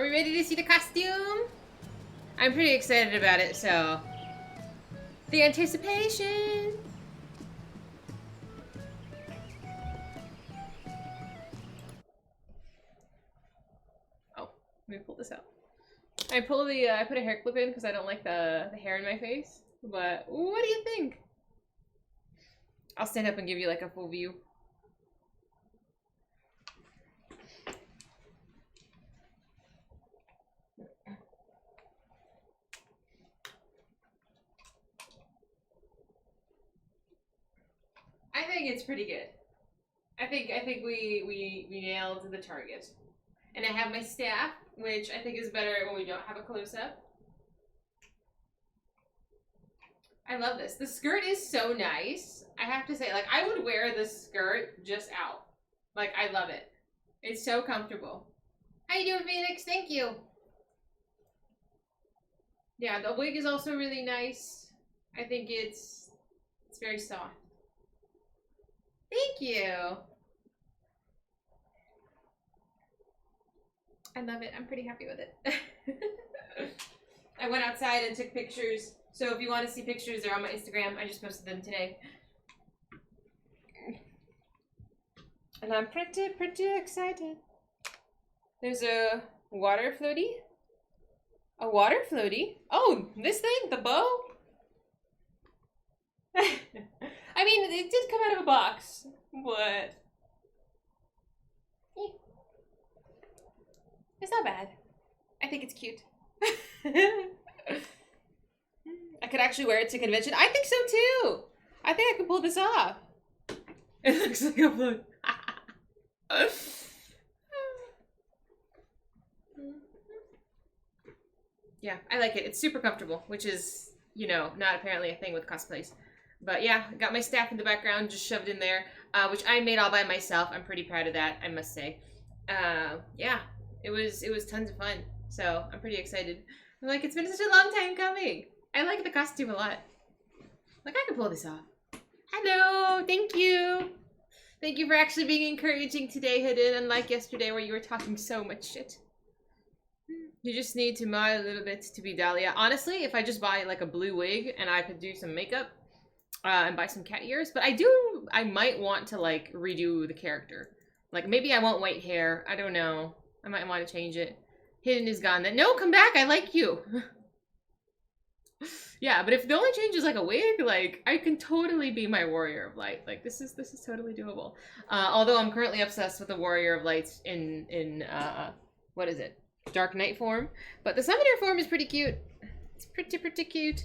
we ready to see the costume? I'm pretty excited about it, so... The anticipation! Oh, let me pull this out. I put a hair clip in because I don't like the hair in my face. But what do you think? I'll stand up and give you like a full view. I think it's pretty good. I think we nailed the target. And I have my staff, which I think is better when we don't have a close-up. I love this. The skirt is so nice. I have to say, like, I would wear this skirt just out. Like, I love it. It's so comfortable. How you doing, Phoenix? Thank you. Yeah, the wig is also really nice. I think it's very soft. Thank you. I love it. I'm pretty happy with it. I went outside and took pictures. So if you want to see pictures, they're on my Instagram. I just posted them today. And I'm pretty excited. There's a water floaty. A water floaty? Oh, this thing? The bow? I mean, it did come out of a box, but... It's not bad. I think it's cute. I could actually wear it to convention. I think so too. I think I can pull this off. It looks like a float. Yeah, I like it. It's super comfortable, which is, you know, not apparently a thing with cosplays. But yeah, got my staff in the background, just shoved in there, which I made all by myself. I'm pretty proud of that, I must say. Yeah, it was tons of fun. So I'm pretty excited. I'm like, it's been such a long time coming. I like the costume a lot. Like, I can pull this off. Hello, thank you. Thank you for actually being encouraging today, Hidden, unlike yesterday where you were talking so much shit. You just need to mod a little bit to be Dahlia. Honestly, if I just buy like a blue wig and I could do some makeup and buy some cat ears, but I might want to like redo the character. Like maybe I want white hair. I don't know. I might want to change it. Hidden is gone. Then no, come back. I like you. Yeah, but if the only change is like a wig, like I can totally be my Warrior of Light. Like this is totally doable. Although I'm currently obsessed with the Warrior of Light in what is it? Dark Knight form. But the Summoner form is pretty cute. It's pretty cute.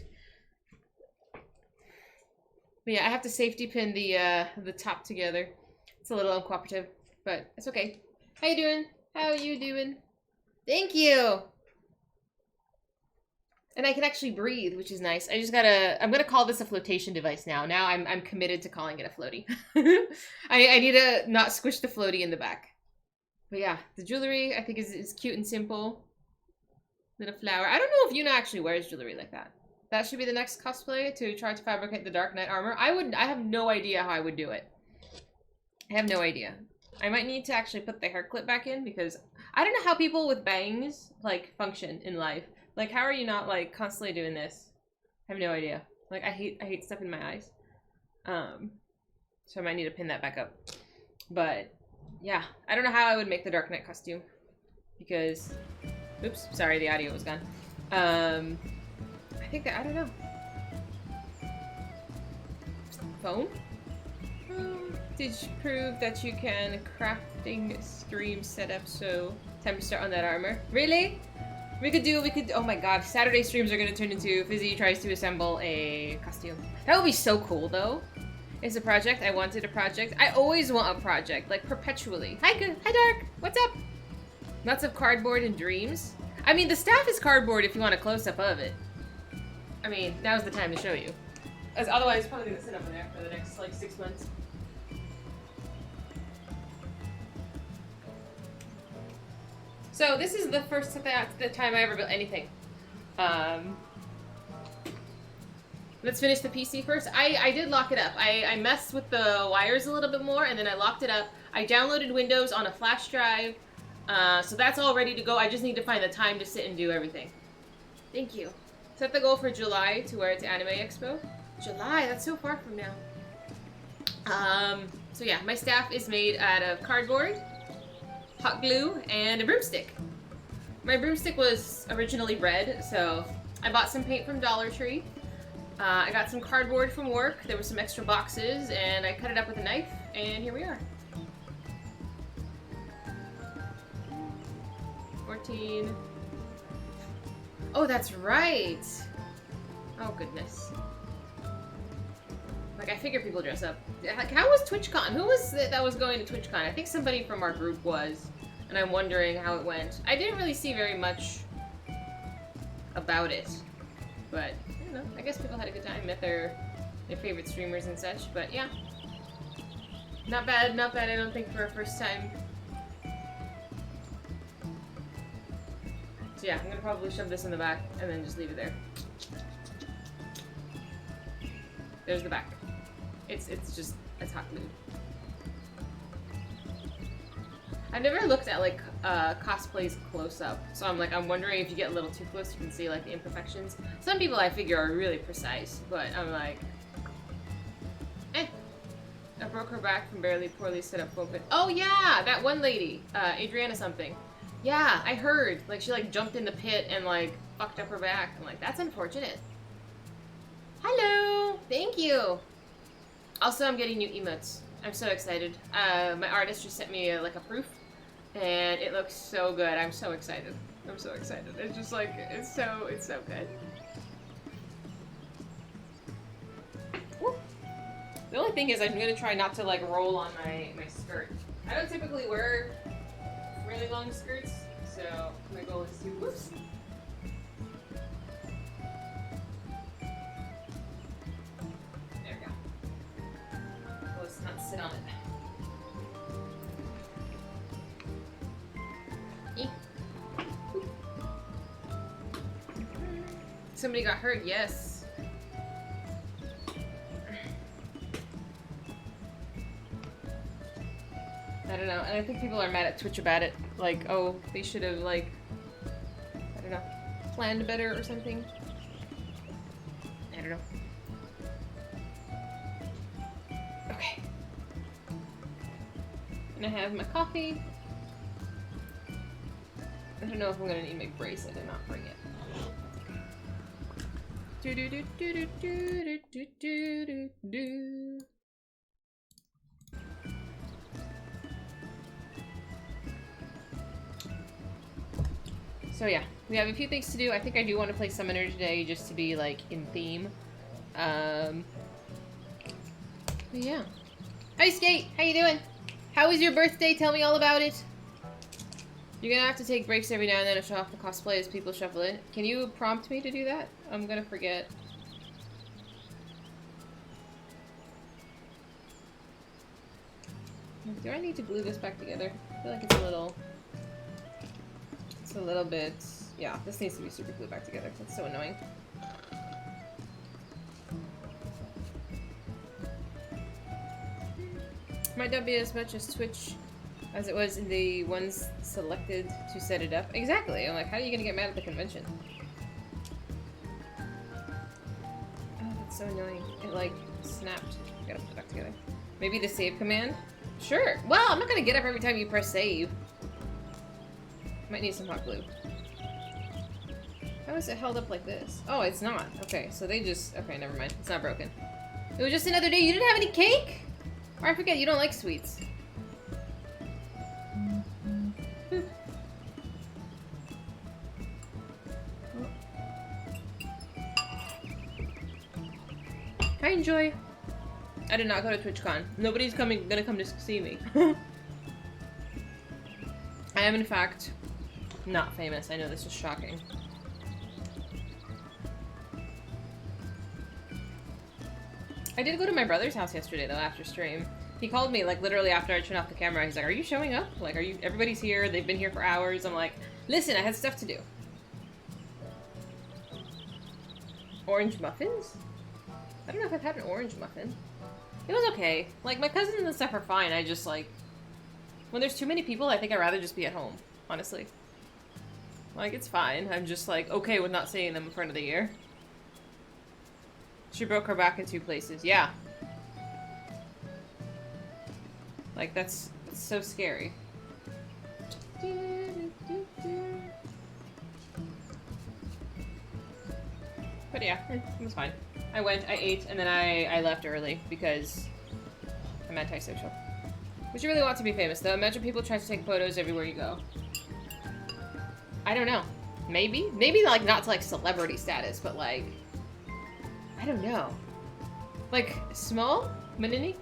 But yeah, I have to safety pin the top together. It's a little uncooperative, but it's okay. How you doing? How are you doing? Thank you. And I can actually breathe, which is nice. I just gotta, I'm gonna call this a flotation device now. Now I'm committed to calling it a floaty. I need to not squish the floaty in the back. But yeah, the jewelry I think is cute and simple. Little flower. I don't know if Yuna actually wears jewelry like that. That should be the next cosplay, to try to fabricate the Dark Knight armor. I have no idea how I would do it. I have no idea. I might need to actually put the hair clip back in because I don't know how people with bangs like function in life. Like, how are you not, like, constantly doing this? I have no idea. Like, I hate stuff in my eyes. So I might need to pin that back up. But, yeah. I don't know how I would make the Dark Knight costume. Because... Oops, sorry, the audio was gone. I think that... I don't know. Phone? Did you prove that you can crafting stream setup so... Time to start on that armor. Really? We could, oh my god, Saturday streams are gonna turn into Fizy tries to assemble a costume. That would be so cool though. It's a project, I wanted a project. I always want a project, like perpetually. Hi Dark, what's up? Lots of cardboard and dreams. I mean, the staff is cardboard if you want a close-up of it. I mean, now's the time to show you. As otherwise, it's probably gonna sit over there for the next like 6 months. So this is the first time I ever built anything. Let's finish the PC first. I did lock it up. I messed with the wires a little bit more and then I locked it up. I downloaded Windows on a flash drive. So that's all ready to go. I just need to find the time to sit and do everything. Thank you. Set the goal for July to wear it to Anime Expo. July, that's so far from now. So yeah, my staff is made out of cardboard, hot glue, and a broomstick. My broomstick was originally red, so I bought some paint from Dollar Tree. I got some cardboard from work. There were some extra boxes, and I cut it up with a knife, and here we are. 14. Oh, that's right. Oh, goodness. Like, I figure people dress up. How was TwitchCon? Who was it that was going to TwitchCon? I think somebody from our group was, and I'm wondering how it went. I didn't really see very much about it, but, I don't know. I guess people had a good time, met their favorite streamers and such, but yeah. Not bad, I don't think, for a first time. So yeah, I'm gonna probably shove this in the back and then just leave it there. There's the back. It's just, it's hot glued. I've never looked at like cosplays close up, so I'm wondering if you get a little too close, you can see like the imperfections. Some people I figure are really precise, but I'm like, eh. I broke her back from barely poorly set up open. Oh yeah, that one lady, Adriana something. Yeah, I heard. Like she like jumped in the pit and like fucked up her back. I'm like, that's unfortunate. Hello, thank you. Also, I'm getting new emotes. I'm so excited. My artist just sent me like a proof, and it looks so good. I'm so excited. I'm so excited. It's just like it's so good. Woo. The only thing is, I'm gonna try not to like roll on my skirt. I don't typically wear really long skirts, so my goal is to whoops. Not sit on it. Somebody got hurt, yes. I don't know, and I think people are mad at Twitch about it. Like, oh, they should have, like, I don't know, planned better or something. I don't know. Okay. And I have my coffee. I don't know if I'm gonna need my bracelet and not bring it. Do do do do do do do do do. So yeah, we have a few things to do. I think I do want to play Summoner today just to be like in theme. But yeah. Hi Skate, how you doing? How was your birthday? Tell me all about it. You're gonna have to take breaks every now and then to show off the cosplay as people shuffle in. Can you prompt me to do that? I'm gonna forget. Do I need to glue this back together? I feel like it's a little bit, yeah, this needs to be super glued back together. That's so annoying. Might not be as much as Twitch as it was in the ones selected to set it up. Exactly. I'm like, how are you gonna get mad at the convention? Oh, that's so annoying. It like snapped. Gotta put it back together. Maybe the save command? Sure. Well, I'm not gonna get up every time you press save. Might need some hot glue. How is it held up like this? Oh, it's not. Okay, so they just... Okay, never mind. It's not broken. It was just another day. You didn't have any cake? Or I forget, you don't like sweets. Hi, Enjoy. I did not go to TwitchCon. Nobody's gonna come to see me. I am, in fact, not famous. I know this is shocking. I did go to my brother's house yesterday, though, after stream. He called me, like, literally after I turned off the camera. He's like, are you showing up? Like, everybody's here. They've been here for hours. I'm like, listen, I had stuff to do. Orange muffins? I don't know if I've had an orange muffin. It was okay. Like, my cousins and stuff are fine. I just, like, When there's too many people, I think I'd rather just be at home, honestly. Like, it's fine. I'm just, like, okay with not seeing them in front of the year. She broke her back in 2 places. Yeah. Like, that's so scary. But yeah, it was fine. I went, I ate, and then I left early because I'm antisocial. Would you really want to be famous, though? Imagine people trying to take photos everywhere you go. I don't know. Maybe? Maybe, like, not to, like, celebrity status, but, like... I don't know. Like, small? Mini?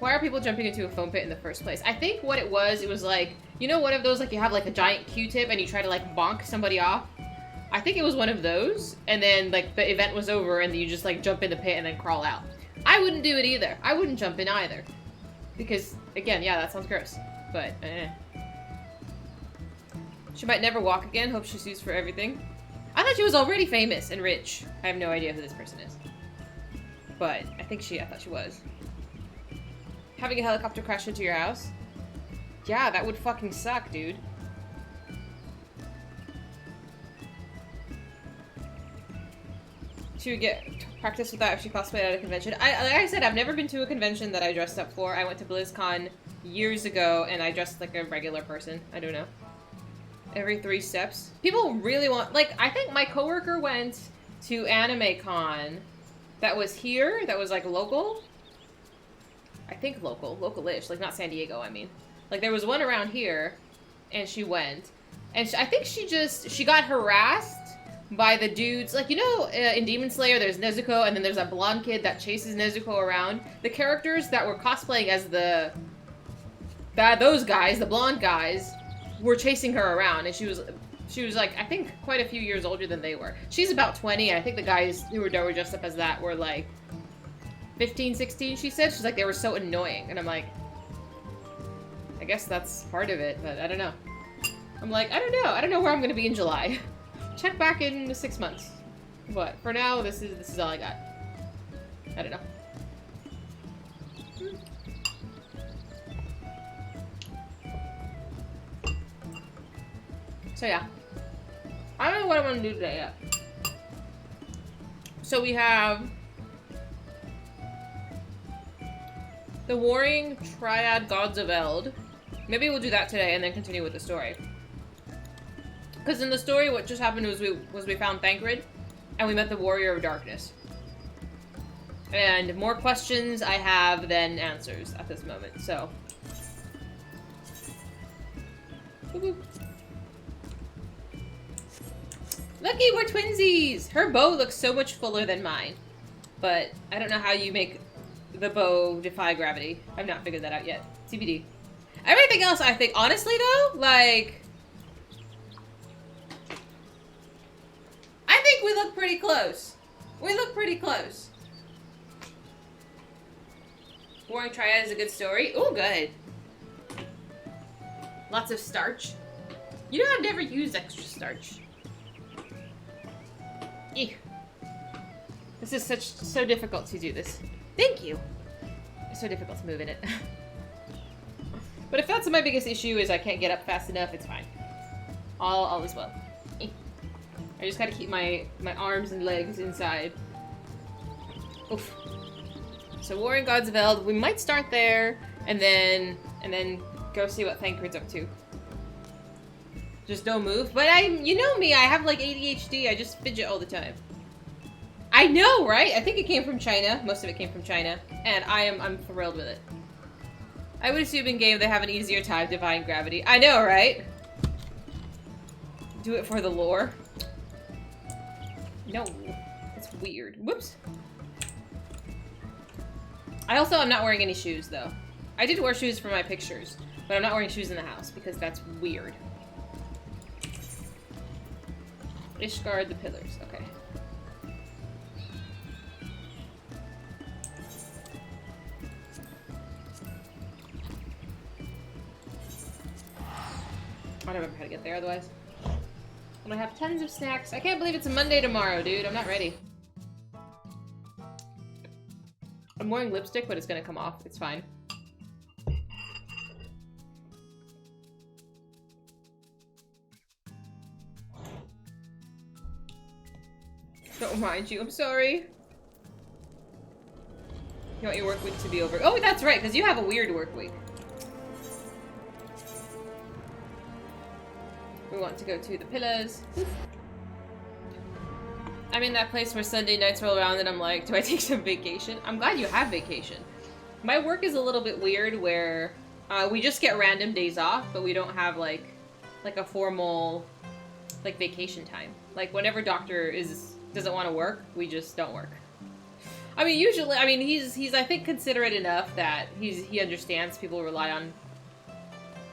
Why are people jumping into a foam pit in the first place? I think what it was like... You know one of those, like, you have, like, a giant Q-tip and you try to, like, bonk somebody off? I think it was one of those, and then, like, the event was over and you just, like, jump in the pit and then crawl out. I wouldn't do it either. I wouldn't jump in either. Because, again, yeah, that sounds gross. But, She might never walk again. Hope she sues for everything. I thought she was already famous and rich. I have no idea who this person is. But, I thought she was. Having a helicopter crash into your house? Yeah, that would fucking suck, dude. She would get practice with that if she cosplayed at a convention. Like I said, I've never been to a convention that I dressed up for. I went to BlizzCon years ago, and I dressed like a regular person. I don't know. Every 3 steps. People really want... Like, I think my coworker went to Anime Con that was here, that was, like, local. I think local. Local-ish. Like, not San Diego, I mean. Like, there was one around here, and she went. And I think she got harassed by the dudes. Like, you know, in Demon Slayer, there's Nezuko, and then there's that blonde kid that chases Nezuko around. The characters that were cosplaying as those guys, the blonde guys, were chasing her around, and she was like, I think quite a few years older than they were. She's about 20, and I think the guys who were dressed up as that were like 15, 16, she said. She's like, they were so annoying, and I'm like, I guess that's part of it, but I don't know. I'm like, I don't know where I'm gonna be in July. Check back in 6 months. But for now, this is all I got. I don't know. So yeah, I don't know what I want to do today yet. So we have the Warring Triad Gods of Eld. Maybe we'll do that today and then continue with the story. Because in the story, what just happened was we found Thancred, and we met the Warrior of Darkness. And more questions I have than answers at this moment. So. Woo-hoo. Lucky, we're twinsies! Her bow looks so much fuller than mine. But I don't know how you make the bow defy gravity. I've not figured that out yet. TBD. Everything else, I think, honestly though, like... I think we look pretty close. We look pretty close. Warring Triad is a good story. Ooh, good. Lots of starch. You know, I've never used extra starch. Eek. This is so difficult to do this. Thank you. It's so difficult to move in it. But if that's my biggest issue is I can't get up fast enough, it's fine. All is well. Eek. I just gotta keep my arms and legs inside. Oof. So Warring Gods of Eld, we might start there and then go see what Thancred's up to. Just don't move. But you know me, I have like ADHD, I just fidget all the time. I know, right? I think it came from China. Most of it came from China. And I'm thrilled with it. I would assume in game they have an easier time defying gravity. I know, right? Do it for the lore. No. It's weird. Whoops. I also am not wearing any shoes, though. I did wear shoes for my pictures, but I'm not wearing shoes in the house because that's weird. Ishgard the pillars. Okay. I don't remember how to get there otherwise. I'm gonna have tons of snacks. I can't believe it's a Monday tomorrow, dude. I'm not ready. I'm wearing lipstick, but it's gonna come off. It's fine. Don't mind you, I'm sorry. You want your work week to be over. Oh, that's right, because you have a weird work week. We want to go to the Pillars. I'm in that place where Sunday nights roll around and I'm like, do I take some vacation? I'm glad you have vacation. My work is a little bit weird where we just get random days off, but we don't have like a formal like vacation time. Like whenever doctor doesn't want to work, we just don't work. I mean, usually, I mean, he's I think considerate enough that he understands people rely on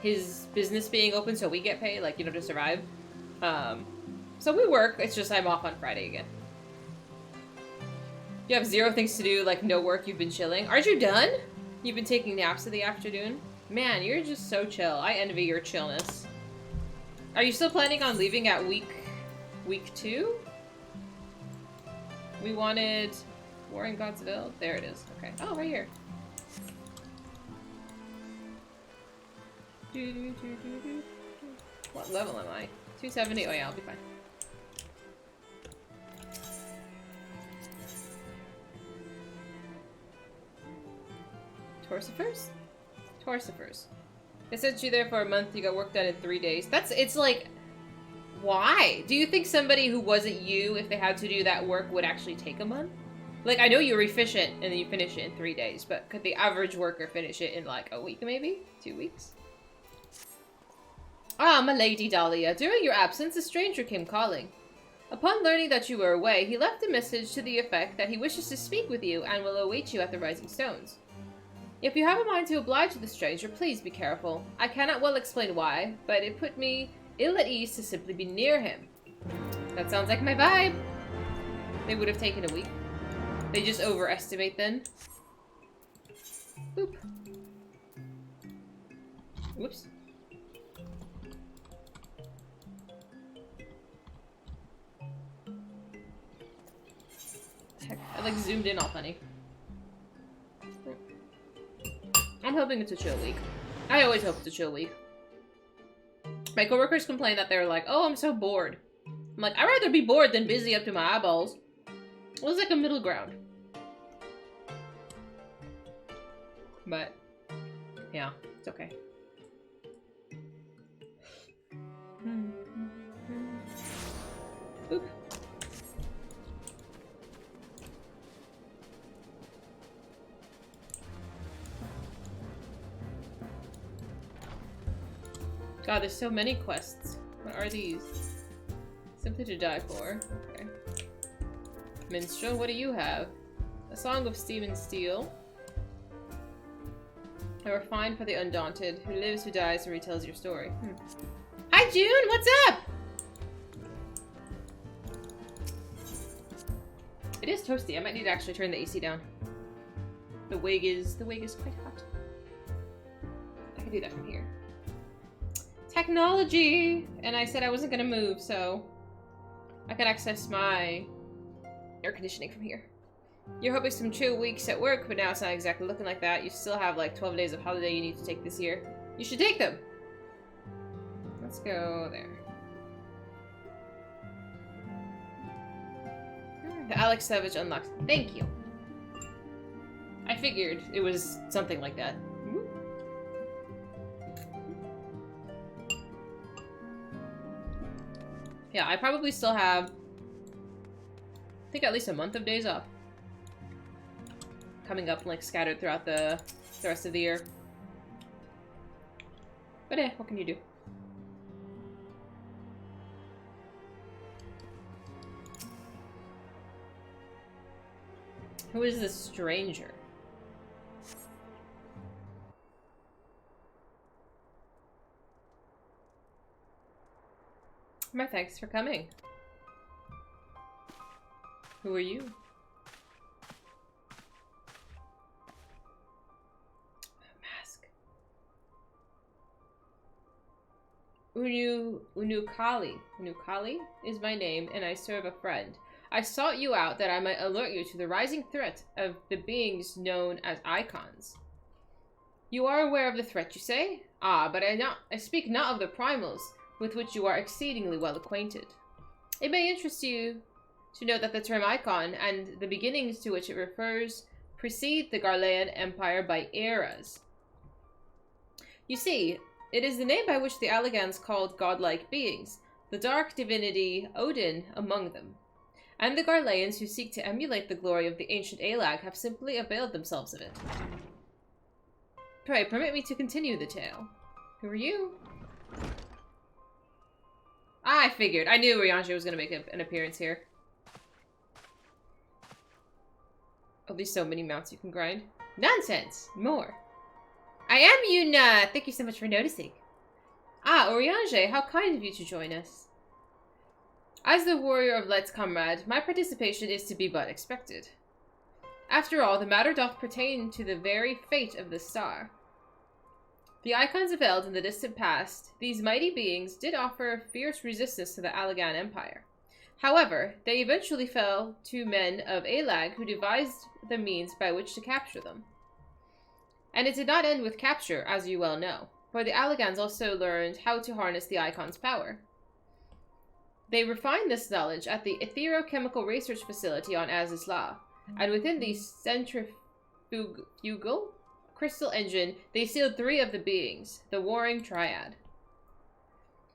his business being open so we get paid, like, you know, to survive. So we work, it's just I'm off on Friday again. You have 0 things to do, like no work, you've been chilling. Aren't you done? You've been taking naps in the afternoon? Man, you're just so chill. I envy your chillness. Are you still planning on leaving at week 2? We wanted War in Godsville. There it is. Okay. Oh, right here. What level am I? 270. Oh yeah, I'll be fine. Torsifers? Torsifers. They sent you there for a month, you got work done in 3 days. It's like, why? Do you think somebody who wasn't you, if they had to do that work, would actually take a month? Like, I know you're efficient and then you finish it in 3 days, but could the average worker finish it in like a week maybe? 2 weeks? Ah, my lady Dahlia, during your absence, a stranger came calling. Upon learning that you were away, he left a message to the effect that he wishes to speak with you and will await you at the Rising Stones. If you have a mind to oblige the stranger, please be careful. I cannot well explain why, but it put me ill at ease to simply be near him. That sounds like my vibe. They would have taken a week. They just overestimate then. Boop. Whoops. Heck, I like zoomed in all funny. I'm hoping it's a chill week. I always hope it's a chill week. My coworkers complain that they're like, oh, I'm so bored. I'm like, I'd rather be bored than busy up to my eyeballs. Well, it's like a middle ground. But, yeah, it's okay. Oop. God, there's so many quests. What are these? Something to die for. Okay. Minstrel, what do you have? A Song of Steam and Steel. A Refine for the Undaunted. Who lives, who dies, and retells your story. Hi, June! What's up? It is toasty. I might need to actually turn the AC down. The wig is quite hot. I can do that from here. Technology! And I said I wasn't gonna move, so I could access my air conditioning from here. You're hoping some 2 weeks at work, but now it's not exactly looking like that. You still have like 12 days of holiday you need to take this year. You should take them! Let's go there. The Alex Savage unlocked. Thank you. I figured it was something like that. Yeah, I probably still have, I think, at least a month of days off. Coming up, like, scattered throughout the rest of the year. But what can you do? Who is this stranger? My thanks for coming. Who are you? Mask. Unukali. Unukali is my name, and I serve a friend. I sought you out that I might alert you to the rising threat of the beings known as icons. You are aware of the threat, you say? Ah, but I speak not of the primals, with which you are exceedingly well acquainted. It may interest you to note that the term icon and the beginnings to which it refers precede the Garlean Empire by eras. You see, it is the name by which the Allagans called godlike beings, the dark divinity Odin among them. And the Garleans who seek to emulate the glory of the ancient Alag have simply availed themselves of it. Pray, permit me to continue the tale. Who are you? I figured. I knew Ryanje was going to make an appearance here. Oh, there's so many mounts you can grind. Nonsense! More. I am Yuna! Thank you so much for noticing. Ah, Oriange, how kind of you to join us. As the warrior of Light's comrade, my participation is to be but expected. After all, the matter doth pertain to the very fate of the star. The icons of Eld in the distant past, these mighty beings did offer fierce resistance to the Allagan Empire. However, they eventually fell to men of Alag who devised the means by which to capture them. And it did not end with capture, as you well know, for the Allagans also learned how to harness the icon's power. They refined this knowledge at the Etherochemical Research Facility on Azizla, and within the centrifugal crystal engine, they sealed 3 of the beings, the Warring Triad.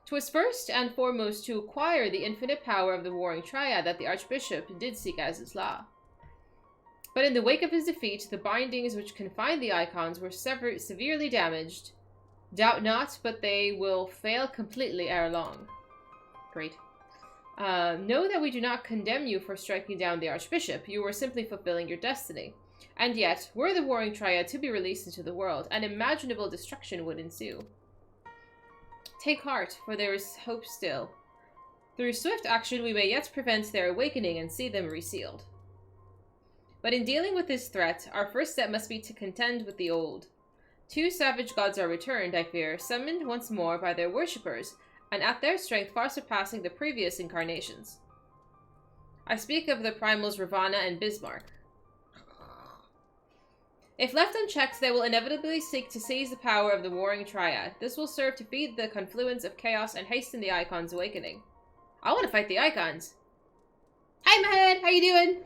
'Twas first and foremost to acquire the infinite power of the Warring Triad that the Archbishop did seek Azizla. But in the wake of his defeat, the bindings which confined the icons were severely damaged. Doubt not, but they will fail completely ere long. Great. Know that we do not condemn you for striking down the Archbishop. You were simply fulfilling your destiny. And yet, were the Warring Triad to be released into the world, unimaginable destruction would ensue. Take heart, for there is hope still. Through swift action, we may yet prevent their awakening and see them resealed. But in dealing with this threat, our first step must be to contend with the old. 2 savage gods are returned, I fear, summoned once more by their worshippers, and at their strength far surpassing the previous incarnations. I speak of the primals Ravana and Bismarck. If left unchecked, they will inevitably seek to seize the power of the Warring Triad. This will serve to feed the confluence of chaos and hasten the Icon's awakening. I want to fight the Icons. Hi, Mahed! How you doing?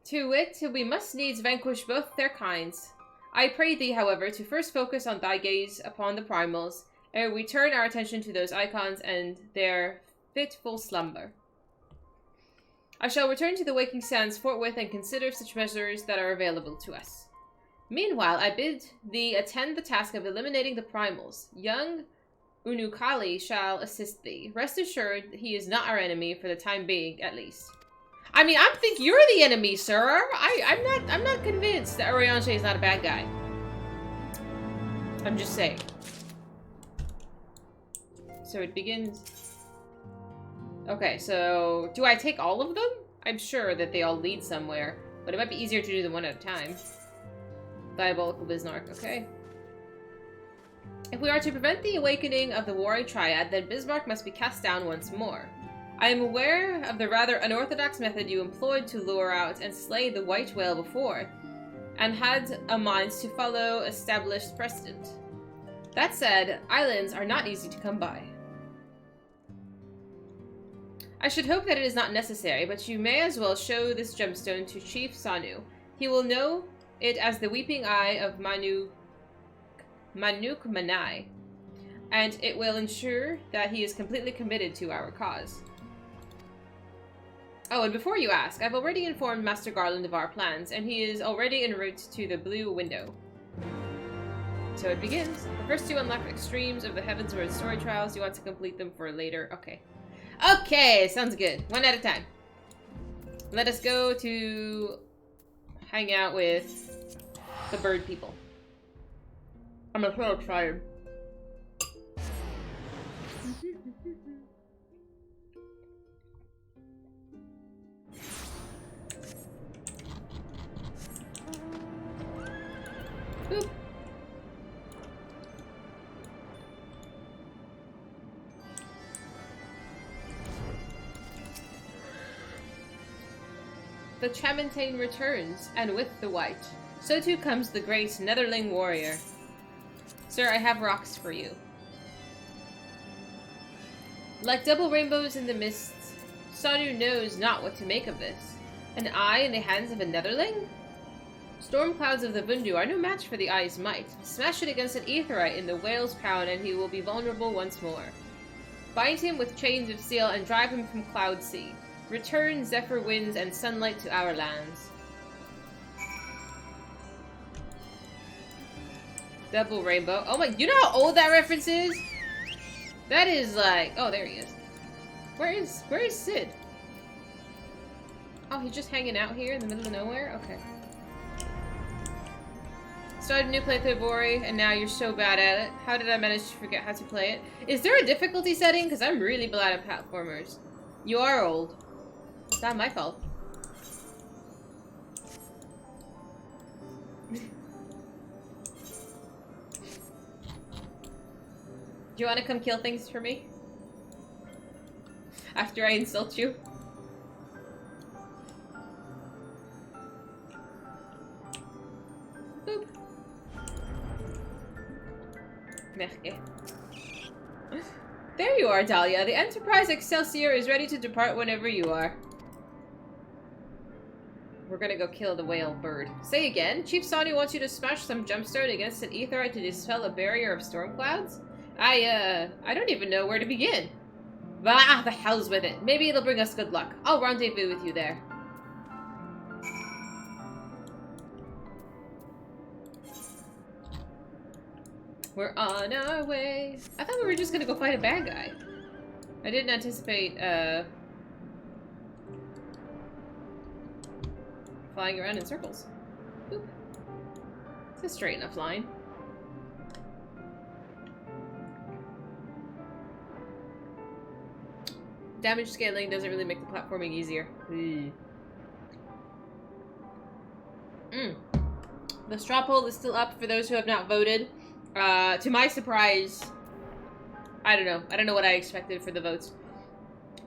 To wit, we must needs vanquish both their kinds. I pray thee, however, to first focus on thy gaze upon the primals, ere we turn our attention to those Icons and their fitful slumber. I shall return to the waking sands forthwith and consider such measures that are available to us. Meanwhile, I bid thee attend the task of eliminating the primals. Young Unukali shall assist thee. Rest assured he is not our enemy for the time being, at least. I mean, I think you're the enemy, sir. I'm not convinced that Orianche is not a bad guy. I'm just saying. So it begins. Okay, so do I take all of them? I'm sure that they all lead somewhere, but it might be easier to do them one at a time. Diabolical Bismarck, okay. If we are to prevent the awakening of the Warring Triad, then Bismarck must be cast down once more. I am aware of the rather unorthodox method you employed to lure out and slay the White Whale before, and had a mind to follow established precedent. That said, islands are not easy to come by. I should hope that it is not necessary, but you may as well show this gemstone to Chief Sanu. He will know it as the Weeping Eye of Manuk Manai, and it will ensure that he is completely committed to our cause. Oh, and before you ask, I've already informed Master Garland of our plans, and he is already en route to the Blue Window. So it begins. The first 2 unlock extremes of the Heavensward story trials. You want to complete them for later. Okay. Okay, sounds good. One at a time. Let us go to hang out with the bird people. I'm a little tired. Boop. The Chamantane returns, and with the white. So too comes the great Netherling warrior. Sir, I have rocks for you. Like double rainbows in the mists, Sanu knows not what to make of this. An eye in the hands of a netherling? Storm clouds of the Vundu are no match for the eye's might. Smash it against an aetherite in the whale's crown and he will be vulnerable once more. Bind him with chains of steel and drive him from Cloud Sea. Return zephyr winds and sunlight to our lands. Double rainbow. Oh my, you know how old that reference is? That is like, oh, there he is. Where is Sid? Oh, he's just hanging out here in the middle of nowhere? Okay. Started a new playthrough of Ori, and now you're so bad at it. How did I manage to forget how to play it? Is there a difficulty setting? Because I'm really bad at platformers. You are old. It's not my fault. Do you want to come kill things for me? After I insult you? Boop. Merke. There you are, Dahlia. The Enterprise Excelsior is ready to depart whenever you are. We're gonna go kill the whale bird. Say again? Chief Sanu wants you to smash some gemstone against an aetherite to dispel a barrier of storm clouds? I don't even know where to begin. Bah, the hell's with it. Maybe it'll bring us good luck. I'll rendezvous with you there. We're on our way. I thought we were just gonna go fight a bad guy. I didn't anticipate, flying around in circles. Boop. It's a straight enough line. Damage scaling doesn't really make the platforming easier. The straw poll is still up for those who have not voted. To my surprise, I don't know. I don't know what I expected for the votes.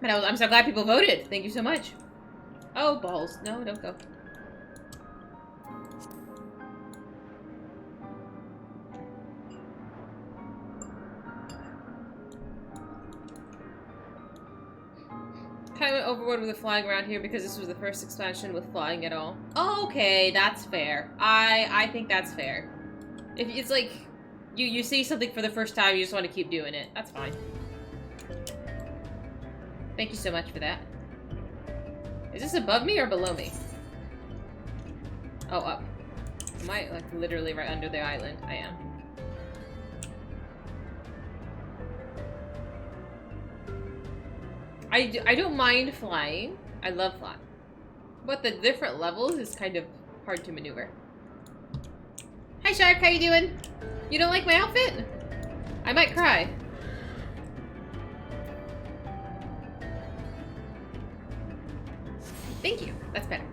But I'm so glad people voted. Thank you so much. Oh, balls. No, don't go. Kind of went overboard with the flying around here because this was the first expansion with flying at all. Okay, that's fair. I think that's fair. If it's like you see something for the first time, you just want to keep doing it. That's fine. Thank you so much for that. Is this above me or below me? Oh, up. Am I like literally right under the island? I am. I don't mind flying. I love flying. But the different levels is kind of hard to maneuver. Hi Shark, how you doing? You don't like my outfit? I might cry. Thank you. That's better.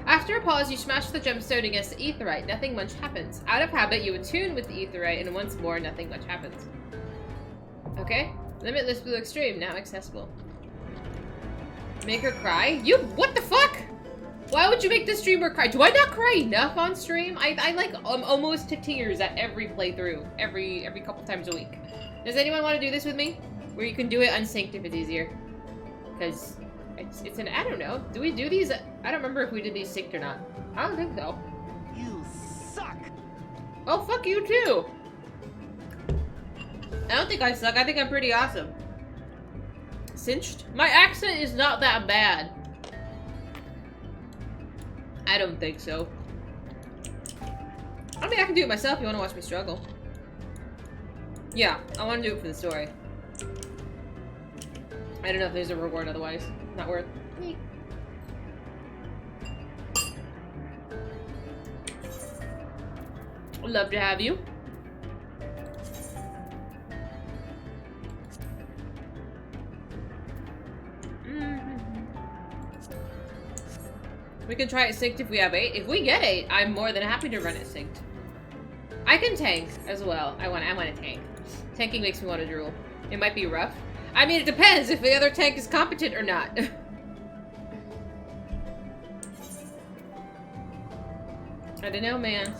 After a pause, you smash the gemstone against the aetherite. Nothing much happens. Out of habit, you attune with the aetherite, and once more, nothing much happens. Okay. Limitless Blue Extreme, now accessible. Make her cry? You- what the fuck? Why would you make this streamer cry? Do I not cry enough on stream? I like almost to tears at every playthrough, every couple times a week. Does anyone want to do this with me? Where you can do it unsynced if it's easier. Because it's an, I don't know. Do we do these? I don't remember if we did these synced or not. I don't think so. You suck! Oh, fuck you too! I don't think I suck. I think I'm pretty awesome. Cinched? My accent is not that bad. I don't think so. I mean, I can do it myself if you want to watch me struggle. Yeah, I want to do it for the story. I don't know if there's a reward otherwise. Not worth. I'd love to have you. We can try it synced if we have 8. If we get 8, I'm more than happy to run it synced. I can tank as well. I want to tank. Tanking makes me want to drool. It might be rough. I mean, it depends if the other tank is competent or not. I don't know, man.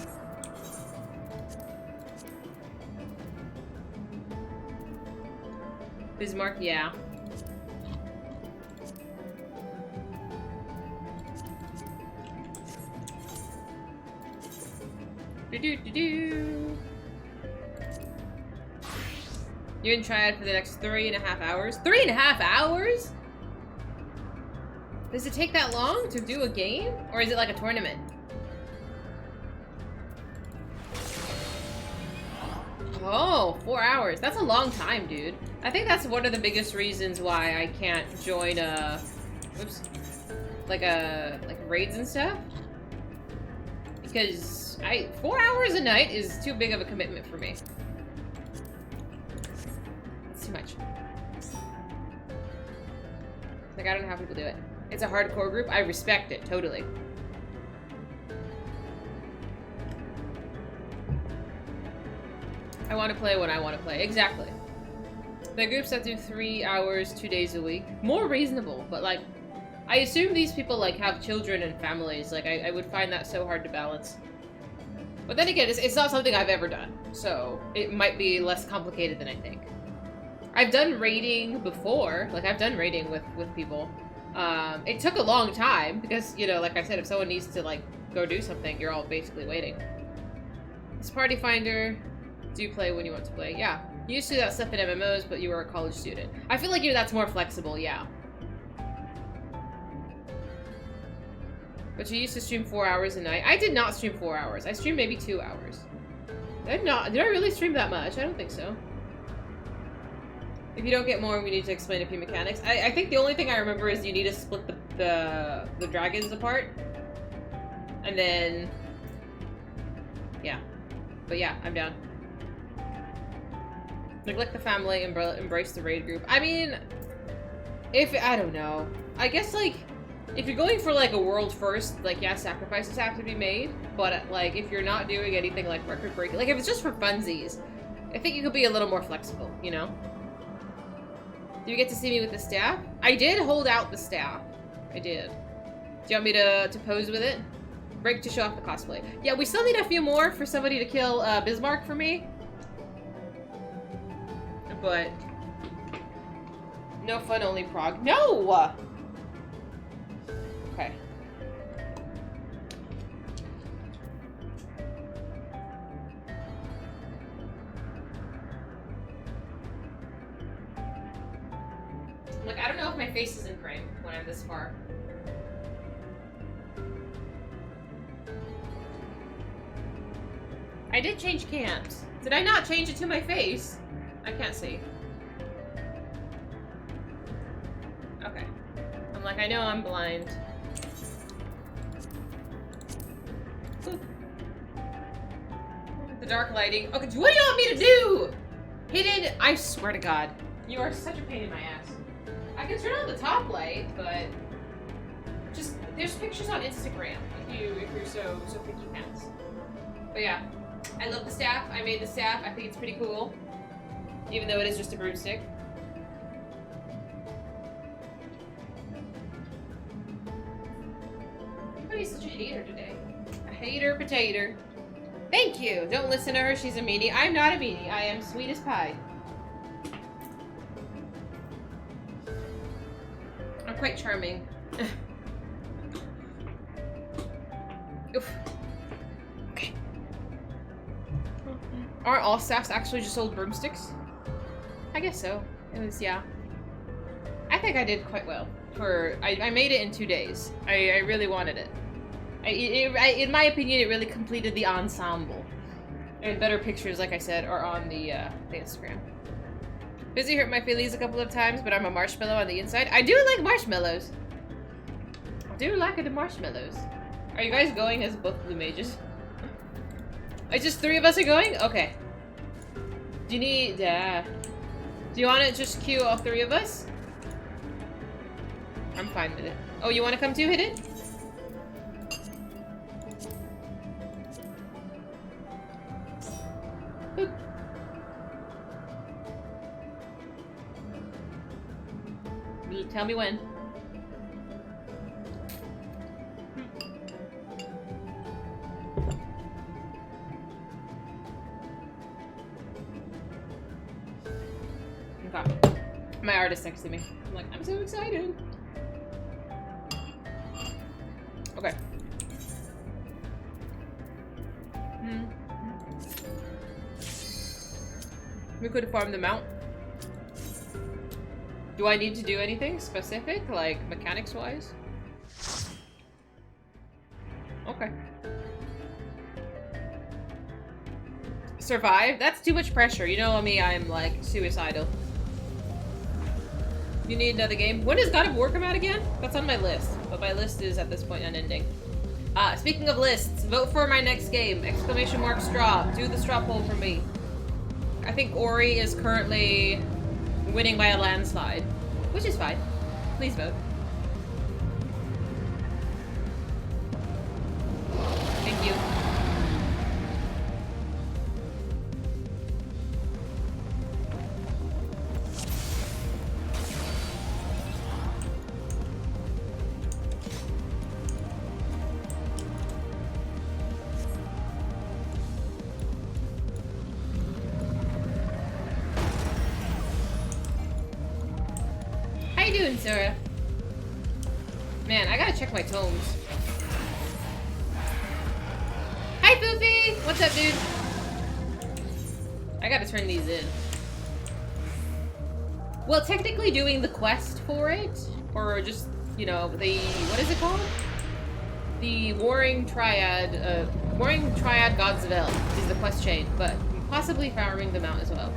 Bismarck, yeah. You're in Triad for the next 3.5 hours. 3.5 hours? Does it take that long to do a game? Or is it like a tournament? Oh, 4 hours. That's a long time, dude. I think that's one of the biggest reasons why I can't join oops, like raids and stuff. Because 4 hours a night is too big of a commitment for me. It's too much. Like, I don't know how people do it. It's a hardcore group. I respect it, totally. I want to play when I want to play. Exactly. The groups that do 3 hours, 2 days a week. More reasonable, but like, I assume these people like have children and families. Like, I would find that so hard to balance. But then again, it's not something I've ever done. So, it might be less complicated than I think. I've done raiding before. Like, I've done raiding with people. It took a long time because, you know, like I said, if someone needs to like go do something, you're all basically waiting. This Party Finder, do you play when you want to play? Yeah. You used to do that stuff in MMOs, but you were a college student. I feel like that's more flexible, yeah. But you used to stream 4 hours a night. I did not stream 4 hours. I streamed maybe 2 hours. Did I really stream that much? I don't think so. If you don't get more, we need to explain a few mechanics. I think the only thing I remember is you need to split the dragons apart. And then... yeah. But yeah, I'm down. Neglect the family, embrace the raid group. I mean... I don't know. I guess, like... if you're going for, like, a world first, like, yeah, sacrifices have to be made. But, like, if you're not doing anything, like, record breaking... like, if it's just for funsies, I think you could be a little more flexible, you know? Do you get to see me with the staff? I did hold out the staff. I did. Do you want me to pose with it? Break to show off the cosplay. Yeah, we still need a few more for somebody to kill Bismarck for me. But... no fun, only prog. No! Okay. Like, I don't know if my face is in frame when I'm this far. I did change cams. Did I not change it to my face? I can't see. Okay. I'm like, I know I'm blind. The dark lighting. Okay, what do you want me to do? Hidden, I swear to God. You are such a pain in my ass. I can turn on the top light, but just there's pictures on Instagram if you're so picky pants. But yeah, I love the staff. I made the staff. I think it's pretty cool, even though it is just a broomstick. Everybody's such a hater today. A hater potato. Thank you. Don't listen to her. She's a meanie. I'm not a meanie. I am sweet as pie. I'm quite charming. Oof. Okay. Aren't all staffs actually just old broomsticks? I guess so. It was, yeah. I think I did quite well. I made it in 2 days. I really wanted it. In my opinion, it really completed the ensemble. And better pictures, like I said, are on the Instagram. Fizy hurt my feelings a couple of times, but I'm a marshmallow on the inside. I do like marshmallows. I do like the marshmallows. Are you guys going as both blue mages? It's just 3 of us are going? Okay. Do you need... do you want to just queue all 3 of us? I'm fine with it. Oh, you want to come too, Hidden? Boop. Tell me when. Okay. My artist next to me. I'm like, I'm so excited. Okay. We could farm them out. Do I need to do anything specific, like mechanics-wise? Okay. Survive? That's too much pressure. You know me, I'm like suicidal. You need another game? When does God of War come out again? That's on my list, but my list is at this point unending. Speaking of lists, vote for my next game! Exclamation mark straw. Do the straw poll for me. I think Ori is currently winning by a landslide, which is fine. Please vote. Thank you. How you doing, Sarah? Man, I gotta check my tomes. Hi, Foofy! What's up, dude? I gotta turn these in. Well, technically doing the quest for it, or just, you know, the, what is it called? The Warring Triad Gods of El is the quest chain, but possibly farming them out as well.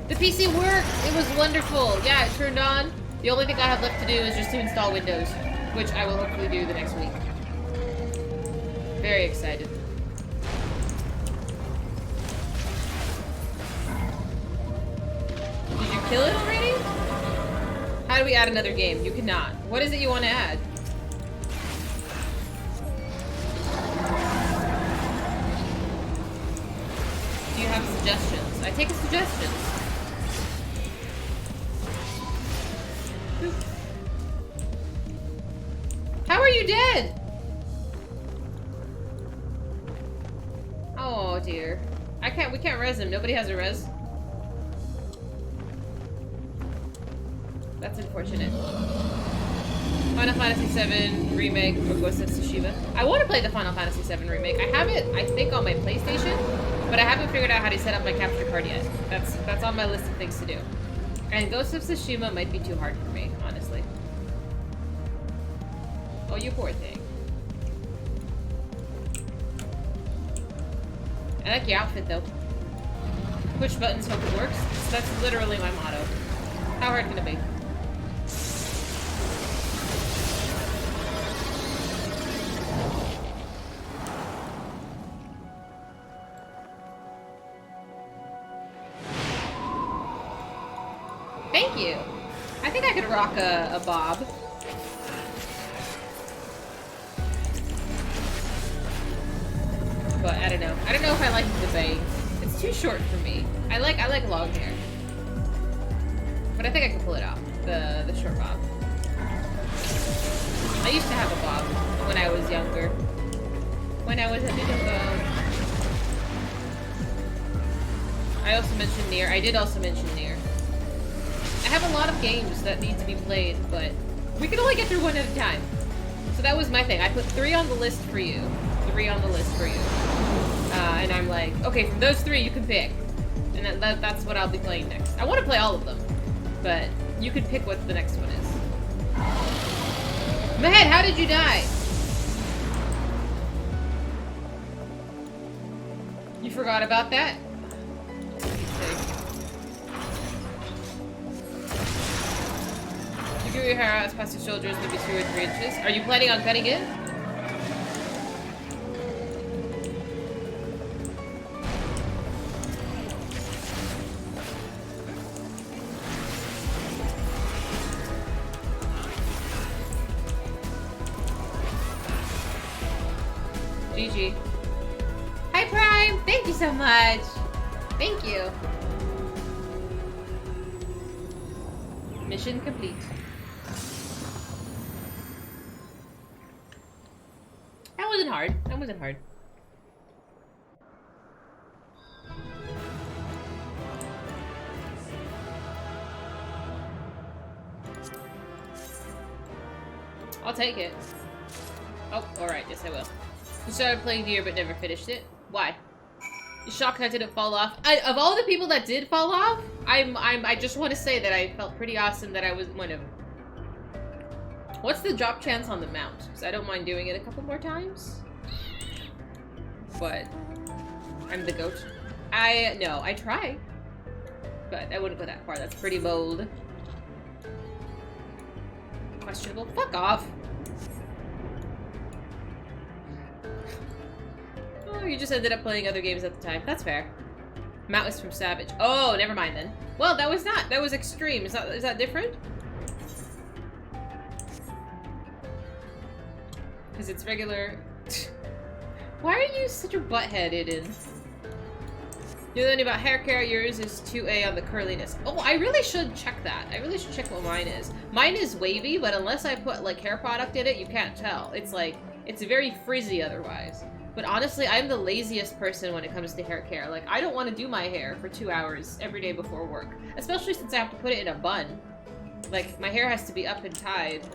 The PC worked! It was wonderful! Yeah, it turned on. The only thing I have left to do is just to install Windows, which I will hopefully do the next week. Very excited. Did you kill it already? How do we add another game? You cannot. What is it you want to add? Do you have suggestions? I take suggestions. How are you dead? Oh dear. We can't res him. Nobody has a res. That's unfortunate. Final Fantasy VII Remake or Ghost of Tsushima. I want to play the Final Fantasy VII Remake. I have it, I think, on my PlayStation, but I haven't figured out how to set up my capture card yet. That's on my list of things to do. And Ghost of Tsushima might be too hard for me, honestly. Oh, you poor thing. I like your outfit, though. Push buttons, hope it works. That's literally my motto. How hard can it be? Thank you. I think I could rock a bob. But I don't know. I don't know if I like the bang. It's too short for me. I like long hair. But I think I can pull it off. The short bob. I used to have a bob when I was younger. When I was a little girl. I also mentioned Nier. I did also mention Nier. I have a lot of games that need to be played, but we can only get through one at a time. So that was my thing. I put 3 on the list for you. 3 on the list for you. And I'm like, okay, from those 3 you can pick. And that's what I'll be playing next. I want to play all of them, but you can pick what the next one is. Mahed, how did you die? You forgot about that? You grew your hair out as past your shoulders, maybe 2 or 3 inches. Are you planning on cutting it? GG. Hi Prime! Thank you so much! Thank you. Mission complete. That wasn't hard. That wasn't hard. I'll take it. Oh, alright, yes I will. You started playing Nier but never finished it. Why? Shocked I didn't fall off. Of all the people that did fall off, I just want to say that I felt pretty awesome that I was one of them. What's the drop chance on the mount? Because I don't mind doing it a couple more times. But I'm the goat. No, I try. But I wouldn't go that far. That's pretty bold. Questionable. Fuck off. Oh, you just ended up playing other games at the time. That's fair. Mount is from Savage. Oh, never mind then. Well, that was not. That was Extreme. Is that different? Because it's regular. Why are you such a butthead, Iden? You're learning about hair care. Yours is 2A on the curliness. Oh, I really should check that. I really should check what mine is. Mine is wavy, but unless I put like hair product in it, you can't tell. It's like, it's very frizzy otherwise. But honestly, I'm the laziest person when it comes to hair care. Like, I don't want to do my hair for 2 hours every day before work. Especially since I have to put it in a bun. Like, my hair has to be up and tied.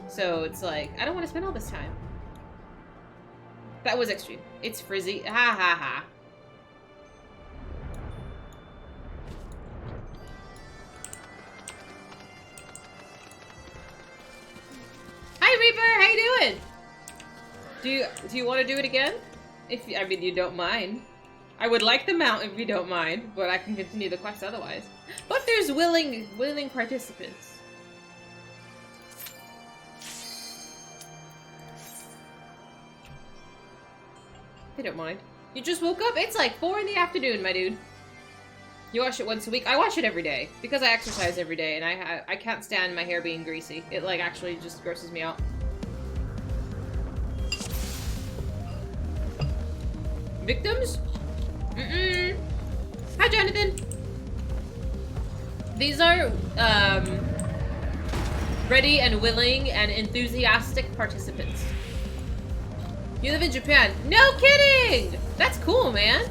So it's like, I don't want to spend all this time. That was extreme. It's frizzy. Ha ha ha. Hi Reaper, how you doing? Do you want to do it again? I mean, you don't mind. I would like the mount if you don't mind, but I can continue the quest otherwise. But there's willing participants. I don't mind. You just woke up? It's like 4 in the afternoon, my dude. You wash it once a week? I wash it every day because I exercise every day, and I can't stand my hair being greasy. It like actually just grosses me out. Victims? Mm-mm. Hi, Jonathan. These are ready and willing and enthusiastic participants. You live in Japan? No kidding! That's cool, man.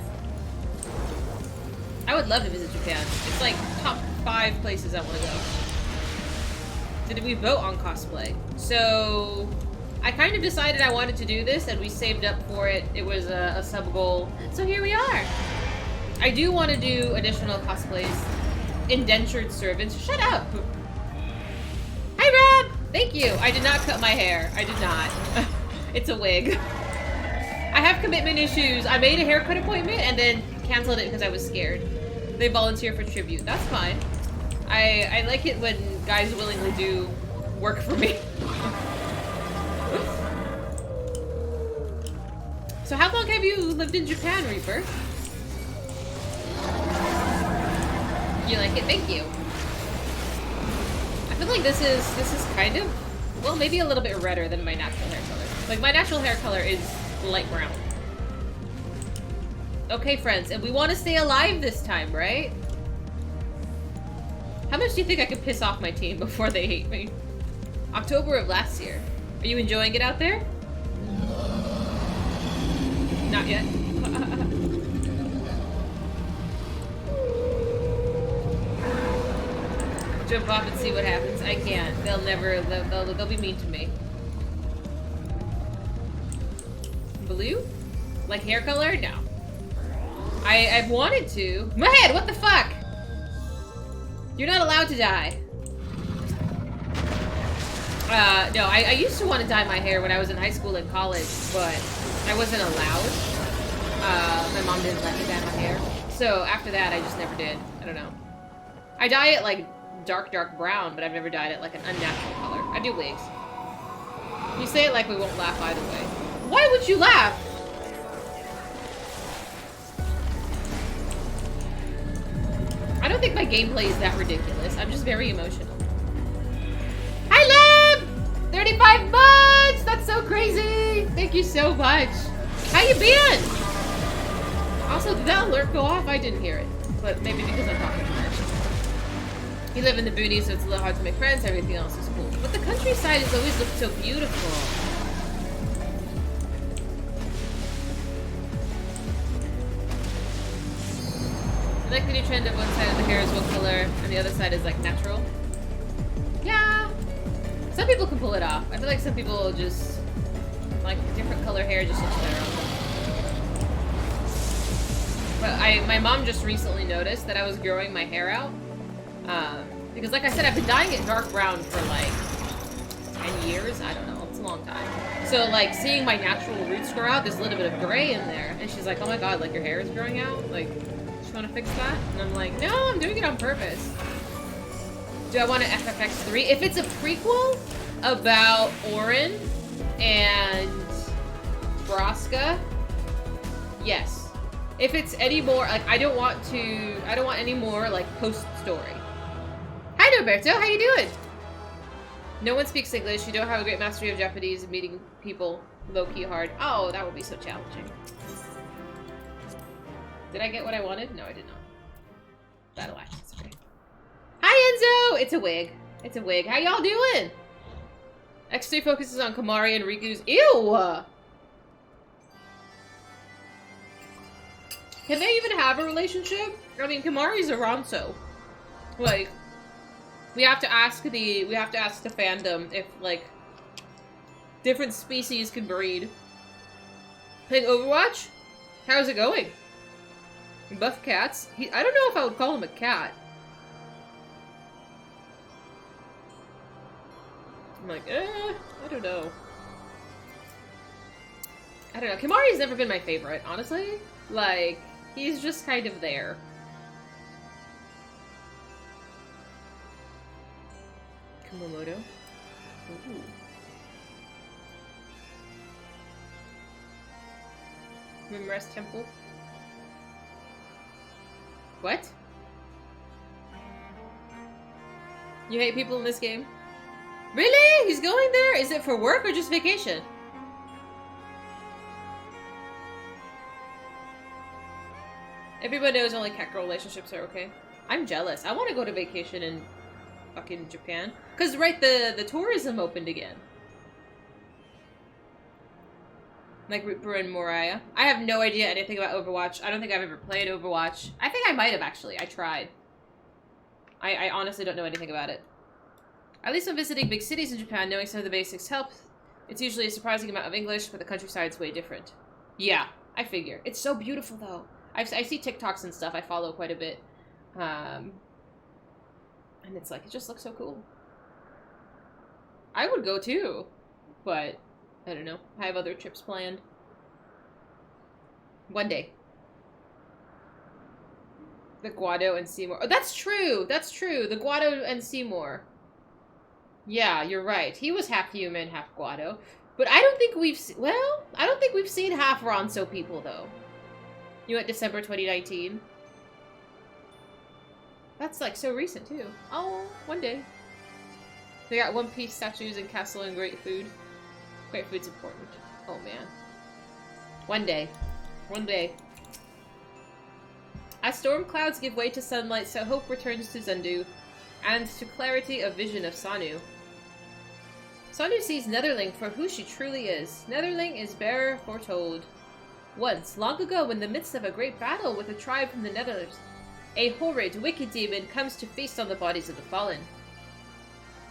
I would love to visit Japan. It's like top 5 places I want to go. Did we vote on cosplay? So I kind of decided I wanted to do this and we saved up for it. It was a sub goal. So here we are. I do want to do additional cosplays. Indentured servants. Shut up! Hi Rob! Thank you. I did not cut my hair. I did not. It's a wig. I have commitment issues. I made a haircut appointment and then canceled it because I was scared. They volunteer for tribute. That's fine. I like it when guys willingly do work for me. So how long have you lived in Japan, Reaper? You like it? Thank you. I feel like this is kind of, well, maybe a little bit redder than my natural hair color. Like, my natural hair color is light brown. Okay, friends, and we want to stay alive this time, right? How much do you think I can piss off my team before they hate me? October of last year. Are you enjoying it out there? Not yet. Jump off and see what happens. I can't. They'll be mean to me. Blue? Like hair color? No. I've wanted to. My head, what the fuck? You're not allowed to die. No, I used to want to dye my hair when I was in high school and college, but I wasn't allowed. My mom didn't let me dye my hair. So after that, I just never did. I don't know. I dye it like dark brown, but I've never dyed it like an unnatural color. I do wigs. You say it like we won't laugh either way. Why would you laugh? I don't think my gameplay is that ridiculous. I'm just very emotional. Hi, Lib! 35 months! That's so crazy! Thank you so much. How you been? Also, did that alert go off? I didn't hear it. But maybe because I'm talking too much. You live in the boonies, so it's a little hard to make friends. Everything else is cool. But the countryside has always looked so beautiful. I like the new trend of one side of the hair is one color and the other side is like natural. Yeah. Some people can pull it off. I feel like some people just like different color hair just looks better on them. But my mom just recently noticed that I was growing my hair out. Because like I said, I've been dyeing it dark brown for like 10 years. I don't know. It's a long time. So like seeing my natural roots grow out, there's a little bit of gray in there. And she's like, oh my god, like your hair is growing out? Like, you want to fix that? And I'm like, no, I'm doing it on purpose. Do I want an FFXIV? If it's a prequel about Orin and Braska, yes. If it's any more, like, I don't want any more, like, post-story. Hi, Roberto, how you doing? No one speaks English, you don't have a great mastery of Japanese, and meeting people low-key hard. Oh, that would be so challenging. Did I get what I wanted? No, I did not. Battle actions, okay. Hi, Enzo! It's a wig. It's a wig. How y'all doing? X3 focuses on Kamari and Riku's. Ew! Can they even have a relationship? I mean, Kamari's a Ronso. Like, we have to ask the fandom if, like, different species can breed. Playing Overwatch? How's it going? Buff cats? I don't know if I would call him a cat. I'm like, I don't know. I don't know. Kimari's never been my favorite, honestly. Like, he's just kind of there. Kumamoto. Ooh. Rimrest Temple. What? You hate people in this game? Really? He's going there? Is it for work or just vacation? Everyone knows only cat-girl relationships are okay. I'm jealous. I want to go to vacation in fucking Japan. Because, right, the tourism opened again. Like Ripper and Moriah. I have no idea anything about Overwatch. I don't think I've ever played Overwatch. I think I might have, actually. I tried. I honestly don't know anything about it. At least when visiting big cities in Japan, knowing some of the basics helps. It's usually a surprising amount of English, but the countryside's way different. Yeah, I figure. It's so beautiful, though. I see TikToks and stuff. I follow quite a bit. And it's like, it just looks so cool. I would go, too. But, I don't know. I have other trips planned. One day. The Guado and Seymour. Oh, that's true! That's true! The Guado and Seymour. Yeah, you're right. He was half human, half Guado. But I don't think we've... Well, I don't think we've seen half Ronso people, though. You went December 2019. That's, like, so recent, too. Oh, one day. They got One Piece statues and castle and great food. Great food's important. Oh, man. One day. One day. As storm clouds give way to sunlight, so hope returns to Zendu, and to clarity of vision of Sanu. Sanu sees Netherling for who she truly is. Netherling is bearer foretold. Once, long ago, in the midst of a great battle with a tribe from the Netherlands, a horrid, wicked demon comes to feast on the bodies of the fallen.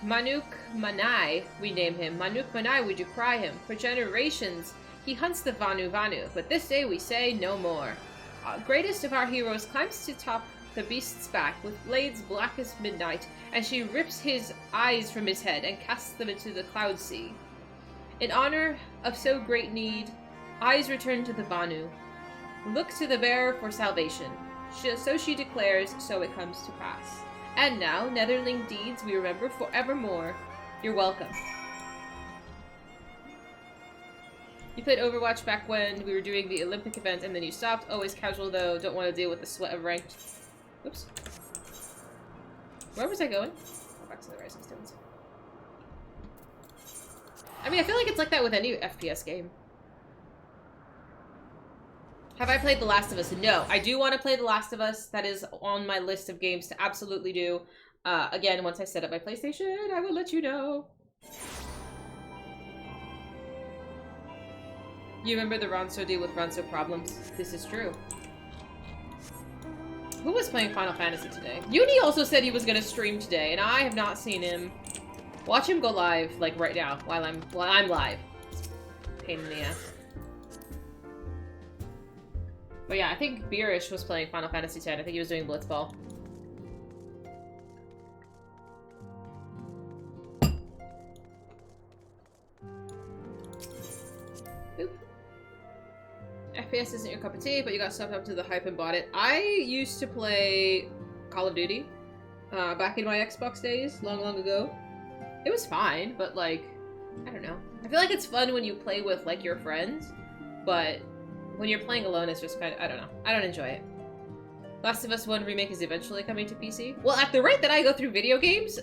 Manuk Manai, we name him. Manuk Manai, we decry him. For generations, he hunts the Vanu Vanu, but this day we say no more. Our greatest of our heroes climbs to top the beast's back with blades black as midnight, and she rips his eyes from his head and casts them into the cloud sea. In honor of so great need, eyes return to the Vanu. Look to the bearer for salvation. So she declares, so it comes to pass. And now, Netherling deeds we remember forevermore. You're welcome. You played Overwatch back when we were doing the Olympic event and then you stopped. Always casual though, don't want to deal with the sweat of ranked. Oops. Where was I going? Oh, back to the Rising Stones. I mean, I feel like it's like that with any FPS game. Have I played The Last of Us? No. I do want to play The Last of Us. That is on my list of games to absolutely do. Again, once I set up my PlayStation, I will let you know. You remember the Ronso deal with Ronso problems? This is true. Who was playing Final Fantasy today? Uni also said he was going to stream today, and I have not seen him. Watch him go live, like right now, while I'm live. Pain in the ass. But yeah, I think Beerish was playing Final Fantasy X. I think he was doing Blitzball. Oop. FPS isn't your cup of tea, but you got sucked up to the hype and bought it. I used to play Call of Duty back in my Xbox days, long ago. It was fine, but like, I don't know. I feel like it's fun when you play with like your friends, but when you're playing alone, it's just kind of, I don't know. I don't enjoy it. Last of Us 1 Remake is eventually coming to PC. Well, at the rate that I go through video games,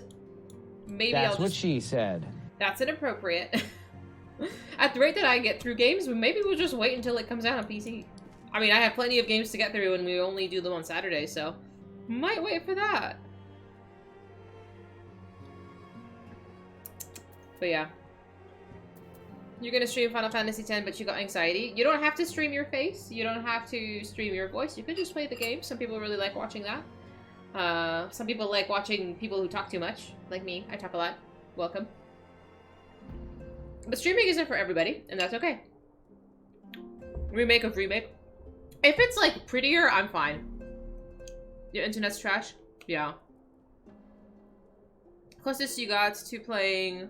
maybe That's what she said. That's inappropriate. At the rate that I get through games, maybe we'll just wait until it comes out on PC. I mean, I have plenty of games to get through and we only do them on Saturday, so might wait for that. But yeah. You're gonna stream Final Fantasy X, but you got anxiety. You don't have to stream your face. You don't have to stream your voice. You could just play the game. Some people really like watching that. Some people like watching people who talk too much. Like me. I talk a lot. Welcome. But streaming isn't for everybody, and that's okay. Remake of Remake. If it's, like, prettier, I'm fine. Your internet's trash? Yeah. Closest you got to playing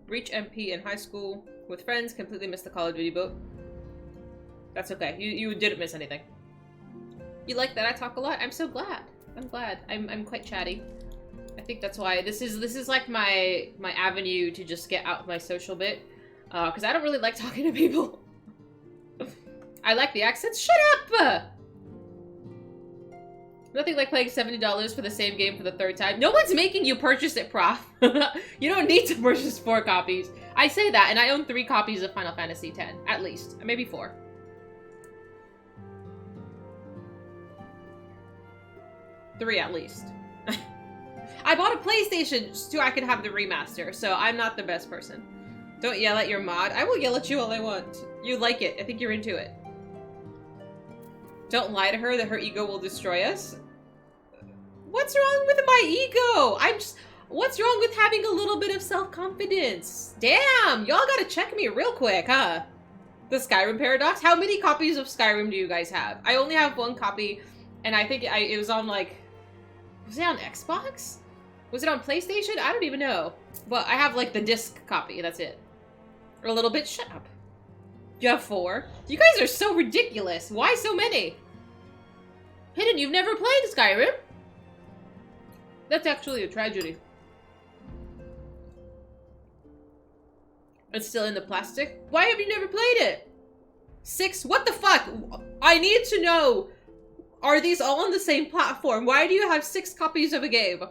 Reach MP in high school with friends, completely missed the Call of Duty boat. That's okay. You didn't miss anything. You like that I talk a lot? I'm so glad. I'm glad. I'm quite chatty. I think that's why this is like my avenue to just get out my social bit. Because I don't really like talking to people. I like the accents. Shut up! Nothing like paying $70 for the same game for the third time. No one's making you purchase it, Prof. You don't need to purchase 4 copies. I say that, and I own 3 copies of Final Fantasy X, at least. Maybe 4. 3 at least. I bought a PlayStation so I could have the remaster, so I'm not the best person. Don't yell at your mod. I will yell at you all I want. You like it. I think you're into it. Don't lie to her that her ego will destroy us. What's wrong with my ego? What's wrong with having a little bit of self-confidence? Damn, y'all gotta check me real quick, huh? The Skyrim paradox? How many copies of Skyrim do you guys have? I only have 1 copy, and I think it was on, like... Was it on Xbox? Was it on PlayStation? I don't even know. But I have, like, the disc copy, that's it. Or a little bit, shut up. You have 4? You guys are so ridiculous. Why so many? Hidden, you've never played Skyrim? That's actually a tragedy. It's still in the plastic? Why have you never played it? 6? What the fuck? I need to know. Are these all on the same platform? Why do you have 6 copies of a game?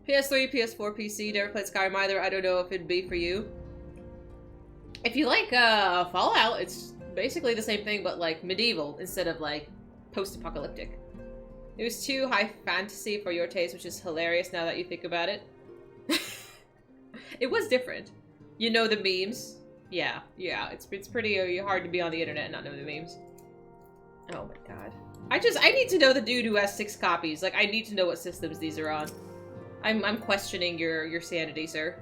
PS3, PS4, PC. Never played Skyrim either. I don't know if it'd be for you. If you like Fallout, it's basically the same thing, but like medieval instead of like post-apocalyptic. It was too high fantasy for your taste, which is hilarious now that you think about it. It was different. You know the memes? Yeah, it's pretty hard to be on the internet and not know the memes. Oh my god. I need to know the dude who has 6 copies. Like, I need to know what systems these are on. I'm questioning your sanity, sir.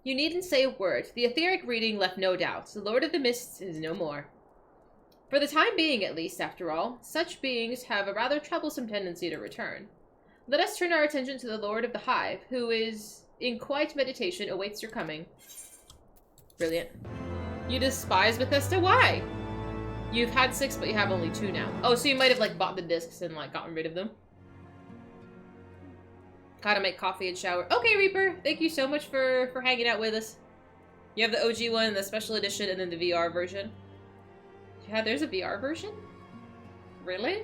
You needn't say a word. The etheric reading left no doubt. The Lord of the Mists is no more. For the time being, at least, after all, such beings have a rather troublesome tendency to return. Let us turn our attention to the Lord of the Hive, who is in quiet meditation, awaits your coming. Brilliant. You despise Bethesda? Why? You've had 6, but you have only 2 now. Oh, so you might have, like, bought the discs and, like, gotten rid of them. Gotta make coffee and shower. Okay, Reaper. Thank you so much for hanging out with us. You have the OG one, the special edition, and then the VR version. Yeah, there's a VR version? Really?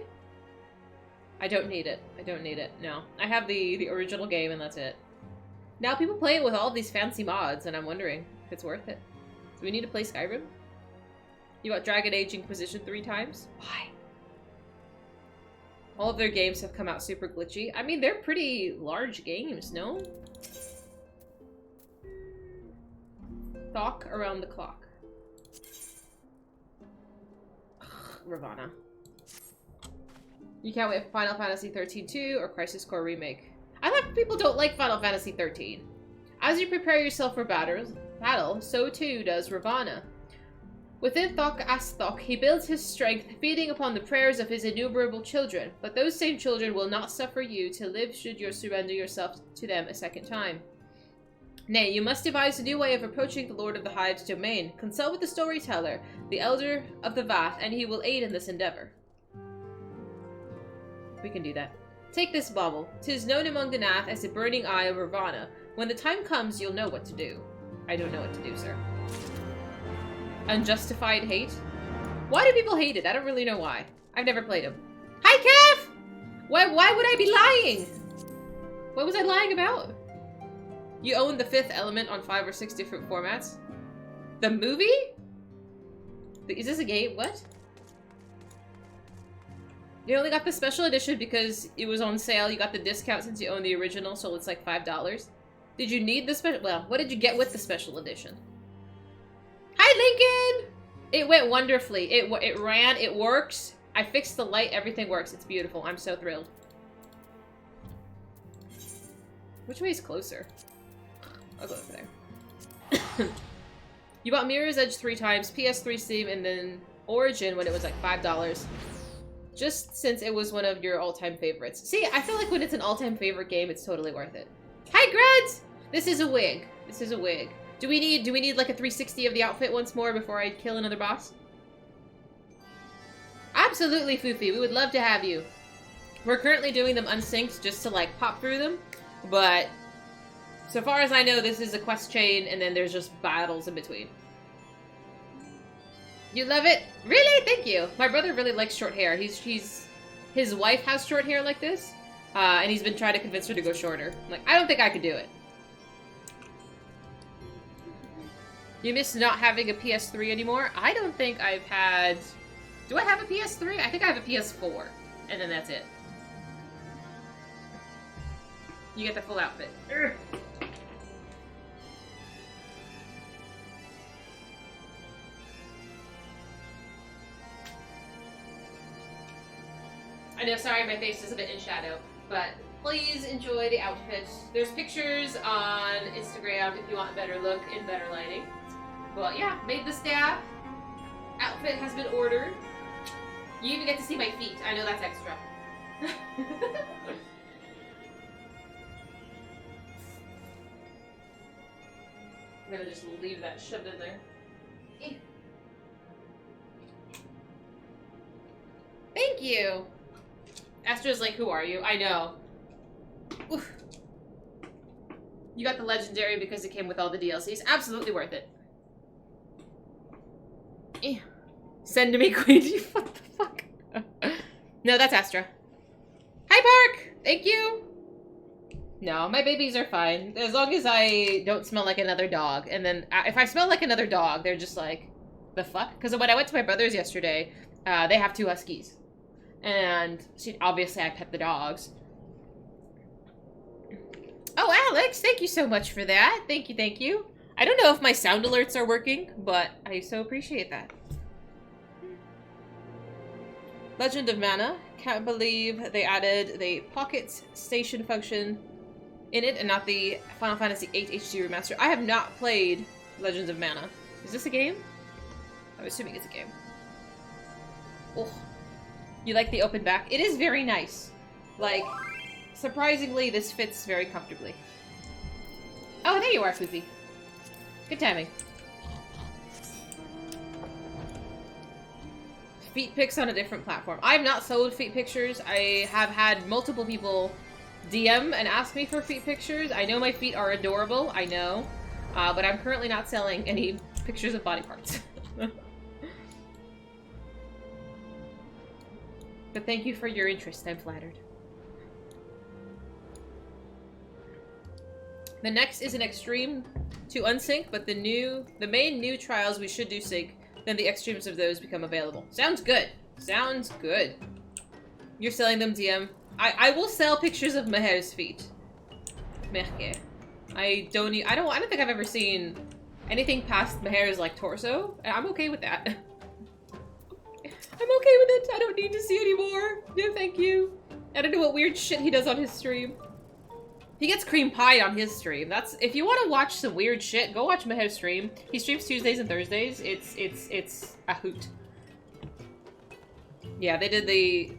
I don't need it. I don't need it. No. I have the original game, and that's it. Now people play it with all these fancy mods, and I'm wondering if it's worth it. Do we need to play Skyrim? You got Dragon Age Inquisition 3 times? Why? All of their games have come out super glitchy. I mean, they're pretty large games, no? Talk around the clock. Ugh, Ravana. You can't wait for Final Fantasy 13-2 or Crisis Core Remake. I thought people don't like Final Fantasy 13. As you prepare yourself for battle, so too does Ravana. Within Thok Asthok, he builds his strength, feeding upon the prayers of his innumerable children. But those same children will not suffer you to live should you surrender yourself to them a second time. Nay, you must devise a new way of approaching the Lord of the Hive's domain. Consult with the storyteller, the Elder of the Vat, and he will aid in this endeavor. We can do that. Take this bauble. 'Tis known among the Nath as the Burning Eye of Ravana. When the time comes, you'll know what to do. I don't know what to do, sir. Unjustified hate? Why do people hate it? I don't really know why. I've never played him. Hi, Kev! Why would I be lying? What was I lying about? You own the 5th element on 5 or 6 different formats? The movie? Is this a game? What? You only got the special edition because it was on sale. You got the discount since you own the original, so it's like $5. Did you need the special? Well, what did you get with the special edition? Hi, Lincoln! It went wonderfully. It ran. It works. I fixed the light. Everything works. It's beautiful. I'm so thrilled. Which way is closer? I'll go over there. You bought Mirror's Edge 3 times, PS3 Steam, and then Origin when it was like $5. Just since it was one of your all-time favorites. See, I feel like when it's an all-time favorite game, it's totally worth it. Hi, Greds! This is a wig. This is a wig. Do we need like a 360 of the outfit once more before I kill another boss? Absolutely, Foofy. We would love to have you. We're currently doing them unsynced just to like pop through them, but so far as I know, this is a quest chain and then there's just battles in between. You love it? Really? Thank you. My brother really likes short hair. His wife has short hair like this, and he's been trying to convince her to go shorter. I'm like, I don't think I could do it. You miss not having a PS3 anymore? I don't think I've had... Do I have a PS3? I think I have a PS4. And then that's it. You get the full outfit. Urgh. I know, sorry, my face is a bit in shadow, but please enjoy the outfit. There's pictures on Instagram if you want a better look in better lighting. But yeah, made the staff. Outfit has been ordered. You even get to see my feet. I know that's extra. I'm gonna just leave that shoved in there. Thank you! Astra's like, who are you? I know. Oof. You got the legendary because it came with all the DLCs. Absolutely worth it. Send to me, Queenie. What the fuck? No, that's Astra. Hi, Park! Thank you! No, my babies are fine. As long as I don't smell like another dog. And then, if I smell like another dog, they're just like, the fuck? Because when I went to my brother's yesterday, they have 2 huskies. And obviously I pet the dogs. Oh, Alex, thank you so much for that. Thank you, thank you. I don't know if my sound alerts are working, but I so appreciate that. Legend of Mana. Can't believe they added the Pocket Station function in it and not the Final Fantasy VIII HD Remaster. I have not played Legends of Mana. Is this a game? I'm assuming it's a game. Oh. You like the open back? It is very nice. Like, surprisingly, this fits very comfortably. Oh, there you are, Foofy. Good timing. Feet pics on a different platform. I have not sold feet pictures. I have had multiple people DM and ask me for feet pictures. I know my feet are adorable, I know. But I'm currently not selling any pictures of body parts. But thank you for your interest. I'm flattered. The next is an extreme to unsync, but the main new trials we should do sync, then the extremes of those become available. Sounds good. Sounds good. You're selling them, DM. I will sell pictures of Meher's feet. Meher. I don't think I've ever seen anything past Meher's like torso. I'm okay with that. I'm okay with it. I don't need to see anymore. No, thank you. I don't know what weird shit he does on his stream. He gets cream pie on his stream. That's if you want to watch some weird shit, go watch Mahev's stream. He streams Tuesdays and Thursdays. It's a hoot. Yeah, they did the...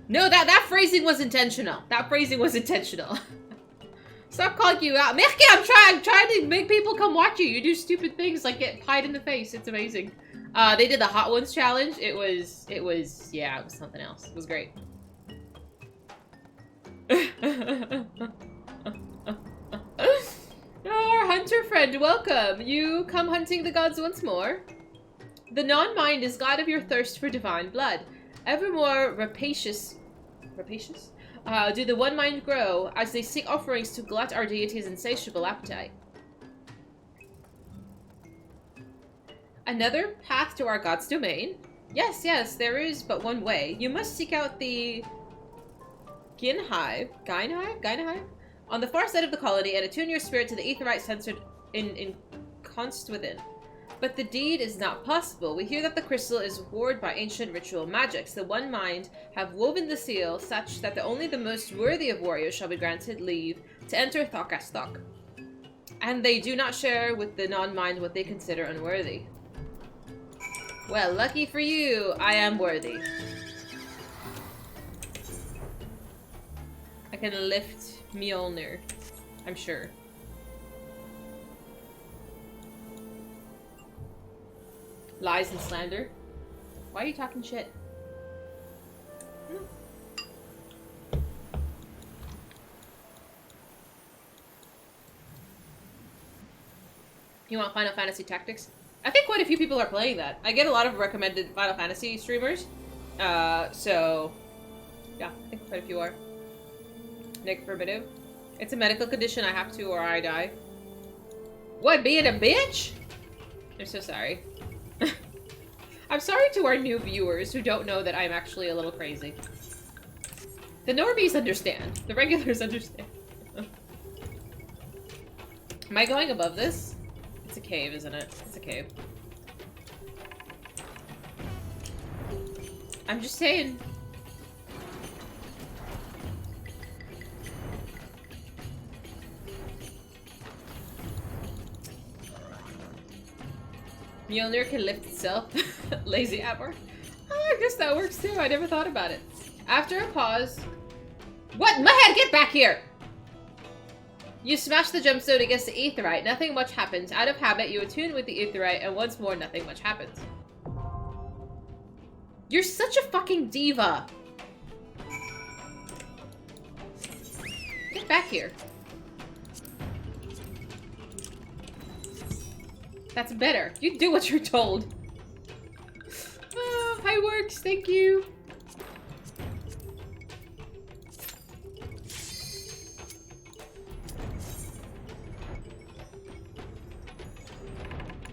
No, that phrasing was intentional. That phrasing was intentional. Stop calling you out. Mickey, I'm trying to make people come watch you. You do stupid things like get pied in the face. It's amazing. They did the Hot Ones challenge. It was something else. It was great. Our hunter friend, welcome. You come hunting the gods once more. The non-mind is glad of your thirst for divine blood. Ever more rapacious do the one mind grow as they seek offerings to glut our deity's insatiable appetite. Another path to our god's domain? Yes, yes, there is but one way. You must seek out the Gainhive on the far side of the colony and attune your spirit to the aetherite censored in const within. But the deed is not possible. We hear that the crystal is warded by ancient ritual magics. The One Mind have woven the seal such that only the most worthy of warriors shall be granted leave to enter Thok. And they do not share with the non-mind what they consider unworthy. Well, lucky for you, I am worthy. I can lift Mjolnir, I'm sure. Lies and slander. Why are you talking shit? You want Final Fantasy Tactics? I think quite a few people are playing that. I get a lot of recommended Final Fantasy streamers. So... yeah, I think quite a few are. Nick Forbidu. It's a medical condition, I have to or I die. What, being a bitch? I'm so sorry. I'm sorry to our new viewers who don't know that I'm actually a little crazy. The normies understand. The regulars understand. Am I going above this? It's a cave, isn't it? It's a cave. I'm just saying. Mjolnir can lift itself. Lazy Abor. Oh, I guess that works too. I never thought about it. After a pause... What? Mahead, get back here! You smash the gemstone against the aetherite. Nothing much happens. Out of habit, you attune with the aetherite, and once more, nothing much happens. You're such a fucking diva! Get back here. That's better. You do what you're told. Oh, hi works, thank you.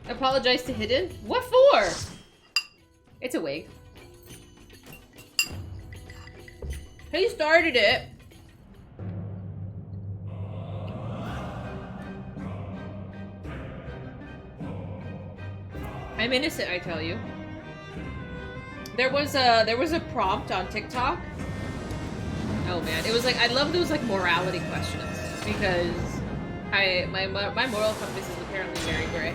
Apologize to Hidden? What for? It's a wig. He started it. I'm innocent, I tell you. There was a prompt on TikTok. Oh man, it was like, I love those like morality questions because my moral compass is apparently very gray.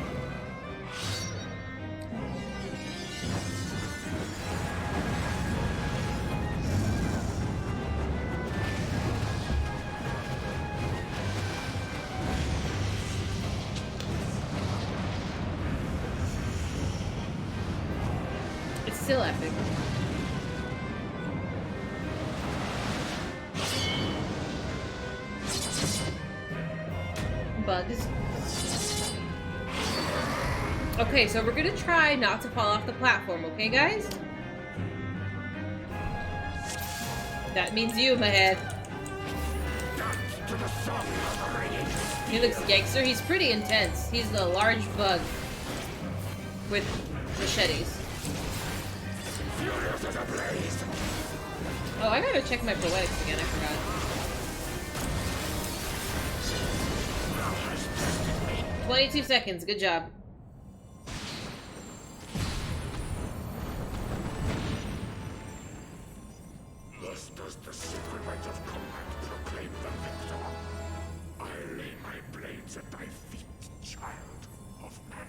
Still epic. Bugs. Okay, so we're gonna try not to fall off the platform, okay guys? That means you, Mahead. He looks gangster. He's pretty intense. He's the large bug with machetes. Oh, I gotta check my poetics again, I forgot. "22 seconds, good job." Thus does the sacred rite of combat proclaim the victor. I lay my blades at thy feet, child of man.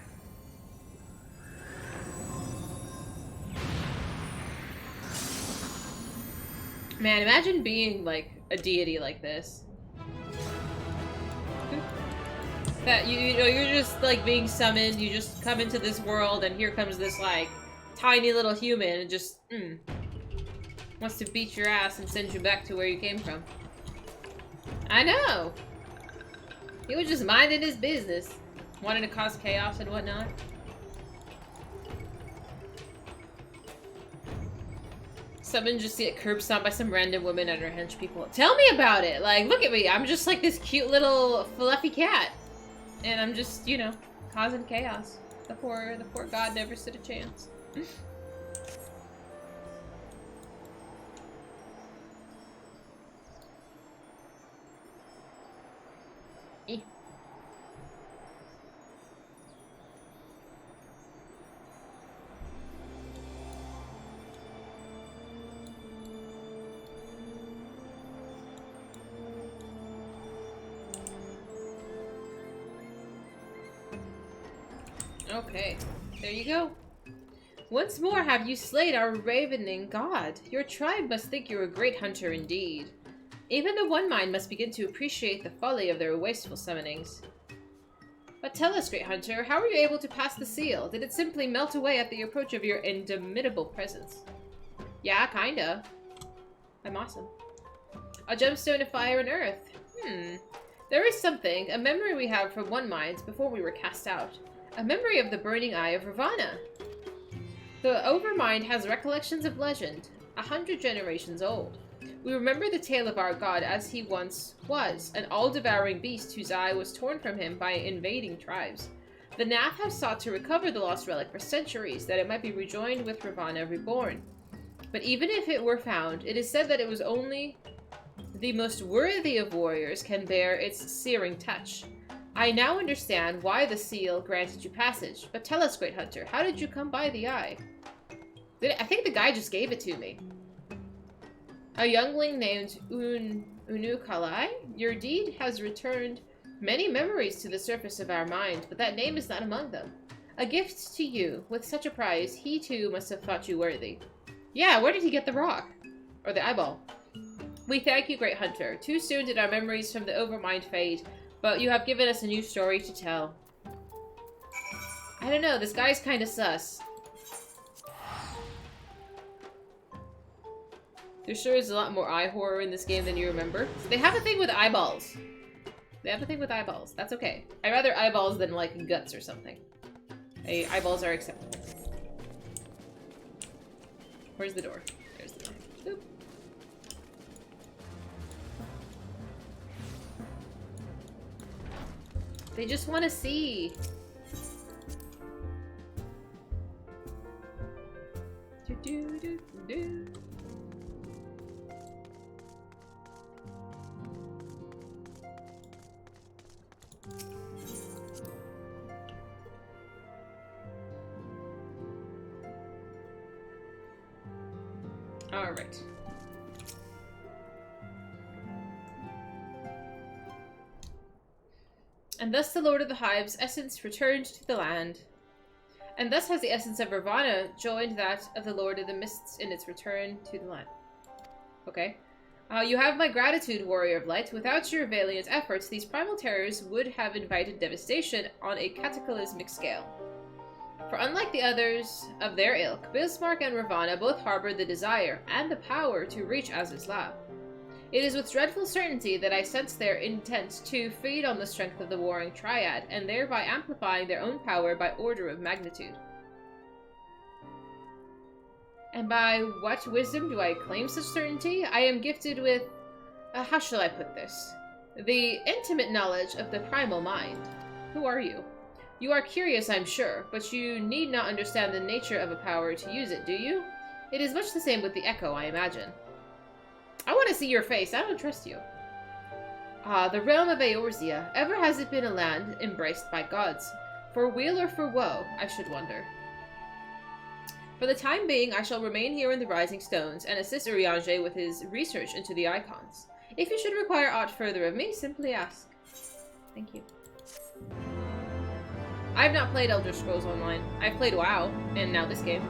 Man, imagine being like a deity like this. That you know, you're just like being summoned, you just come into this world and here comes this like tiny little human and just wants to beat your ass and send you back to where you came from. I know! He was just minding his business. Wanting to cause chaos and whatnot. Someone just get curb stomped by some random woman and her hench people. Tell me about it! Like, look at me, I'm just like this cute little fluffy cat. And I'm just, you know, causing chaos. The poor god never stood a chance. Okay, there you go. Once more have you slayed our ravening god. Your tribe must think you a great hunter indeed. Even the One Mind must begin to appreciate the folly of their wasteful summonings. But tell us, great hunter, how were you able to pass the seal? Did it simply melt away at the approach of your indomitable presence? Yeah, kinda. I'm awesome. A gemstone of fire and earth. There is something, a memory we have from One Mind before we were cast out. A memory of the burning eye of Ravana. The Overmind has recollections of legend, 100 generations old. We remember the tale of our god as he once was, an all-devouring beast whose eye was torn from him by invading tribes. The Nath have sought to recover the lost relic for centuries, that it might be rejoined with Ravana reborn. But even if it were found, it is said that it was only the most worthy of warriors can bear its searing touch. I now understand why the seal granted you passage, but tell us, great hunter, how did you come by the eye? I think the guy just gave it to me. A youngling named Unukalai? Your deed has returned many memories to the surface of our mind, but that name is not among them. A gift to you. With such a prize, he too must have thought you worthy. Yeah, where did he get the rock? Or the eyeball? We thank you, great hunter. Too soon did our memories from the Overmind fade, but you have given us a new story to tell. I don't know, this guy's kinda sus. There sure is a lot more eye horror in this game than you remember. They have a thing with eyeballs. They have a thing with eyeballs. That's okay. I'd rather eyeballs than, like, guts or something. Hey, eyeballs are acceptable. Where's the door? There's the door. Boop. They just want to see. Do do do do. All right. And thus the Lord of the Hive's essence returned to the land. And thus has the essence of Ravana joined that of the Lord of the Mists in its return to the land. Okay. You have my gratitude, Warrior of Light. Without your valiant efforts, these primal terrors would have invited devastation on a cataclysmic scale. For unlike the others of their ilk, Bismarck and Ravana both harbor the desire and the power to reach Azuslav. It is with dreadful certainty that I sense their intent to feed on the strength of the warring Triad, and thereby amplifying their own power by order of magnitude. And by what wisdom do I claim such certainty? I am gifted with, how shall I put this? The intimate knowledge of the primal mind. Who are you? You are curious, I'm sure, but you need not understand the nature of a power to use it, do you? It is much the same with the Echo, I imagine. I want to see your face. I don't trust you. Ah, the realm of Eorzea. Ever has it been a land embraced by gods? For weal or for woe, I should wonder. For the time being, I shall remain here in the Rising Stones and assist Urianger with his research into the icons. If you should require aught further of me, simply ask. Thank you. I've not played Elder Scrolls Online. I've played WoW, and now this game.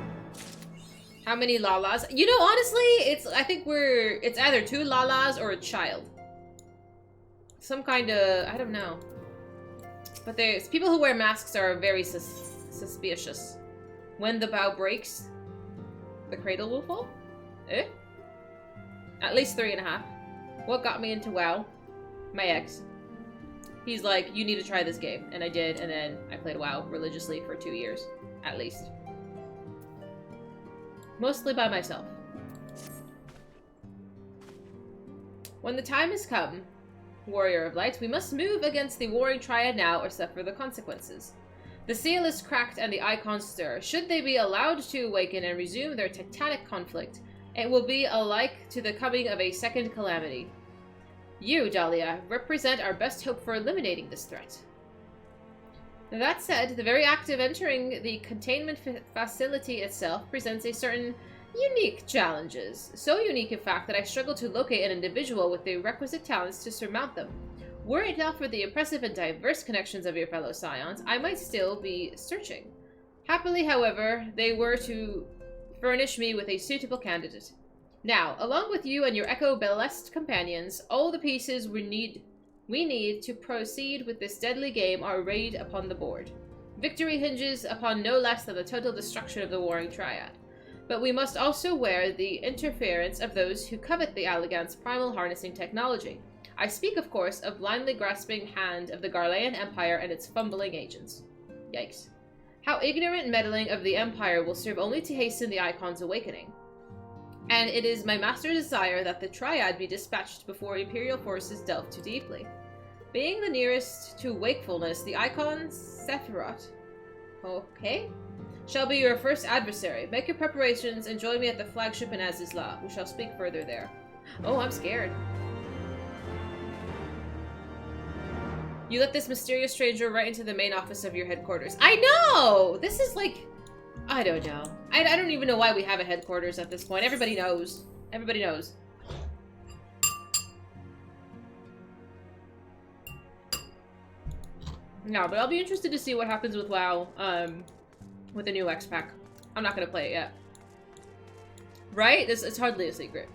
How many Lalas? You know, honestly, I think it's either 2 Lalas or a child. Some kind of, I don't know. But there's people who wear masks are very suspicious. When the bow breaks, the cradle will fall? Eh? At least 3.5. What got me into WoW? My ex. He's like, you need to try this game. And I did, and then I played WoW religiously for 2 years. At least. Mostly by myself. When the time has come, Warrior of Light, we must move against the warring Triad now or suffer the consequences. The seal is cracked and the icons stir. Should they be allowed to awaken and resume their titanic conflict, it will be alike to the coming of a second calamity. You, Dahlia, represent our best hope for eliminating this threat. That said, the very act of entering the containment facility itself presents a certain unique challenges. So unique, in fact, that I struggle to locate an individual with the requisite talents to surmount them. Were it not for the impressive and diverse connections of your fellow scions, I might still be searching. Happily, however, they were to furnish me with a suitable candidate. Now, along with you and your Echo-Bellest companions, all the pieces we need to proceed with this deadly game are arrayed upon the board. Victory hinges upon no less than the total destruction of the warring Triad. But we must also wear the interference of those who covet the Allagant's primal harnessing technology. I speak, of course, of blindly grasping hand of the Garlean Empire and its fumbling agents. Yikes. How ignorant meddling of the Empire will serve only to hasten the Icon's awakening. And it is my master's desire that the Triad be dispatched before Imperial forces delve too deeply. Being the nearest to wakefulness, the Icon Sephiroth, okay, shall be your first adversary. Make your preparations and join me at the flagship in Azizla. We shall speak further there. Oh, I'm scared. You let this mysterious stranger right into the main office of your headquarters. I know! This is like... I don't know. I don't even know why we have a headquarters at this point. Everybody knows. Everybody knows. No, but I'll be interested to see what happens with WoW, with the new X-Pack. I'm not gonna play it yet. Right? It's hardly a secret.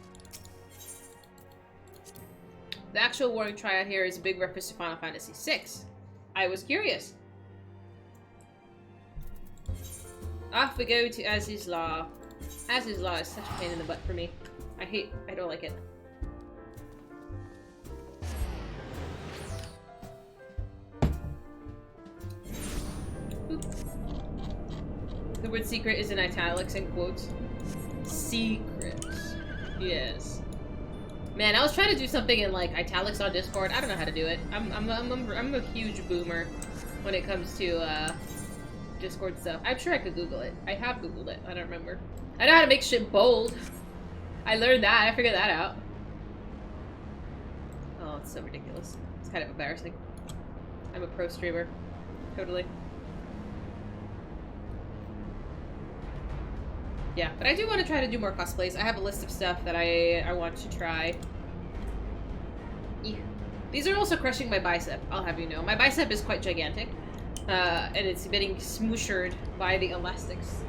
The actual warring Triad here is a big reference to Final Fantasy VI. I was curious. Off we go to Azizla. Azizla is such a pain in the butt for me. I don't like it. Oop. The word secret is in italics and quotes. Secret. Yes. Man, I was trying to do something in like italics on Discord. I don't know how to do it. I'm a huge boomer when it comes to Discord stuff. I'm sure I could Google it. I have Googled it. I don't remember. I know how to make shit bold. I learned that. I figured that out. Oh, it's so ridiculous. It's kind of embarrassing. I'm a pro streamer. Totally. Yeah, but I do want to try to do more cosplays. I have a list of stuff that I want to try. Yeah. These are also crushing my bicep, I'll have you know. My bicep is quite gigantic. And it's getting smooshed by the elastics.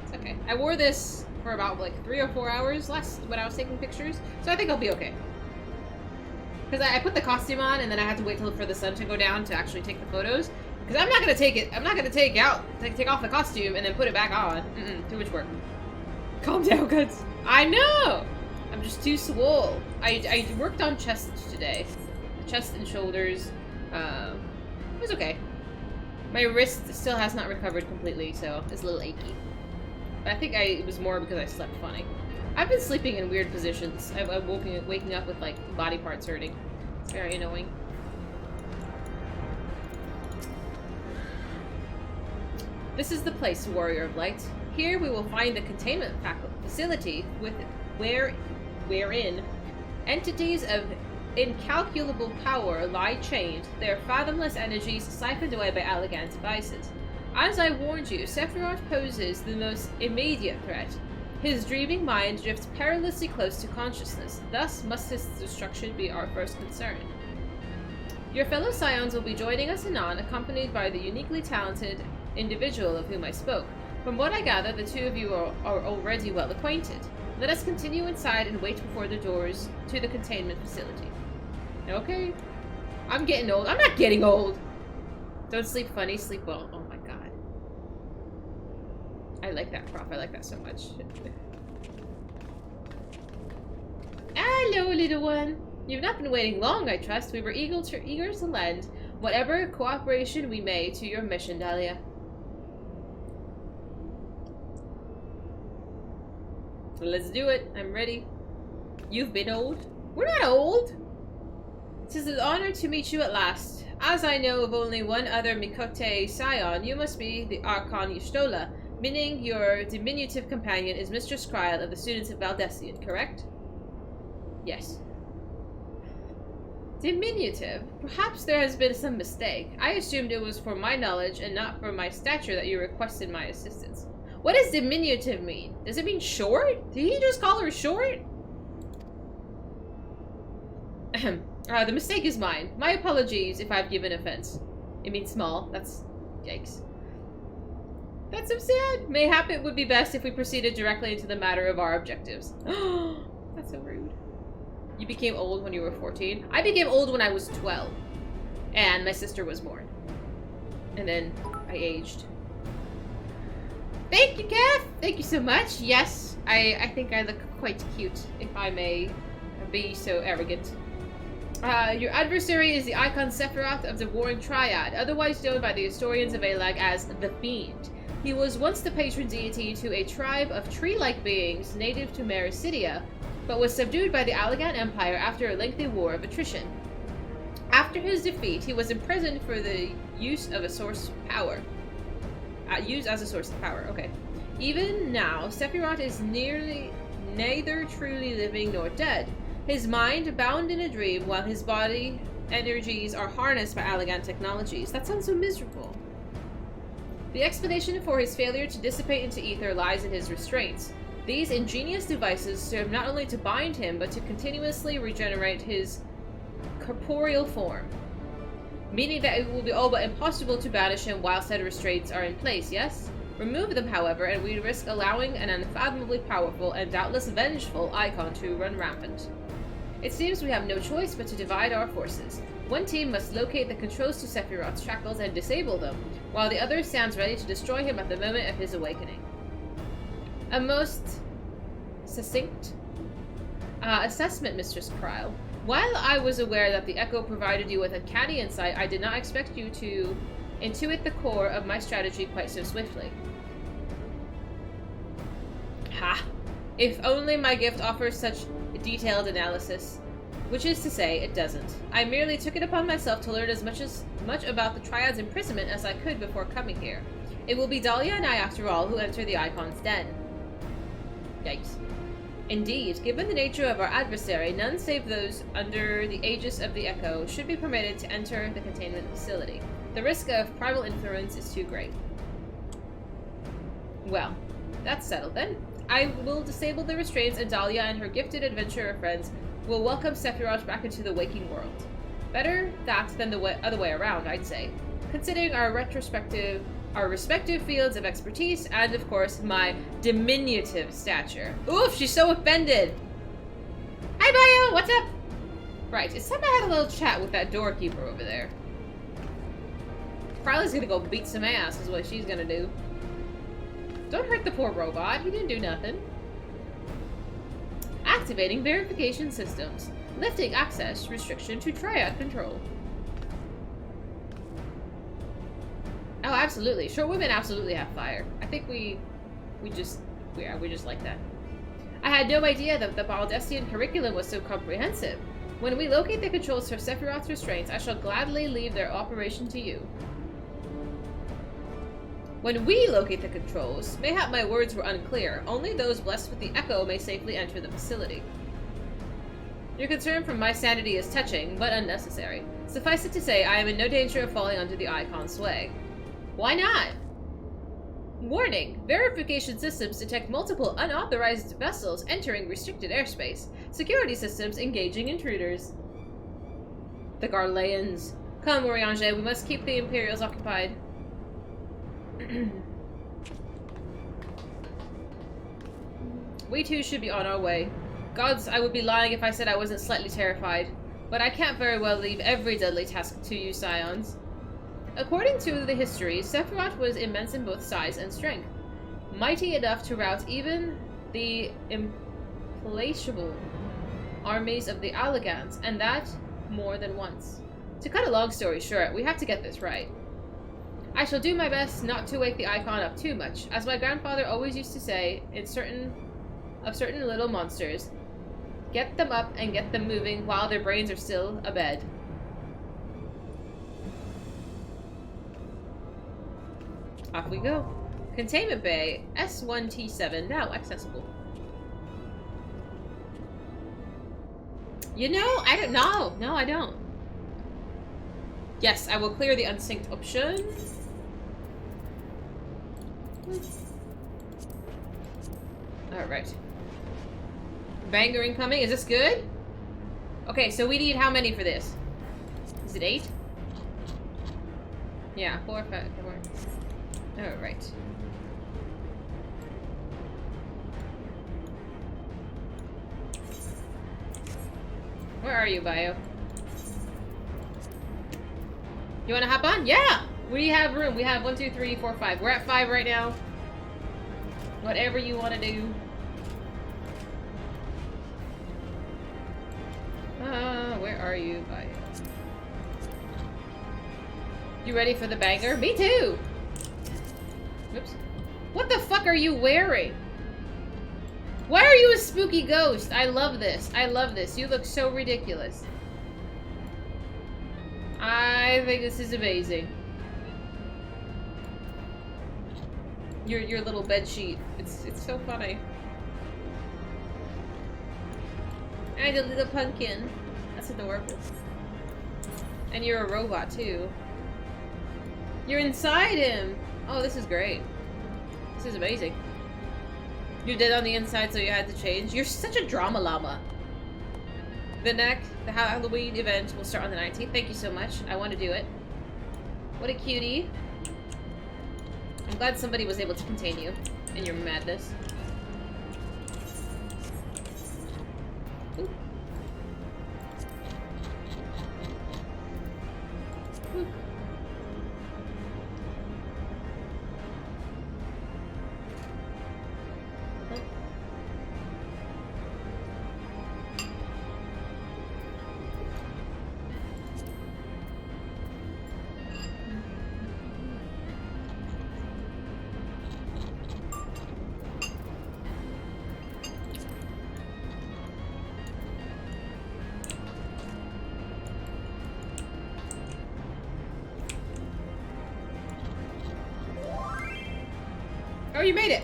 It's okay. I wore this for about like 3 or 4 hours when I was taking pictures, so I think I'll be okay. Because I put the costume on and then I had to wait for the sun to go down to actually take the photos. Because I'm not gonna take it. I'm not gonna take off the costume and then put it back on. Too much work. Calm down, guys. I know. I'm just too swole. I worked on chest today, chest and shoulders. It was okay. My wrist still has not recovered completely, so it's a little achy. But I think it was more because I slept funny. I've been sleeping in weird positions. I'm waking up with like body parts hurting. It's very annoying. This is the place, Warrior of Light. Here we will find the containment facility wherein entities of incalculable power lie chained, their fathomless energies siphoned away by Allagant's devices. As I warned you, Sephiroth poses the most immediate threat. His dreaming mind drifts perilously close to consciousness, thus must his destruction be our first concern. Your fellow Scions will be joining us anon, accompanied by the uniquely talented individual of whom I spoke. From what I gather, the two of you are already well acquainted. Let us continue inside and wait before the doors to the containment facility. Okay. I'm getting old. I'm not getting old! Don't sleep funny, sleep well. Oh my god. I like that prop. I like that so much. Hello, little one. You've not been waiting long, I trust. We were eager to lend whatever cooperation we may to your mission, Dahlia. Let's do it. I'm ready. You've been old? We're not old! It is an honor to meet you at last. As I know of only one other Mikote Scion, you must be the Archon Y'shtola, meaning your diminutive companion is Mr. Skryl of the students of Valdesian, correct? Yes. Diminutive? Perhaps there has been some mistake. I assumed it was for my knowledge and not for my stature that you requested my assistance. What does diminutive mean? Does it mean short? Did he just call her short? Ahem. The mistake is mine. My apologies if I've given offense. It means small. That's... yikes. That's so sad. Mayhap it would be best if we proceeded directly into the matter of our objectives. That's so rude. You became old when you were 14? I became old when I was 12. And my sister was born. And then I aged. Thank you, Kath! Thank you so much. Yes, I think I look quite cute, if I may be so arrogant. Your adversary is the Icon Sephiroth of the Warring Triad, otherwise known by the historians of Alag as the Fiend. He was once the patron deity to a tribe of tree-like beings native to Mericidia, but was subdued by the Allagan Empire after a lengthy war of attrition. After his defeat, he was imprisoned for the use of a source of power. Used as a source of power, okay. Even now, Sephiroth is neither truly living nor dead. His mind bound in a dream while his body energies are harnessed by Allagan technologies. That sounds so miserable. The explanation for his failure to dissipate into ether lies in his restraints. These ingenious devices serve not only to bind him, but to continuously regenerate his corporeal form. Meaning that it will be all but impossible to banish him while said restraints are in place, yes? Remove them, however, and we risk allowing an unfathomably powerful and doubtless vengeful icon to run rampant. It seems we have no choice but to divide our forces. One team must locate the controls to Sephiroth's shackles and disable them, while the other stands ready to destroy him at the moment of his awakening. A most succinct assessment, Mistress Skryl. While I was aware that the Echo provided you with uncanny insight, I did not expect you to intuit the core of my strategy quite so swiftly. Ha! If only my gift offers such detailed analysis. Which is to say, it doesn't. I merely took it upon myself to learn as much about the Triad's imprisonment as I could before coming here. It will be Dahlia and I, after all, who enter the Icon's den. Yikes. Indeed, given the nature of our adversary, none save those under the aegis of the Echo should be permitted to enter the containment facility. The risk of primal influence is too great. Well, that's settled then. I will disable the restraints, and Dahlia and her gifted adventurer friends will welcome Sephiroth back into the waking world. Better that than the other way around, I'd say. Considering our respective fields of expertise, and of course, my diminutive stature. Oof, she's so offended! Hi, Bio! What's up? Right, it's time I had a little chat with that doorkeeper over there. Probably's gonna go beat some ass, is what she's gonna do. Don't hurt the poor robot, he didn't do nothing. Activating verification systems. Lifting access restriction to Triad control. Oh, absolutely. Short women absolutely have fire. I think we just like that. I had no idea that the Valdesian curriculum was so comprehensive. When we locate the controls for Sephiroth's restraints, I shall gladly leave their operation to you. When we locate the controls, mayhap my words were unclear. Only those blessed with the Echo may safely enter the facility. Your concern for my sanity is touching, but unnecessary. Suffice it to say, I am in no danger of falling under the Icon's sway. Why not? Warning! Verification systems detect multiple unauthorized vessels entering restricted airspace. Security systems engaging intruders. The Garleans. Come, Oriange, we must keep the Imperials occupied. We too should be on our way. Gods, I would be lying if I said I wasn't slightly terrified. But I can't very well leave every deadly task to you, Scions. According to the history, Sephiroth was immense in both size and strength. Mighty enough to rout even the implacable armies of the Allegans, and that more than once. To cut a long story short, we have to get this right. I shall do my best not to wake the Icon up too much. As my grandfather always used to say, certain little monsters, get them up and get them moving while their brains are still abed. Off we go. Containment Bay, S1T7, now accessible. You know, I don't know. No, I don't. Yes, I will clear the unsynced option. Alright. Banger incoming. Is this good? Okay, so we need how many for this? Is it 8? Yeah, 4, 5, 4. Alright. Where are you, Bio? You wanna hop on? Yeah! We have room. We have 1, 2, 3, 4, 5. We're at 5 right now. Whatever you wanna do. Where are you, Bio? You ready for the banger? Me too! Whoops. What the fuck are you wearing? Why are you a spooky ghost? I love this. I love this. You look so ridiculous. I think this is amazing. Your little bed sheet. It's so funny. And a little pumpkin. That's adorable. And you're a robot too. You're inside him. Oh, this is great. This is amazing. You did on the inside, so you had to change. You're such a drama llama. The Halloween event will start on the 19th. Thank you so much. I want to do it. What a cutie. I'm glad somebody was able to contain you in your madness. Ooh. Ooh. Oh, you made it!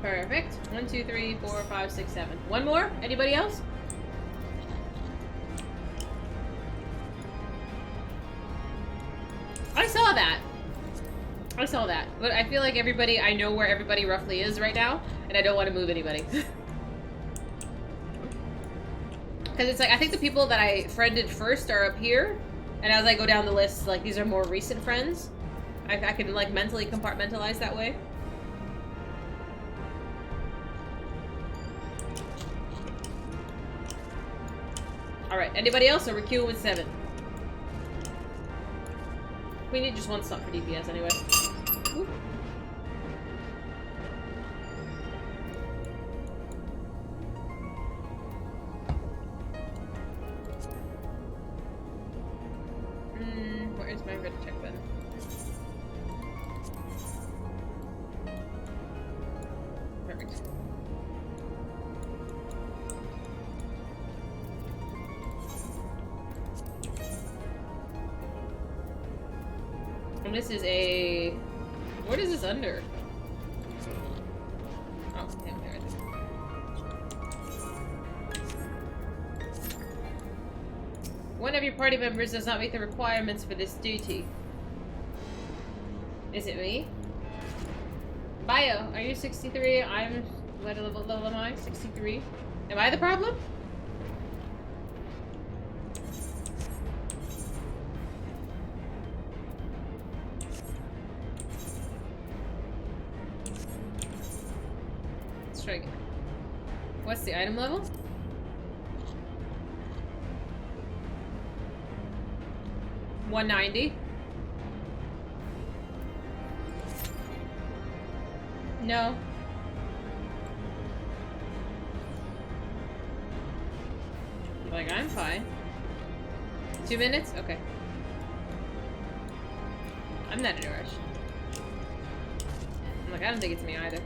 Perfect. 1, 2, 3, 4, 5, 6, 7. One more? Anybody else? I saw that. I saw that. But I feel like everybody, I know where everybody roughly is right now, and I don't want to move anybody. Because it's like, I think the people that I friended first are up here, and as I go down the list, like, these are more recent friends. I can, like, mentally compartmentalize that way. Alright, anybody else, or we're queuing with 7? We need just one slot for DPS anyway. Ooh. Where is my red check button? Perfect. And this is a... What is this under? Oh, damn, there it is. One of your party members does not meet the requirements for this duty. Is it me? Bio, are you 63? I'm... What level am I? 63? Am I the problem? Let's try again. What's the item level? $190. No. Like, I'm fine. 2 minutes? Okay. I'm not in a rush. I'm like, I don't think it's me either.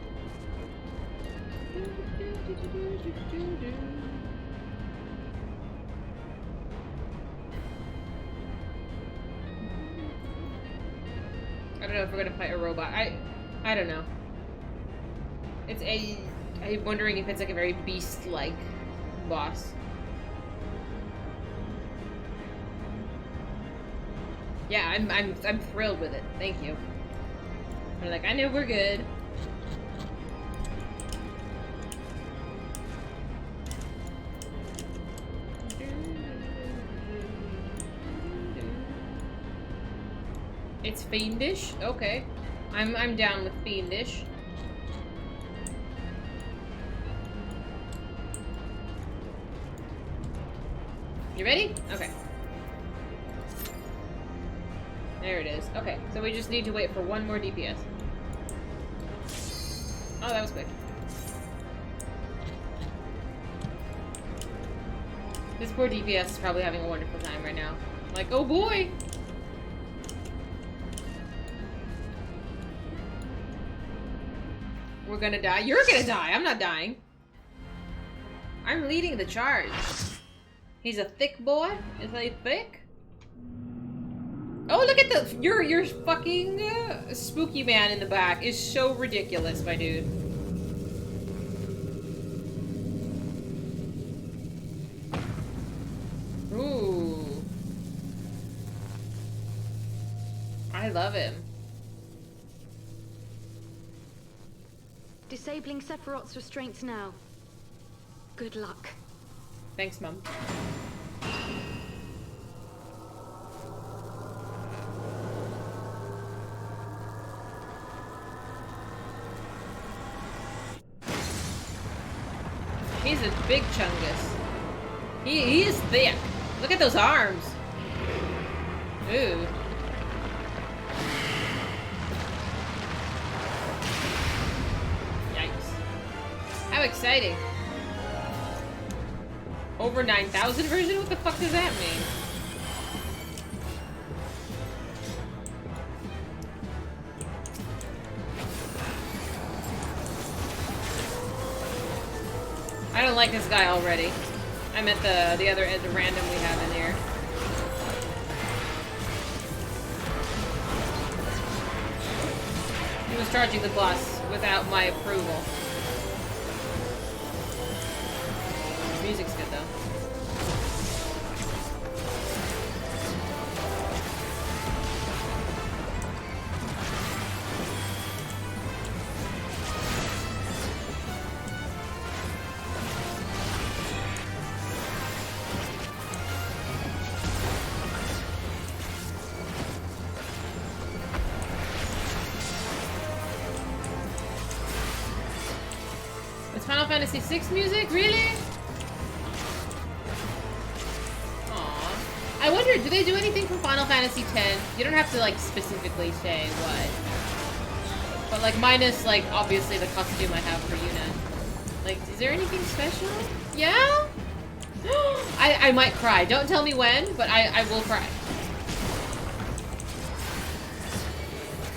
I don't know if we're gonna fight a robot. I don't know. It's I'm wondering if it's like a very beast-like boss. Yeah, I'm thrilled with it. Thank you. I'm like, I know we're good. It's fiendish? Okay. I'm down with fiendish. You ready? Okay. There it is. Okay, so we just need to wait for one more DPS. Oh, that was quick. This poor DPS is probably having a wonderful time right now. Like, oh boy! We're gonna die. You're gonna die! I'm not dying. I'm leading the charge. He's a thick boy? Is he thick? Oh, look at the your fucking spooky man in the back is so ridiculous, my dude. Ooh, I love him. Disabling Sephiroth's restraints now. Good luck. Thanks, Mom. He's a big chungus. He is thick. Look at those arms. Ooh. Yikes. How exciting. Over 9,000 version? What the fuck does that mean? I don't like this guy already. I meant the other the random we have in here. He was charging the boss without my approval. Music's good though. It's Final Fantasy VI music? Really? Aww. I wonder, do they do anything from Final Fantasy X? You don't have to, like, specifically say what. But, like, minus, like, obviously the costume I have for Yuna. Like, is there anything special? Yeah? I might cry. Don't tell me when, but I will cry.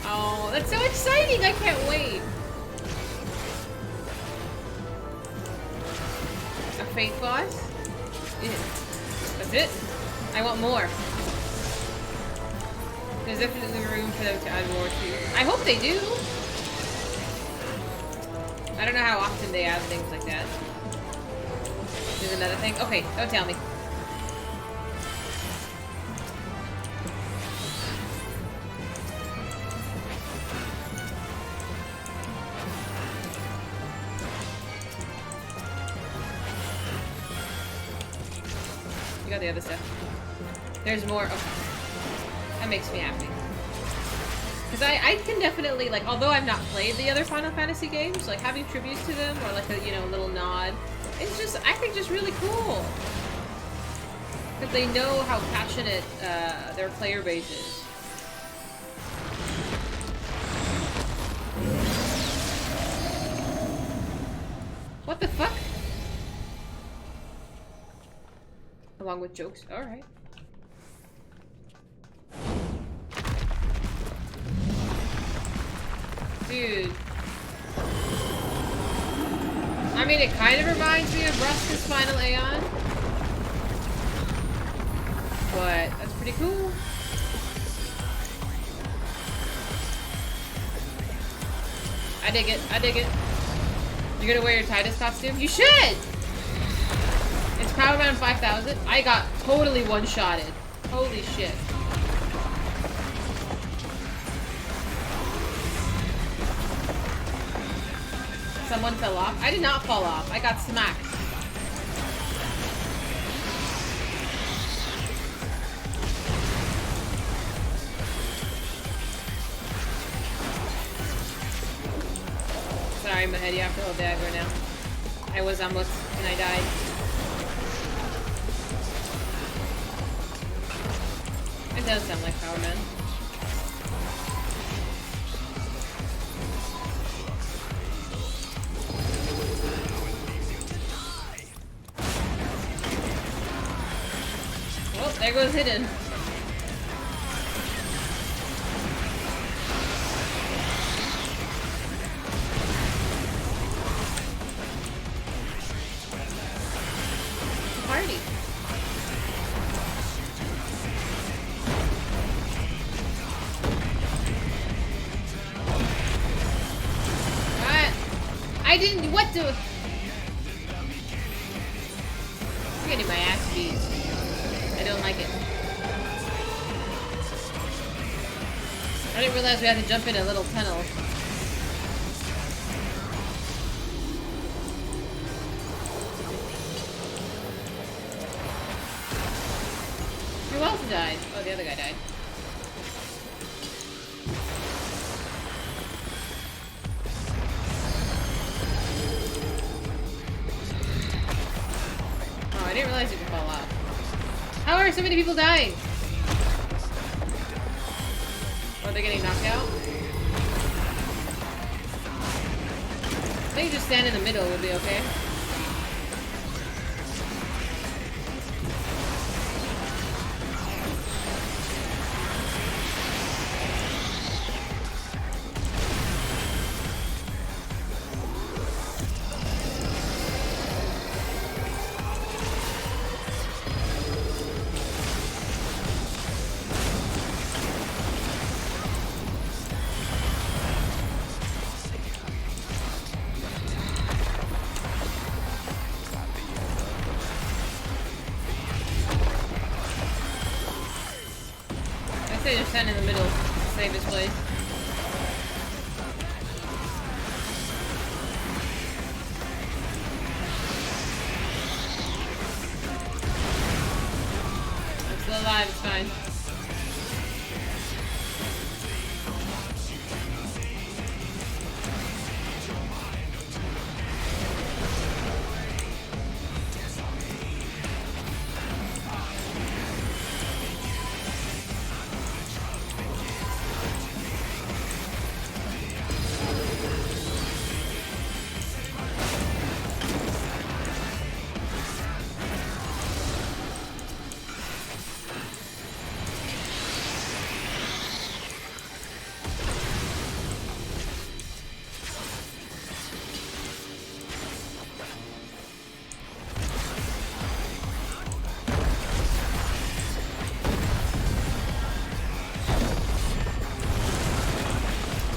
Oh, that's so exciting! I can't wait. A fake boss? Yeah. That's it? I want more. There's definitely room for them to add more too. I hope they do. I don't know how often they add things like that. There's another thing? Okay, don't tell me. got the other stuff. There's more. Okay. That makes me happy. Because I can definitely, like, although I've not played the other Final Fantasy games, like, having tributes to them, or like a, you know, little nod, it's just, I think, just really cool. Because they know how passionate their player base is. What the fuck? Along with jokes. Alright. Dude. I mean, it kind of reminds me of Ruska's Final Aeon. But that's pretty cool. I dig it. I dig it. You're gonna wear your Titus costume? You should! It's power around 5,000. I got totally one-shotted. Holy shit. Someone fell off. I did not fall off. I got smacked. Sorry, my head. You have to hold the aggro now. I was almost and I died. It does sound like Power Man. Well, there goes Hidden. Party. I didn't. What the? I'm getting my ass beat. I don't like it. I didn't realize we had to jump in a little tunnel. Who else died? Oh, the other guy died. Oh, I didn't realize you could fall off. How are so many people dying? Are they getting knocked out? I think just stand in the middle will be okay. Just stand in the middle, save his place. I'm still alive, it's fine.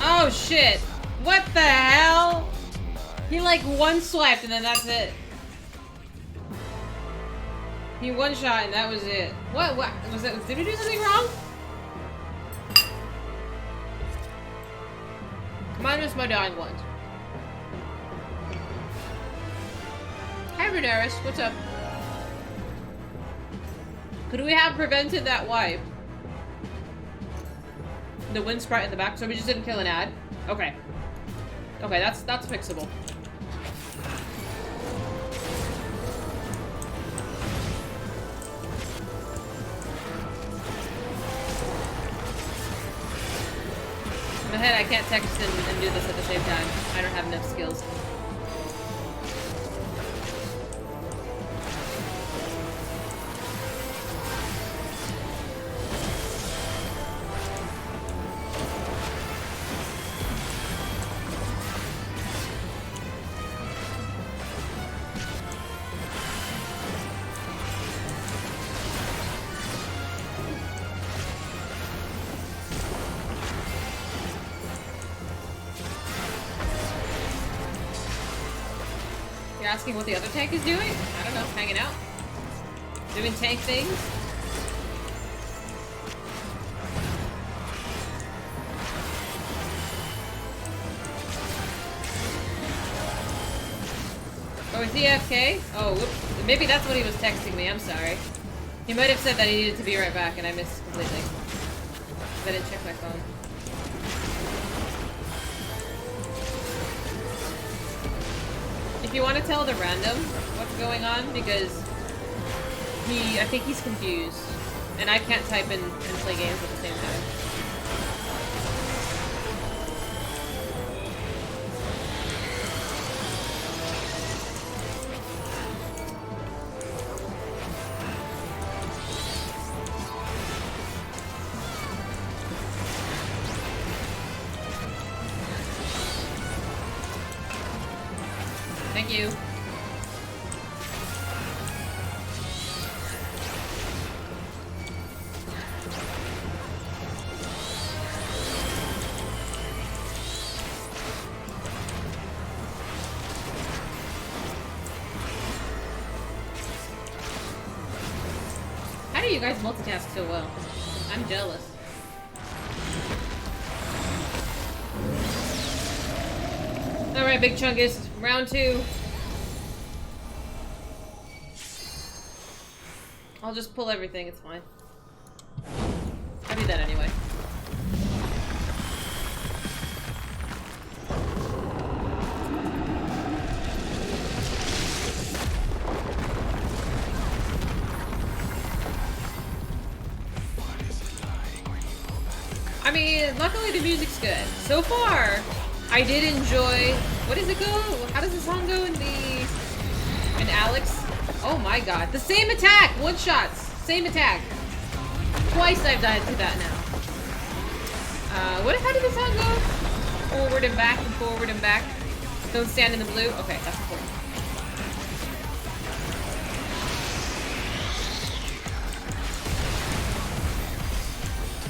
Oh shit! What the hell? He like one swiped and then that's it. He one shot and that was it. What was that? Did we do something wrong? Minus my dying ones. Hi Rudaris, what's up? Could we have prevented that wipe? The wind sprite in the back, so we just didn't kill an ad? Okay. Okay, that's fixable. In my head, I can't text and do this at the same time. I don't have enough skills. Asking what the other tank is doing? I don't know, hanging out. Doing tank things. Oh, is he AFK? Oh, whoops. Maybe that's what he was texting me, I'm sorry. He might have said that he needed to be right back and I missed completely. I didn't check my phone. If you want to tell the random what's going on, because I think he's confused, and I can't type and play games at the same time. Thank you. How do you guys multitask so well? I'm jealous. Alright, Big Chungus. Round 2. I'll just pull everything, it's fine. I do that anyway. I mean, luckily the music's good. So far, I did enjoy... What does it go? How does the song go in Alex? Oh my god. The same attack! One shots. Same attack. Twice I've died to that now. How did the song go? Forward and back and forward and back. Don't stand in the blue. Okay, that's important.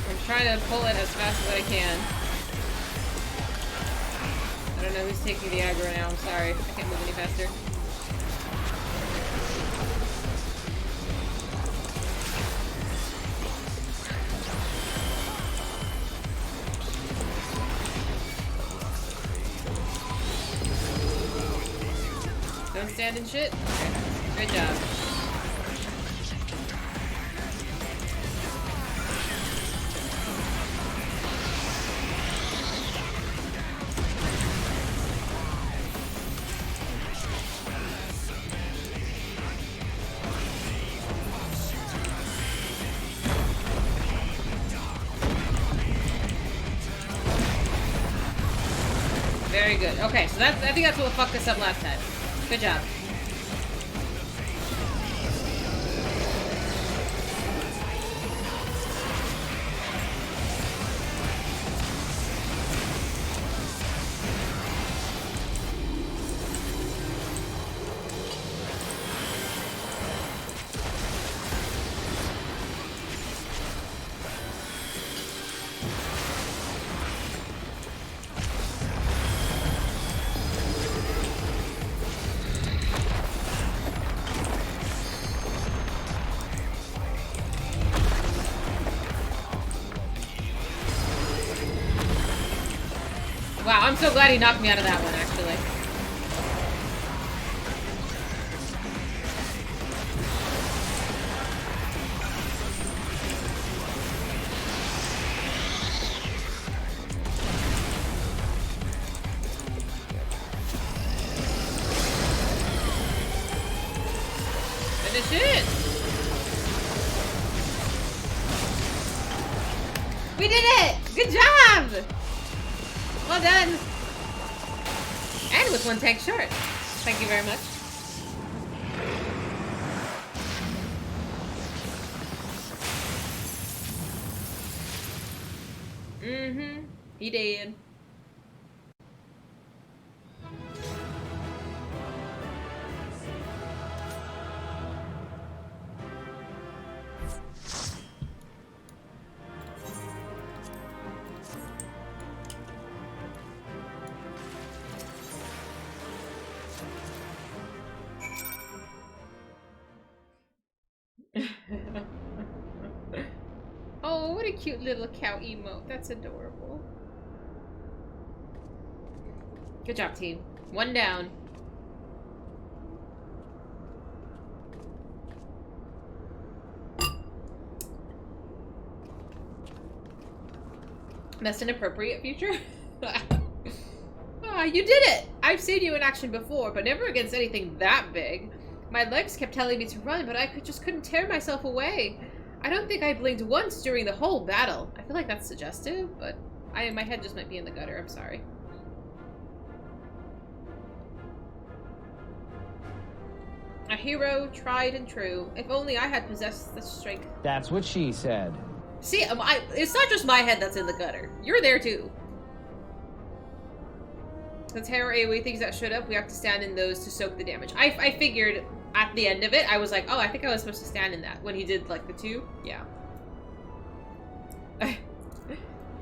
I'm trying to pull it as fast as I can. I don't know who's taking the aggro now, I'm sorry. I can't move any faster. Don't stand in shit? Okay. Good job. Very good. Okay, so I think that's what fucked us up last time. Good job. Wow, I'm so glad he knocked me out of that one, actually. Finish it! We did it! Good job! Well done! And with one tank short. Thank you very much. Mm-hmm. He did. Oh, what a cute little cow emote. That's adorable. Good job, team. One down. That's an appropriate future. Ah, you did it! I've seen you in action before, but never against anything that big. My legs kept telling me to run, but I just couldn't tear myself away. I don't think I blinked once during the whole battle. I feel like that's suggestive, but my head just might be in the gutter. I'm sorry. A hero, tried and true. If only I had possessed the strength. That's what she said. See, it's not just my head that's in the gutter. You're there too. The terror AoE things that showed up, we have to stand in those to soak the damage. I figured at the end of it, I was like, oh, I think I was supposed to stand in that. When he did, like, the two. Yeah.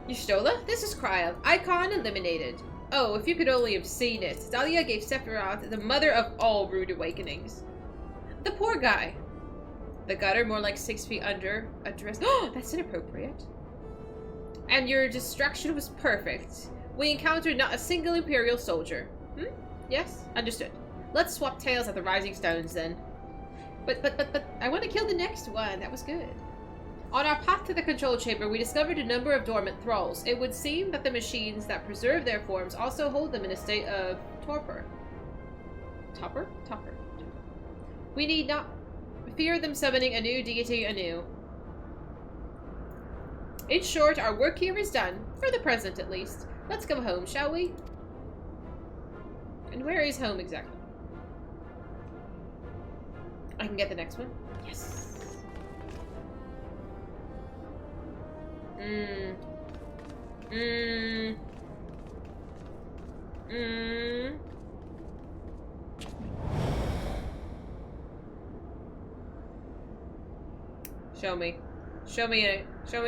Yustola? This is Cryo. Icon eliminated. Oh, if you could only have seen it. Dahlia gave Sephiroth the mother of all rude awakenings. The poor guy. The gutter, more like 6 feet under. Address. Oh, that's inappropriate. And your distraction was perfect. We encountered not a single Imperial soldier. Hmm? Yes? Understood. Let's swap tails at the Rising Stones, then. But, I want to kill the next one. That was good. On our path to the control chamber, we discovered a number of dormant thralls. It would seem that the machines that preserve their forms also hold them in a state of torpor. Topper? Topper. We need not fear them summoning a new deity anew. In short, our work here is done. For the present, at least. Let's go home, shall we? And where is home exactly? I can get the next one. Yes. Show me. Show me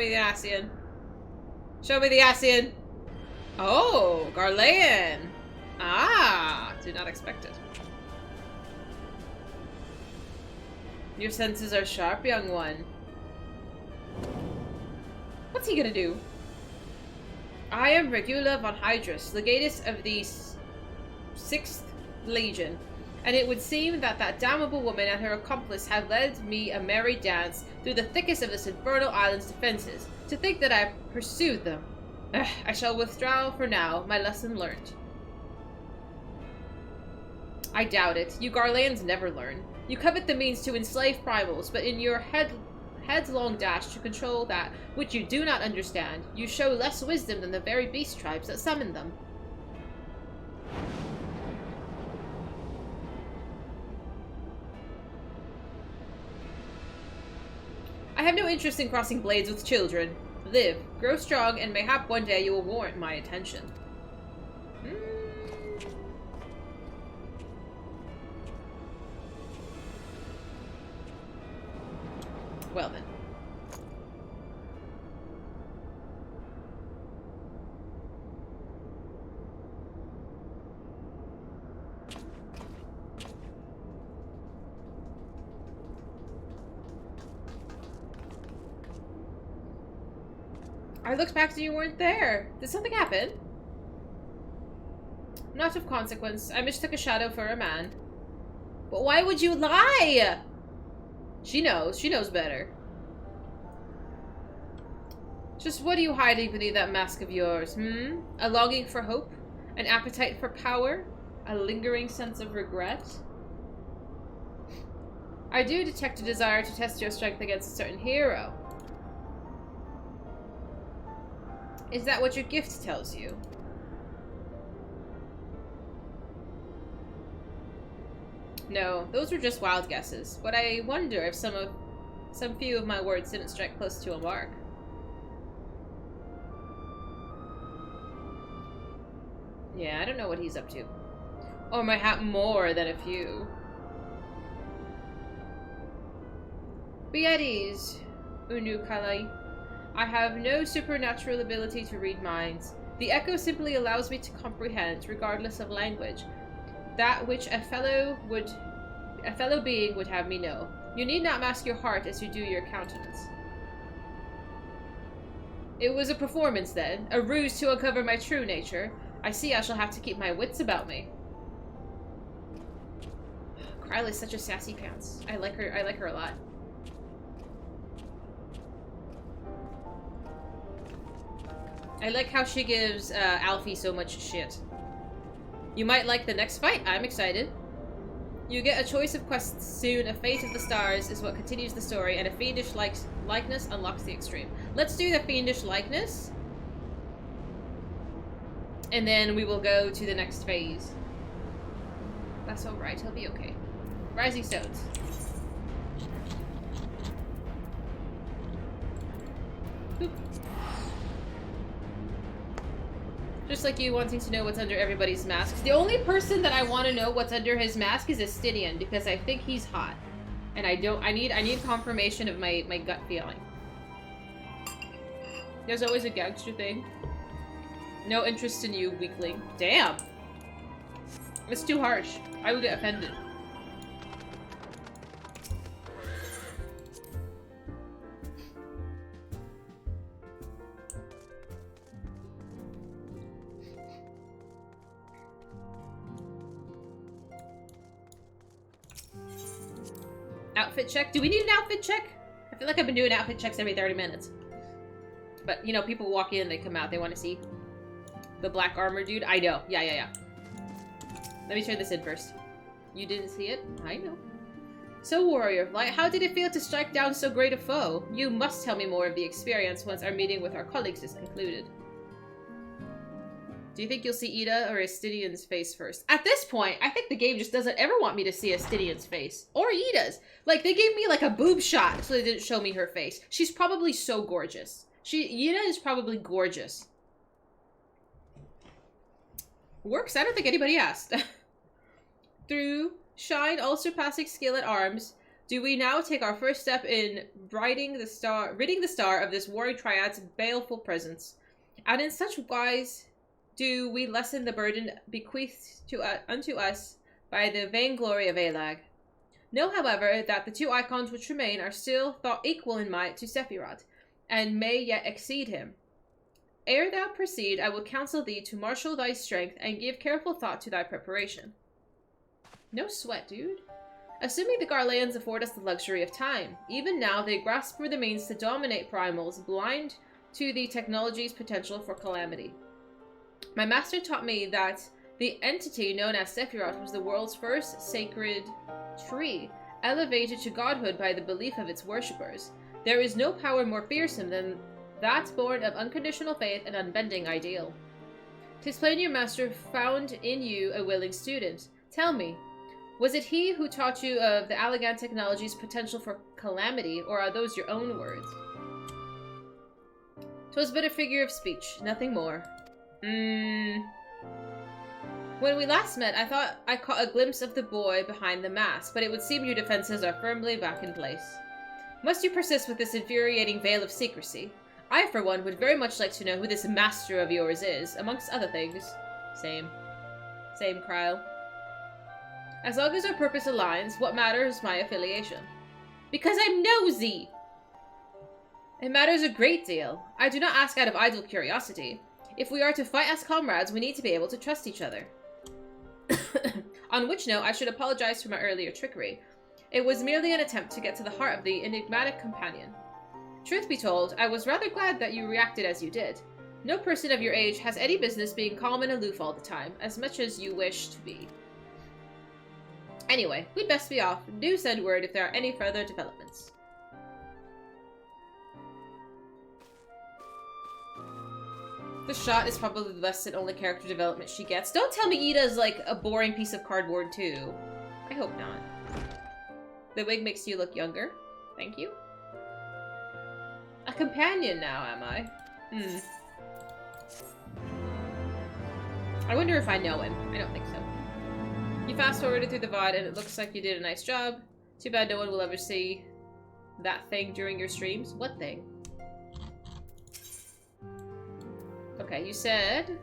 the ASEAN. Show me the ASEAN. Oh, Garlean. Ah, did not expect it. Your senses are sharp, young one. What's he gonna do? I am Regula von Hydrus, legatus of the 6th Legion, and it would seem that that damnable woman and her accomplice have led me a merry dance through the thickest of this infernal island's defenses. To think that I pursued them. I shall withdraw for now, my lesson learned. I doubt it. You Garleans never learn. You covet the means to enslave primals, but in your headlong dash to control that which you do not understand, you show less wisdom than the very beast tribes that summon them. I have no interest in crossing blades with children. Live, grow strong, and mayhap one day you will warrant my attention. Well then. I looked back and you weren't there. Did something happen? Not of consequence. I mistook a shadow for a man. But why would you lie? She knows. She knows better. Just what are you hiding beneath that mask of yours, hmm? A longing for hope? An appetite for power? A lingering sense of regret? I do detect a desire to test your strength against a certain hero. Is that what your gift tells you? No, those were just wild guesses, but I wonder if some few of my words didn't strike close to a mark. Yeah, I don't know what he's up to. Or might have more than a few. Be at ease, Unukalai. I have no supernatural ability to read minds. The echo simply allows me to comprehend, regardless of language, that which a fellow being would have me know. You need not mask your heart as you do your countenance. It was a performance then, a ruse to uncover my true nature. I see I shall have to keep my wits about me. Kryla is such a sassy pants. I like her a lot. I like how she gives Alfie so much shit. You might like the next fight. I'm excited. You get a choice of quests soon. A fate of the stars is what continues the story, and a fiendish likeness unlocks the extreme. Let's do the fiendish likeness. And then we will go to the next phase. That's alright, he'll be okay. Rising Stones. Boop. Just like you wanting to know what's under everybody's masks. The only person that I want to know what's under his mask is Astidian, because I think he's hot. And I need confirmation of my gut feeling. There's always a gangster thing. No interest in you, weakling. Damn! It's too harsh. I would get offended. Outfit check? Do we need an outfit check? I feel like I've been doing outfit checks every 30 minutes. But, you know, people walk in, they come out, they want to see the black armor dude. I know. Yeah. Let me turn this in first. You didn't see it? I know. So, Warrior of Light, how did it feel to strike down so great a foe? You must tell me more of the experience once our meeting with our colleagues is concluded. Do you think you'll see Ida or Astidian's face first? At this point, I think the game just doesn't ever want me to see Astidian's face. Or Ida's. Like, they gave me, like, a boob shot, so they didn't show me her face. She's probably so gorgeous. Yuna is probably gorgeous. Works? I don't think anybody asked. Through shine all-surpassing skill at arms, do we now take our first step in ridding the star of this warring triad's baleful presence. And in such wise do we lessen the burden bequeathed unto us by the vainglory of Alag. Know, however, that the two icons which remain are still thought equal in might to Sephiroth, and may yet exceed him. Ere thou proceed, I will counsel thee to marshal thy strength and give careful thought to thy preparation. No sweat, dude. Assuming the Garleans afford us the luxury of time, even now they grasp for the means to dominate primals, blind to the technology's potential for calamity. My master taught me that the entity known as Sephiroth was the world's first sacred tree, elevated to godhood by the belief of its worshippers. There is no power more fearsome than that born of unconditional faith and unbending ideal. 'Tis plain your master found in you a willing student. Tell me, was it he who taught you of the Allagan technology's potential for calamity, or are those your own words? 'Twas but a figure of speech, nothing more. When we last met, I thought I caught a glimpse of the boy behind the mask, but it would seem your defenses are firmly back in place. Must you persist with this infuriating veil of secrecy? I, for one, would very much like to know who this master of yours is, amongst other things. Same, Kryle. As long as our purpose aligns, what matters my affiliation? Because I'm nosy! It matters a great deal. I do not ask out of idle curiosity. If we are to fight as comrades, we need to be able to trust each other. On which note, I should apologize for my earlier trickery. It was merely an attempt to get to the heart of the enigmatic companion. Truth be told, I was rather glad that you reacted as you did. No person of your age has any business being calm and aloof all the time, as much as you wish to be. Anyway, we'd best be off. Do send word if there are any further developments. The shot is probably the best and only character development she gets. Don't tell me Ida's like a boring piece of cardboard too. I hope not. The wig makes you look younger. Thank you. A companion now, am I? I wonder if I know him. I don't think so. You fast-forwarded through the VOD and it looks like you did a nice job. Too bad no one will ever see that thing during your streams. What thing? Okay, you said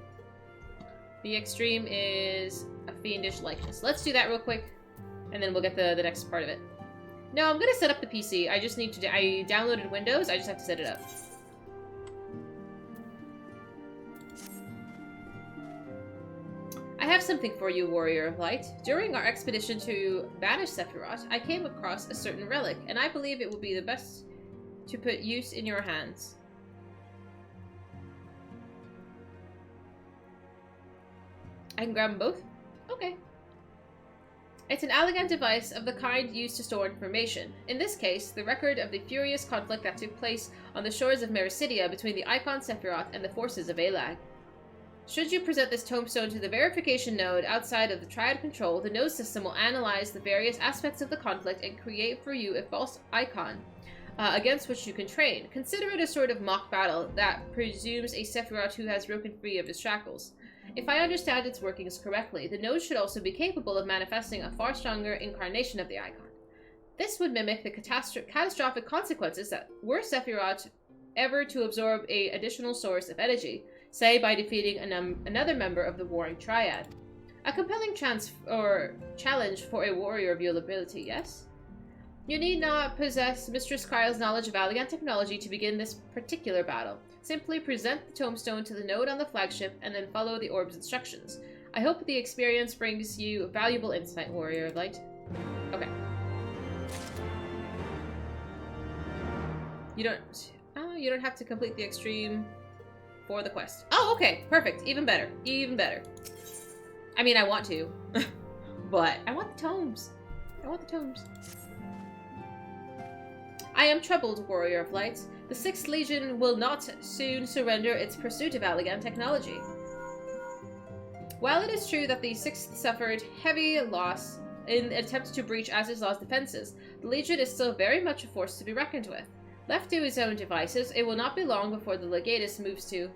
the extreme is a fiendish likeness. Let's do that real quick, and then we'll get the next part of it. No, I'm gonna set up the PC. I just need to. I downloaded Windows. I just have to set it up. I have something for you, Warrior of Light. During our expedition to banish Sephiroth, I came across a certain relic, and I believe it will be the best to put use in your hands. I can grab them both? Okay. It's an elegant device of the kind used to store information. In this case, the record of the furious conflict that took place on the shores of Mericidia between the Icon Sephiroth and the forces of Alag. Should you present this tombstone to the verification node outside of the Triad control, the node system will analyze the various aspects of the conflict and create for you a false icon against which you can train. Consider it a sort of mock battle that presumes a Sephiroth who has broken free of his shackles. If I understand its workings correctly, the node should also be capable of manifesting a far stronger incarnation of the icon. This would mimic the catastrophic consequences that were Sephiroth ever to absorb an additional source of energy, say by defeating another member of the warring Triad. A compelling challenge for a warrior of your ability, yes? You need not possess Mistress Kryle's knowledge of elegant technology to begin this particular battle. Simply present the tombstone to the node on the flagship and then follow the orb's instructions. I hope the experience brings you valuable insight, Warrior of Light. Okay. You don't have to complete the extreme for the quest. Oh, okay. Perfect. Even better. Even better. I mean, I want to. But I want the tomes. I want the tomes. I am troubled, Warrior of Light. The 6th Legion will not soon surrender its pursuit of elegant technology. While it is true that the 6th suffered heavy loss in attempt to breach Azislaw's defenses, the Legion is still very much a force to be reckoned with. Left to his own devices, it will not be long before the Legatus moves to...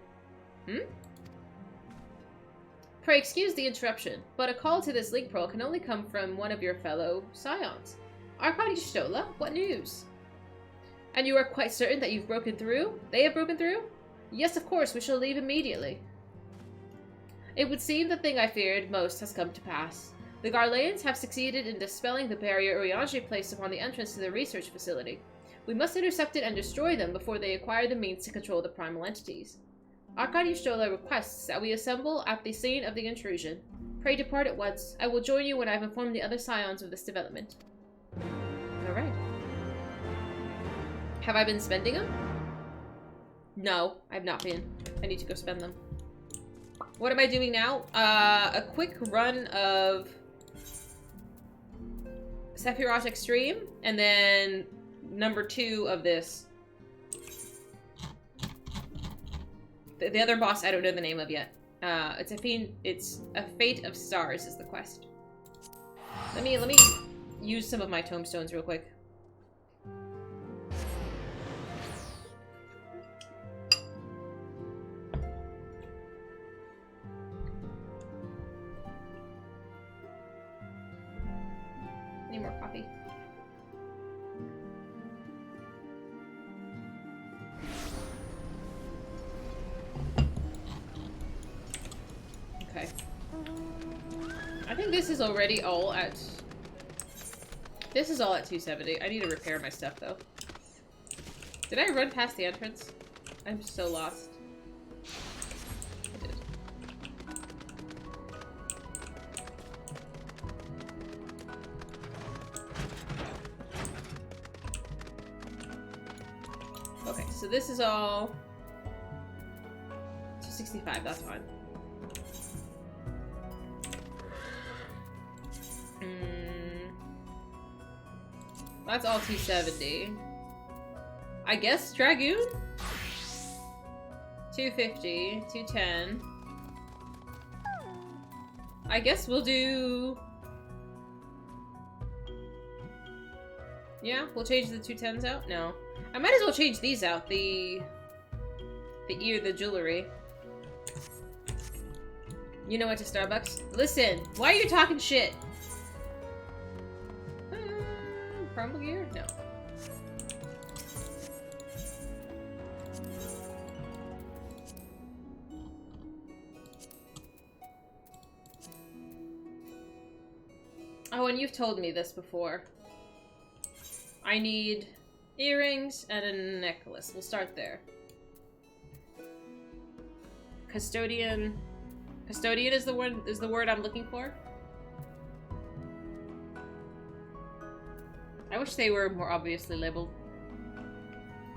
Pray excuse the interruption, but a call to this link pearl can only come from one of your fellow Scions. Arkady Stola, what news? And you are quite certain that you've broken through? They have broken through? Yes, of course, we shall leave immediately. It would seem the thing I feared most has come to pass. The Garleans have succeeded in dispelling the barrier Urianger placed upon the entrance to the research facility. We must intercept it and destroy them before they acquire the means to control the primal entities. Arkady Stola requests that we assemble at the scene of the intrusion. Pray depart at once. I will join you when I have informed the other Scions of this development. Alright. Have I been spending them? No, I've not been. I need to go spend them. What am I doing now? A quick run of Sephiroth Extreme, and then number 2 of this. The other boss I don't know the name of yet. It's a Fate of Stars is the quest. Let me use some of my tombstones real quick. Need more coffee. Okay. I think this is already all at... This is all at 270. I need to repair my stuff, though. Did I run past the entrance? I'm so lost. I did. Okay, so this is all 265, that's fine. That's all 270. I guess Dragoon? 250, 210. I guess we'll do... Yeah, we'll change the 210s out? No. I might as well change these out. The jewelry. You know what to Starbucks? Listen, why are you talking shit? Crumble gear? No. Oh, and you've told me this before. I need earrings and a necklace. We'll start there. Custodian. Custodian is the word I'm looking for. I wish they were more obviously labeled.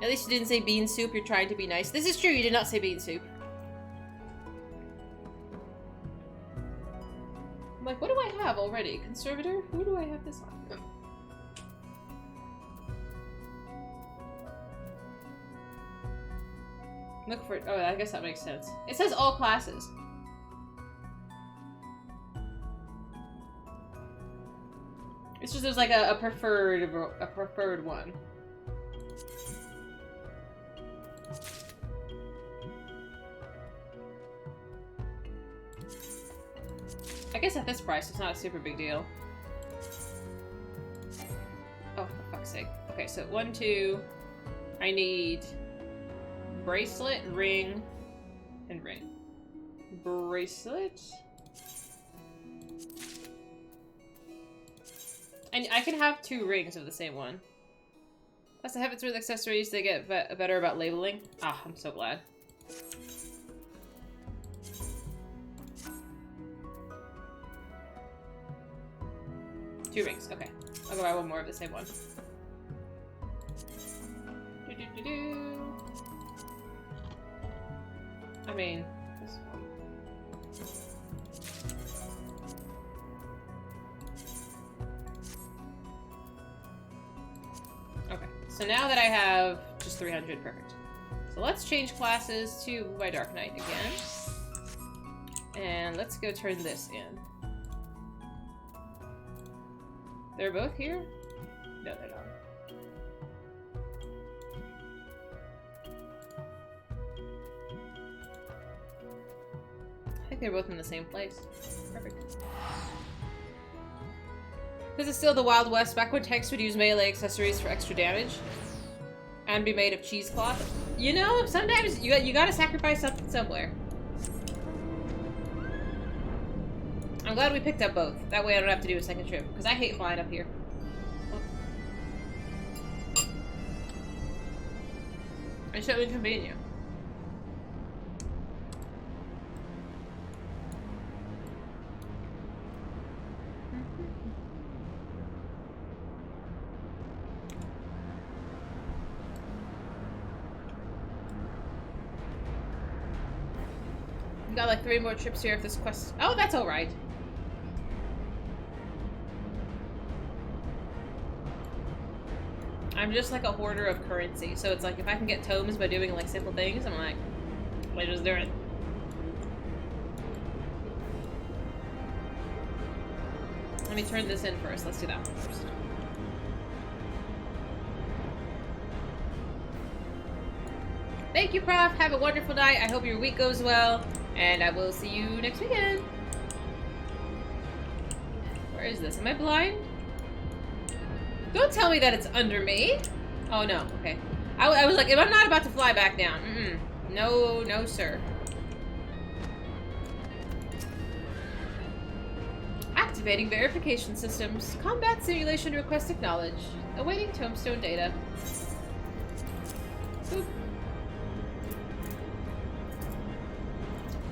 At least you didn't say bean soup. You're trying to be nice. This is true. You did not say bean soup. I'm like, what do I have already? Conservator? Who do I have this on? Oh. Look for it. Oh, I guess that makes sense. It says all classes. It's just there's like a preferred one. I guess at this price, it's not a super big deal. Oh, for fuck's sake. Okay, so 1, 2. I need bracelet, ring, and ring. Bracelet. And I can have 2 rings of the same one. Plus, the Heavensward accessories, they get better about labeling. Ah, I'm so glad. Two rings, okay. I'll go buy one more of the same one. I mean, this one. Okay, so now that I have just 300, perfect. So let's change classes to my Dark Knight again. And let's go turn this in. They're both here? No, they're not. I think they're both in the same place. Perfect. This is still the Wild West, back when tanks would use melee accessories for extra damage. And be made of cheesecloth. You know, sometimes you gotta sacrifice something somewhere. I'm glad we picked up both. That way I don't have to do a second trip. Because I hate flying up here. It's so inconvenient. We got like 3 more trips here if this quest... Oh, that's alright. I'm just like a hoarder of currency, so it's like if I can get tomes by doing like simple things, I'm like, I just do it. Let me turn this in first. Let's do that one first. Thank you, Prof. Have a wonderful night. I hope your week goes well, and I will see you next weekend. Where is this? Am I blind? Don't tell me that it's under me. Oh, no. Okay. I was like, if I'm not about to fly back down. No, no, sir. Activating verification systems. Combat simulation request acknowledged. Awaiting tombstone data. Boop.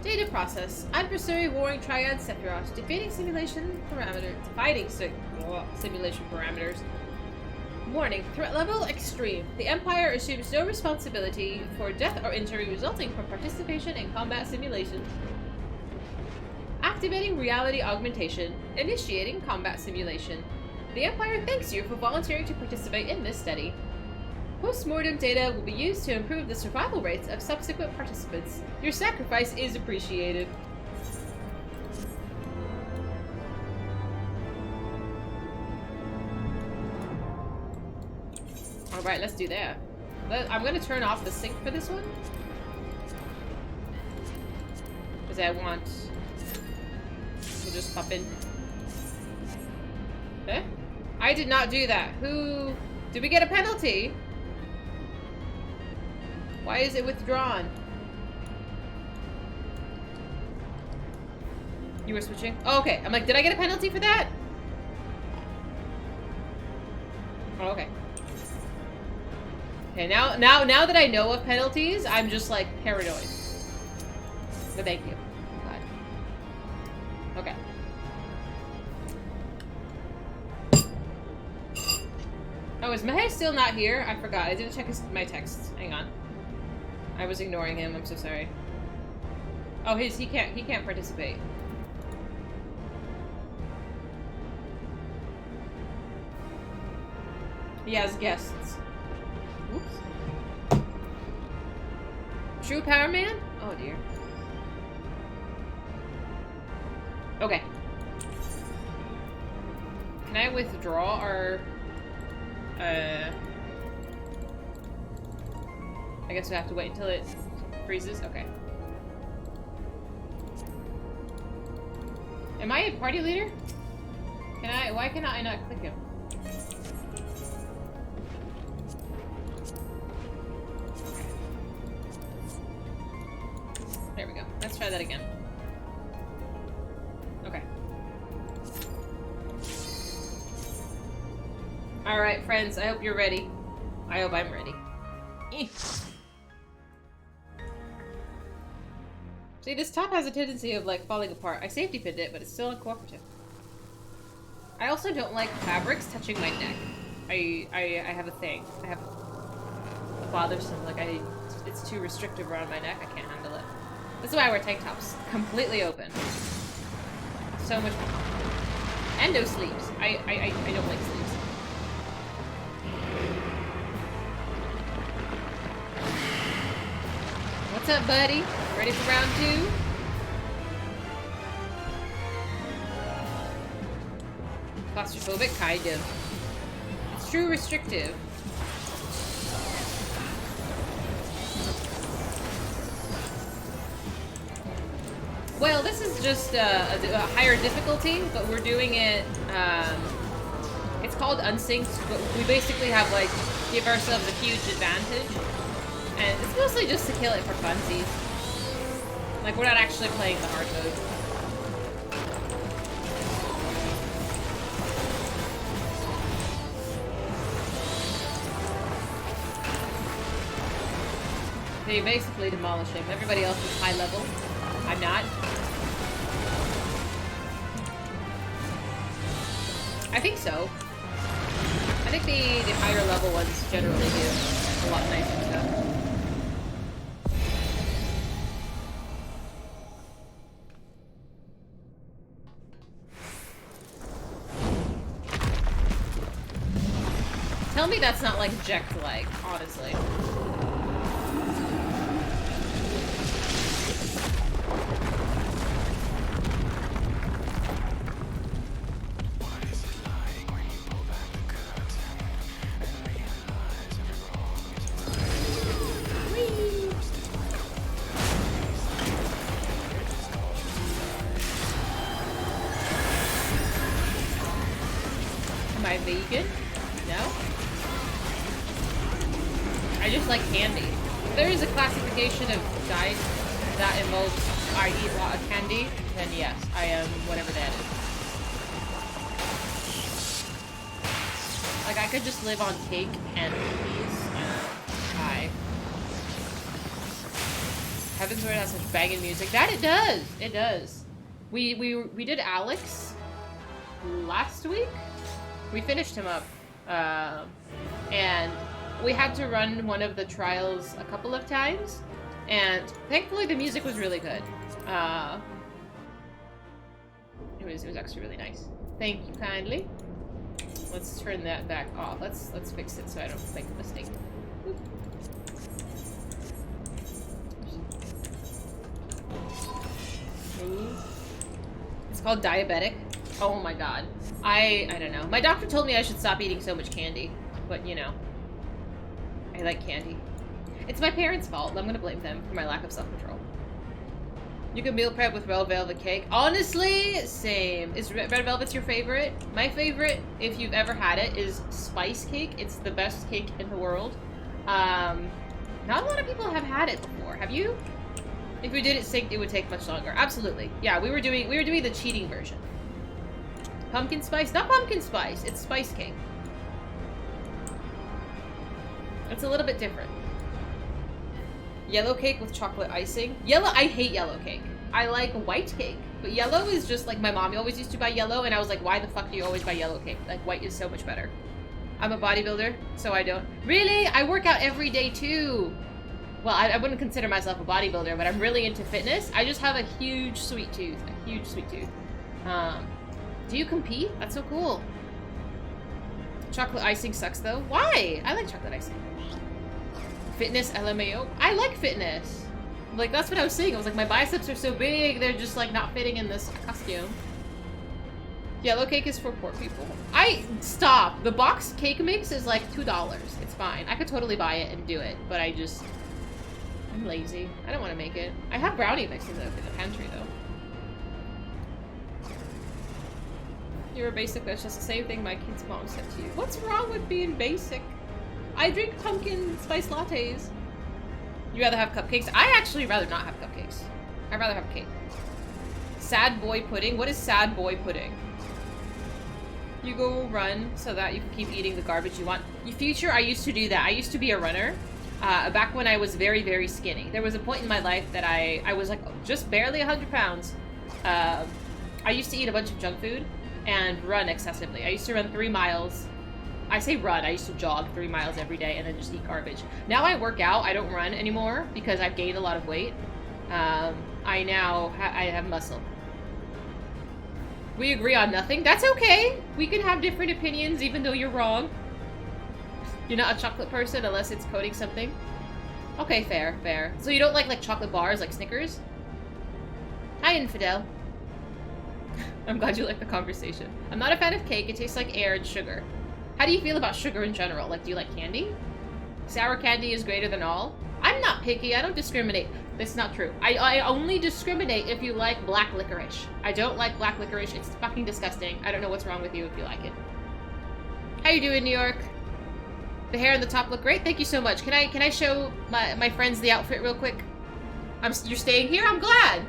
Data process. Adversary warring Triad Sephiroth. Defeating simulation parameters. Simulation parameters. Warning, threat level extreme. The Empire assumes no responsibility for death or injury resulting from participation in combat simulation. Activating reality augmentation. Initiating combat simulation. The Empire thanks you for volunteering to participate in this study. Post-mortem data will be used to improve the survival rates of subsequent participants. Your sacrifice is appreciated. Alright, let's do that. I'm gonna turn off the sync for this one. Because I want... We'll just pop in. Eh? I did not do that. Who... Did we get a penalty? Why is it withdrawn? You were switching? Oh, okay. I'm like, did I get a penalty for that? Oh, okay. Okay, now that I know of penalties, I'm just like paranoid. But thank you. God. Okay. Oh, is Mahe still not here? I forgot. I didn't check my texts. Hang on. I was ignoring him. I'm so sorry. Oh, he can't participate. He has guests. Oops. True Power Man? Oh dear. Okay. Can I withdraw our... I guess we have to wait until it freezes? Okay. Am I a party leader? Why cannot I not click him? There we go. Let's try that again. Okay. Alright, friends, I hope you're ready. I hope I'm ready. See, this top has a tendency of, like, falling apart. I safety pinned it, but it's still uncooperative. I also don't like fabrics touching my neck. I have a thing. I have a bothersome, like, it's too restrictive around my neck. I can't handle it. This is why I wear tank tops. Completely open. So much fun. And no sleeves. I don't like sleeves. What's up, buddy? Ready for round 2? Claustrophobic? Kind of. It's true restrictive. Well, this is just a higher difficulty, but we're doing it, it's called unsynced, but we basically have, like, give ourselves a huge advantage. And it's mostly just to kill it for funsies. Like, we're not actually playing the hard mode. They basically demolish him. Everybody else is high level. I'm not. I think so. I think the higher level ones generally do a lot nicer stuff. Tell me that's not like Jekt-like, honestly. Am I vegan? No? I just like candy. If there is a classification of diet that involves I eat a lot of candy, then yes, I am whatever that is. Like, I could just live on cake and cookies and pie. Heavensward has such banging music. That it does! It does. We did Alex last week? We finished him up. And we had to run one of the trials a couple of times, and thankfully the music was really good. It was actually really nice. Thank you kindly. Let's turn that back off. Let's fix it so I don't make a mistake. Oop. It's called diabetic. Oh my god. I don't know. My doctor told me I should stop eating so much candy, but you know, I like candy. It's my parents' fault. I'm gonna blame them for my lack of self-control. You can meal prep with red velvet cake. Honestly, same. Is red velvet your favorite? My favorite, if you've ever had it, is spice cake. It's the best cake in the world. Not a lot of people have had it before. Have you? If we did it synced, it would take much longer. Absolutely. Yeah, we were doing the cheating version. Pumpkin spice? Not pumpkin spice. It's spice cake. It's a little bit different. Yellow cake with chocolate icing. Yellow, I hate yellow cake. I like white cake. But yellow is just like, my mom always used to buy yellow, and I was like, why the fuck do you always buy yellow cake? Like, white is so much better. I'm a bodybuilder, so I don't. Really? I work out every day too. Well, I wouldn't consider myself a bodybuilder, but I'm really into fitness. I just have a huge sweet tooth. A huge sweet tooth. Do you compete? That's so cool. Chocolate icing sucks though. Why? I like chocolate icing. Fitness LMAO. I like fitness. Like, that's what I was saying. I was like, my biceps are so big, they're just like not fitting in this costume. Yellow cake is for poor people. Stop. The box cake mix is like $2. It's fine. I could totally buy it and do it, but I'm lazy. I don't want to make it. I have brownie mixes in the pantry though. You're a basic bitch. That's the same thing my kid's mom said to you. What's wrong with being basic? I drink pumpkin spice lattes. You rather have cupcakes? I actually rather not have cupcakes. I'd rather have cake. Sad boy pudding? What is sad boy pudding? You go run so that you can keep eating the garbage you want. In future, I used to do that. I used to be a runner. Back when I was very, very skinny. There was a point in my life that I was like just barely 100 pounds. I used to eat a bunch of junk food and run excessively. I used to run 3 miles. I say run, I used to jog 3 miles every day and then just eat garbage. Now I work out, I don't run anymore because I've gained a lot of weight. I have muscle. We agree on nothing. That's okay. We can have different opinions even though you're wrong. You're not a chocolate person unless it's coating something. Okay, fair, fair. So you don't like chocolate bars like Snickers? Hi, Infidel. I'm glad you like the conversation. I'm not a fan of cake. It tastes like air and sugar. How do you feel about sugar in general? Like, do you like candy? Sour candy is greater than all. I'm not picky. I don't discriminate. That's not true. I only discriminate if you like black licorice. I don't like black licorice. It's fucking disgusting. I don't know what's wrong with you if you like it. How you doing, New York? The hair and the top look great. Thank you so much. Can I show my friends the outfit real quick? You're staying here? I'm glad.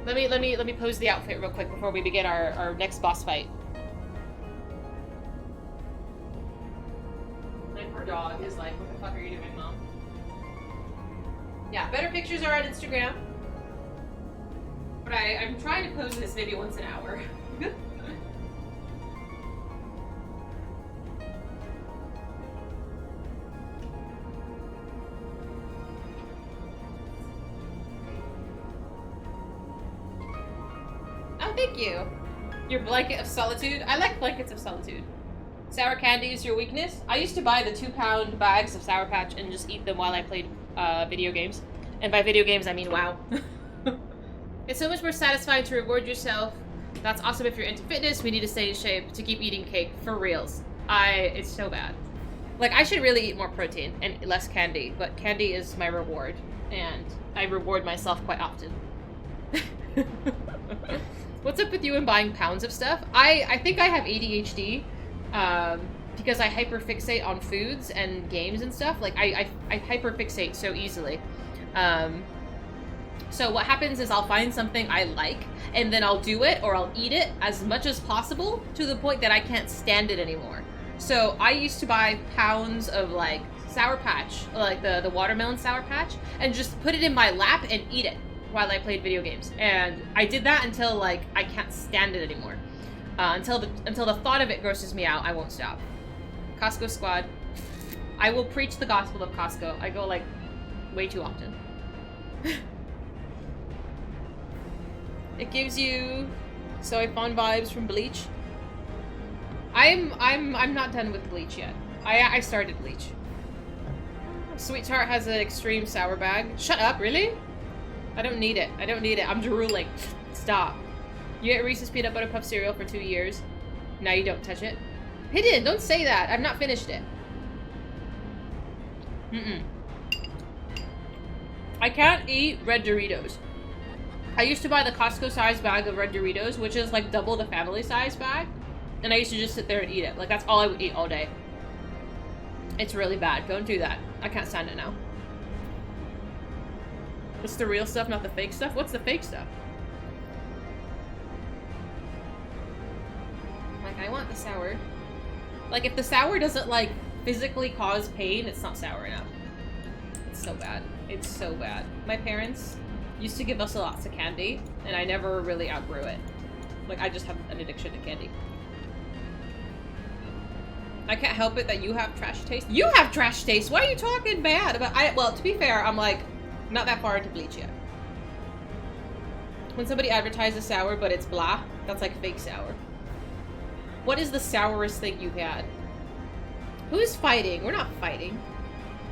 Let me pose the outfit real quick before we begin our next boss fight. And her dog is like, what the fuck are you doing, Mom? Yeah, better pictures are on Instagram. But I'm trying to pose this video once an hour. Oh, thank you. Your blanket of solitude. I like blankets of solitude. Sour candy is your weakness. I used to buy the 2-pound bags of Sour Patch and just eat them while I played video games. And by video games, I mean WoW. It's so much more satisfying to reward yourself. That's awesome if you're into fitness. We need to stay in shape to keep eating cake. For reals. It's so bad. Like, I should really eat more protein and less candy. But candy is my reward. And I reward myself quite often. What's up with you and buying pounds of stuff? I think I have ADHD because I hyperfixate on foods and games and stuff. Like, I hyperfixate so easily. So what happens is I'll find something I like, and then I'll do it or I'll eat it as much as possible to the point that I can't stand it anymore. So I used to buy pounds of, like, Sour Patch, like the watermelon Sour Patch, and just put it in my lap and eat it while I played video games. And I did that until, like, I can't stand it anymore. Until the thought of it grosses me out, I won't stop. Costco squad. I will preach the gospel of Costco. I go, like, way too often. It gives you soy fun vibes from Bleach. I'm not done with Bleach yet. I started Bleach. Sweet Tart has an extreme sour bag. Shut up, really? I don't need it. I don't need it. I'm drooling. Stop. You ate Reese's Peanut Butter Puff cereal for 2 years. Now you don't touch it. Hidden, don't say that. I've not finished it. I can't eat red Doritos. I used to buy the Costco-sized bag of red Doritos, which is like double the family-size bag. And I used to just sit there and eat it. Like, that's all I would eat all day. It's really bad. Don't do that. I can't stand it now. It's the real stuff, not the fake stuff? What's the fake stuff? Like, I want the sour. Like, if the sour doesn't, like, physically cause pain, it's not sour enough. It's so bad. It's so bad. My parents used to give us lots of candy, and I never really outgrew it. Like, I just have an addiction to candy. I can't help it that you have trash taste. You have trash taste! Why are you talking bad about— well, to be fair, I'm, like, not that far into Bleach yet. When somebody advertises sour, but it's blah, that's like fake sour. What is the sourest thing you've had? Who's fighting? We're not fighting.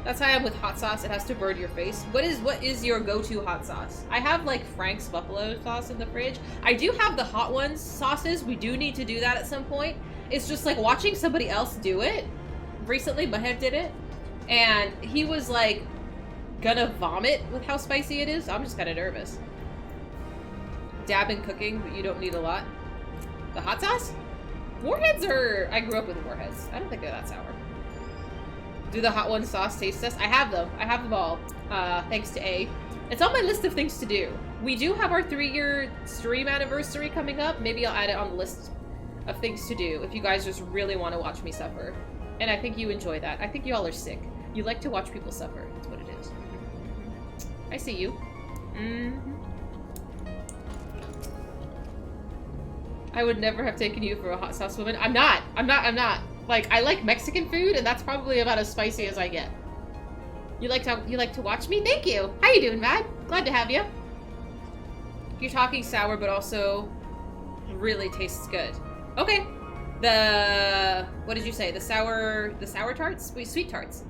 That's why I'm with hot sauce. It has to burn your face. What is your go-to hot sauce? I have like Frank's buffalo sauce in the fridge. I do have the hot ones sauces. We do need to do that at some point. It's just like watching somebody else do it. Recently, Mahev did it. And he was like gonna vomit with how spicy it is. I'm just kind of nervous. Dab in cooking, but you don't need a lot. The hot sauce? Warheads are— I grew up with warheads. I don't think they're that sour. Do the hot one sauce taste test? I have them. I have them all. Thanks to A. It's on my list of things to do. We do have our 3-year stream anniversary coming up. Maybe I'll add it on the list of things to do if you guys just really want to watch me suffer. And I think you enjoy that. I think you all are sick. You like to watch people suffer. That's what it is. I see you. I would never have taken you for a hot sauce woman. I'm not. Like, I like Mexican food, and that's probably about as spicy as I get. You like to watch me? Thank you. How you doing, Mad? Glad to have you. You're talking sour, but also really tastes good. Okay. What did you say? The sour tarts? Sweet tarts.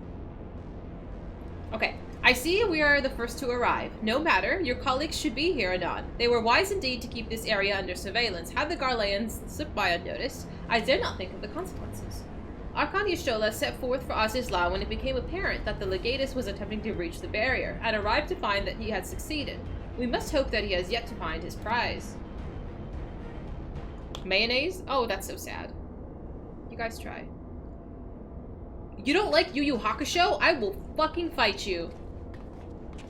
Okay. I see we are the first to arrive. No matter, your colleagues should be here anon. They were wise indeed to keep this area under surveillance. Had the Garleans slipped by unnoticed, I dare not think of the consequences. Archon Yashola set forth for Azizla when it became apparent that the Legatus was attempting to breach the barrier, and arrived to find that he had succeeded. We must hope that he has yet to find his prize. Mayonnaise? Oh, that's so sad. You guys try. You don't like Yu Yu Hakusho? I will fucking fight you.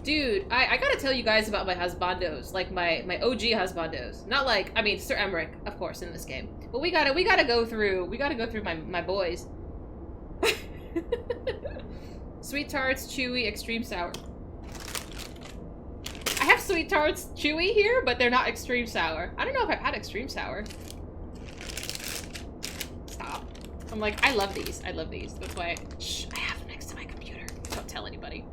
Dude, I gotta tell you guys about my husbandos, like my OG husbandos. Not like, I mean, Sir Emmerich, of course, in this game. But we gotta go through my boys. Sweet tarts, chewy, extreme sour. I have sweet tarts, chewy here, but they're not extreme sour. I don't know if I've had extreme sour. Stop. I'm like, I love these. I love these. That's why I have them next to my computer. Don't tell anybody.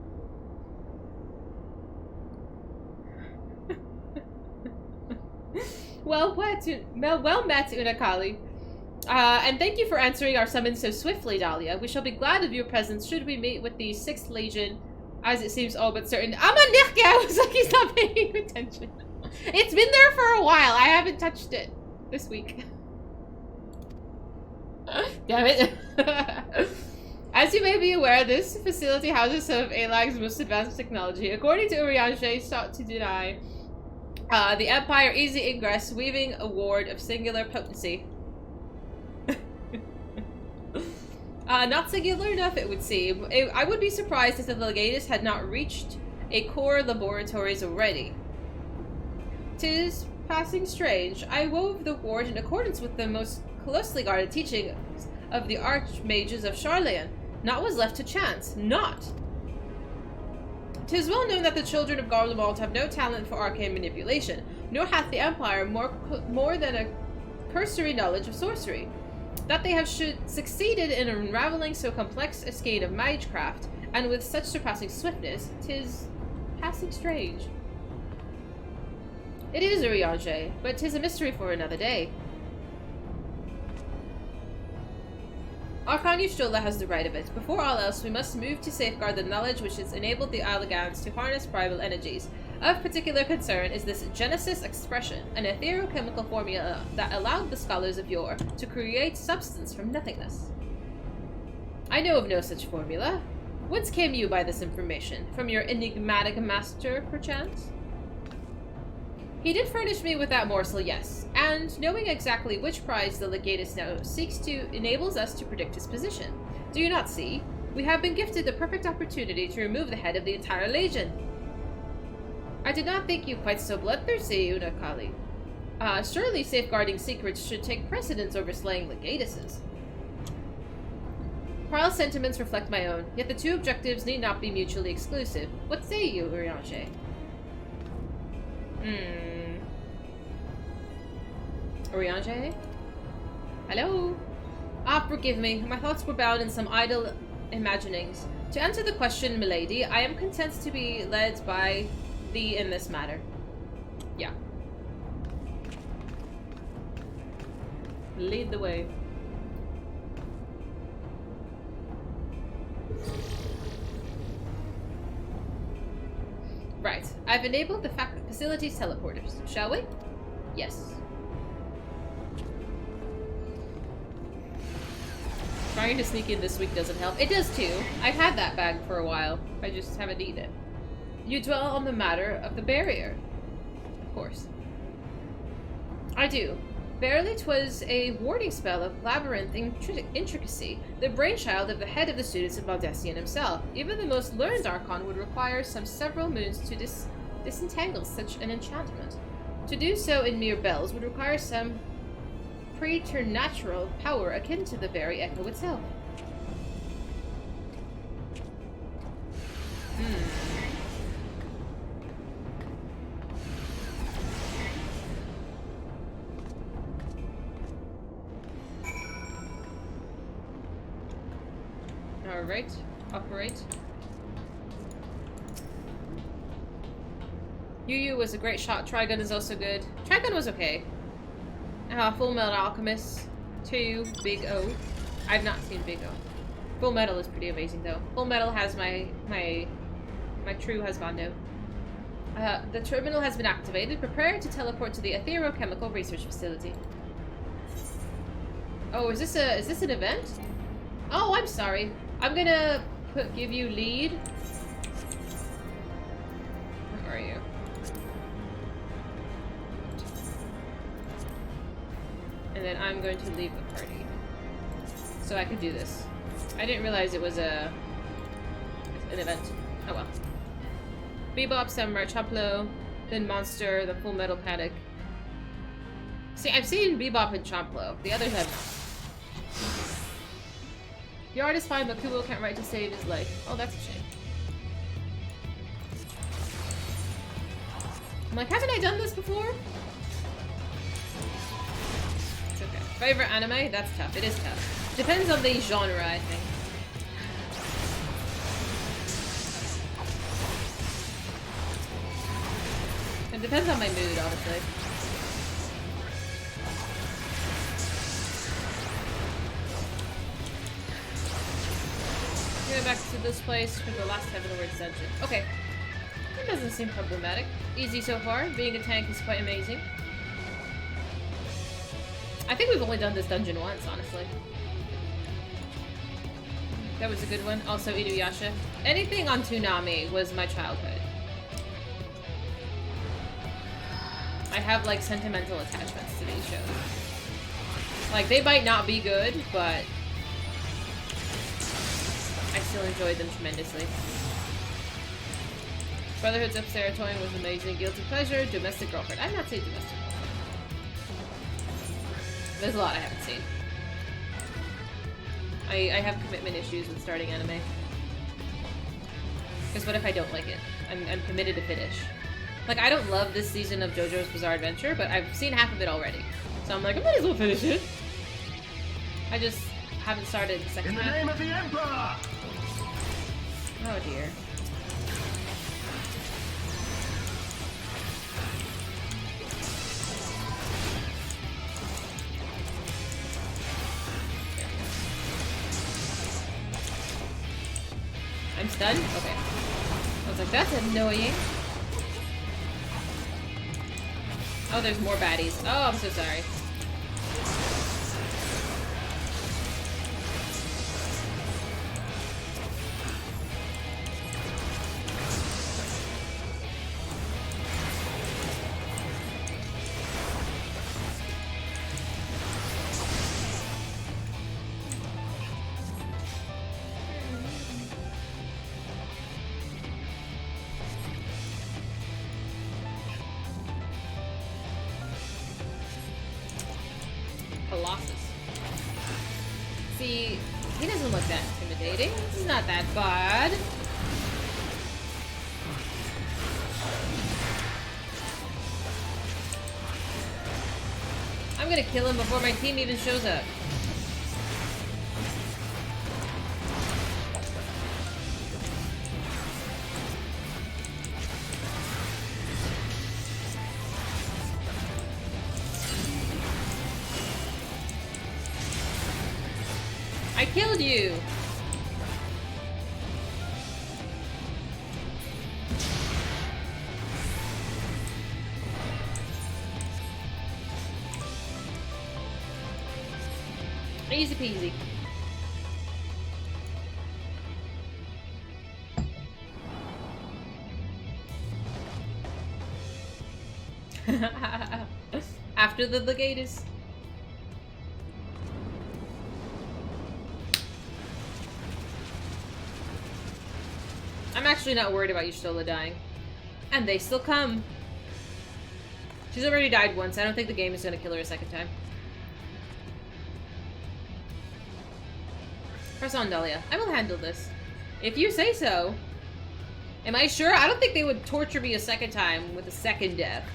Well met, Unakali. And thank you for answering our summons so swiftly, Dahlia. We shall be glad of your presence should we meet with the 6th Legion, as it seems all but certain. I'm a Nick! I was like, he's not paying attention. It's been there for a while. I haven't touched it this week. Damn it. As you may be aware, this facility houses some of ALAG's most advanced technology. According to Urianger, sought to deny the Empire easy ingress, weaving a ward of singular potency. Not singular enough, it would seem. I would be surprised if the Legatus had not reached a core laboratories already. 'Tis passing strange. I wove the ward in accordance with the most closely guarded teaching of the archmages of Charleon. Naught was left to chance. Naught. 'Tis well known that the children of Garlemald have no talent for arcane manipulation, nor hath the Empire more than a cursory knowledge of sorcery. That they have succeeded in unraveling so complex a skein of magecraft, and with such surpassing swiftness, 'tis passing strange. It is, Urianger, but 'tis a mystery for another day. Archon Y'shtola has the right of it. Before all else, we must move to safeguard the knowledge which has enabled the Elegans to harness primal energies. Of particular concern is this Genesis expression, an etherochemical formula that allowed the scholars of yore to create substance from nothingness. I know of no such formula. Whence came you by this information? From your enigmatic master, perchance? He did furnish me with that morsel, yes, and knowing exactly which prize the Legatus now seeks to enables us to predict his position. Do you not see? We have been gifted the perfect opportunity to remove the head of the entire Legion. I did not think you quite so bloodthirsty, Yuna Kali. Surely safeguarding secrets should take precedence over slaying Legatuses. Karl's sentiments reflect my own, yet the two objectives need not be mutually exclusive. What say you, Urianger? Urianger? Hello? Ah, forgive me. My thoughts were bound in some idle imaginings. To answer the question, milady, I am content to be led by thee in this matter. Yeah. Lead the way. Right. I've enabled the facility's teleporters. Shall we? Yes. Trying to sneak in this week doesn't help. It does too. I've had that bag for a while. I just haven't eaten it. You dwell on the matter of the barrier. Of course. I do. Verily 'twas a warding spell of labyrinthine intricacy, the brainchild of the head of the students of Baldessian himself. Even the most learned Archon would require some several moons to disentangle such an enchantment. To do so in mere bells would require some preternatural power akin to the very echo itself. Alright, operate. Yu was a great shot. Trigun is also good. Trigun was okay. Full Metal Alchemist 2, Big O. I've not seen Big O. Full Metal is pretty amazing though. Full Metal has my true husbando. The terminal has been activated. Prepare to teleport to the Etherochemical Research Facility. Oh, is this an event? Oh, I'm sorry. I'm gonna give you lead. Where are you? And then I'm going to leave the party. So I can do this. I didn't realize it was an event. Oh well. Bebop, Samurai Champloo, then Monster, the Full Metal Panic. See, I've seen Bebop and Champloo. The others have not. The art is fine, but Kubo can't write to save his life. Oh, that's a shame. I'm like, haven't I done this before? It's okay. Favorite anime? That's tough. It is tough. Depends on the genre, I think. It depends on my mood, honestly. Go back to this place for the last Heavenward dungeon. Okay. That doesn't seem problematic. Easy so far. Being a tank is quite amazing. I think we've only done this dungeon once, honestly. That was a good one. Also, Inuyasha. Anything on Toonami was my childhood. I have, like, sentimental attachments to these shows. Like, they might not be good, but I still enjoyed them tremendously. Brotherhood's Upstairs Toying was amazing. Guilty Pleasure, Domestic Girlfriend. I've not seen Domestic Girlfriend. There's a lot I haven't seen. I have commitment issues with starting anime. Because what if I don't like it? I'm committed to finish. Like, I don't love this season of JoJo's Bizarre Adventure, but I've seen half of it already. So I'm like, I might as well finish it. I just haven't started the second half. In the name of the Emperor! Oh dear. I'm stunned? Okay. I was like, that's annoying. Oh, there's more baddies. Oh, I'm so sorry. See, he doesn't look that intimidating. He's not that bad. I'm gonna kill him before my team even shows up. I killed you! Easy peasy. After the Legatus. I'm actually not worried about Y'shtola dying. And they still come. She's already died once. I don't think the game is going to kill her a second time. Press on, Dahlia. I will handle this. If you say so. Am I sure? I don't think they would torture me a second time with a second death.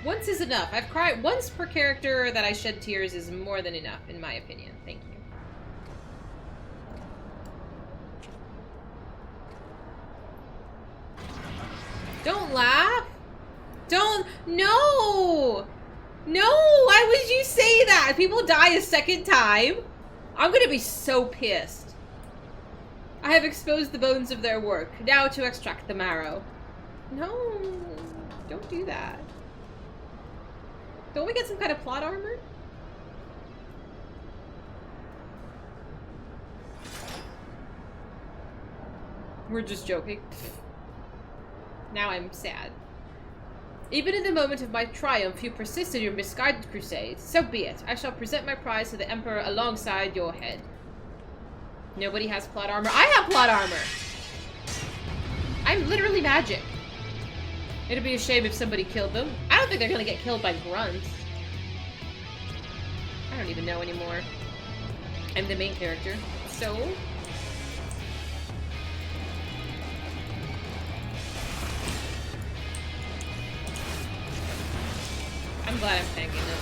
Once is enough. I've cried once per character that I shed tears is more than enough, in my opinion. Thank you. Don't laugh. Don't. No. No. Why would you say that? People die a second time. I'm gonna be so pissed. I have exposed the bones of their work. Now to extract the marrow. No. Don't do that. Don't we get some kind of plot armor? We're just joking. Now I'm sad. Even in the moment of my triumph, you persist in your misguided crusades. So be it. I shall present my prize to the Emperor alongside your head. Nobody has plot armor. I have plot armor! I'm literally magic. It'd be a shame if somebody killed them. I don't think they're gonna get killed by grunts. I don't even know anymore. I'm the main character. So... I'm glad I'm tanking this.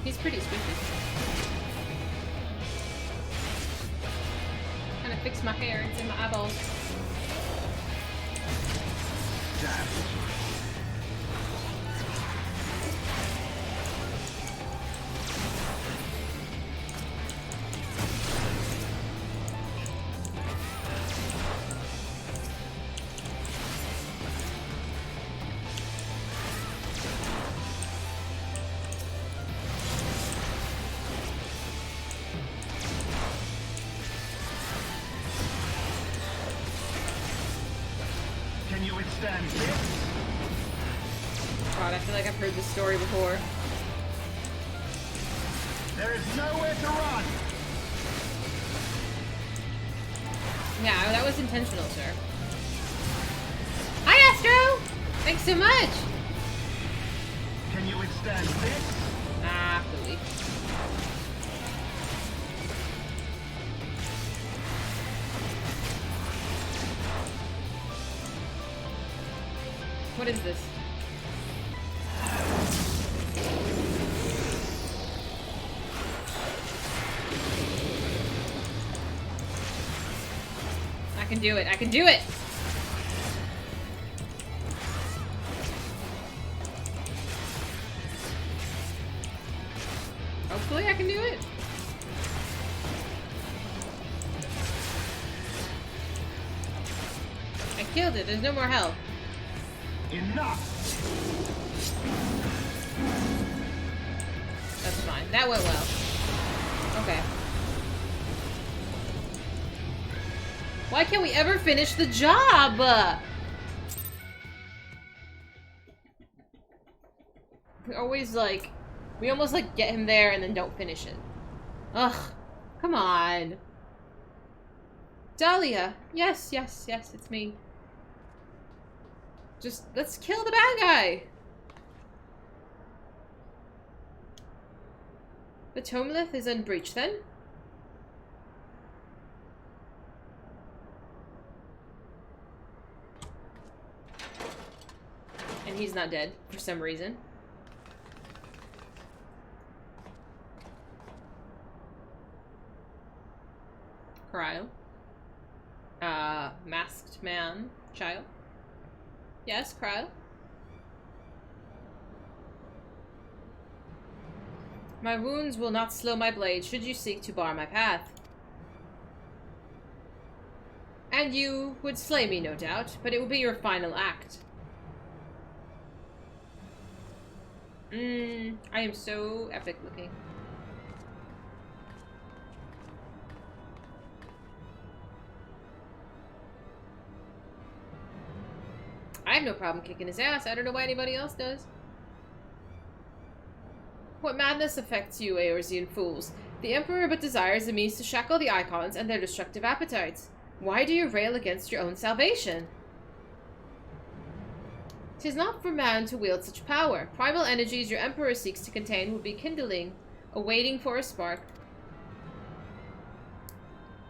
He's pretty squishy. Kind of fix my hair. It's in my eyeballs. God, I feel like I've heard this story before. There is nowhere to run. Yeah, that was intentional, sir. Hi, Astro! Thanks so much! Can you withstand this? Ah, Philly. What is this? I can do it. I can do it! Hopefully I can do it. I killed it. There's no more health. Enough! That's fine. That went well. Okay. Why can't we ever finish the job? We always like... We almost like get him there and then don't finish it. Ugh. Come on. Dahlia. Yes, yes, yes, it's me. Just, let's kill the bad guy. The Tomlith is unbreached then? And he's not dead for some reason. Cryo. Masked man. Child. Yes, Cryo. My wounds will not slow my blade should you seek to bar my path. And you would slay me, no doubt, but it will be your final act. I am so epic looking. I have no problem kicking his ass. I don't know why anybody else does. What madness affects you, Eorzean fools? The Emperor but desires a means to shackle the Icons and their destructive appetites. Why do you rail against your own salvation? 'Tis not for man to wield such power. Primal energies your Emperor seeks to contain will be kindling, awaiting for a spark.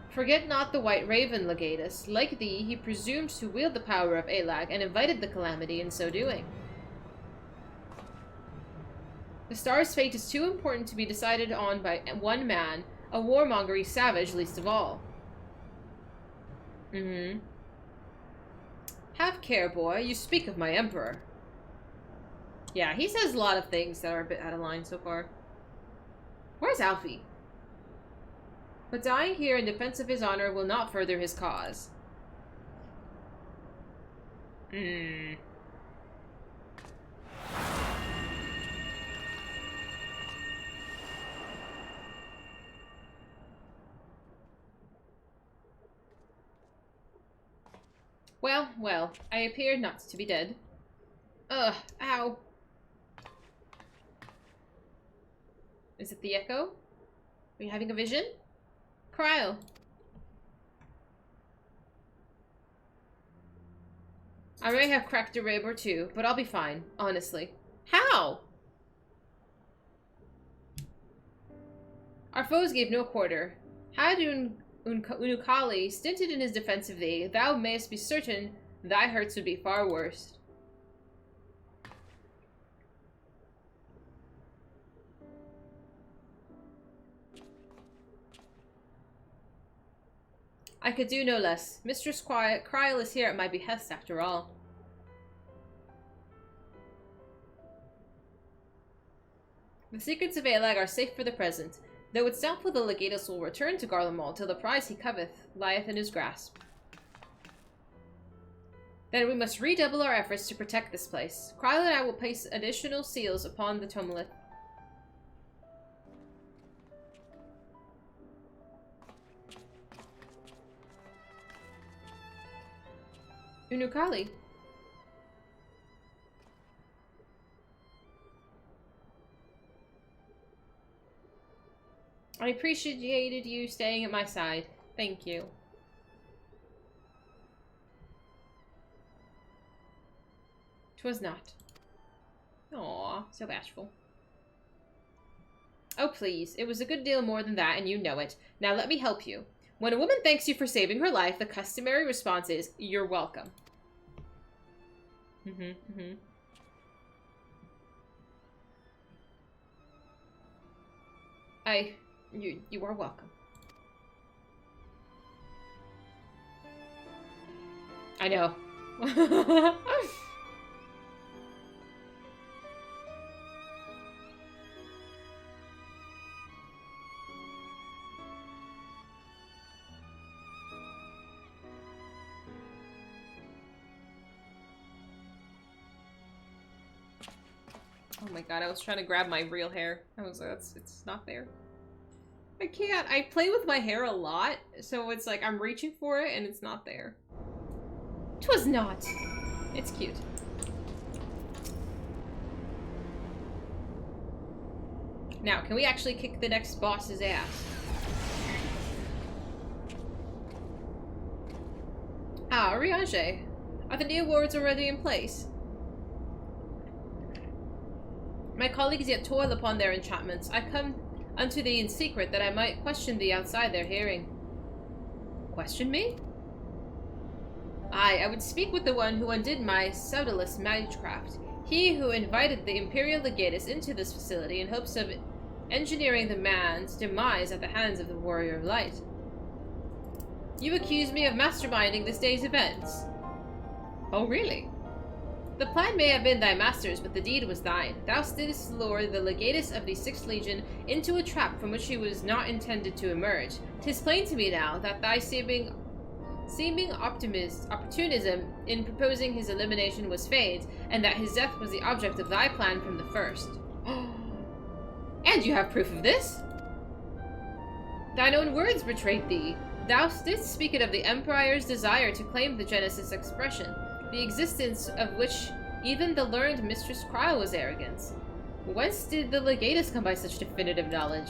Forget not the White Raven, Legatus. Like thee, he presumed to wield the power of Alag and invited the calamity in so doing. The star's fate is too important to be decided on by one man, a warmongery savage least of all. Have care, boy. You speak of my Emperor. Yeah, he says a lot of things that are a bit out of line so far. Where's Alfie? But dying here in defense of his honor will not further his cause. Well, well, I appear not to be dead. Ugh, ow. Is it the echo? Are you having a vision? Cryo. I may have cracked a rib or two, but I'll be fine, honestly. How? Our foes gave no quarter. Had Unukali stinted in his defense of thee, thou mayest be certain thy hurts would be far worse. I could do no less. Mistress Kryl is here at my behest, after all. The secrets of Alag are safe for the present, though it's doubtful the Legatus will return to Garlemald till the prize he coveteth lieth in his grasp. Then we must redouble our efforts to protect this place. Kryl and I will place additional seals upon the Tomlith. Unukali. I appreciated you staying at my side. Thank you. 'Twas not. Aw, so bashful. Oh, please. It was a good deal more than that, and you know it. Now let me help you. When a woman thanks you for saving her life, the customary response is, "You're welcome." You are welcome. I know. Oh my god, I was trying to grab my real hair. I was like, it's not there. I can't. I play with my hair a lot, so it's like I'm reaching for it and it's not there. 'Twas not. It's cute. Now, can we actually kick the next boss's ass? Ah, Riage. Are the new wards already in place? My colleagues yet toil upon their enchantments. I come unto thee in secret that I might question thee outside their hearing. Question me? Aye, I would speak with the one who undid my pseudoless magecraft. He who invited the Imperial Legatus into this facility in hopes of engineering the man's demise at the hands of the Warrior of Light. You accuse me of masterminding this day's events. Oh, really? The plan may have been thy master's, but the deed was thine. Thou didst lure the Legatus of the 6th Legion into a trap from which he was not intended to emerge. 'Tis plain to me now that thy seeming opportunism in proposing his elimination was feigned, and that his death was the object of thy plan from the first. And you have proof of this? Thine own words betrayed thee. Thou didst speak it of the Empire's desire to claim the Genesis expression, the existence of which even the learned Mistress Cryle was arrogance. Whence did the Legatus come by such definitive knowledge?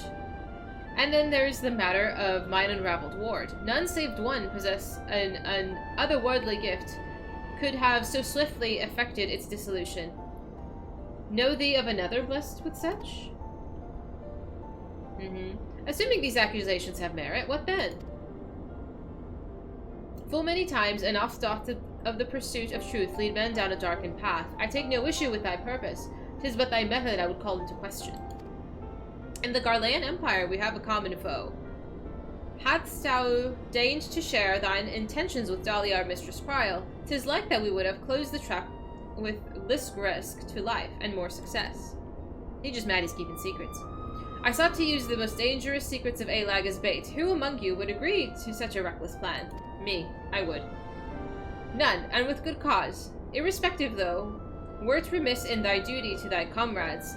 And then there's the matter of mine unraveled ward. None save one possess an otherworldly gift could have so swiftly effected its dissolution. Know thee of another blessed with such? Assuming these accusations have merit, what then? Full many times and oft doth of the pursuit of truth lead men down a darkened path. I take no issue with thy purpose. 'Tis but thy method I would call into question. In the Garlean Empire we have a common foe. Hadst thou deigned to share thine intentions with Dahlia or Mistress Cryle, 'tis like that we would have closed the trap with less risk to life and more success. He just mad he's keeping secrets. I sought to use the most dangerous secrets of Alag as bait. Who among you would agree to such a reckless plan? Me. I would. None, and with good cause. Irrespective, though, wert remiss in thy duty to thy comrades.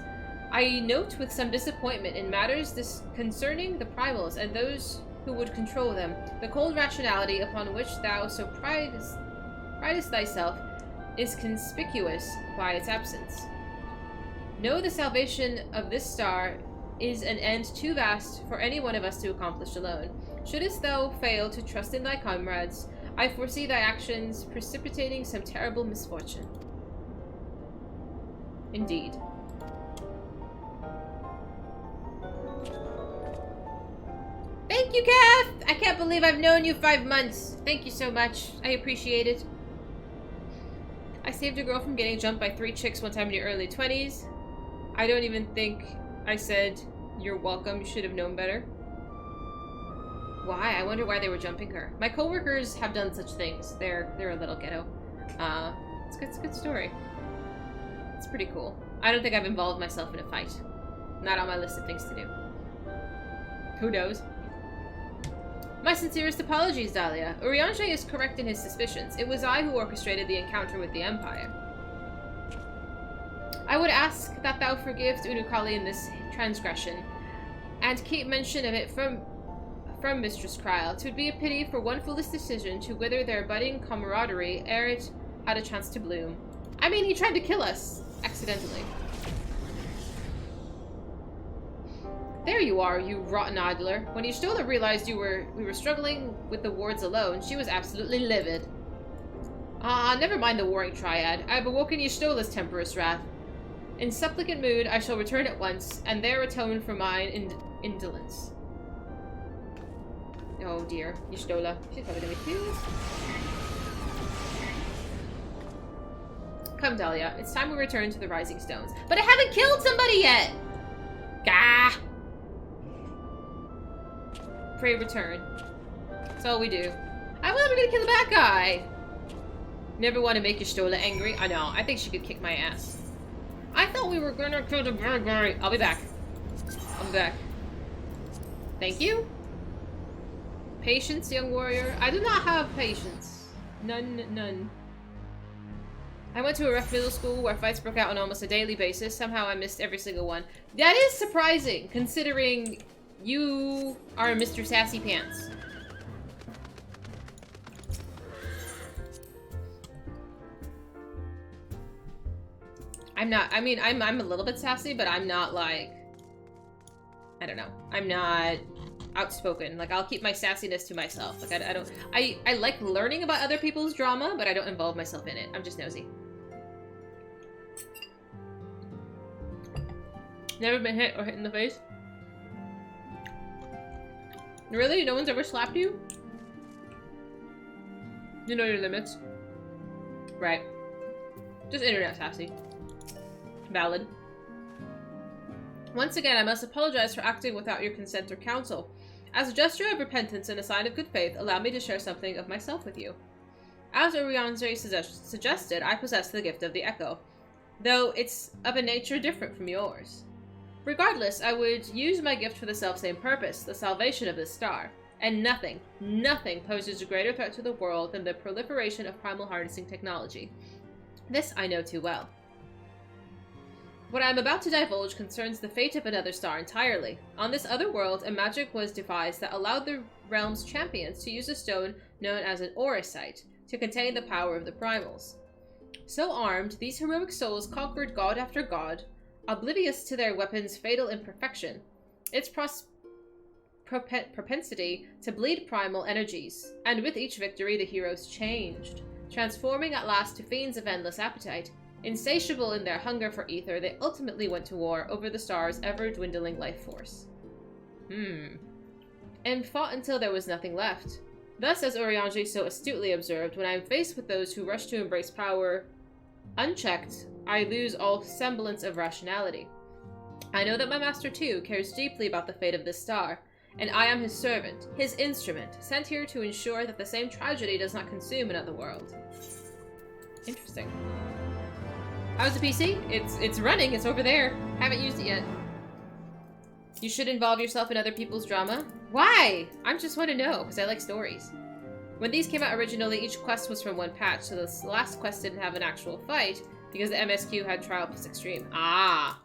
I note with some disappointment in matters concerning the primals and those who would control them, the cold rationality upon which thou so pridest thyself is conspicuous by its absence. Know the salvation of this star is an end too vast for any one of us to accomplish alone. Shouldst thou fail to trust in thy comrades, I foresee thy actions precipitating some terrible misfortune. Indeed. Thank you, Kath! I can't believe I've known you 5 months. Thank you so much. I appreciate it. I saved a girl from getting jumped by 3 chicks one time in your early 20s. I don't even think I said, you're welcome, you should have known better. Why? I wonder why they were jumping her. My coworkers have done such things. They're a little ghetto. It's a good story. It's pretty cool. I don't think I've involved myself in a fight. Not on my list of things to do. Who knows? My sincerest apologies, Dahlia. Urianger is correct in his suspicions. It was I who orchestrated the encounter with the Empire. I would ask that thou forgive Unukali in this transgression, and keep mention of it from Mistress Cryle. 'Twould be a pity for one foolish decision to wither their budding camaraderie ere it had a chance to bloom. I mean, he tried to kill us, accidentally. There you are, you rotten idler. When Y'shtola realized we were struggling with the wards alone, she was absolutely livid. Never mind the warring Triad. I have awoken Y'shtola's temperous wrath. In supplicant mood, I shall return at once, and there atone for mine indolence. Oh dear, Y'shtola. She's probably gonna be killed. Come, Dahlia. It's time we return to the Rising Stones. But I haven't killed somebody yet! Gah! Pray return. That's all we do. I was never gonna kill the bad guy! Never want to make Y'shtola angry. I know. I think she could kick my ass. I thought we were gonna kill the bad guy. I'll be back. I'll be back. Thank you. Patience, young warrior. I do not have patience. None. I went to a rough middle school where fights broke out on almost a daily basis. Somehow I missed every single one. That is surprising, considering you are Mr. Sassy Pants. I'm not, I mean, I'm a little bit sassy, but I'm not like, I don't know. I'm not outspoken. Like, I'll keep my sassiness to myself. Like, I like learning about other people's drama, but I don't involve myself in it. I'm just nosy. Never been hit or hit in the face? Really? No one's ever slapped you? You know your limits. Right. Just internet sassy. Valid. Once again, I must apologize for acting without your consent or counsel. As a gesture of repentance and a sign of good faith, allow me to share something of myself with you. As Orianze suggested, I possess the gift of the Echo, though it's of a nature different from yours. Regardless, I would use my gift for the selfsame purpose, the salvation of this star. And nothing poses a greater threat to the world than the proliferation of primal harnessing technology. This I know too well. What I am about to divulge concerns the fate of another star entirely. On this other world, a magic was devised that allowed the realm's champions to use a stone known as an Auracite to contain the power of the primals. So armed, these heroic souls conquered god after god, oblivious to their weapon's fatal imperfection, its propensity to bleed primal energies, and with each victory the heroes changed, transforming at last to fiends of endless appetite. Insatiable in their hunger for ether, they ultimately went to war over the star's ever-dwindling life force. And fought until there was nothing left. Thus, as Oriange so astutely observed, when I am faced with those who rush to embrace power unchecked, I lose all semblance of rationality. I know that my master, too, cares deeply about the fate of this star, and I am his servant, his instrument, sent here to ensure that the same tragedy does not consume another world. Interesting. How's the PC? It's running, it's over there. Haven't used it yet. You should involve yourself in other people's drama. Why? I just want to know, because I like stories. When these came out originally, each quest was from one patch, so this last quest didn't have an actual fight, because the MSQ had Trial plus Extreme. Ah!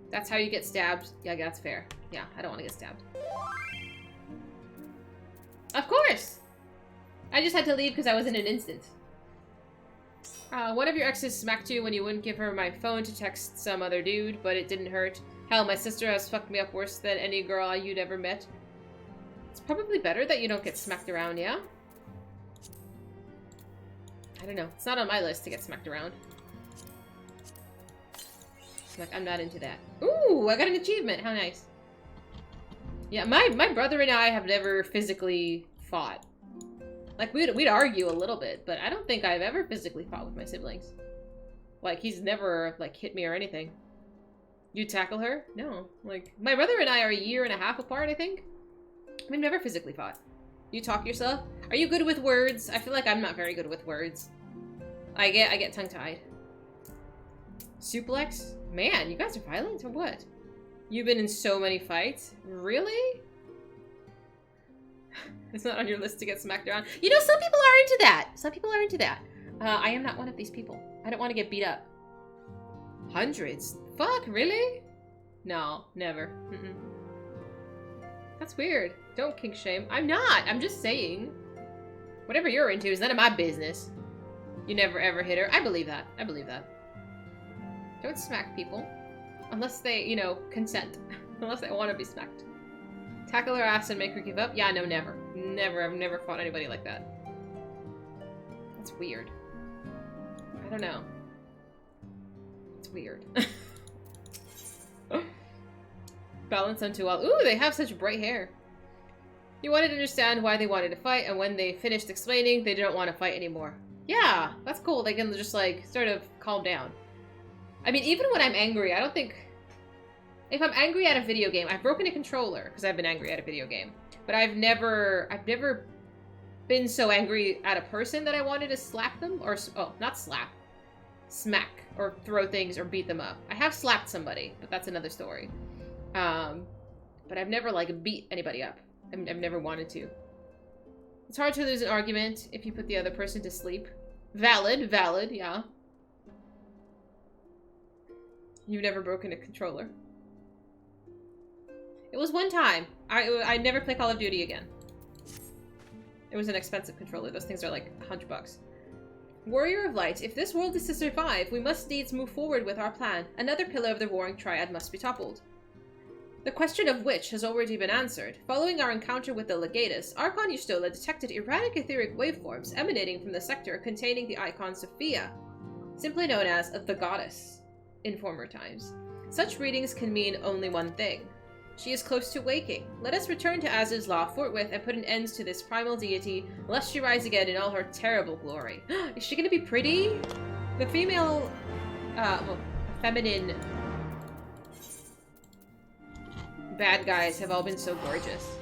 That's how you get stabbed. Yeah, that's fair. Yeah, I don't want to get stabbed. Of course! I just had to leave because I was in an instant. One of your exes smacked you when you wouldn't give her my phone to text some other dude, but it didn't hurt. Hell, my sister has fucked me up worse than any girl you'd ever met. It's probably better that you don't get smacked around, yeah? I don't know. It's not on my list to get smacked around. Like, I'm not into that. Ooh, I got an achievement. How nice. Yeah, my brother and I have never physically fought. Like, we'd argue a little bit, but I don't think I've ever physically fought with my siblings. Like, he's never, like, hit me or anything. You tackle her? No. Like, my brother and I are 1.5 years apart, I think. We've never physically fought. You talk yourself? Are you good with words? I feel like I'm not very good with words. I get tongue-tied. Suplex? Man, you guys are violent or what? You've been in so many fights? Really? It's not on your list to get smacked around. You know, some people are into that. Some people are into that. I am not one of these people. I don't want to get beat up. Hundreds? Fuck, really? No, never. That's weird. Don't kink shame. I'm not. I'm just saying. Whatever you're into is none of my business. You never ever hit her. I believe that. I believe that. Don't smack people. Unless they, you know, consent. Unless they want to be smacked. Tackle her ass and make her give up? Yeah, no, never. Never. I've never fought anybody like that. That's weird. I don't know. It's weird. Balance unto all. Ooh, they have such bright hair. You wanted to understand why they wanted to fight, and when they finished explaining, they didn't want to fight anymore. Yeah, that's cool. They can just, like, sort of calm down. I mean, even when I'm angry, I don't think... If I'm angry at a video game, I've broken a controller because I've been angry at a video game. But I've never been so angry at a person that I wanted to slap them. Or, oh, not slap. Smack. Or throw things or beat them up. I have slapped somebody, but that's another story. But I've never, like, beat anybody up. I've never wanted to. It's hard to lose an argument if you put the other person to sleep. Valid, yeah. You've never broken a controller. It was one time. I'd never play Call of Duty again. It was an expensive controller. Those things are like $100. Warrior of Light, if this world is to survive, we must needs move forward with our plan. Another pillar of the warring Triad must be toppled. The question of which has already been answered. Following our encounter with the Legatus, Archon Yustola detected erratic etheric waveforms emanating from the sector containing the icon Sophia, simply known as the Goddess, in former times. Such readings can mean only one thing. She is close to waking. Let us return to Az's Law forthwith and put an end to this primal deity, lest she rise again in all her terrible glory. Is she gonna be pretty? The female, well, feminine bad guys have all been so gorgeous.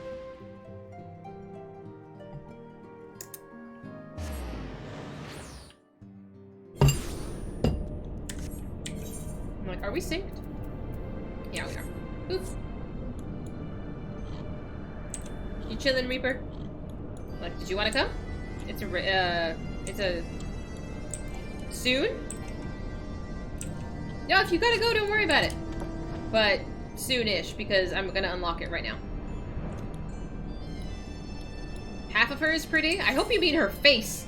I'm like, are we synced? Yeah, we are. Oops. You chillin', Reaper? Like, did you want to come? It's a soon? Yeah, if you gotta go, don't worry about it. But soon-ish, because I'm gonna unlock it right now. Half of her is pretty. I hope you mean her face.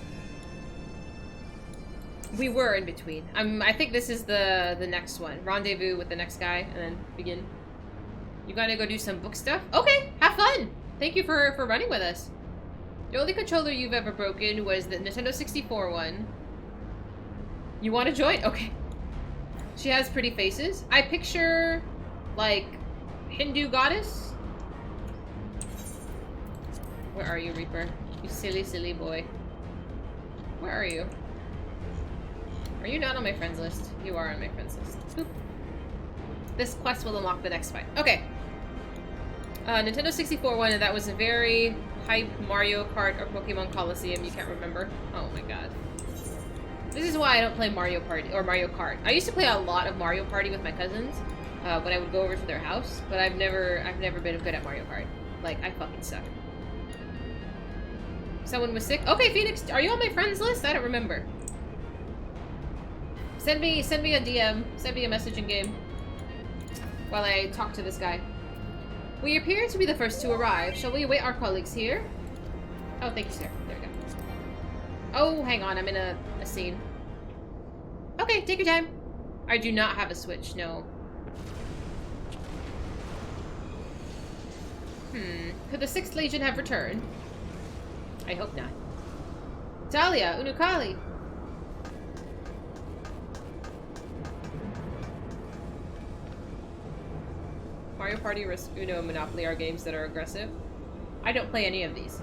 We were in between. I think this is the next one. Rendezvous with the next guy, and then begin. You gotta go do some book stuff? Okay, have fun! Thank you for running with us. The only controller you've ever broken was the Nintendo 64 one. You want to join? Okay. She has pretty faces. I picture, like, Hindu goddess. Where are you, Reaper? You silly, silly boy. Where are you? Are you not on my friends list? You are on my friends list. Boop. This quest will unlock the next fight. Okay. Nintendo 64 one, and that was a very hype Mario Kart or Pokemon Coliseum. You can't remember. Oh my god. This is why I don't play Mario Party or Mario Kart. I used to play a lot of Mario Party with my cousins when I would go over to their house, but I've never been good at Mario Kart. Like, I fucking suck. Someone was sick. Okay, Phoenix, are you on my friends list? I don't remember. Send me a DM. Send me a message in game while I talk to this guy. We appear to be the first to arrive. Shall we await our colleagues here? Oh, thank you, sir. There we go. Oh, hang on. I'm in a scene. Okay, take your time. I do not have a Switch, no. Could the 6th Legion have returned? I hope not. Talia, Unukali. Mario Party, Risk, Uno, and Monopoly are games that are aggressive. I don't play any of these.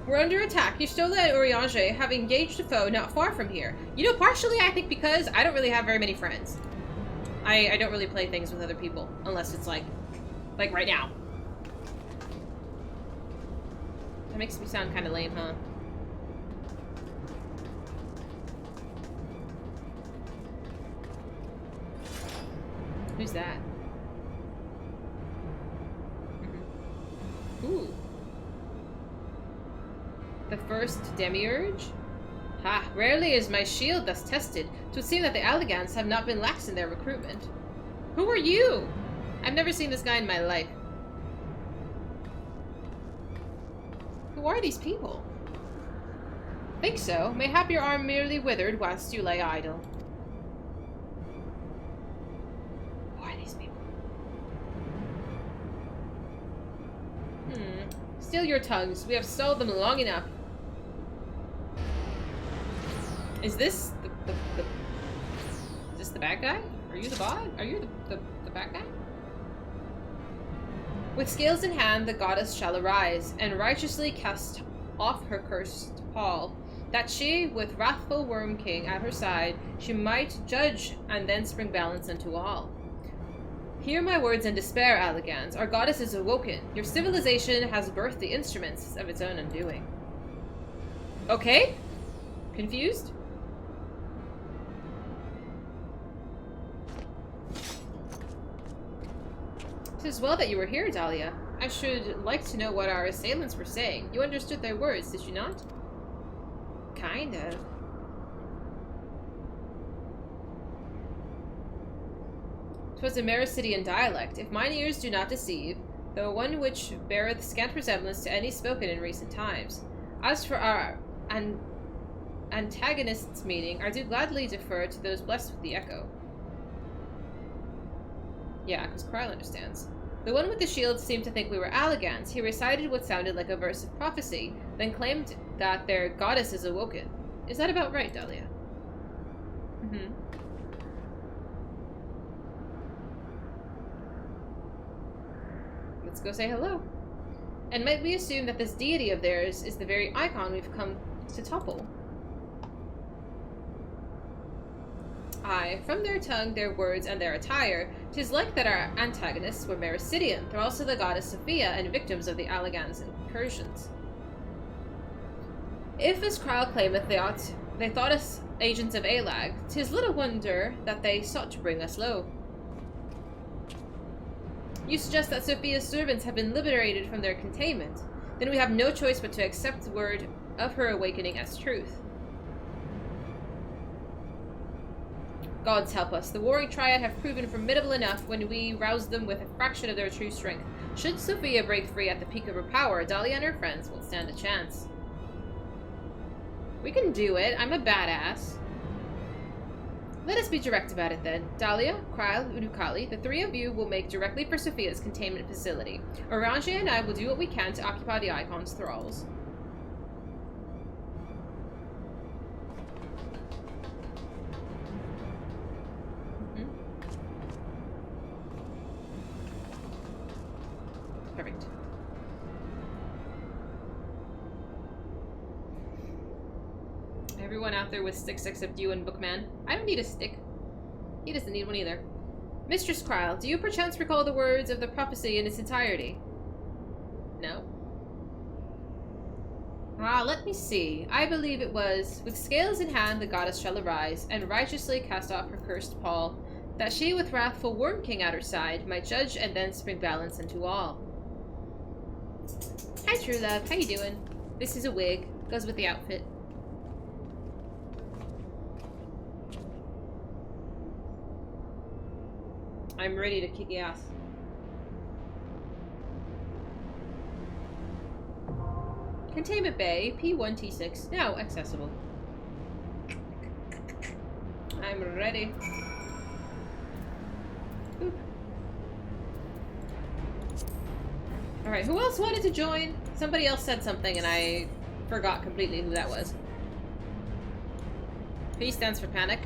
We're under attack. Yustola and Urianger have engaged a foe not far from here. You know, partially I think because I don't really have very many friends. I don't really play things with other people. Unless it's like right now. That makes me sound kind of lame, huh? Who's that? Ooh. The first demiurge? Ha! Rarely is my shield thus tested. 'Twould seem that the Alligans have not been lax in their recruitment. Who are you? I've never seen this guy in my life. Who are these people? Think so. Mayhap your arm merely withered whilst you lay idle. Who are these people? Still your tongues. We have stalled them long enough. Is this is this the bad guy? Are you the bot? Are you the bad guy? With scales in hand, the goddess shall arise, and righteously cast off her cursed pall, that she, with wrathful Worm King at her side, she might judge and then spring balance unto all. Hear my words and despair, Alligans. Our goddess is awoken. Your civilization has birthed the instruments of its own undoing. Okay? Confused? Tis well that you were here, Dahlia. I should like to know what our assailants were saying. You understood their words, did you not? Kind of. 'Twas a Mericidian dialect, if mine ears do not deceive, though one which beareth scant resemblance to any spoken in recent times. As for our antagonist's meaning, I do gladly defer to those blessed with the echo. Yeah, because Kryle understands. The one with the shield seemed to think we were Allagans. He recited what sounded like a verse of prophecy, then claimed that their goddess is awoken. Is that about right, Dahlia? Mm-hmm. Let's go say hello. And might we assume that this deity of theirs is the very icon we've come to topple? Aye, from their tongue, their words, and their attire, 'tis like that our antagonists were Mericidian, though also the goddess Sophia and victims of the Allagans incursions. If, as Kryle claimeth, they thought us agents of Alag, 'tis little wonder that they sought to bring us low. You suggest that Sophia's servants have been liberated from their containment. Then we have no choice but to accept the word of her awakening as truth. Gods help us. The warring Triad have proven formidable enough when we roused them with a fraction of their true strength. Should Sophia break free at the peak of her power, Dahlia and her friends won't stand a chance. We can do it. I'm a badass. Let us be direct about it then. Dahlia, Kryle, Urukali, the three of you will make directly for Sophia's containment facility. Orange and I will do what we can to occupy the Icon's thralls. Perfect. Everyone out there with sticks except you and Bookman. I don't need a stick. He doesn't need one either. Mistress Kryle, do you perchance recall the words of the prophecy in its entirety? No. Ah, let me see. I believe it was, with scales in hand the goddess shall arise, and righteously cast off her cursed pall, that she with wrathful Worm King at her side might judge and then bring balance unto all. Hi, true love. How you doing? This is a wig. Goes with the outfit. I'm ready to kick ass. Containment Bay, P1T6, now accessible. I'm ready. Boop. Alright, who else wanted to join? Somebody else said something and I forgot completely who that was. P stands for panic.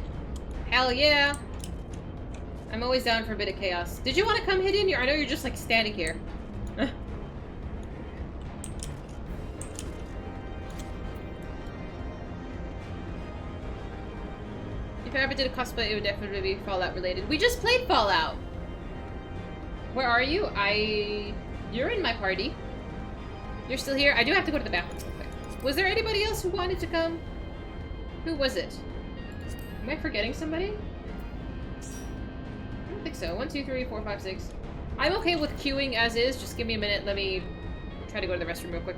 Hell yeah! I'm always down for a bit of chaos. Did you want to come hit in? I know you're just like standing here. If I ever did a cosplay, it would definitely be Fallout related. We just played Fallout! Where are you? You're in my party. You're still here? I do have to go to the bathroom real quick. Was there anybody else who wanted to come? Who was it? Am I forgetting somebody? I don't think so. 1, 2, 3, 4, 5, 6. I'm okay with queuing as is. Just give me a minute. Let me try to go to the restroom real quick.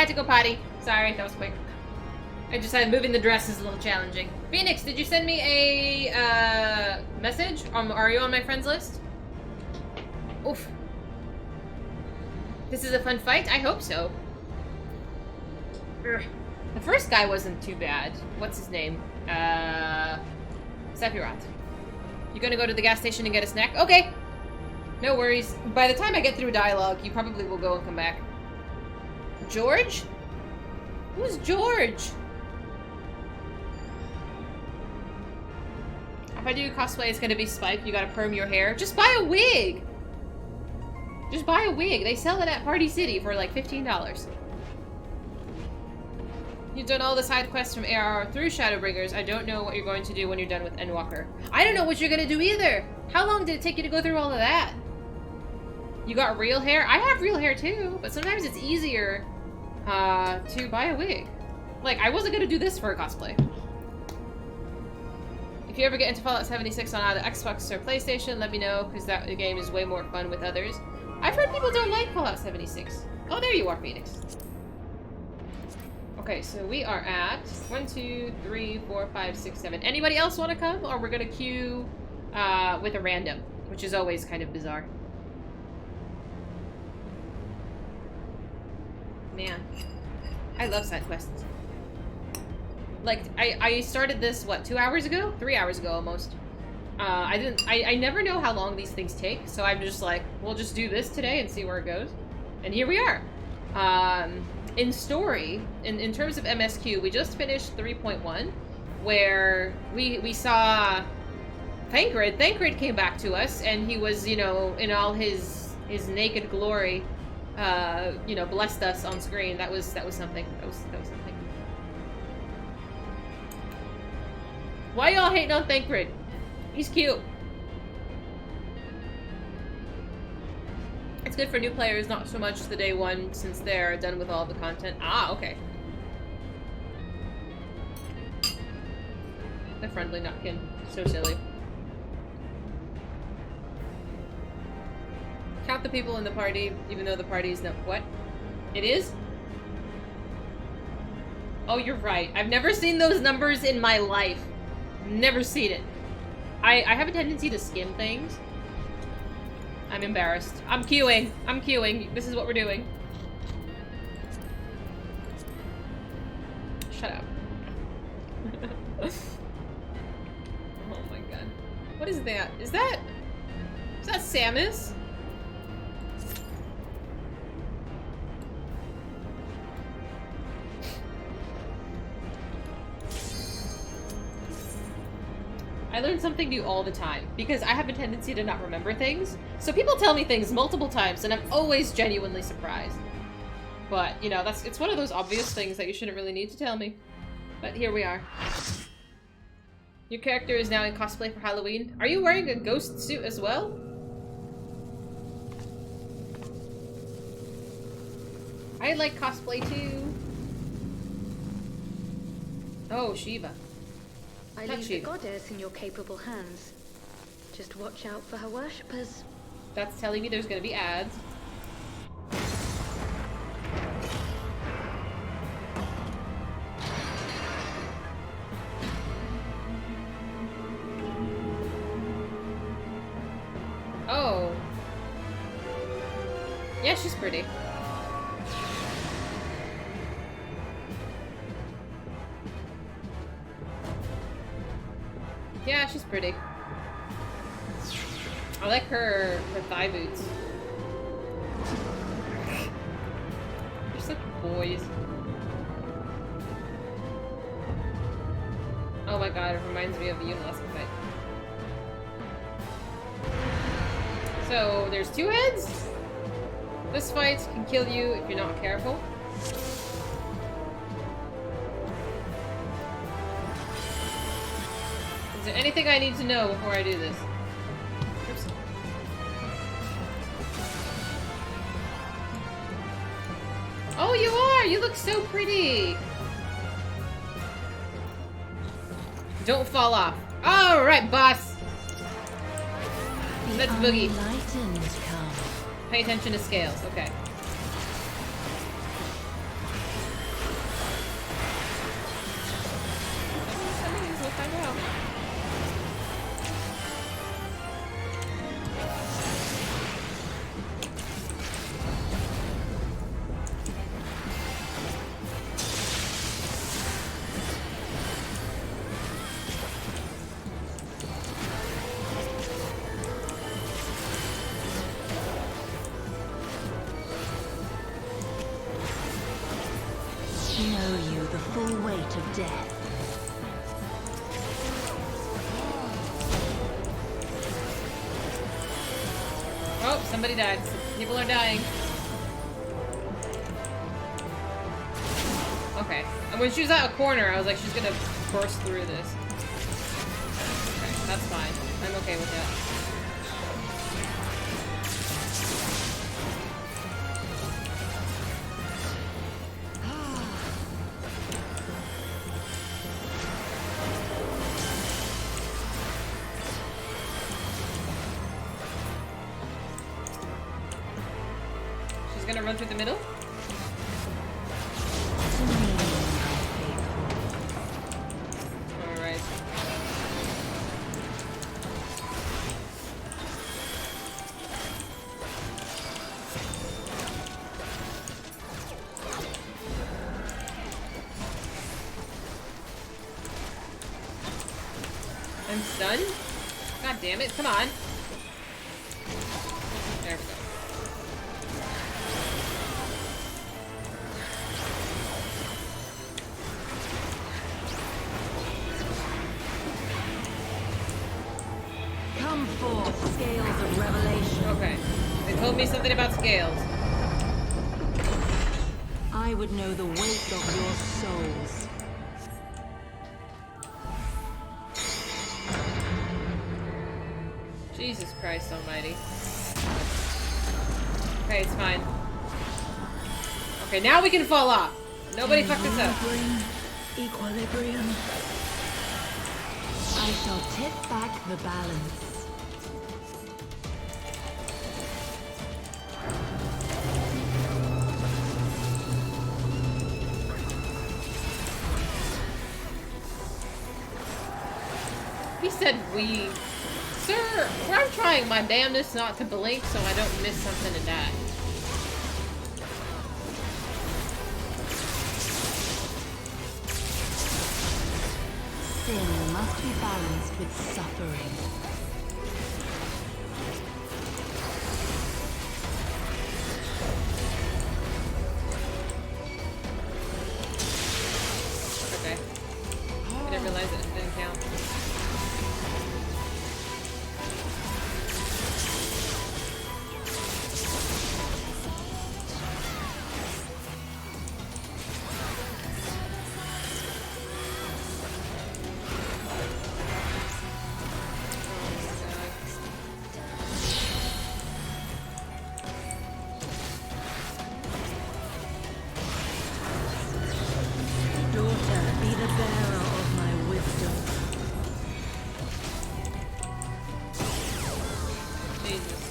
had to go potty. Sorry, that was quick. I just had moving the dress is a little challenging. Phoenix, did you send me a message? Are you on my friends list? Oof. This is a fun fight? I hope so. Ugh. The first guy wasn't too bad. What's his name? Sephiroth. You gonna go to the gas station and get a snack? Okay. No worries. By the time I get through dialogue, you probably will go and come back. George? Who's George? If I do cosplay, it's gonna be Spike. You gotta perm your hair. Just buy a wig! Just buy a wig. They sell it at Party City for like $15. You've done all the side quests from ARR through Shadowbringers. I don't know what you're going to do when you're done with Endwalker. I don't know what you're gonna do either! How long did it take you to go through all of that? You got real hair? I have real hair too, but sometimes it's easier to buy a wig. Like, I wasn't gonna do this for a cosplay. If you ever get into Fallout 76 on either Xbox or PlayStation, let me know, because that game is way more fun with others. I've heard people don't like Fallout 76. Oh, there you are, Phoenix. Okay, so we are at 1, 2, 3, 4, 5, 6, 7. Anybody else want to come? Or we're gonna queue with a random, which is always kind of bizarre. Man, I love side quests. Like, I started this, what, 2 hours ago? 3 hours ago, almost. I never know how long these things take, so I'm just like, we'll just do this today and see where it goes. And here we are. In story, in terms of MSQ, we just finished 3.1, where we saw Thancred. Thancred came back to us, and he was, you know, in all his naked glory, you know, blessed us on screen. That was something. That was something. Why y'all hating on Thancred? He's cute. It's good for new players, not so much the day one, since they're done with all the content. Ah, okay. The friendly napkin. So silly. Count the people in the party, even though the party is not... What? It is? Oh, you're right. I've never seen those numbers in my life. Never seen it. I have a tendency to skim things. I'm embarrassed. I'm queuing. I'm queuing. This is what we're doing. Shut up. Oh my god. What is that? Is that Samus? I learn something new all the time, because I have a tendency to not remember things. So people tell me things multiple times, and I'm always genuinely surprised. But, you know, it's one of those obvious things that you shouldn't really need to tell me. But here we are. Your character is now in cosplay for Halloween. Are you wearing a ghost suit as well? I like cosplay too. Oh, Shiva. I leave the goddess in your capable hands. Just watch out for her worshippers. That's telling me there's gonna be ads. Oh. Yeah, she's pretty. Yeah, she's pretty. I like her thigh boots. They're such boys. Oh my god, it reminds me of the Yuna fight. So, there's two heads? This fight can kill you if you're not careful. Is there anything I need to know before I do this? Oops. Oh, you are! You look so pretty! Don't fall off. Alright, boss! Let's boogie. Pay attention to scales, okay. full weight of death. Oh, somebody died. People are dying. Okay. And when she was at a corner, I was like, she's gonna burst through this. Okay, that's fine. I'm okay with that. She's gonna run through the middle? Alright. I'm stunned? God damn it, come on. There we go. Come forth, scales of revelation. Okay. They told me something about scales. I would know the weight of your souls. Jesus Christ almighty. Okay, it's fine. Okay, now we can fall off. Nobody fucked us up. Equilibrium. I shall tip back the balance. He said we. Sir, I'm trying my damnedest not to blink so I don't miss something and die. Sin must be balanced with suffering. Okay. I didn't realize it didn't count. Daughter, be the bearer of my wisdom. Jesus.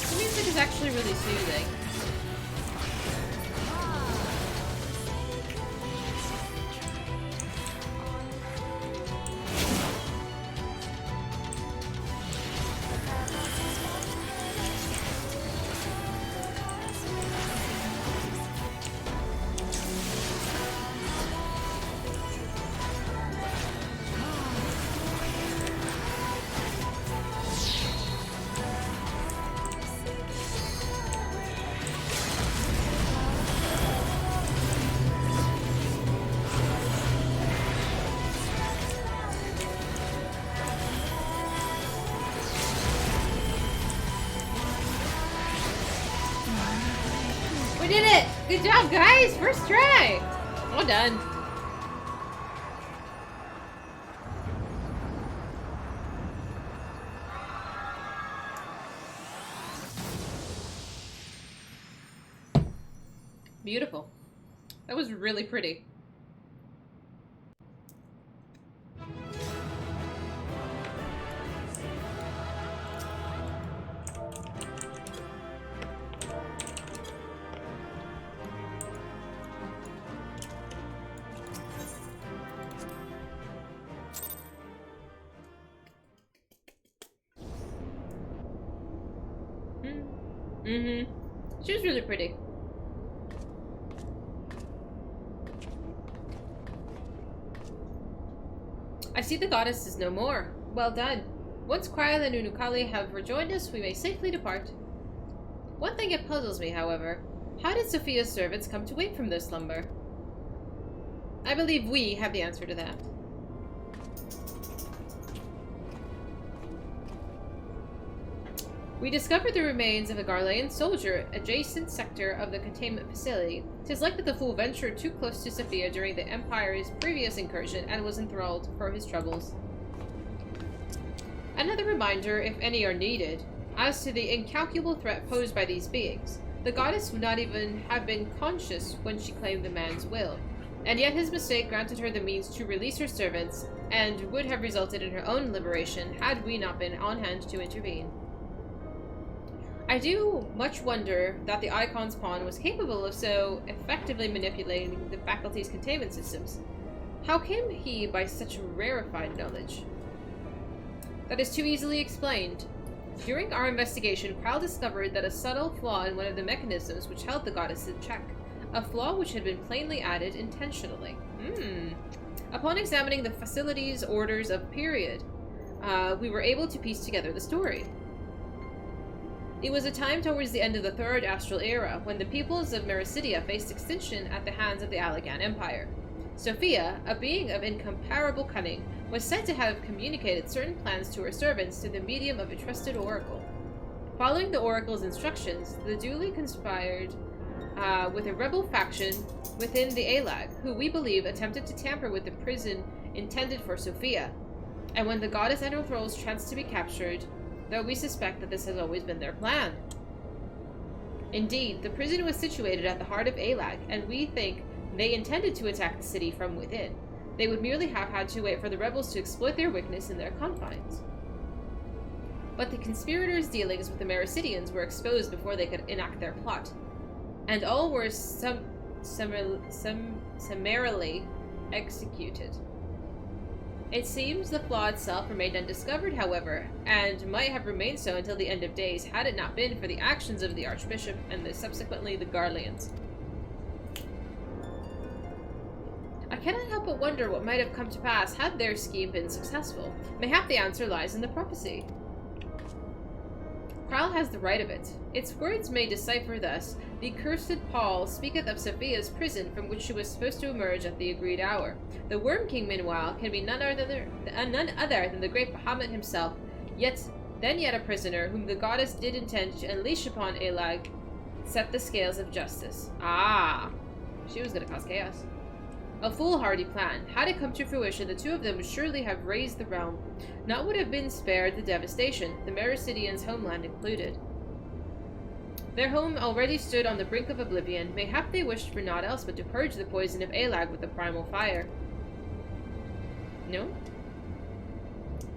The music is actually really soothing. We did it! Good job, guys! First try! Well done. Beautiful. That was really pretty. Mm-hmm. She was really pretty. I see the goddess is no more. Well done. Once Kryl and Unukali have rejoined us, we may safely depart. One thing that puzzles me, however. How did Sophia's servants come to wake from their slumber? I believe we have the answer to that. We discovered the remains of a Garlean soldier adjacent sector of the containment facility. 'Tis likely the fool ventured too close to Sophia during the Empire's previous incursion and was enthralled for his troubles. Another reminder, if any are needed, as to the incalculable threat posed by these beings. The goddess would not even have been conscious when she claimed the man's will, and yet his mistake granted her the means to release her servants, and would have resulted in her own liberation had we not been on hand to intervene. I do much wonder that the Icon's pawn was capable of so effectively manipulating the faculty's containment systems. How came he by such rarefied knowledge? That is too easily explained. During our investigation, Kryl discovered that a subtle flaw in one of the mechanisms which held the goddess in check. A flaw which had been plainly added intentionally. Upon examining the facility's orders of period, we were able to piece together the story. It was a time towards the end of the Third Astral Era, when the peoples of Mericidia faced extinction at the hands of the Allagan Empire. Sophia, a being of incomparable cunning, was said to have communicated certain plans to her servants through the medium of a trusted oracle. Following the oracle's instructions, the duly conspired with a rebel faction within the Alag, who we believe attempted to tamper with the prison intended for Sophia. And when the goddess and her thralls chanced to be captured, though we suspect that this has always been their plan. Indeed, the prison was situated at the heart of Alag, and we think they intended to attack the city from within. They would merely have had to wait for the rebels to exploit their weakness in their confines. But the conspirators' dealings with the Mericidians were exposed before they could enact their plot, and all were summarily executed. It seems the flaw itself remained undiscovered, however, and might have remained so until the end of days had it not been for the actions of the Archbishop and subsequently the Garleans. I cannot help but wonder what might have come to pass had their scheme been successful. Mayhap the answer lies in the prophecy. Kryl has the right of it. Its words may decipher thus: the cursed Paul speaketh of Sophia's prison from which she was supposed to emerge at the agreed hour. The Worm King, meanwhile, can be none other than the great Bahamut himself, yet a prisoner, whom the goddess did intend to unleash upon Alag, set the scales of justice. Ah! She was going to cause chaos. A foolhardy plan. Had it come to fruition, the two of them would surely have razed the realm. Not would have been spared the devastation, the Mericidians' homeland included. Their home already stood on the brink of oblivion. Mayhap they wished for naught else but to purge the poison of Alag with the primal fire. No?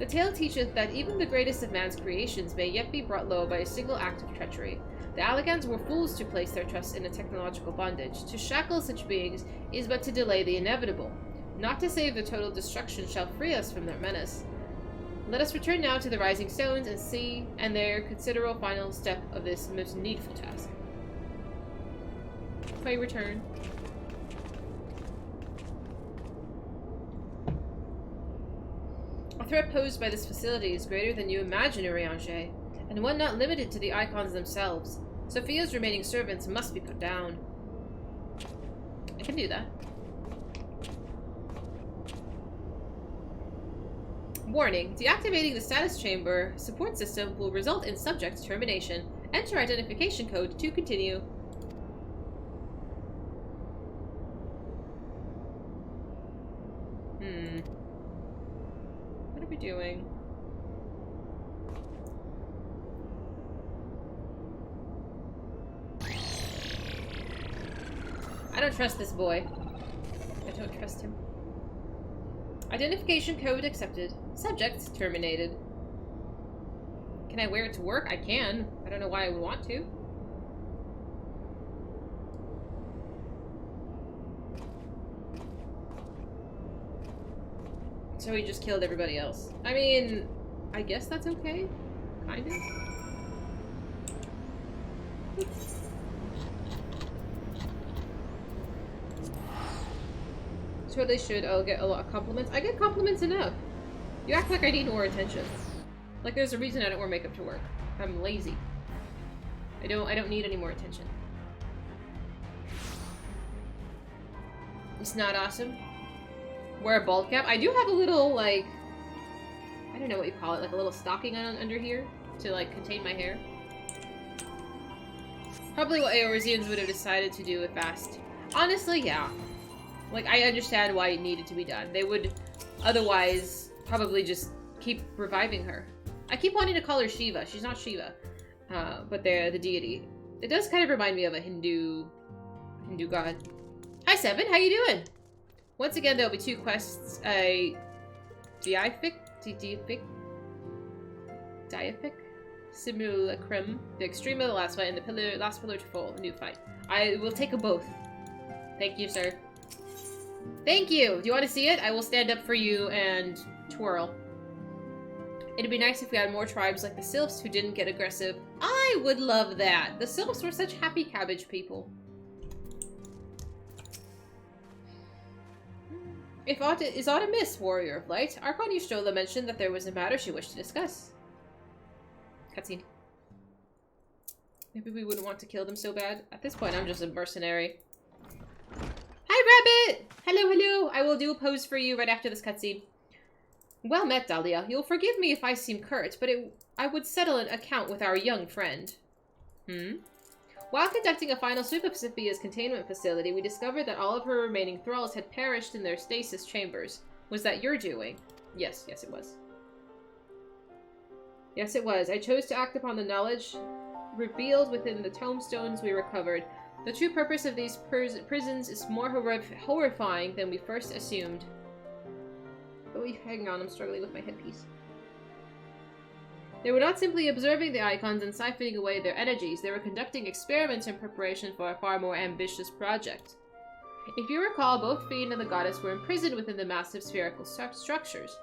The tale teacheth that even the greatest of man's creations may yet be brought low by a single act of treachery. The Allagans were fools to place their trust in a technological bondage. To shackle such beings is but to delay the inevitable. Not to save the total destruction shall free us from their menace. Let us return now to the Rising Stones and their considerable final step of this most needful task. Pray return. A threat posed by this facility is greater than you imagine, Urianger, and one not limited to the Icons themselves. Sophia's remaining servants must be put down. I can do that. Warning: deactivating the status chamber support system will result in subject termination. Enter identification code to continue. What are we doing? I don't trust this boy. I don't trust him. Identification code accepted. Subject terminated. Can I wear it to work? I can. I don't know why I would want to. So he just killed everybody else. I mean, I guess that's okay. Kind of. totally should. I'll get a lot of compliments. I get compliments enough. You act like I need more attention. Like there's a reason I don't wear makeup to work. I'm lazy. I don't need any more attention. It's not awesome. Wear a bald cap. I do have a little, like, I don't know what you call it, like a little stocking on under here to, like, contain my hair. Probably what Eorzeans would have decided to do if asked. Honestly, yeah. Like, I understand why it needed to be done. They would otherwise probably just keep reviving her. I keep wanting to call her Shiva. She's not Shiva. But they're the deity. It does kind of remind me of a Hindu god. Hi, Seven. How you doing? Once again, there'll be 2 quests. A Diapic Simulacrum, the extreme of the last fight, and the last pillar to fall, a new fight. I will take a both. Thank you, sir. Thank you! Do you want to see it? I will stand up for you and twirl. It'd be nice if we had more tribes like the Sylphs who didn't get aggressive. I would love that! The Sylphs were such happy cabbage people. Is Autumn Warrior of Light? Archon Y'shtola mentioned that there was a matter she wished to discuss. Cutscene. Maybe we wouldn't want to kill them so bad. At this point, I'm just a mercenary. Hi, Rabbit! Hello, hello! I will do a pose for you right after this cutscene. Well met, Dahlia. You'll forgive me if I seem curt, but I would settle an account with our young friend. While conducting a final sweep of Sophia's containment facility, we discovered that all of her remaining thralls had perished in their stasis chambers. Was that your doing? Yes, it was. Yes, it was. I chose to act upon the knowledge revealed within the tombstones we recovered. The true purpose of these prisons is more horrifying than we first assumed. Oh, hang on, I'm struggling with my headpiece. They were not simply observing the icons and siphoning away their energies, they were conducting experiments in preparation for a far more ambitious project. If you recall, both Fiend and the goddess were imprisoned within the massive spherical structures.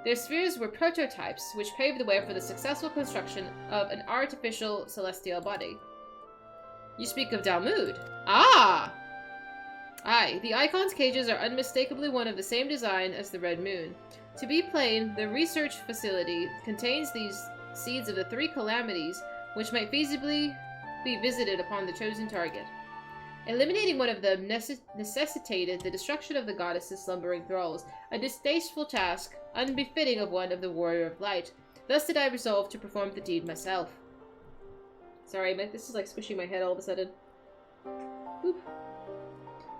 Their spheres were prototypes, which paved the way for the successful construction of an artificial celestial body. You speak of Dalmud. Ah! Aye, the icon's cages are unmistakably one of the same design as the Red Moon. To be plain, the research facility contains these seeds of the 3 calamities, which might feasibly be visited upon the chosen target. Eliminating one of them necessitated the destruction of the goddess's slumbering thralls, a distasteful task, unbefitting of one of the Warrior of Light. Thus did I resolve to perform the deed myself. Sorry, this is like squishing my head all of a sudden. Oop.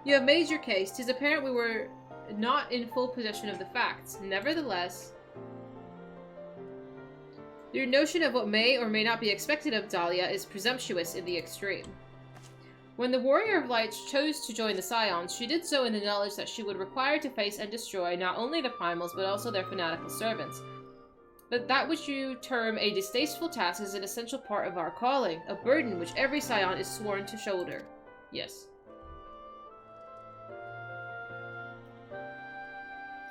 You have made your case. 'Tis apparent we were not in full possession of the facts. Nevertheless, your notion of what may or may not be expected of Dahlia is presumptuous in the extreme. When the Warrior of Light chose to join the Scions, she did so in the knowledge that she would require to face and destroy not only the Primals, but also their fanatical servants. But that which you term a distasteful task is an essential part of our calling, a burden which every Scion is sworn to shoulder. Yes.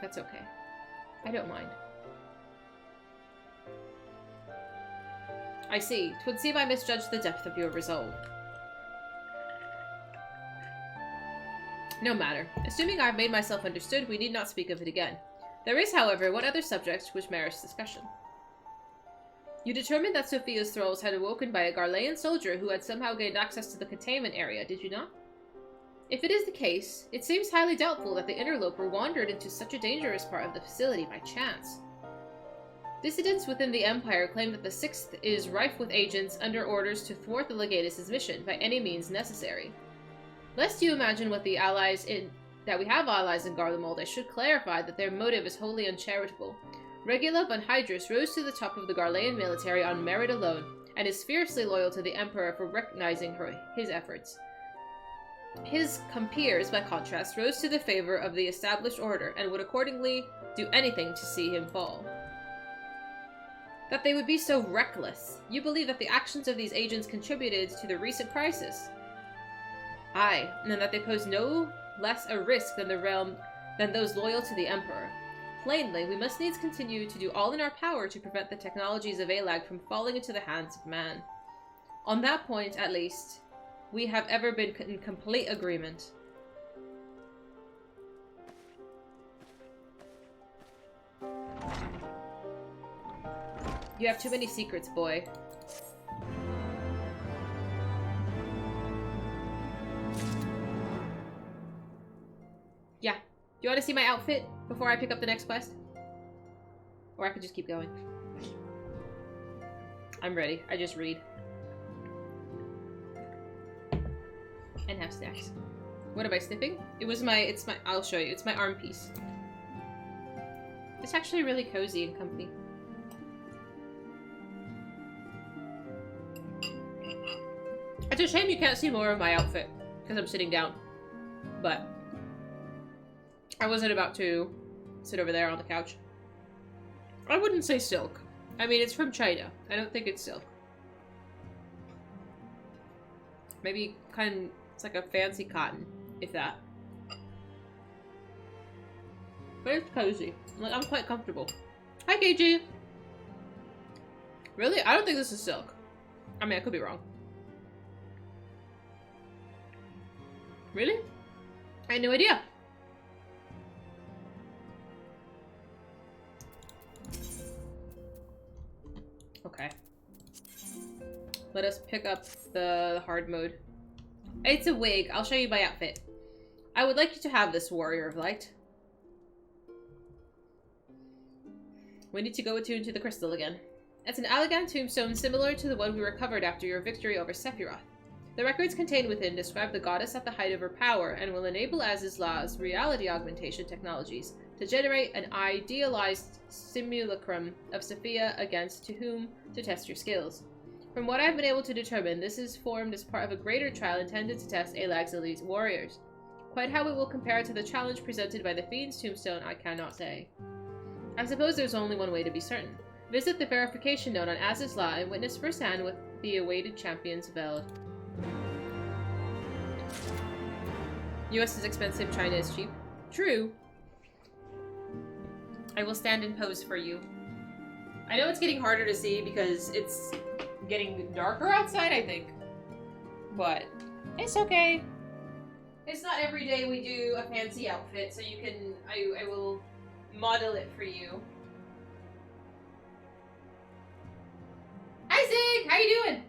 That's okay. I don't mind. I see. 'Twould seem I misjudged the depth of your resolve. No matter. Assuming I've made myself understood, we need not speak of it again. There is, however, one other subject which merits discussion. You determined that Sophia's thralls had awoken by a Garlean soldier who had somehow gained access to the containment area, did you not? If it is the case, it seems highly doubtful that the interloper wandered into such a dangerous part of the facility by chance. Dissidents within the Empire claim that the Sixth is rife with agents under orders to thwart the Legatus' mission by any means necessary. Lest you imagine that we have allies in Garlemald, I should clarify that their motive is wholly uncharitable. Regula von Hydrus rose to the top of the Garlean military on merit alone, and is fiercely loyal to the Emperor for recognizing his efforts. His compeers, by contrast, rose to the favor of the established order, and would accordingly do anything to see him fall. That they would be so reckless. You believe that the actions of these agents contributed to the recent crisis. Aye, and that they pose no less a risk than those loyal to the Emperor. Plainly, we must needs continue to do all in our power to prevent the technologies of Alag from falling into the hands of man. On that point, at least, we have ever been in complete agreement. You have too many secrets, boy. Yeah. Do you want to see my outfit before I pick up the next quest? Or I could just keep going. I'm ready. I just read. And have snacks. What am I sniffing? I'll show you. It's my arm piece. It's actually really cozy and comfy. It's a shame you can't see more of my outfit because I'm sitting down. But I wasn't about to sit over there on the couch. I wouldn't say silk. I mean, it's from China. I don't think it's silk. Maybe it's like a fancy cotton, if that. But it's cozy. Like, I'm quite comfortable. Hi, KG! Really? I don't think this is silk. I mean, I could be wrong. Really? I had no idea. Okay. Let us pick up the hard mode. It's a wig. I'll show you my outfit. I would like you to have this, Warrior of Light. We need to go attune to the crystal again. It's an elegant tombstone similar to the one we recovered after your victory over Sephiroth. The records contained within describe the goddess at the height of her power and will enable Azizlah's reality augmentation technologies to generate an idealized simulacrum of Sophia against to whom to test your skills. From what I've been able to determine, this is formed as part of a greater trial intended to test Alag's elite warriors. Quite how it will compare to the challenge presented by the Fiend's tombstone, I cannot say. I suppose there's only one way to be certain. Visit the verification note on Azizlah and witness firsthand with the awaited champions Veld. US is expensive, China is cheap. True. I will stand and pose for you. I know it's getting harder to see because it's getting darker outside, I think. But it's okay. It's not every day we do a fancy outfit, so you can... I will model it for you. Hi, Zig! How you doing?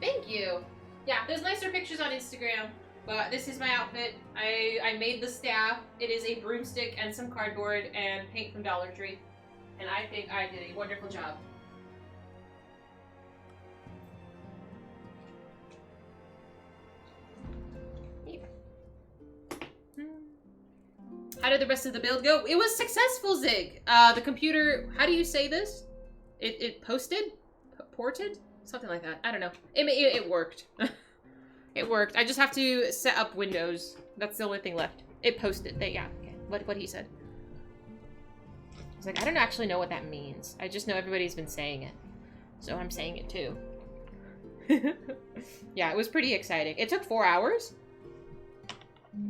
Thank you. Yeah, there's nicer pictures on Instagram, but this is my outfit. I made the staff. It is a broomstick and some cardboard and paint from Dollar Tree. And I think I did a wonderful job. How did the rest of the build go? It was successful, Zig. The computer, how do you say this? It posted? Ported? Something like that. I don't know. It worked. It worked. I just have to set up Windows. That's the only thing left. It posted. Yeah, okay. What he said. I was like, I don't actually know what that means. I just know everybody's been saying it. So I'm saying it too. Yeah, it was pretty exciting. It took 4 hours.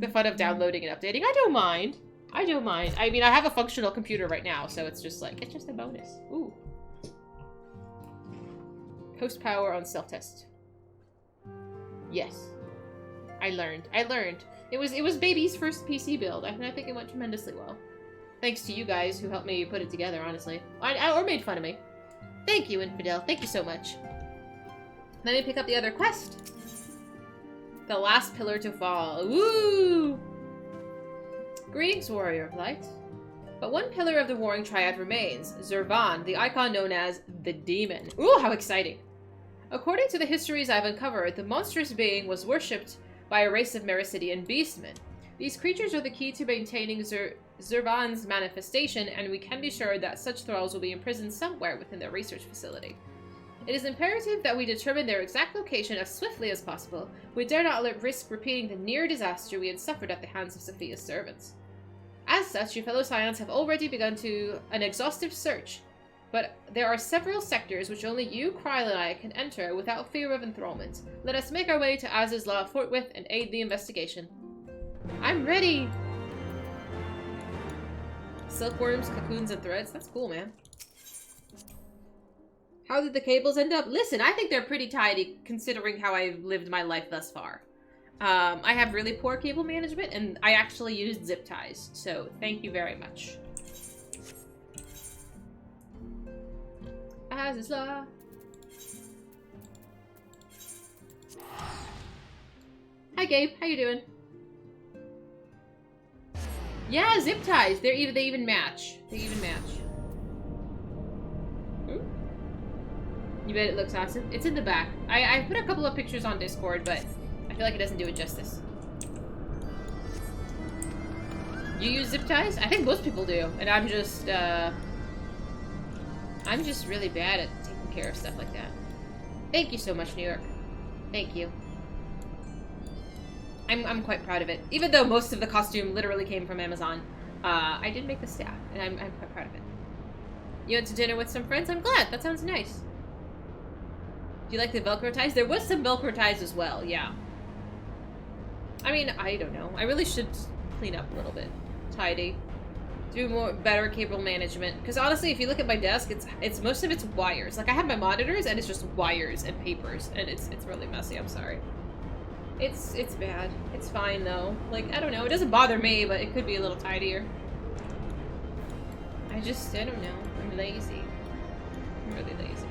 The fun of downloading and updating. I don't mind. I don't mind. I mean, I have a functional computer right now, so it's just like, it's just a bonus. Ooh. Post power on self-test. Yes. I learned. It was baby's first PC build, and I think it went tremendously well. Thanks to you guys who helped me put it together, honestly. Or made fun of me. Thank you, Infidel. Thank you so much. Let me pick up the other quest. The last pillar to fall. Woo! Greetings, Warrior of Light. But one pillar of the Warring Triad remains, Zurvan, the icon known as the Demon. Ooh, how exciting! According to the histories I've uncovered, the monstrous being was worshipped by a race of Mericidian beastmen. These creatures are the key to maintaining Zurvan's manifestation, and we can be sure that such thralls will be imprisoned somewhere within their research facility. It is imperative that we determine their exact location as swiftly as possible. We dare not risk repeating the near disaster we had suffered at the hands of Sophia's servants. As such, your fellow Scions have already begun an exhaustive search, but there are several sectors which only you, Kryl, and I can enter without fear of enthrallment. Let us make our way to Azizlah forthwith and aid the investigation. I'm ready! Silkworms, cocoons, and threads. That's cool, man. How did the cables end up? Listen, I think they're pretty tidy considering how I've lived my life thus far. I have really poor cable management, and I actually used zip ties, so thank you very much. As is law. Hi Gabe, how you doing? Yeah, zip ties. They even match. They even match. You bet it looks awesome. It's in the back. I put a couple of pictures on Discord, but I feel like it doesn't do it justice. You use zip ties? I think most people do, and I'm just really bad at taking care of stuff like that. Thank you so much, New York. Thank you. I'm quite proud of it. Even though most of the costume literally came from Amazon, I did make the staff, and I'm quite proud of it. You went to dinner with some friends? I'm glad. That sounds nice. Do you like the Velcro ties? There was some Velcro ties as well, yeah. I mean, I don't know. I really should clean up a little bit. Tidy. Do better cable management. Because honestly, if you look at my desk, it's most of it's wires. Like, I have my monitors, and it's just wires and papers, and it's really messy. I'm sorry. It's bad. It's fine, though. Like, I don't know. It doesn't bother me, but it could be a little tidier. I don't know. I'm lazy. I'm really lazy.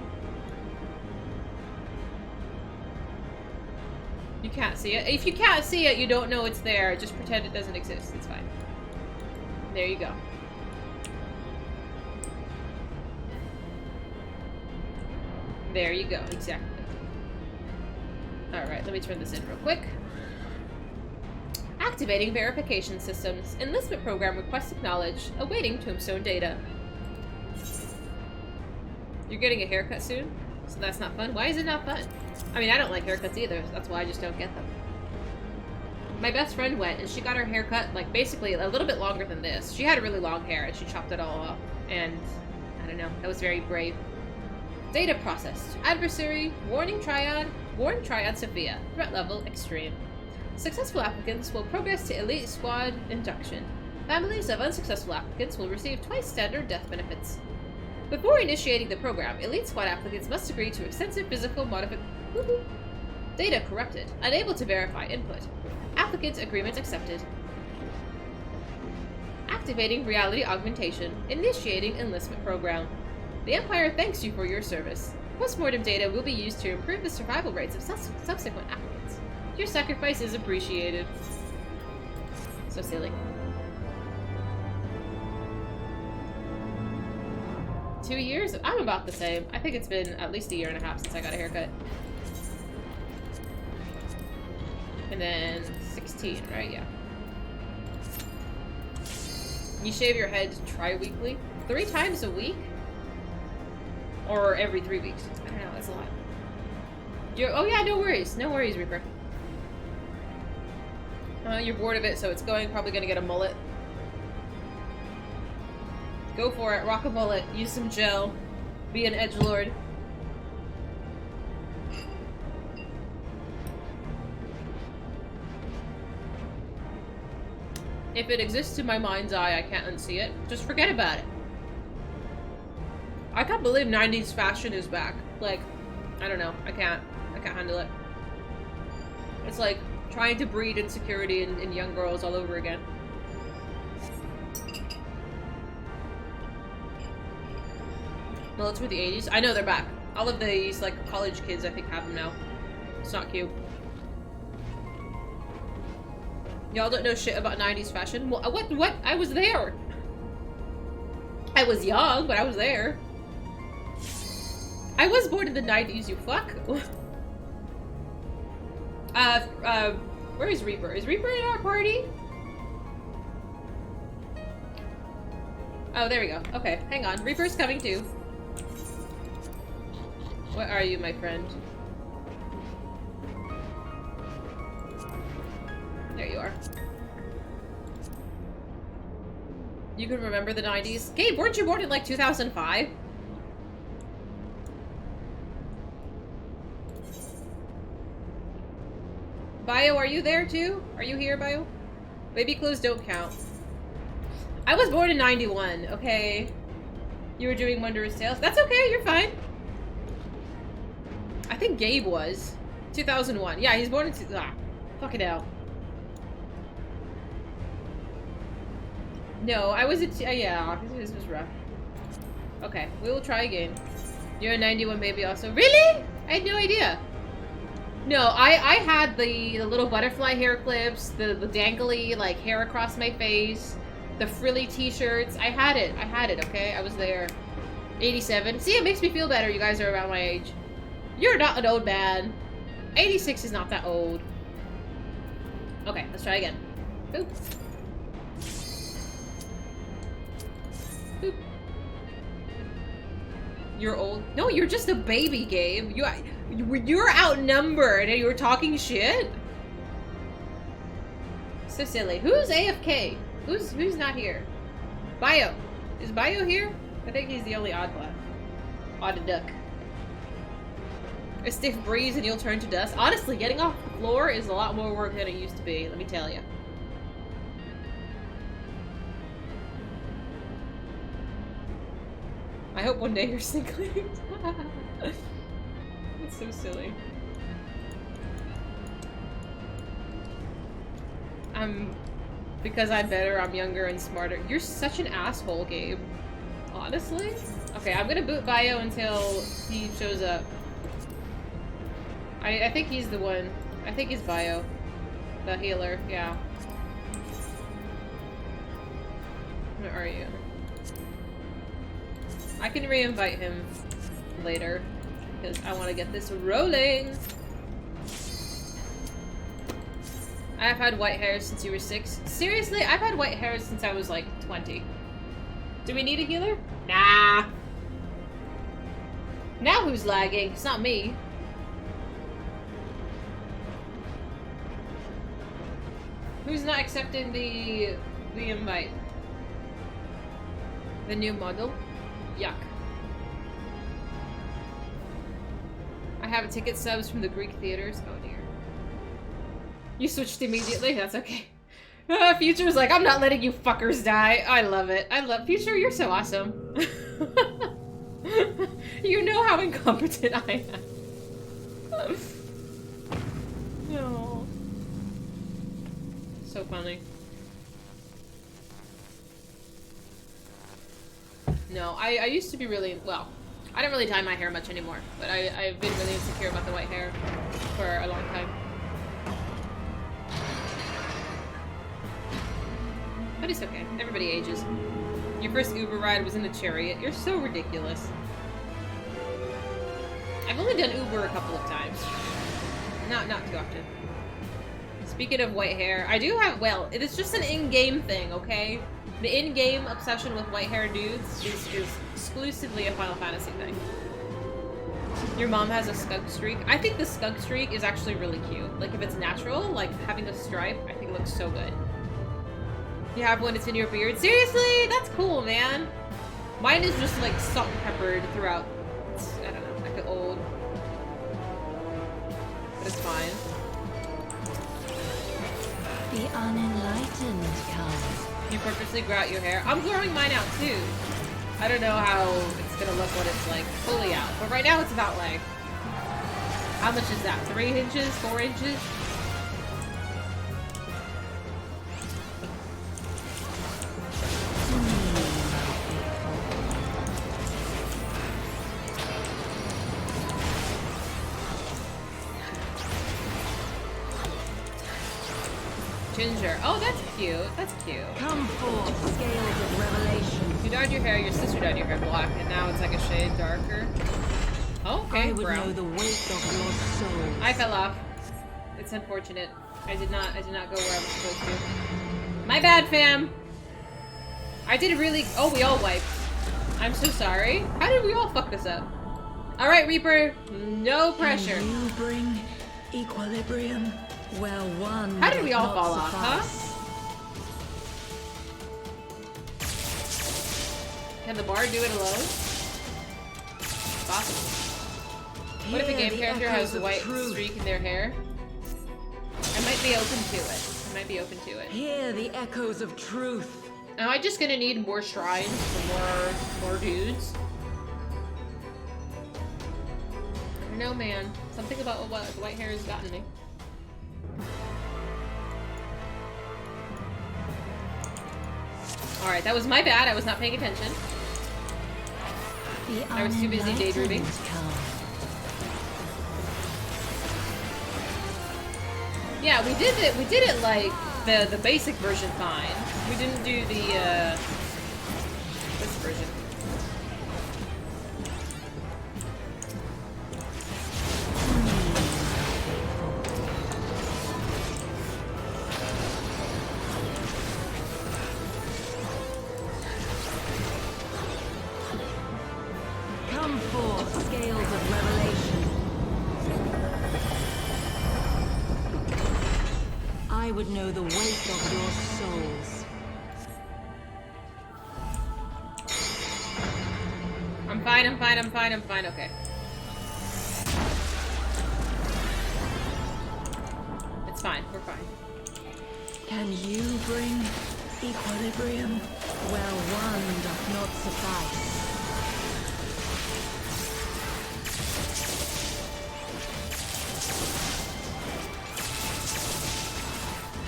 You can't see it. If you can't see it, you don't know it's there. Just pretend it doesn't exist. It's fine. There you go. There you go. Exactly. Alright, let me turn this in real quick. Activating verification systems. Enlistment program requests acknowledged. Awaiting tombstone data. You're getting a haircut soon? So that's not fun? Why is it not fun? I mean, I don't like haircuts either. So that's why I just don't get them. My best friend went, and she got her haircut, like, basically a little bit longer than this. She had really long hair, and she chopped it all off. And, I don't know, that was very brave. Data processed. Adversary, warning Triad Sophia. Threat level, extreme. Successful applicants will progress to Elite Squad induction. Families of unsuccessful applicants will receive twice standard death benefits. Before initiating the program, Elite Squad applicants must agree to extensive physical modification. Data corrupted. Unable to verify input. Applicant agreement accepted. Activating reality augmentation. Initiating enlistment program. The Empire thanks you for your service. Postmortem data will be used to improve the survival rates of subsequent applicants. Your sacrifice is appreciated. So silly. 2 years? I'm about the same. I think it's been at least 1.5 years since I got a haircut. And then 16, right? Yeah. You shave your head tri-weekly? 3 times a week? Or every 3 weeks? I don't know, that's a lot. Oh yeah, no worries. No worries, Reaper. You're bored of it, so it's probably gonna get a mullet. Go for it. Rock a mullet. Use some gel. Be an edgelord. If it exists in my mind's eye, I can't unsee it. Just forget about it. I can't believe 90s fashion is back. Like, I don't know. I can't handle it. It's like trying to breed insecurity in young girls all over again. Well, it's for the 80s. I know they're back. All of these, like, college kids, I think, have them now. It's not cute. Y'all don't know shit about 90s fashion? What? I was there! I was young, but I was there. I was born in the 90s, you fuck. Where is Reaper? Is Reaper in our party? Oh, there we go. Okay, hang on. Reaper's coming too. Where are you, my friend? There you are. You can remember the 90s? Gabe, weren't you born in like 2005? Bio, are you there too? Are you here, Bio? Baby clothes don't count. I was born in 91, okay? You were doing Wondrous Tales? That's okay, you're fine. I think Gabe was. 2001. Yeah, he's born in... Fucking hell. No, I was yeah, this was rough. Okay, we will try again. You're a 91 baby also. Really? I had no idea. No, I had the little butterfly hair clips, the dangly, like, hair across my face, the frilly t-shirts. I had it, okay? I was there. 87. See, it makes me feel better you guys are around my age. You're not an old man. 86 is not that old. Okay, let's try again. Boop. Boop. You're old. No, you're just a baby, Gabe. You're outnumbered and you were talking shit? So silly. Who's AFK? Who's not here? Bio. Is Bio here? I think he's the only odd duck. A stiff breeze and you'll turn to dust. Honestly, getting off the floor is a lot more work than it used to be, let me tell you. I hope one day you're sickly. It's so silly. Because I'm better, I'm younger and smarter. You're such an asshole, Gabe. Honestly? Okay, I'm gonna boot Bio until he shows up. I think he's the one. I think he's Bio. The healer, yeah. Where are you? I can re-invite him later, because I want to get this rolling. I've had white hair since you were 6. Seriously? I've had white hair since I was like 20. Do we need a healer? Nah. Now who's lagging? It's not me. Who's not accepting the invite? The new model? Yuck. I have ticket subs from the Greek theaters. Oh dear. You switched immediately? That's okay. Future's like, I'm not letting you fuckers die. I love it. I love Future, you're so awesome. You know how incompetent I am. No. So funny. No, I used to be really, well, I don't really dye my hair much anymore, but I've been really insecure about the white hair for a long time. But it's okay. Everybody ages. Your first Uber ride was in a chariot. You're so ridiculous. I've only done Uber a couple of times. Not too often. Speaking of white hair, I do have, well, it is just an in-game thing, okay? The in-game obsession with white hair dudes is exclusively a Final Fantasy thing. Your mom has a skunk streak. I think the skunk streak is actually really cute. Like, if it's natural, like, having the stripe, I think it looks so good. You have one, it's in your beard. Seriously? That's cool, man. Mine is just, like, salt and peppered throughout. It's, I don't know, I feel old. But it's fine. The unenlightened come. You purposely grow out your hair. I'm growing mine out, too. I don't know how it's gonna look when it's, like, fully out. But right now, it's about, like... How much is that? 3 inches? 4 inches? Ginger. Oh, that's cute. That's cute. Come forth, scales of revelation. You dyed your hair, your sister dyed your hair black, and now it's like a shade darker. Oh, okay, I would brown. know the weight of your soul. I fell off. It's unfortunate. I did not go where I was supposed to. My bad, fam. I did really. Oh, we all wiped. I'm so sorry. How did we all fuck this up? All right, Reaper. No pressure. Can you bring equilibrium? Well, one. How did we all does fall not off, huh? suffice. Can the bard do it alone? Possible. What if a Hear game the character has echoes a of white truth. streak in their hair? I might be open to it. I might be open to it. Hear the echoes of truth. Am I just gonna need more shrines for more dudes? I don't know, man. Something about what the white hair has gotten me. Alright, that was my bad. I was not paying attention. I was too busy daydreaming. Yeah, we did it. We did it like the basic version fine. We didn't do the this version. Come forth, scales of revelation. I would know the weight of your souls. I'm fine, I'm fine, I'm fine, I'm fine, okay. It's fine, we're fine. Can you bring equilibrium? Well, one doth not suffice.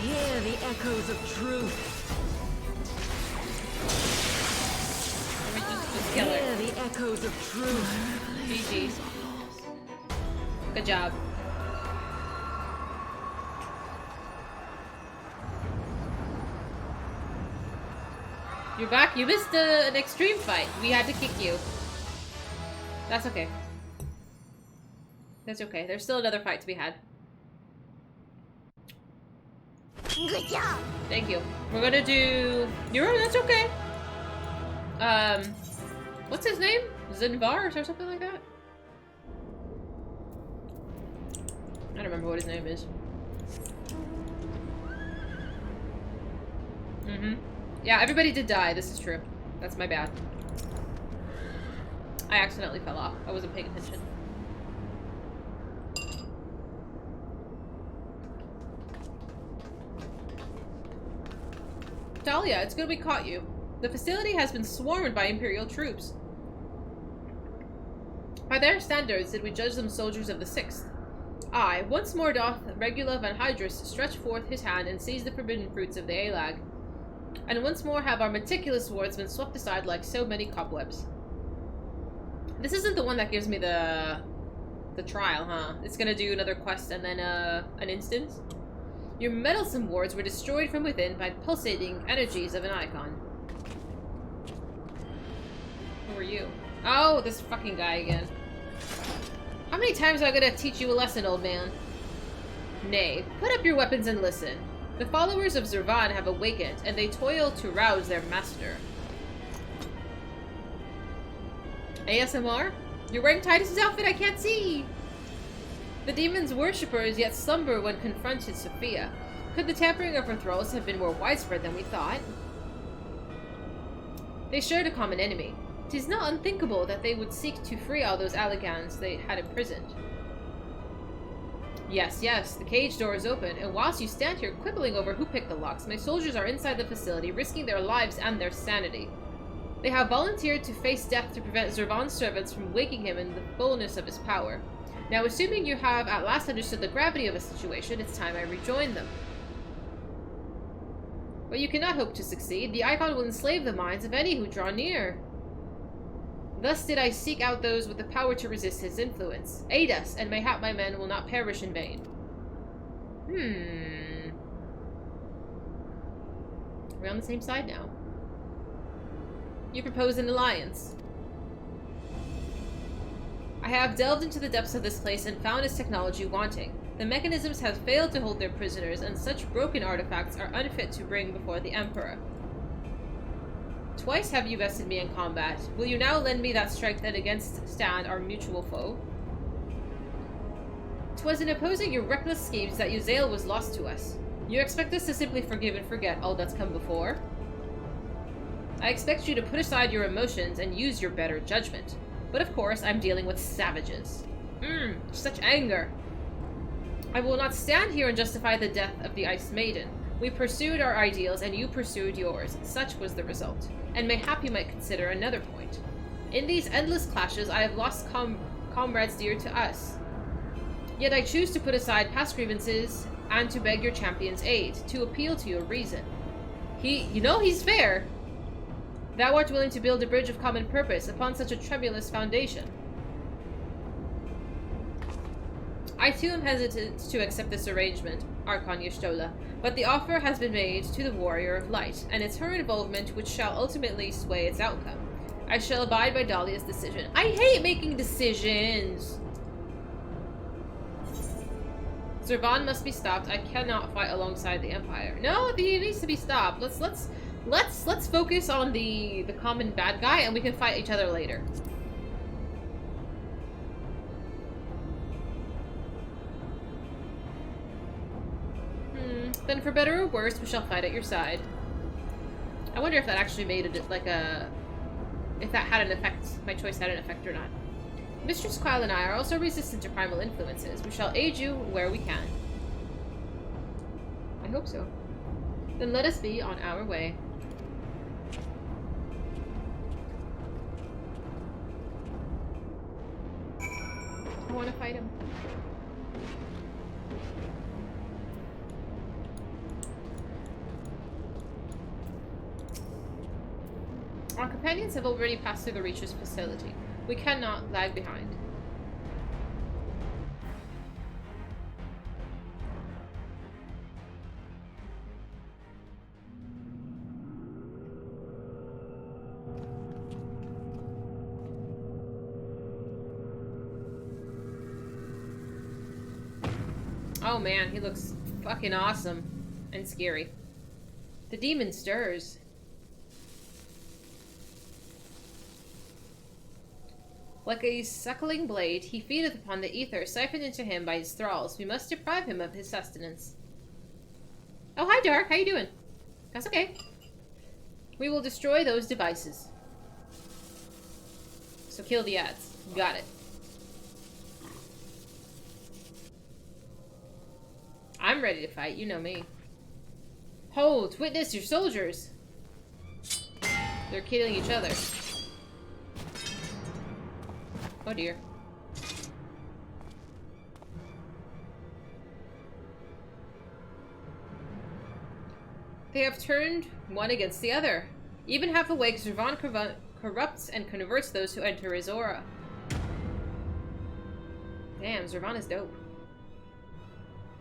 Hear the echoes of truth. Let me just kill Hear her. the echoes of truth. GG. Good job. You're back? You missed an extreme fight. We had to kick you. That's okay. That's okay. There's still another fight to be had. Good job. Thank you. We're gonna do... That's okay. What's his name? Zinvar or something like that? I don't remember what his name is. Yeah, everybody did die. This is true. That's my bad. I accidentally fell off. I wasn't paying attention. Talia, it's good we caught you. The facility has been swarmed by Imperial troops. By their standards did we judge them soldiers of the 6th. Aye, once more doth Regula van Hydrus stretch forth his hand and seize the forbidden fruits of the Alag. And once more have our meticulous wards been swept aside like so many cobwebs. This isn't the one that gives me the trial, huh? It's gonna do another quest and then an instance. Your meddlesome wards were destroyed from within by pulsating energies of an icon. Who are you? Oh, this fucking guy again. How many times am I gonna teach you a lesson, old man? Nay, put up your weapons and listen. The followers of Zervan have awakened, and they toil to rouse their master. ASMR? You're wearing Titus's outfit? I can't see! The demon's worshippers yet slumber when confronted Sophia. Could the tampering of her thralls have been more widespread than we thought? They shared a common enemy. 'Tis not unthinkable that they would seek to free all those Allegans they had imprisoned. Yes, yes, the cage door is open, and whilst you stand here quibbling over who picked the locks, my soldiers are inside the facility, risking their lives and their sanity. They have volunteered to face death to prevent Zervan's servants from waking him in the fullness of his power. Now, assuming you have at last understood the gravity of a situation, it's time I rejoin them. But you cannot hope to succeed. The Icon will enslave the minds of any who draw near. Thus did I seek out those with the power to resist his influence. Aid us, and mayhap my men will not perish in vain. We're on the same side now. You propose an alliance. I have delved into the depths of this place and found its technology wanting. The mechanisms have failed to hold their prisoners, and such broken artifacts are unfit to bring before the Emperor. Twice have you bested me in combat. Will you now lend me that strength and against stand our mutual foe? 'Twas in opposing your reckless schemes that Uzael was lost to us. You expect us to simply forgive and forget all that's come before? I expect you to put aside your emotions and use your better judgment. But of course, I'm dealing with savages. Such anger. I will not stand here and justify the death of the Ice Maiden. We pursued our ideals and you pursued yours. Such was the result. And mayhap you might consider another point. In these endless clashes, I have lost comrades dear to us. Yet I choose to put aside past grievances and to beg your champion's aid, to appeal to your reason. He's fair. Thou art willing to build a bridge of common purpose upon such a tremulous foundation. I too am hesitant to accept this arrangement, Archon Y'shtola, but the offer has been made to the Warrior of Light, and it's her involvement which shall ultimately sway its outcome. I shall abide by Dahlia's decision. I hate making decisions! Zervan must be stopped. I cannot fight alongside the Empire. No, he needs to be stopped. Let's focus on the common bad guy, and we can fight each other later. Then for better or worse, we shall fight at your side. I wonder if that actually made it if that had an effect, my choice had an effect or not. Mistress Quile and I are also resistant to primal influences. We shall aid you where we can. I hope so. Then let us be on our way. I want to fight him. Our companions have already passed through the Reacher's facility. We cannot lag behind. Oh man, he looks fucking awesome and scary. The demon stirs. Like a suckling blade, he feedeth upon the ether siphoned into him by his thralls. We must deprive him of his sustenance. Oh, hi, Dark. How you doing? That's okay. We will destroy those devices. So kill the ads. Got it. I'm ready to fight. You know me. Hold! Witness your soldiers! They're killing each other. Oh dear. They have turned one against the other. Even half awake, Zervan corrupts and converts those who enter his aura. Damn, Zervan is dope.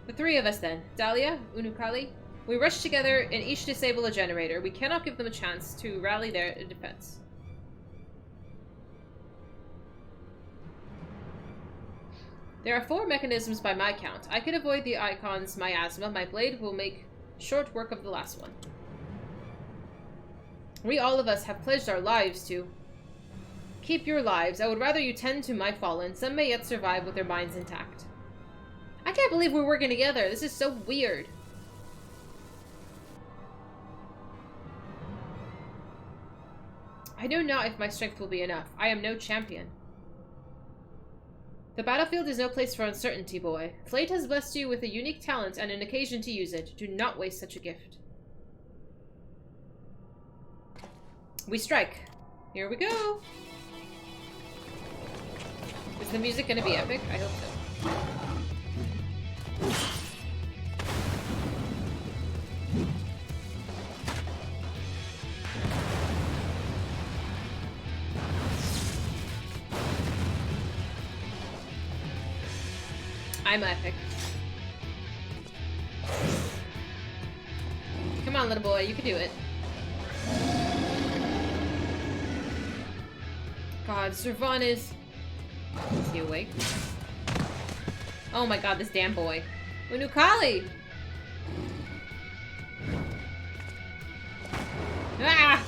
The three of us then. Dahlia, Unukalli. We rush together and each disable a generator. We cannot give them a chance to rally their defense. There are 4 mechanisms by my count. I can avoid the Icon's miasma. My blade will make short work of the last one. We all of us have pledged our lives to. Keep your lives. I would rather you tend to my fallen. Some may yet survive with their minds intact. I can't believe we're working together. This is so weird. I know not if my strength will be enough. I am no champion. The battlefield is no place for uncertainty, boy. Fate has blessed you with a unique talent and an occasion to use it. Do not waste such a gift. We strike. Here we go. Is the music gonna be epic? I hope so. I'm epic. Come on, little boy, you can do it. God, Zervan is he awake? Oh my god, this damn boy. Unukalli! Ah!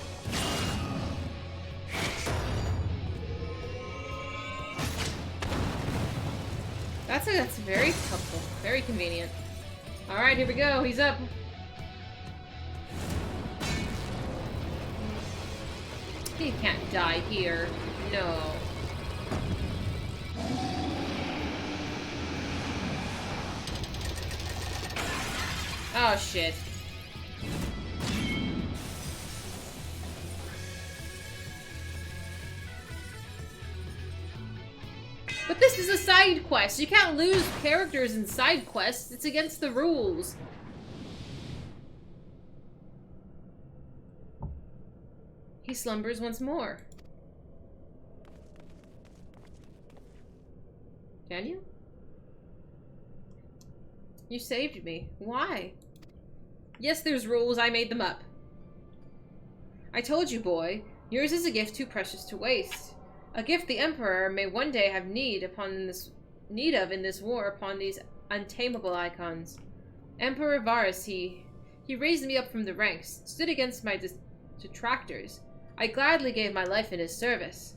That's very helpful. Very convenient. Alright, here we go. He's up. He can't die here. No. Oh, shit. But this is a side quest. You can't lose characters in side quests. It's against the rules. He slumbers once more. Can you? You saved me. Why? Yes, there's rules. I made them up. I told you, boy. Yours is a gift too precious to waste. A gift the Emperor may one day have need of in this war upon these untamable icons. Emperor Varus, he raised me up from the ranks, stood against my detractors. I gladly gave my life in his service.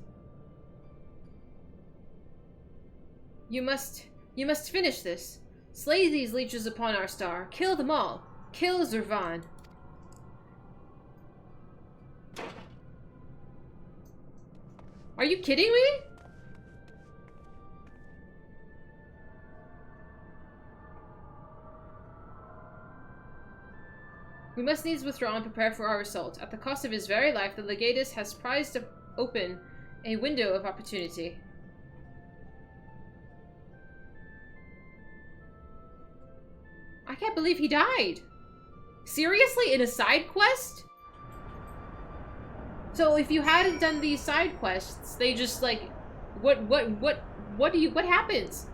You must finish this. Slay these leeches upon our star. Kill them all. Kill Zervan. Are you kidding me? We must needs withdraw and prepare for our assault. At the cost of his very life, the Legatus has prized open a window of opportunity. I can't believe he died. Seriously? In a side quest? So if you hadn't done these side quests, they just like, what happens?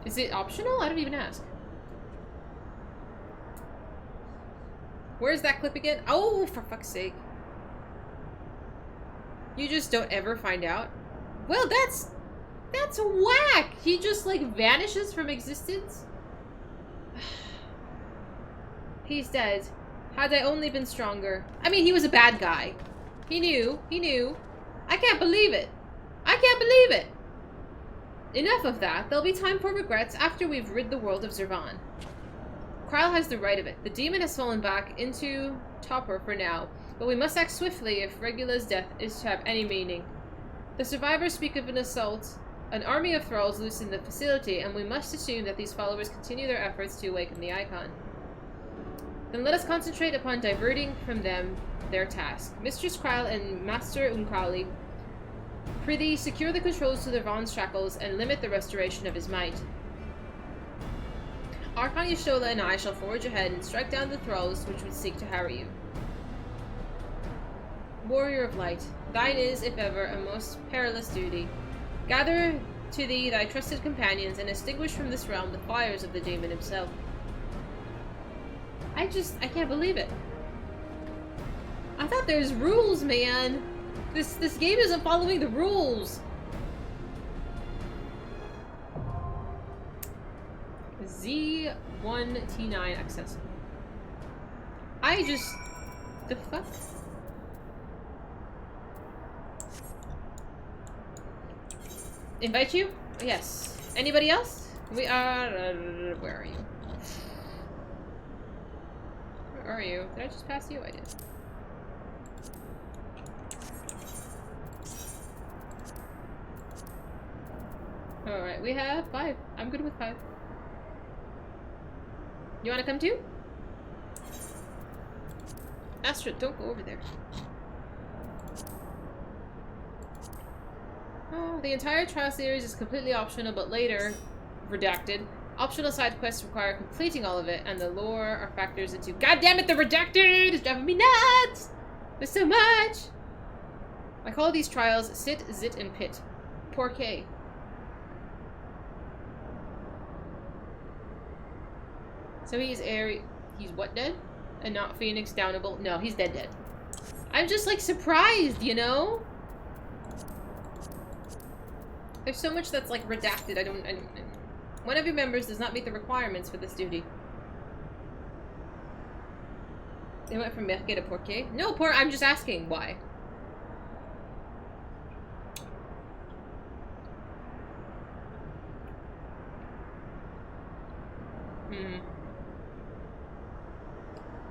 Is it optional? I don't even ask. Where's that clip again? Oh, for fuck's sake. You just don't ever find out? Well, that's whack! He just, like, vanishes from existence? He's dead. Had I only been stronger. I mean, he was a bad guy. He knew. I can't believe it. I can't believe it! Enough of that. There'll be time for regrets after we've rid the world of Zervan. Krile has the right of it. The demon has fallen back into torpor for now, but we must act swiftly if Regula's death is to have any meaning. The survivors speak of an assault, an army of thralls loose in the facility, and we must assume that these followers continue their efforts to awaken the icon. Then let us concentrate upon diverting from them their task. Mistress Krile and Master Umkrali, prithee secure the controls to the Vaughn's shackles and limit the restoration of his might. Archon Yashola and I shall forge ahead and strike down the thralls which would seek to harry you. Warrior of light, thine is, if ever, a most perilous duty. Gather to thee thy trusted companions and extinguish from this realm the fires of the demon himself. I can't believe it. I thought there's rules, man. This game isn't following the rules. Z1T9 accessible. The fuck? Invite you? Yes. Anybody else? We are... where are you? Where are you? Did I just pass you? I did. Alright, we have 5. I'm good with 5. You wanna come too? Astrid, don't go over there. Oh, the entire trial series is completely optional, but later, redacted. Optional side quests require completing all of it, and the lore are factors into— God damn it, the redacted! It's driving me nuts! There's so much! I call these trials Sit, Zit, and Pit. Poor K. So he's what, dead? And not Phoenix downable? No, he's dead. I'm just like surprised, you know? There's so much that's like redacted. I don't. One of your members does not meet the requirements for this duty. They went from Merke to Porquet? No, I'm just asking why.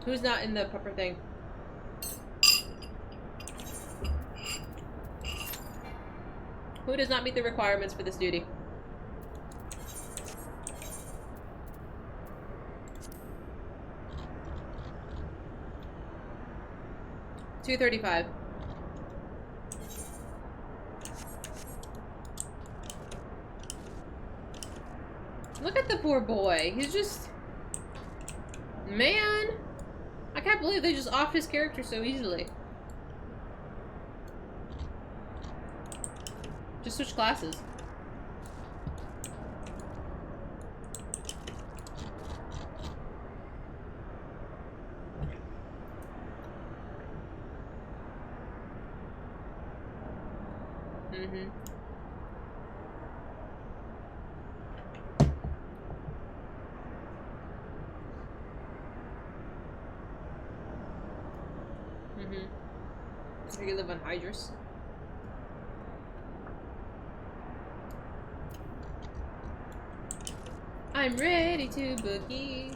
Who's not in the proper thing? Who does not meet the requirements for this duty? $235. Look at the poor boy. He's just... Man! I can't believe they just offed his character so easily. Just switch classes. I could live on Hydrus. I'm ready to boogie.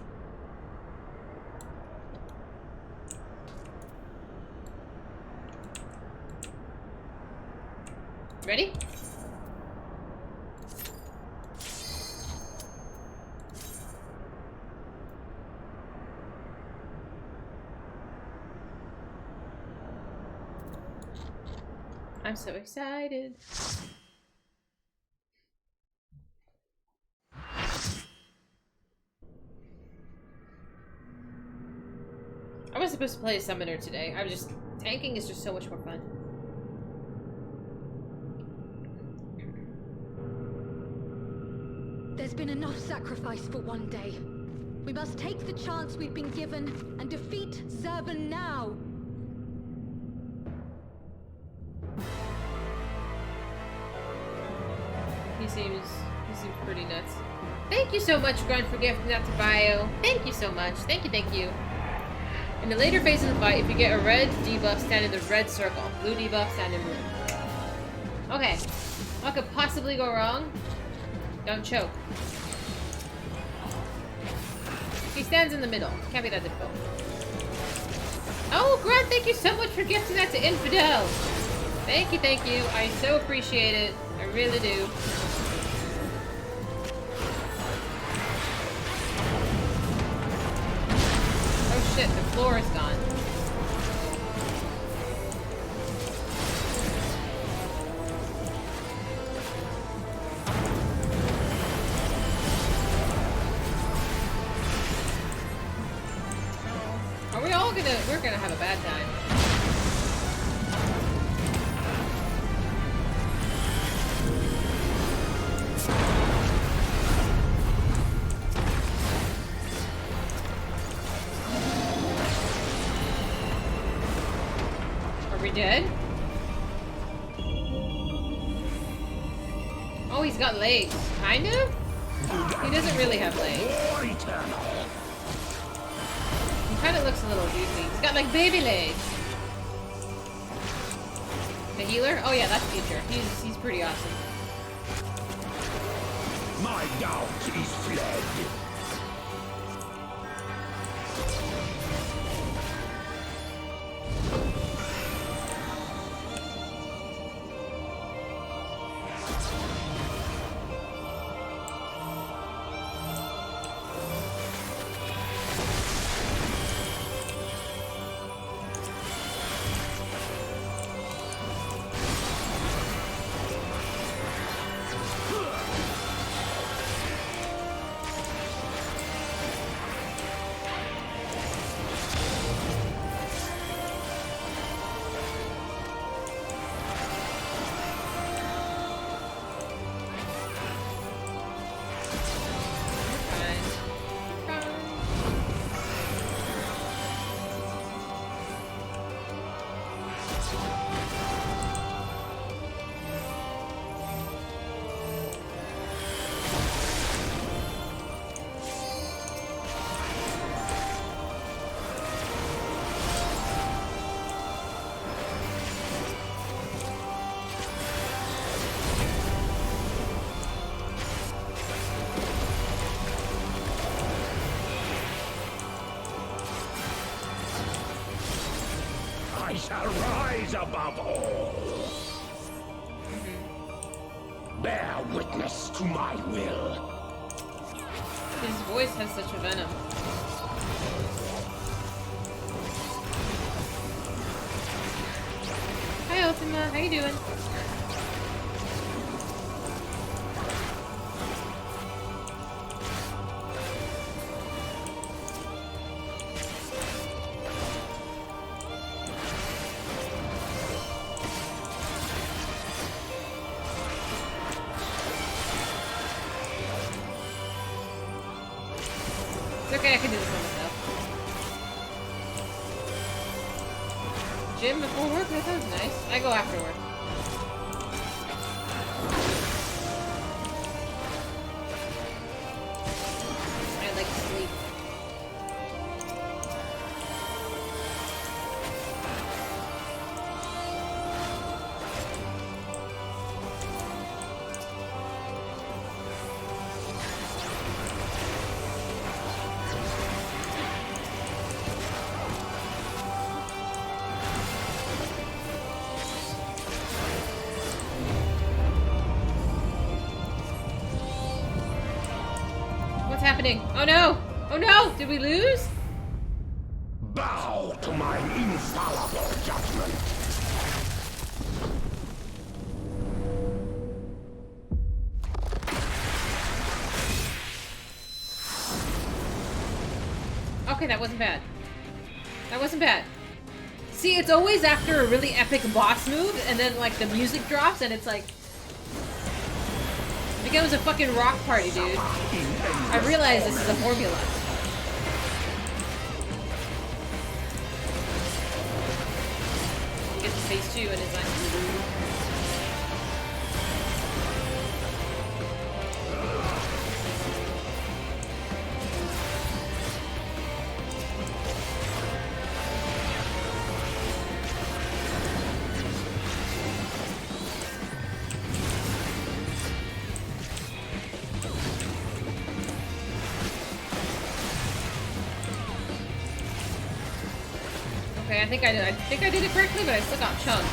Ready? I'm so excited. I was supposed to play a summoner today. I'm just... tanking is just so much more fun. There's been enough sacrifice for one day. We must take the chance we've been given and defeat Zurban now. He seems pretty nuts. Thank you so much, Grunt, for gifting that to Bio. Thank you so much. Thank you, thank you. In the later phase of the fight, if you get a red debuff, stand in the red circle. Blue debuff, stand in blue. Okay. What could possibly go wrong? Don't choke. He stands in the middle. Can't be that difficult. Oh, Grunt, thank you so much for gifting that to Infidel. Thank you, thank you. I so appreciate it. I really do. Oh shit, the floor is gone. We're gonna have a bad time. Are we dead? Oh, he's got legs. Kind of? He doesn't really have legs. Kind of looks a little goofy. He's got like baby legs. The healer? Oh yeah, that's Future. He's pretty awesome. My doubt is fled. I shall rise above all. Bear witness to my will. His voice has such a venom. Hi, Ultima. How you doing? okay, I can do this by myself. Gym before work? That sounds nice. I go after work. I like to sleep. Happening? Oh no! Oh no! Did we lose? Bow to my infallible judgment. Okay, that wasn't bad. That wasn't bad. See, it's always after a really epic boss move, and then like the music drops, and it's like it becomes a fucking rock party, dude. I realize this is a formula. He gets to phase 2 and it's like... Okay, I think I did it correctly, but I still got chunked.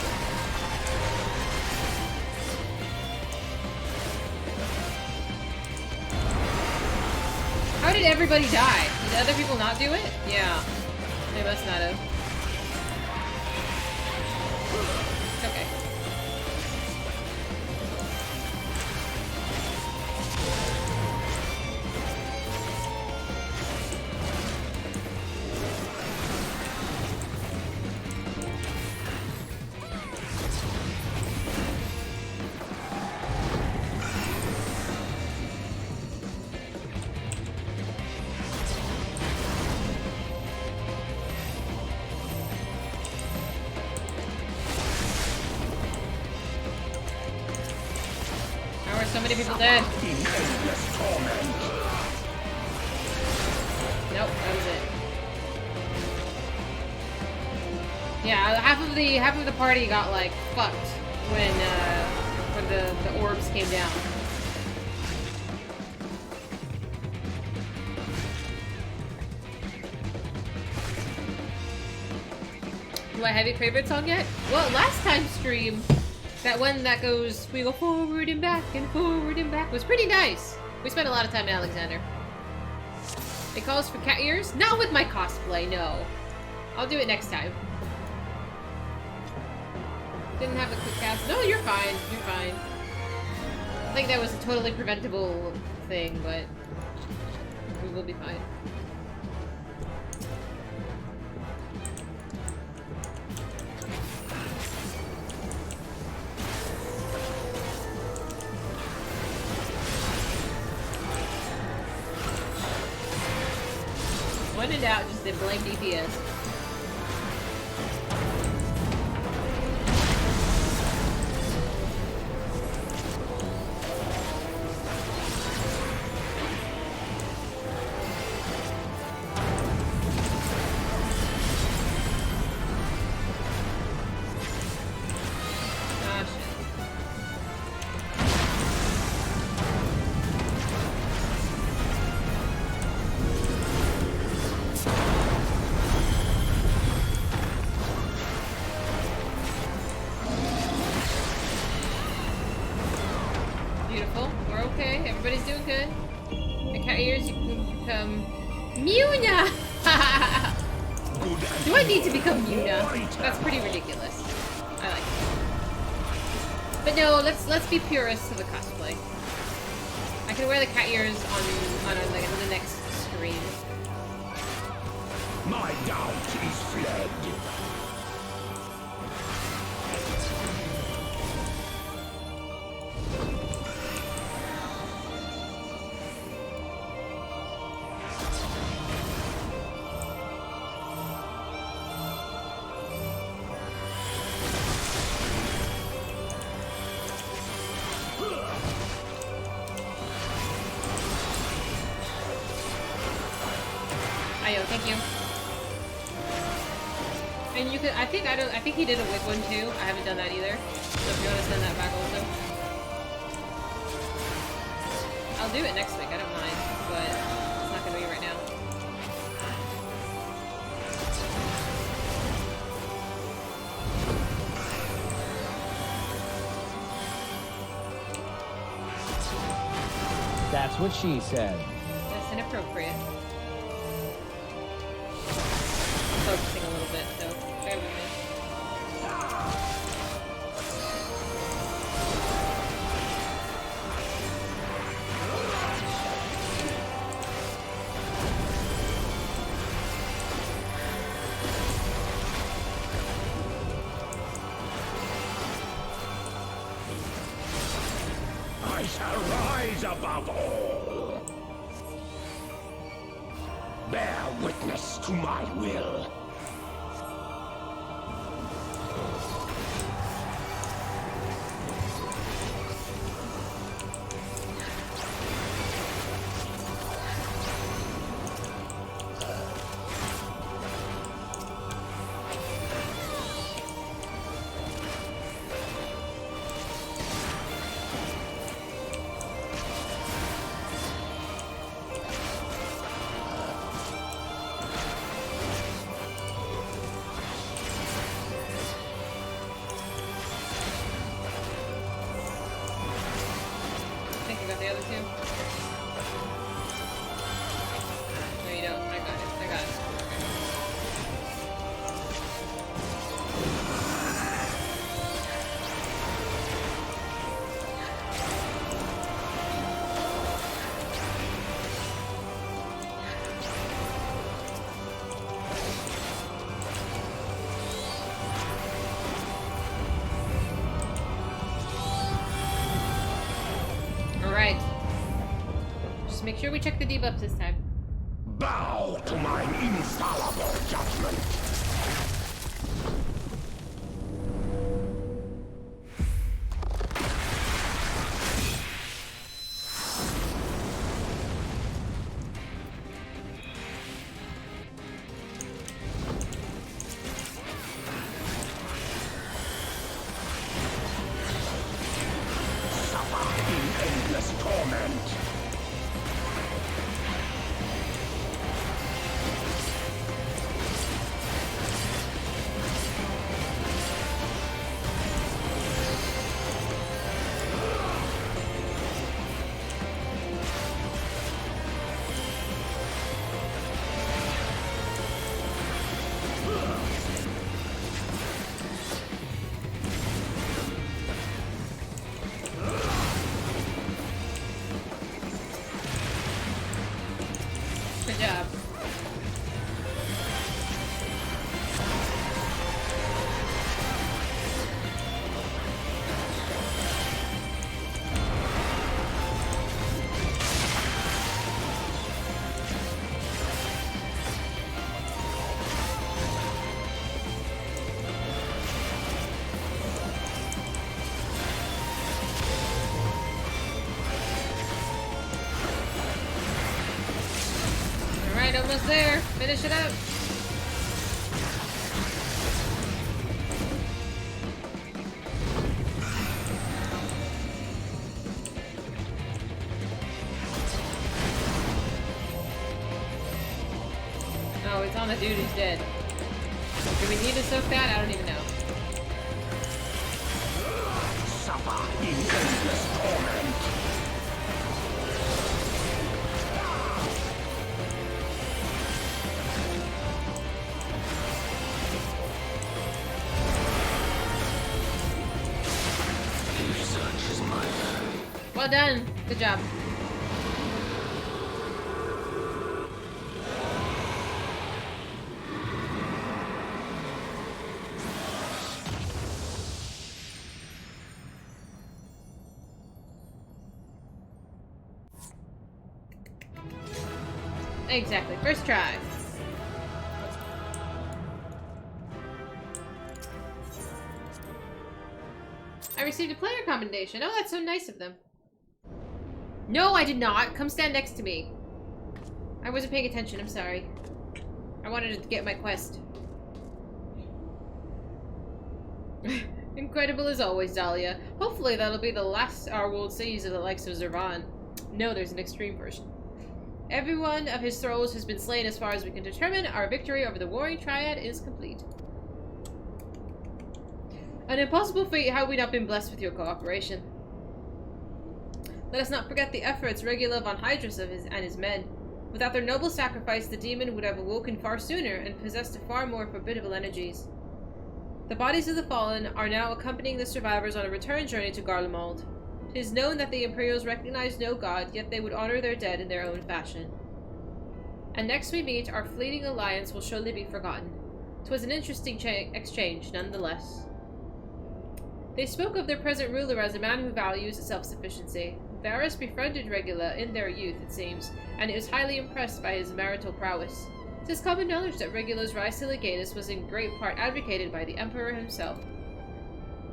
How did everybody die? Did other people not do it? Yeah. They must not have. Okay. So many people dead. Nope, that was it. Yeah, half of the party got like fucked when the orbs came down. Do I have your favorite song yet? Well, last time stream. That one that goes, we go forward and back was pretty nice. We spent a lot of time in Alexander. It calls for cat ears? Not with my cosplay, no. I'll do it next time. Didn't have a quick cast. No, you're fine. You're fine. I think that was a totally preventable thing, but we will be fine. When in doubt, just blame DPS. Everybody's doing good. The cat ears, you can become Yuna! Do I need to become Yuna? That's pretty ridiculous. I like it. But no, let's be purists to the cosplay. I can wear the cat ears on the next stream. My doubt is fled. Thank you. And you could, I think he did a wig one too. I haven't done that either. So if you want to send that back also. I'll do it next week, I don't mind. But it's not gonna be right now. That's what she said. That's inappropriate. I'm focusing a little bit, so bear with me. I shall rise above all. Bear witness to my will. The other two? No, you don't. I got it. I got it. Just make sure we check the debuffs this time. Bow to mine infallible judgment. Suffer in endless torment. Good job. Alright, almost there. Finish it up. Oh, it's on the dude who's dead. Do we need to soak that? I don't even know. Suffer in endless torment. Well done. Good job. Exactly. First try. I received a player commendation. Oh, that's so nice of them. No, I did not. Come stand next to me. I wasn't paying attention. I'm sorry. I wanted to get my quest. Incredible as always, Dahlia. Hopefully that'll be the last our world sees of the likes of Zervan. No, there's an extreme version. Every one of his thralls has been slain as far as we can determine. Our victory over the warring Triad is complete. An impossible feat had we not been blessed with your cooperation. Let us not forget the efforts Regula von Hydrus and his men. Without their noble sacrifice, the demon would have awoken far sooner and possessed far more formidable energies. The bodies of the fallen are now accompanying the survivors on a return journey to Garlemald. It is known that the Imperials recognize no god, yet they would honor their dead in their own fashion. And next we meet, our fleeting alliance will surely be forgotten. 'Twas an interesting exchange, nonetheless. They spoke of their present ruler as a man who values self-sufficiency. Varys befriended Regula in their youth, it seems, and is highly impressed by his marital prowess. It is common knowledge that Regula's rise to Legatus was in great part advocated by the Emperor himself.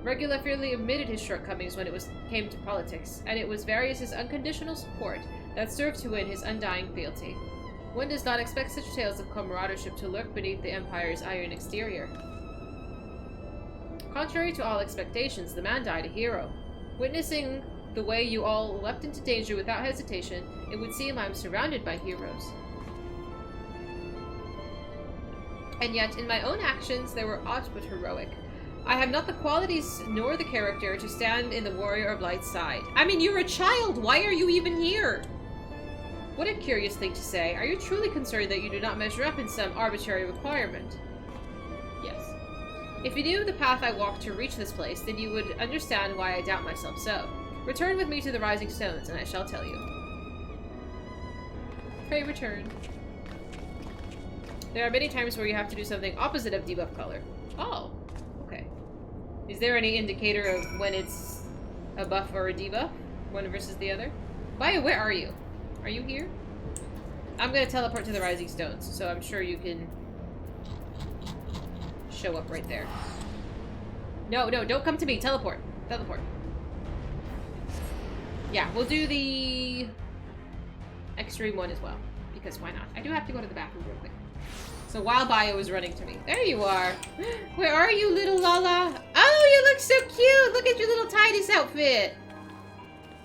Regula freely admitted his shortcomings when it came to politics, and it was Varys' unconditional support that served to win his undying fealty. One does not expect such tales of comradeship to lurk beneath the Empire's iron exterior. Contrary to all expectations, the man died a hero. Witnessing the way you all leapt into danger without hesitation, it would seem I am surrounded by heroes. And yet, in my own actions, they were aught but heroic. I have not the qualities nor the character to stand in the Warrior of Light's side. I mean, you're a child! Why are you even here? What a curious thing to say. Are you truly concerned that you do not measure up in some arbitrary requirement? Yes. If you knew the path I walked to reach this place, then you would understand why I doubt myself so. Return with me to the Rising Stones, and I shall tell you. Pray return. There are many times where you have to do something opposite of debuff color. Oh, okay. Is there any indicator of when it's a buff or a debuff? One versus the other? Maya, where are you? Are you here? I'm gonna teleport to the Rising Stones, so I'm sure you can show up right there. No, don't come to me. Teleport. Teleport. Yeah, we'll do the extreme one as well, because why not? I do have to go to the bathroom real quick. So while Bio is running to me. There you are. Where are you, little Lala? Oh, you look so cute. Look at your little Titus outfit.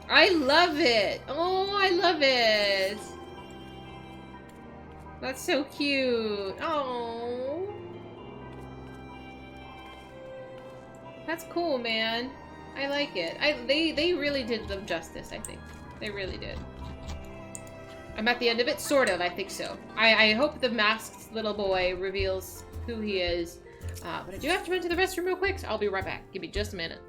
I love it. Oh, I love it. That's so cute. Oh. That's cool, man. I like it. They really did them justice, I think. They really did. I'm at the end of it? Sort of, I think so. I hope the masked little boy reveals who he is. But I do have to run to the restroom real quick, so I'll be right back. Give me just a minute.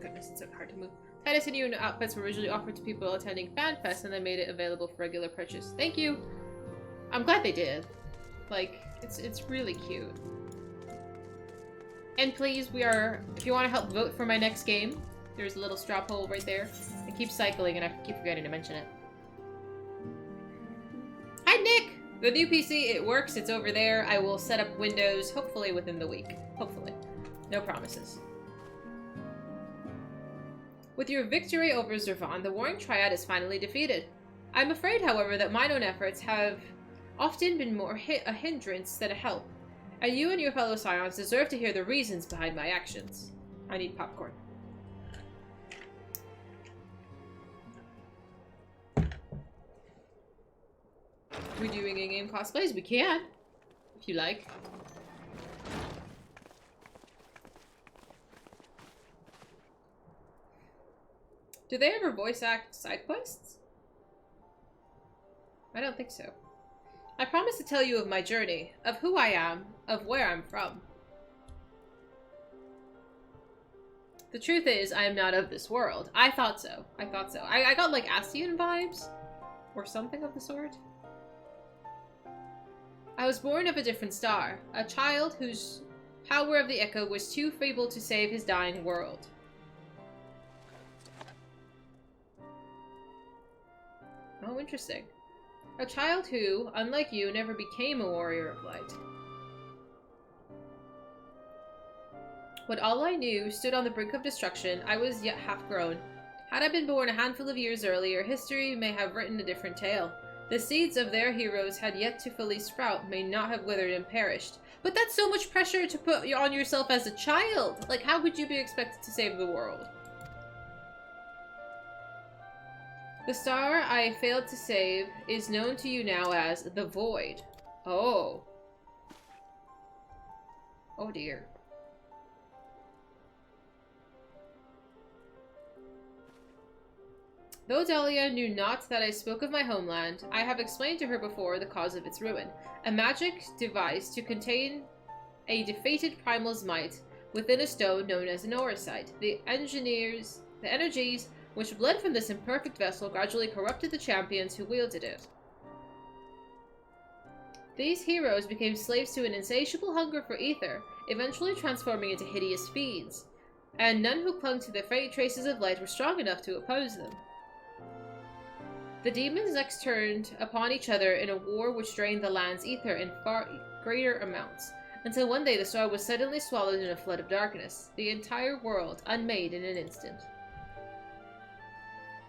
Goodness, it's so hard to move. Titus and Yuna outfits were originally offered to people attending FanFest and then made it available for regular purchase. Thank you! I'm glad they did. Like, it's really cute. And please, if you want to help vote for my next game, there's a little straw poll right there. I keep cycling and I keep forgetting to mention it. Hi, Nick! The new PC, it works, it's over there. I will set up Windows, hopefully within the week. Hopefully. No promises. With your victory over Zervan, the warring Triad is finally defeated. I'm afraid, however, that mine own efforts have often been more a hindrance than a help. And you and your fellow Scions deserve to hear the reasons behind my actions. I need popcorn. We're doing in-game cosplays? We can, if you like. Do they ever voice act side quests? I don't think so. I promise to tell you of my journey, of who I am, of where I'm from. The truth is, I am not of this world. I thought so. I thought so. I got like Ascian vibes, or something of the sort. I was born of a different star, a child whose power of the echo was too feeble to save his dying world. Oh, interesting. A child who, unlike you, never became a warrior of light. When all I knew stood on the brink of destruction, I was yet half-grown. Had I been born a handful of years earlier, history may have written a different tale. The seeds of their heroes had yet to fully sprout, may not have withered and perished. But that's so much pressure to put on yourself as a child! Like, how could you be expected to save the world? The star I failed to save is known to you now as the Void. Oh. Oh dear. Though Delia knew not that I spoke of my homeland, I have explained to her before the cause of its ruin. A magic device to contain a defeated primal's might within a stone known as an Oricite. The energies which bled from this imperfect vessel gradually corrupted the champions who wielded it. These heroes became slaves to an insatiable hunger for ether, eventually transforming into hideous fiends, and none who clung to the faint traces of light were strong enough to oppose them. The demons next turned upon each other in a war which drained the land's ether in far greater amounts, until one day the star was suddenly swallowed in a flood of darkness, the entire world unmade in an instant.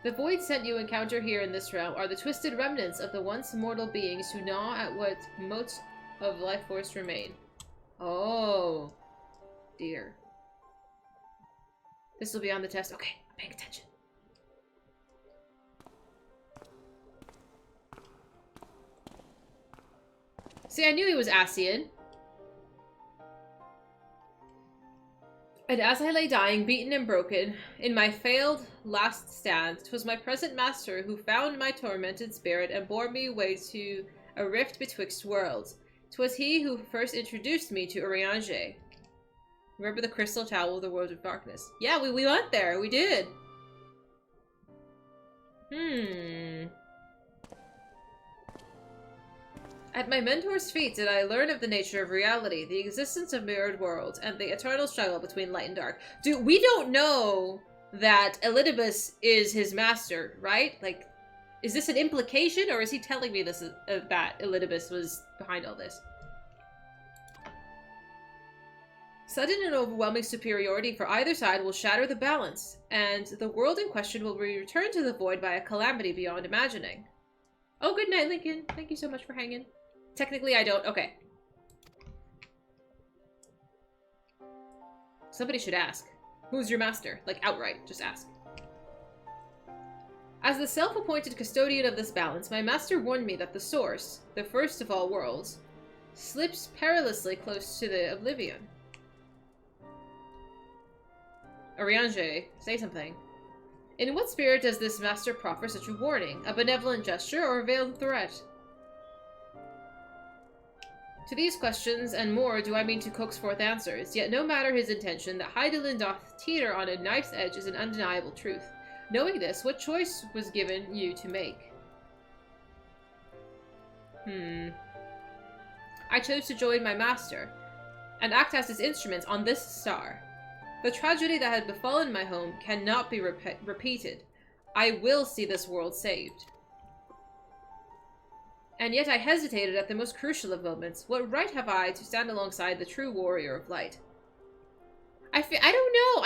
The void scent you encounter here in this realm are the twisted remnants of the once mortal beings who gnaw at what motes of life force remain. Oh, dear. This will be on the test. Okay, I'm paying attention. See, I knew he was Ascian. And as I lay dying, beaten and broken, in my failed last stand, 'twas my present master who found my tormented spirit and bore me away to a rift betwixt worlds. 'Twas he who first introduced me to Urianger. Remember the crystal towel of the world of darkness? Yeah, we went there. We did. At my mentor's feet did I learn of the nature of reality, the existence of mirrored worlds, and the eternal struggle between light and dark. Dude, we don't know that Elidibus is his master, right? Like, is this an implication, or is he telling me this that Elidibus was behind all this? Sudden and overwhelming superiority for either side will shatter the balance, and the world in question will be returned to the void by a calamity beyond imagining. Oh, good night, Lincoln. Thank you so much for hanging. Technically, I don't. Okay. Somebody should ask. Who's your master? Like, outright. Just ask. As the self-appointed custodian of this balance, my master warned me that the source, the first of all worlds, slips perilously close to the oblivion. Urianger, say something. In what spirit does this master proffer such a warning? A benevolent gesture or a veiled threat? To these questions and more do I mean to coax forth answers, yet no matter his intention, that Hydaelyn doth teeter on a knife's edge is an undeniable truth. Knowing this, what choice was given you to make? I chose to join my master, and act as his instrument on this star. The tragedy that had befallen my home cannot be repeated. I will see this world saved. And yet I hesitated at the most crucial of moments. What right have I to stand alongside the true warrior of light? I don't know.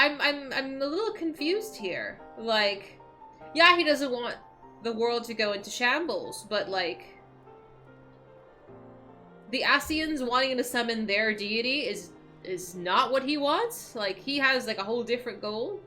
I'm a little confused here. Like, yeah, he doesn't want the world to go into shambles, but like, the Asians wanting to summon their deity is not what he wants. Like, he has like a whole different goal.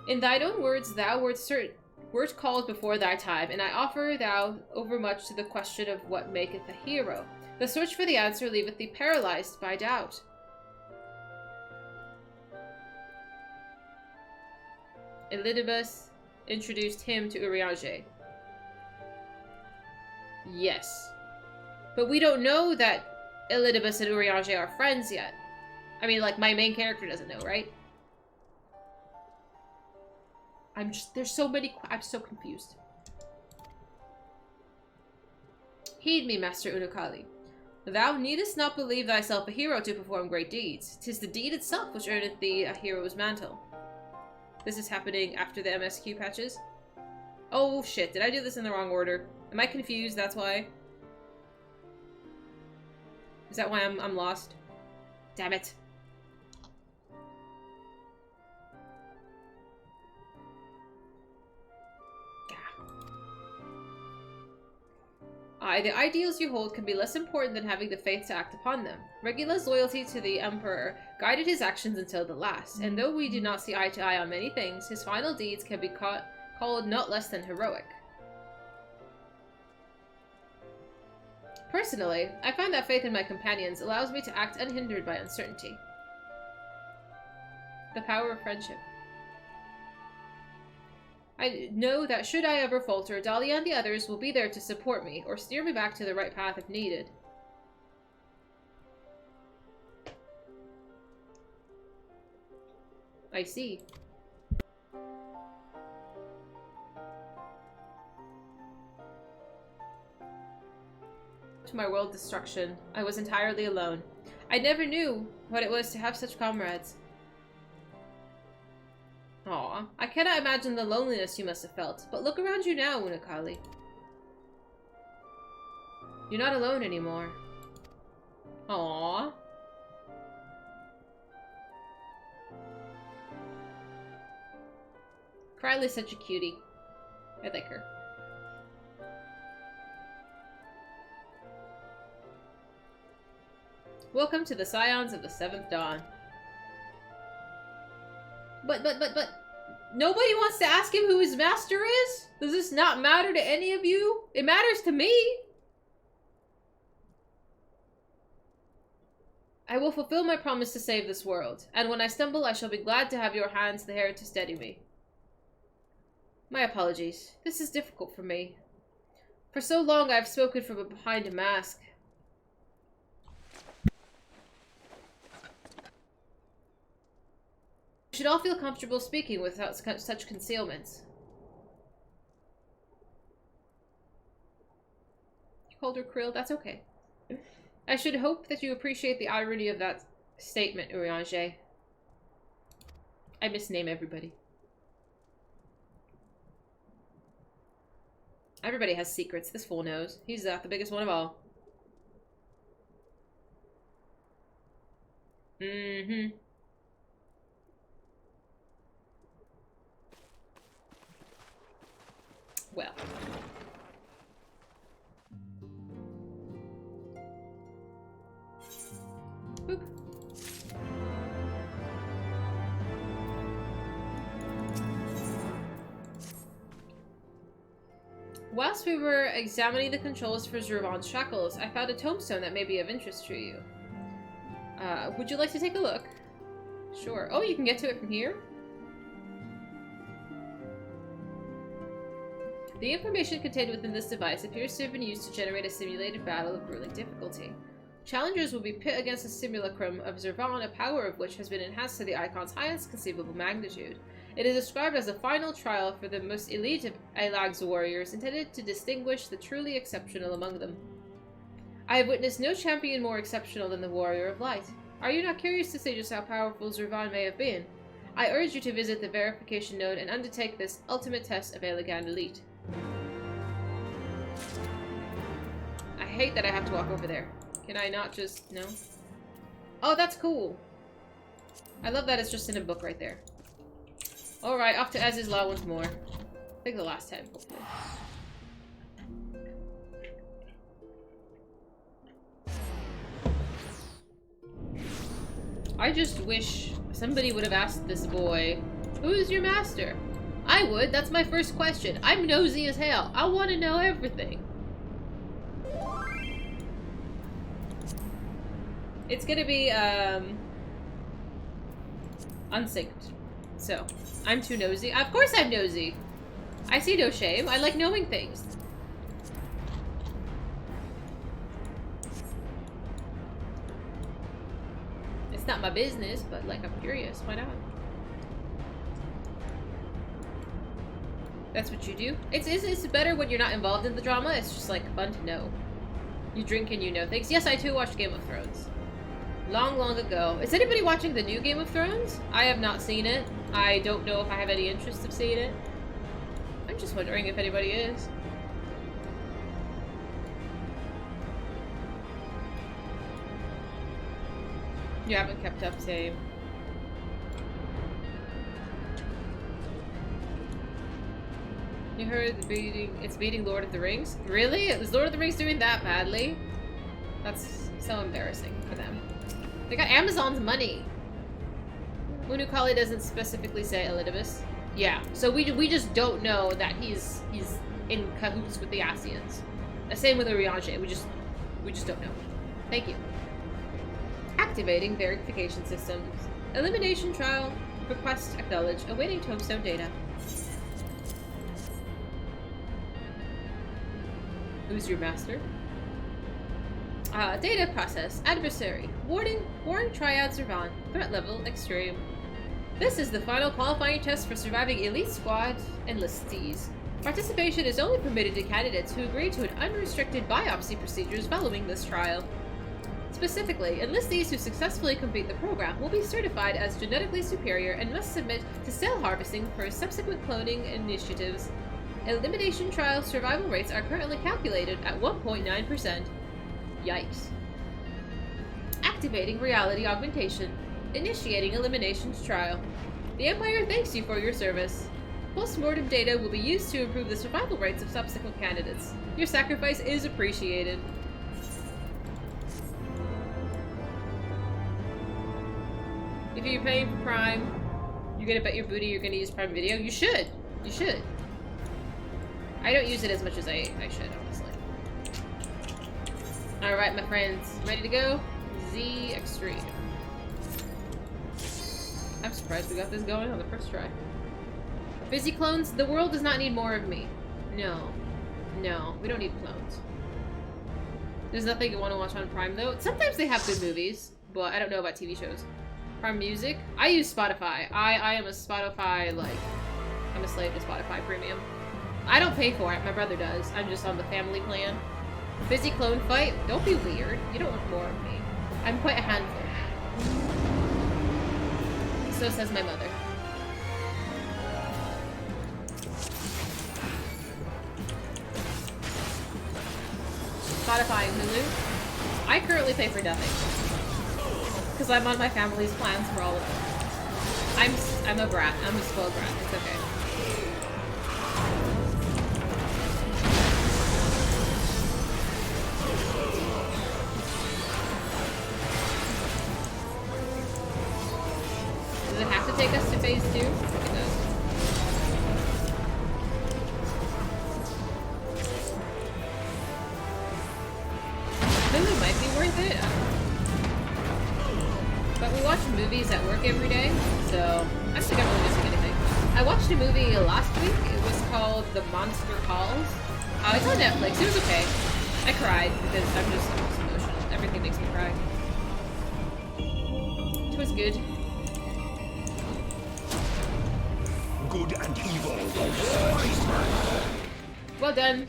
In thine own words, thou wert called before thy time, and I offer thou overmuch to the question of what maketh a hero. The search for the answer leaveth thee paralyzed by doubt. Elidibus introduced him to Urianger. Yes. But we don't know that Elidibus and Urianger are friends yet. I mean, like, my main character doesn't know, right? There's so many, I'm so confused. Heed me, Master Unukali. Thou needest not believe thyself a hero to perform great deeds. 'Tis the deed itself which earneth thee a hero's mantle. This is happening after the MSQ patches. Oh shit, did I do this in the wrong order? Am I confused, that's why? Is that why I'm lost? Damn it. The ideals you hold can be less important than having the faith to act upon them. Regula's loyalty to the Emperor guided his actions until the last, and though we do not see eye to eye on many things, his final deeds can be called not less than heroic. Personally, I find that faith in my companions allows me to act unhindered by uncertainty. The power of friendship. I know that should I ever falter, Dahlia and the others will be there to support me, or steer me back to the right path if needed. I see. To my world destruction, I was entirely alone. I never knew what it was to have such comrades. Aw, I cannot imagine the loneliness you must have felt, but look around you now, Unukali. You're not alone anymore. Aww. Kryla's such a cutie. I like her. Welcome to the Scions of the Seventh Dawn. But, nobody wants to ask him who his master is? Does this not matter to any of you? It matters to me. I will fulfill my promise to save this world, and when I stumble, I shall be glad to have your hands there to steady me. My apologies. This is difficult for me. For so long I have spoken from behind a mask. We should all feel comfortable speaking without such concealments. You called her Krill? That's okay. I should hope that you appreciate the irony of that statement, Urianger. I misname everybody. Everybody has secrets. This fool knows. He's the biggest one of all. Mm-hmm. Well. Boop. Whilst we were examining the controls for Zurvan's shackles, I found a tombstone that may be of interest to you. Would you like to take a look? Sure. Oh, you can get to it from here? The information contained within this device appears to have been used to generate a simulated battle of grueling difficulty. Challengers will be pit against a simulacrum of Zurvan, a power of which has been enhanced to the icon's highest conceivable magnitude. It is described as a final trial for the most elite of Elag's warriors, intended to distinguish the truly exceptional among them. I have witnessed no champion more exceptional than the Warrior of Light. Are you not curious to see just how powerful Zurvan may have been? I urge you to visit the verification node and undertake this ultimate test of Elegant Elite. I hate that I have to walk over there. Can I not just... no? Oh, that's cool! I love that it's just in a book right there. Alright, off to Aziz's Law once more. I think the last time, hopefully. I just wish somebody would have asked this boy, who is your master? I would, that's my first question. I'm nosy as hell. I want to know everything. It's gonna be, unsynced. So, I'm too nosy. Of course I'm nosy! I see no shame. I like knowing things. It's not my business, but like I'm curious. Why not? That's what you do? It's better when you're not involved in the drama. It's just like fun to know. You drink and you know things. Yes, I too watched Game of Thrones. Long, long ago. Is anybody watching the new Game of Thrones? I have not seen it. I don't know if I have any interest of seeing it. I'm just wondering if anybody is. You haven't kept up, same. You heard it's beating Lord of the Rings? Really? Is Lord of the Rings doing that badly? That's so embarrassing for them. They got Amazon's money. Munukali doesn't specifically say Elidibus. Yeah, so we just don't know that he's in cahoots with the Asians. The same with Urianger. We just don't know. Thank you. Activating verification systems. Elimination trial. Request acknowledged. Awaiting tombstone data. Who's your master? Data process. Adversary. Warning Triad Zurvan. Threat level extreme. This is the final qualifying test for surviving Elite Squad enlistees. Participation is only permitted to candidates who agree to an unrestricted biopsy procedures following this trial. Specifically, enlistees who successfully complete the program will be certified as genetically superior and must submit to cell harvesting for subsequent cloning initiatives. Elimination trial survival rates are currently calculated at 1.9%. Yikes. Activating reality augmentation. Initiating eliminations trial. The Empire thanks you for your service. Post-mortem data will be used to improve the survival rates of subsequent candidates. Your sacrifice is appreciated. If you're paying for Prime, you're gonna bet your booty you're gonna use Prime Video. You should. You should. I don't use it as much as I should, honestly. Alright, my friends. Ready to go? Z Extreme. I'm surprised we got this going on the first try. Fizy clones, the world does not need more of me. No. No, we don't need clones. There's nothing you want to watch on Prime, though. Sometimes they have good movies, but I don't know about TV shows. Prime Music? I use Spotify. I am a Spotify, like... I'm a slave to Spotify Premium. I don't pay for it. My brother does. I'm just on the family plan. Fizy clone fight? Don't be weird. You don't want more of me. I'm quite a handful. So says my mother. Spotify and Hulu? I currently pay for nothing. Because I'm on my family's plans for all of them. I'm a brat. I'm a spoiled brat. It's okay. Does it have to take us to phase 2? It does. Hulu might be worth it. But we watch movies at work every day, so I think I'm really missing anything. I watched a movie last week. It was called The Monster Calls. It's on Netflix. It was okay. I cried because I'm just emotional. Everything makes me cry. It was good. good and evil. Well done.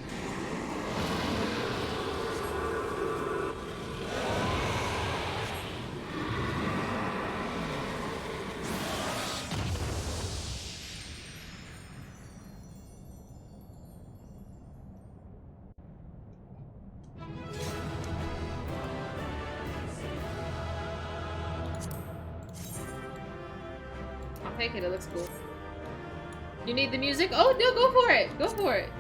I'll take it, it looks cool. You need the music? Oh, no, go for it! Go for it!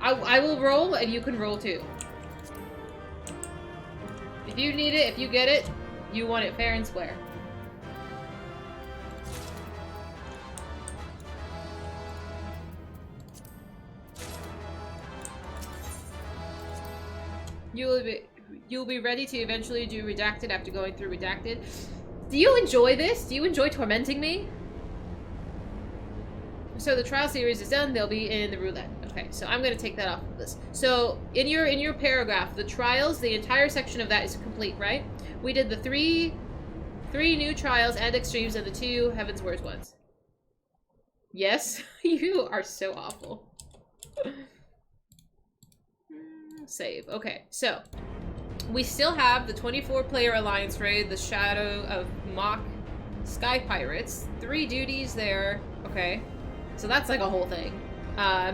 I will roll, and you can roll too. If you need it, if you get it, you want it fair and square. You'll be ready to eventually do Redacted after going through Redacted. Do you enjoy this? Do you enjoy tormenting me? So the trial series is done. They'll be in the roulette. Okay, so I'm gonna take that off of this. So in your paragraph, the trials, the entire section of that is complete, right? We did the three new trials and extremes and the 2 Heavensward ones. Yes, you are so awful. Save. Okay, so we still have the 24-player Alliance raid, the Shadow of Mock Sky Pirates. 3 duties there. Okay, so that's like a whole thing.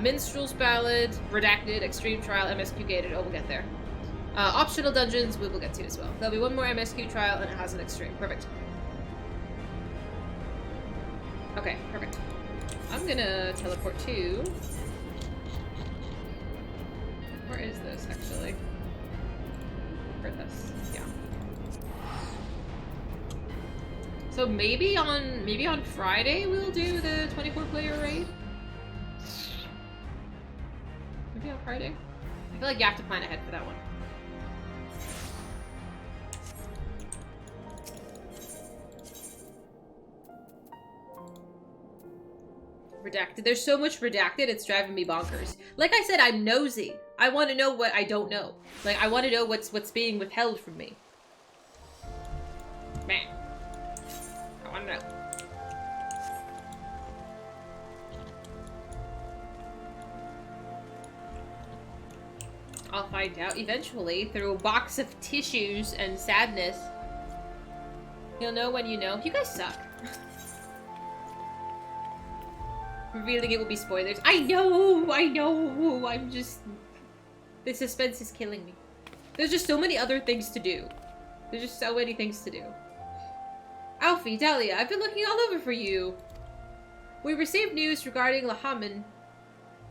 Minstrel's Ballad, Redacted, Extreme Trial, MSQ Gated. Oh, we'll get there. Optional dungeons we will get to as well. There'll be 1 more MSQ trial and it has an extreme. Perfect. Okay, perfect. I'm gonna teleport to... Where is this, actually? For this, yeah. So maybe on Friday we'll do the 24-player raid? Maybe on Friday? I feel like you have to plan ahead for that one. Redacted. There's so much redacted, it's driving me bonkers. Like I said, I'm nosy. I want to know what I don't know. Like, I want to know what's being withheld from me. Man. I want to know. I'll find out eventually through a box of tissues and sadness. You'll know when you know. You guys suck. Revealing it will be spoilers. I know! I'm just... The suspense is killing me. There's just so many other things to do. There's just so many things to do. Alfie, Dahlia, I've been looking all over for you. We received news regarding Lahaman,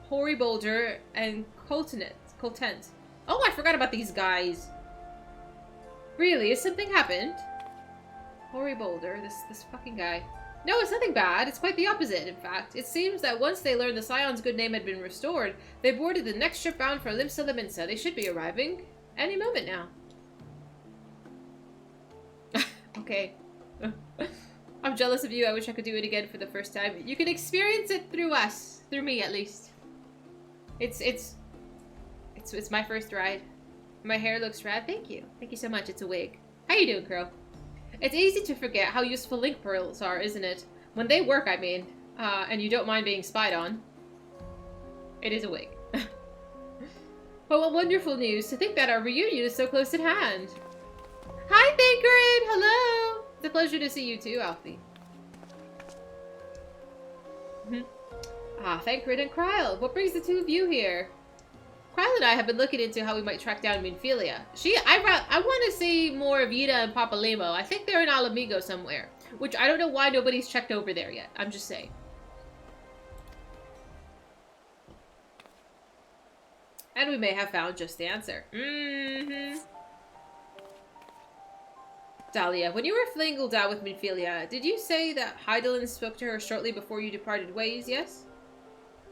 Hoary Boulder, and Coltent. Oh, I forgot about these guys. Really? Has something happened? Hoary Boulder, this fucking guy. No, it's nothing bad. It's quite the opposite, in fact. It seems that once they learned the Scion's good name had been restored, they boarded the next ship bound for Limsa Laminsa. They should be arriving any moment now. Okay. I'm jealous of you. I wish I could do it again for the first time. You can experience it through us. Through me, at least. It's my first ride. My hair looks rad. Thank you. Thank you so much. It's a wig. How you doing, Crow? It's easy to forget how useful link pearls are, isn't it? When they work, I mean. And you don't mind being spied on. It is a wig. But what wonderful news to think that our reunion is so close at hand. Hi, Thancred! Hello! It's a pleasure to see you too, Alfie. Thancred and Kryl. What brings the 2 of you here? Kryl and I have been looking into how we might track down Minfilia. I want to see more of Yuna and Papa Lemo. I think they're in Alamigo somewhere. Which I don't know why nobody's checked over there yet. I'm just saying. And we may have found just the answer. Dahlia, when you were flingled out with Minfilia, did you say that Hydaelyn spoke to her shortly before you departed ways, yes?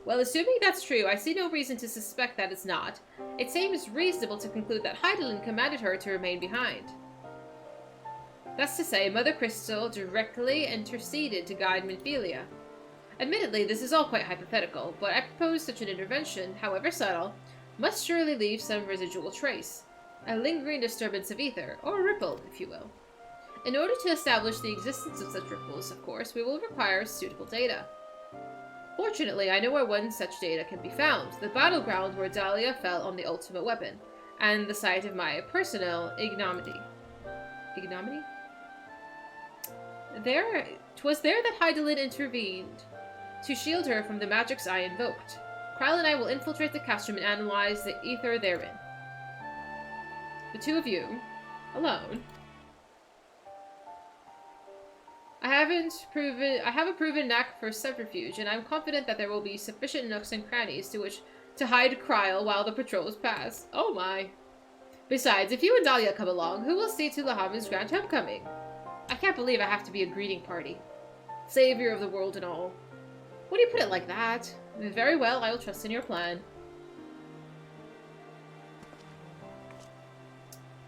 Well, assuming that's true, I see no reason to suspect that it's not. It seems reasonable to conclude that Hydaelyn commanded her to remain behind. That's to say, Mother Crystal directly interceded to guide Minfilia. Admittedly, this is all quite hypothetical, but I propose such an intervention, however subtle, must surely leave some residual trace. A lingering disturbance of ether, or a ripple, if you will. In order to establish the existence of such ripples, of course, we will require suitable data. Fortunately, I know where one such data can be found. The battleground where Dahlia fell on the ultimate weapon, and the site of my personal ignominy. Ignominy? 'Twas there that Hydaelyn intervened to shield her from the magics I invoked. Kryle and I will infiltrate the castrum and analyze the ether therein. The two of you, alone. I have a proven knack for subterfuge, and I'm confident that there will be sufficient nooks and crannies to hide Kryle while the patrols pass. Oh my. Besides, if you and Dahlia come along, who will see to Lahaman's grand homecoming? I can't believe I have to be a greeting party. Savior of the world and all. What do you put it like that? Very well, I will trust in your plan.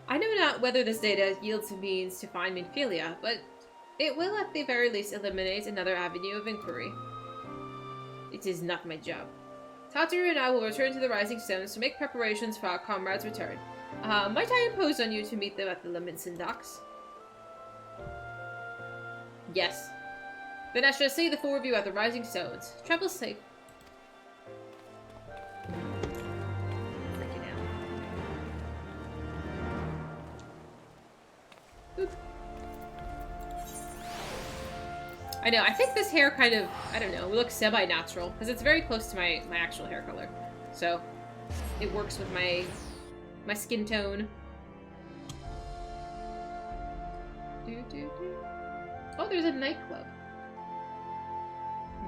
I know not whether this data yields a means to find Minfilia, but it will at the very least eliminate another avenue of inquiry. It is not my job. Tataru and I will return to the Rising Stones to make preparations for our comrades' return. Might I impose on you to meet them at the Leminson docks? Yes. Then I shall see the four of you at the Rising Stones. Travel safe. Freaking out. Oop. I know, I think this hair kind of, I don't know, looks semi-natural, because it's very close to my actual hair color. So, it works with my skin tone. Oh, there's a nightclub.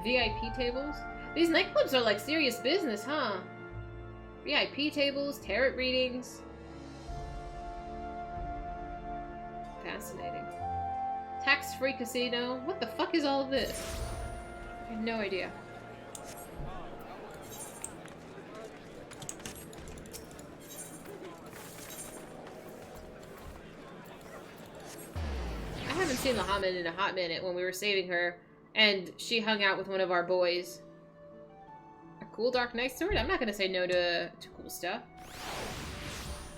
VIP tables? These nightclubs are like serious business, huh? VIP tables, tarot readings. Fascinating. Tax-free casino? What the fuck is all of this? I have no idea. I haven't seen Lahaman in a hot minute when we were saving her, and she hung out with one of our boys. A cool Dark Knight sword? I'm not gonna say no to cool stuff.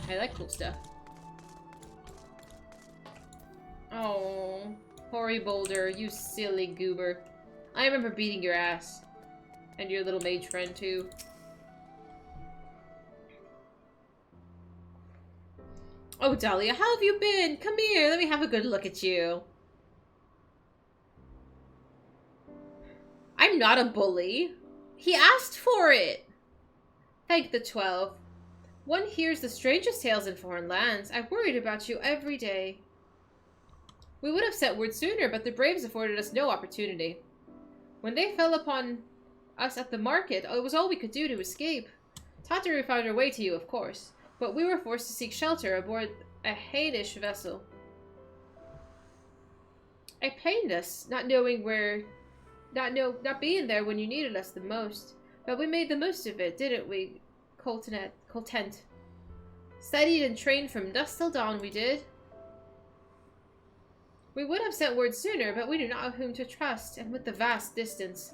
I like cool stuff. Oh, Hori Boulder, you silly goober. I remember beating your ass. And your little mage friend, too. Oh, Dahlia, how have you been? Come here, let me have a good look at you. I'm not a bully. He asked for it. Thank the 12. One hears the strangest tales in foreign lands. I worried about you every day. We would have sent word sooner, but the Braves afforded us no opportunity. When they fell upon us at the market, it was all we could do to escape. Tataru found her way to you, of course, but we were forced to seek shelter aboard a Hainish vessel. It pained us, not knowing where... Not being there when you needed us the most. But we made the most of it, didn't we, Coltent? Studied and trained from dusk till dawn, we did. We would have sent word sooner, but we do not know whom to trust, and with the vast distance.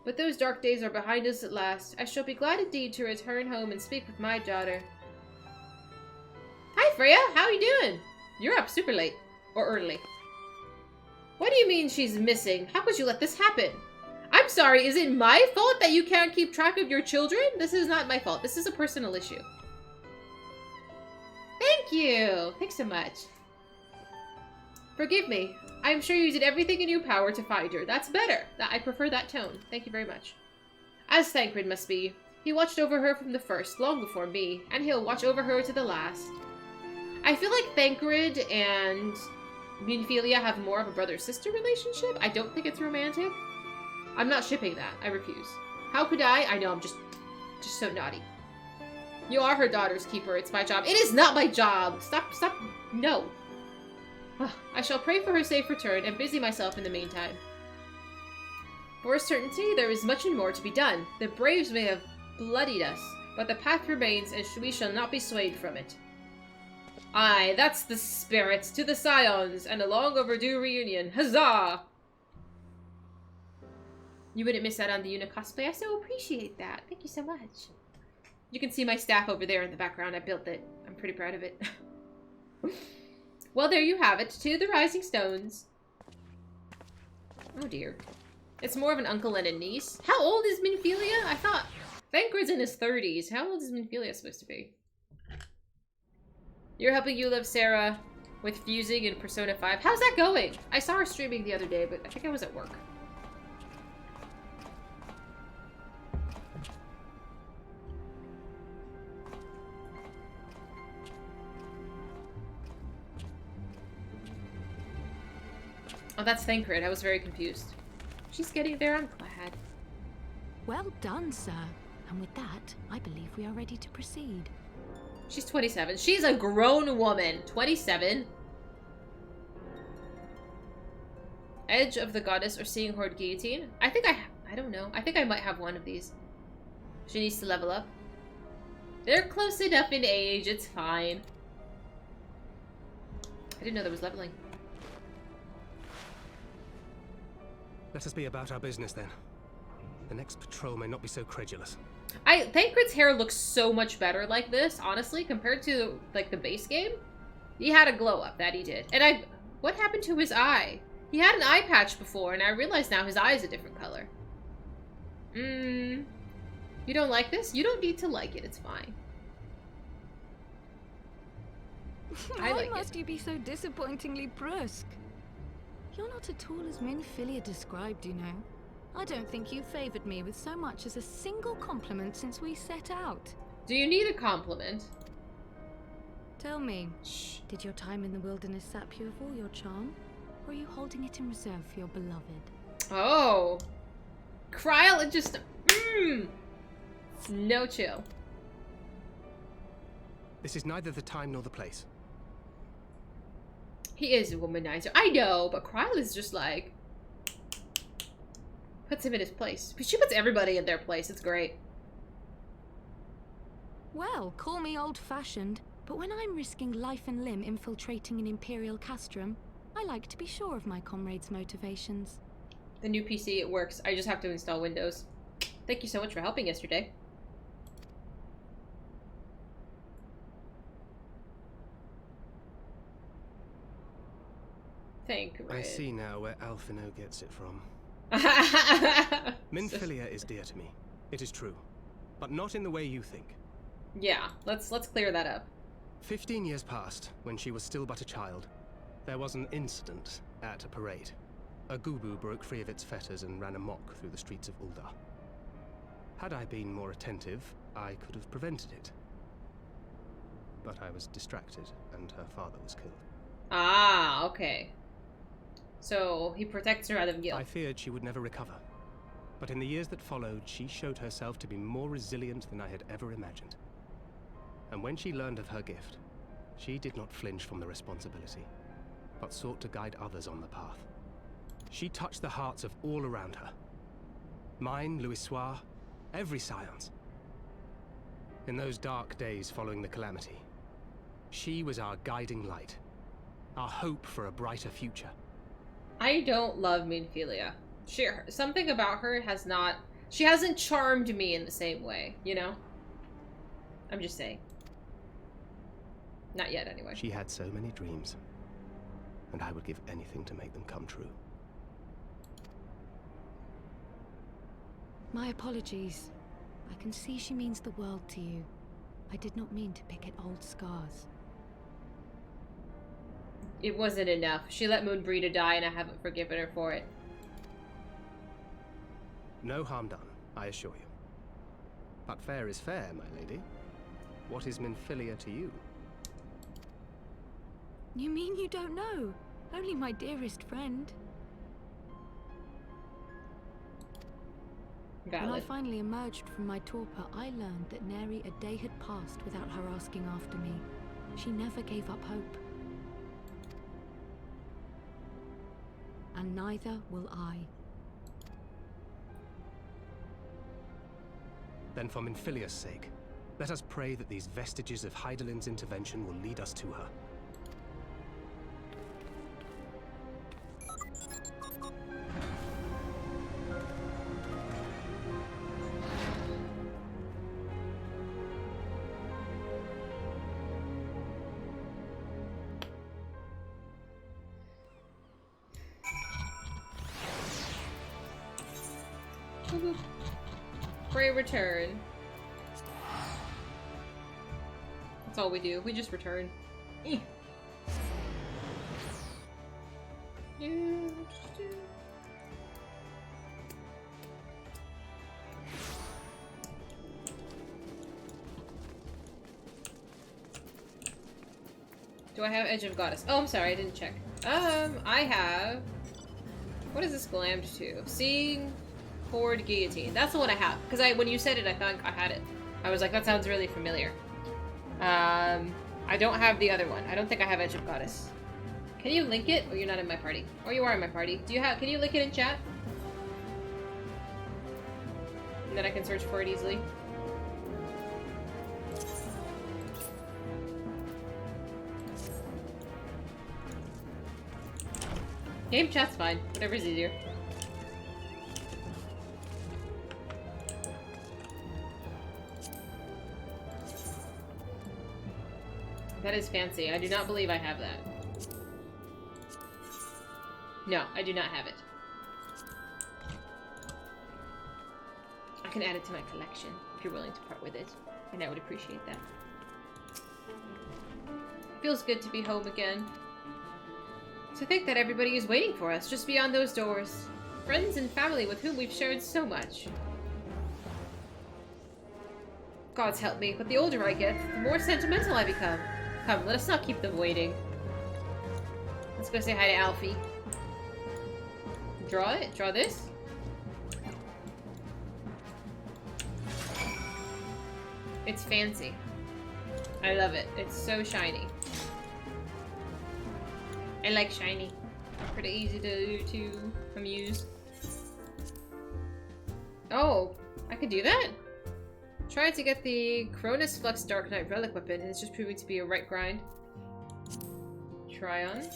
But those dark days are behind us at last. I shall be glad indeed to return home and speak with my daughter. Hi, Freya! How are you doing? You're up super late. Or early. What do you mean she's missing? How could you let this happen? I'm sorry, is it my fault that you can't keep track of your children? This is not my fault. This is a personal issue. Thank you! Thanks so much. Forgive me. I am sure you did everything in your power to find her. That's better. I prefer that tone. Thank you very much. As Thancred must be. He watched over her from the first, long before me, and he'll watch over her to the last. I feel like Thancred and Minfilia have more of a brother-sister relationship. I don't think it's romantic. I'm not shipping that. I refuse. How could I? I know, I'm just so naughty. You are her daughter's keeper. It's my job. It is not my job! Stop. No. I shall pray for her safe return and busy myself in the meantime. For a certainty, there is much and more to be done. The Braves may have bloodied us, but the path remains and we shall not be swayed from it. Aye, that's the spirit. To the Scions, and a long overdue reunion. Huzzah! You wouldn't miss out on the Yuna cosplay. I so appreciate that. Thank you so much. You can see my staff over there in the background. I built it. I'm pretty proud of it. Well, there you have it. To the Rising Stones. Oh dear. It's more of an uncle and a niece. How old is Minfilia? I thought Thancred's in his 30s. How old is Minfilia supposed to be? You're helping you love Sarah with fusing in Persona 5. How's that going? I saw her streaming the other day, but I think I was at work. Oh, that's Thancred. I was very confused. She's getting there. I'm glad. Well done, sir. And with that, I believe we are ready to proceed. She's 27. She's a grown woman. 27. Edge of the Goddess or Seeing Horde Guillotine? I think I don't know. I think I might have one of these. She needs to level up. They're close enough in age. It's fine. I didn't know there was leveling. Let us be about our business then. The next patrol may not be so credulous. Thancred's hair looks so much better like this, honestly, compared to like the base game. He had a glow up, that he did. And what happened to his eye? He had an eye patch before, and I realize now his eye is a different color. You don't like this? You don't need to like it, it's fine. I like it. Why must you be so disappointingly brusque? You're not at all as Minfilia described, you know. I don't think you favored me with so much as a single compliment since we set out. Do you need a compliment? Tell me, Shh. did your time in the wilderness sap you of all your charm? Or are you holding it in reserve for your beloved? Oh. Kryle just... No chill. This is neither the time nor the place. He is a womanizer. I know, but Kryle is just like... Puts him in his place. But she puts everybody in their place. It's great. Well, call me old-fashioned, but when I'm risking life and limb infiltrating an Imperial castrum, I like to be sure of my comrades' motivations. The new PC, it works. I just have to install Windows. Thank you so much for helping yesterday. I see now where Alphino gets it from. Minfilia is dear to me. It is true. But not in the way you think. Yeah, let's clear that up. 15 years passed, when she was still but a child. There was an incident at a parade. A gubu broke free of its fetters and ran amok through the streets of Ul'dah. Had I been more attentive, I could have prevented it. But I was distracted, and her father was killed. Ah, okay. So, he protects her out of guilt. I feared she would never recover. But in the years that followed, she showed herself to be more resilient than I had ever imagined. And when she learned of her gift, she did not flinch from the responsibility, but sought to guide others on the path. She touched the hearts of all around her. Mine, Louisoire, every science. In those dark days following the calamity, she was our guiding light, our hope for a brighter future. I don't love Minfilia. Something about her has not... She hasn't charmed me in the same way, you know? I'm just saying. Not yet, anyway. She had so many dreams, and I would give anything to make them come true. My apologies. I can see she means the world to you. I did not mean to pick at old scars. It wasn't enough. She let Moonbreeder die, and I haven't forgiven her for it. No harm done, I assure you. But fair is fair, my lady. What is Minfilia to you? You mean you don't know? Only my dearest friend. Valid. When I finally emerged from my torpor, I learned that nary a day had passed without her asking after me. She never gave up hope. And neither will I. Then for Minfilia's sake, let us pray that these vestiges of Hydaelyn's intervention will lead us to her. boop. Pray return. That's all we do. We just return. Eh. Do I have Edge of Goddess? Oh, I'm sorry, I didn't check. I have... What is this glammed to? Seeing Horde Guillotine. That's the one I have. Because when you said it, I thought I had it. I was like, that sounds really familiar. I don't have the other one. I don't think I have Edge of Goddess. Can you link it? Oh, you're not in my party. Or you are in my party. Do you have... Can you link it in chat? And then I can search for it easily. Game chat's fine. Whatever's easier. That is fancy. I do not believe I have that. No, I do not have it. I can add it to my collection if you're willing to part with it, and I would appreciate that. Feels good to be home again. To think that everybody is waiting for us just beyond those doors. Friends and family with whom we've shared so much. Gods help me, but the older I get, the more sentimental I become. Come, let us not keep them waiting. Let's go say hi to Alfie. Draw it? Draw this? It's fancy. I love it. It's so shiny. I like shiny. Pretty easy to amuse. Oh, I can do that? Tried to get the Cronus Flux Dark Knight Relic Weapon, and it's just proving to be a right grind. Try on.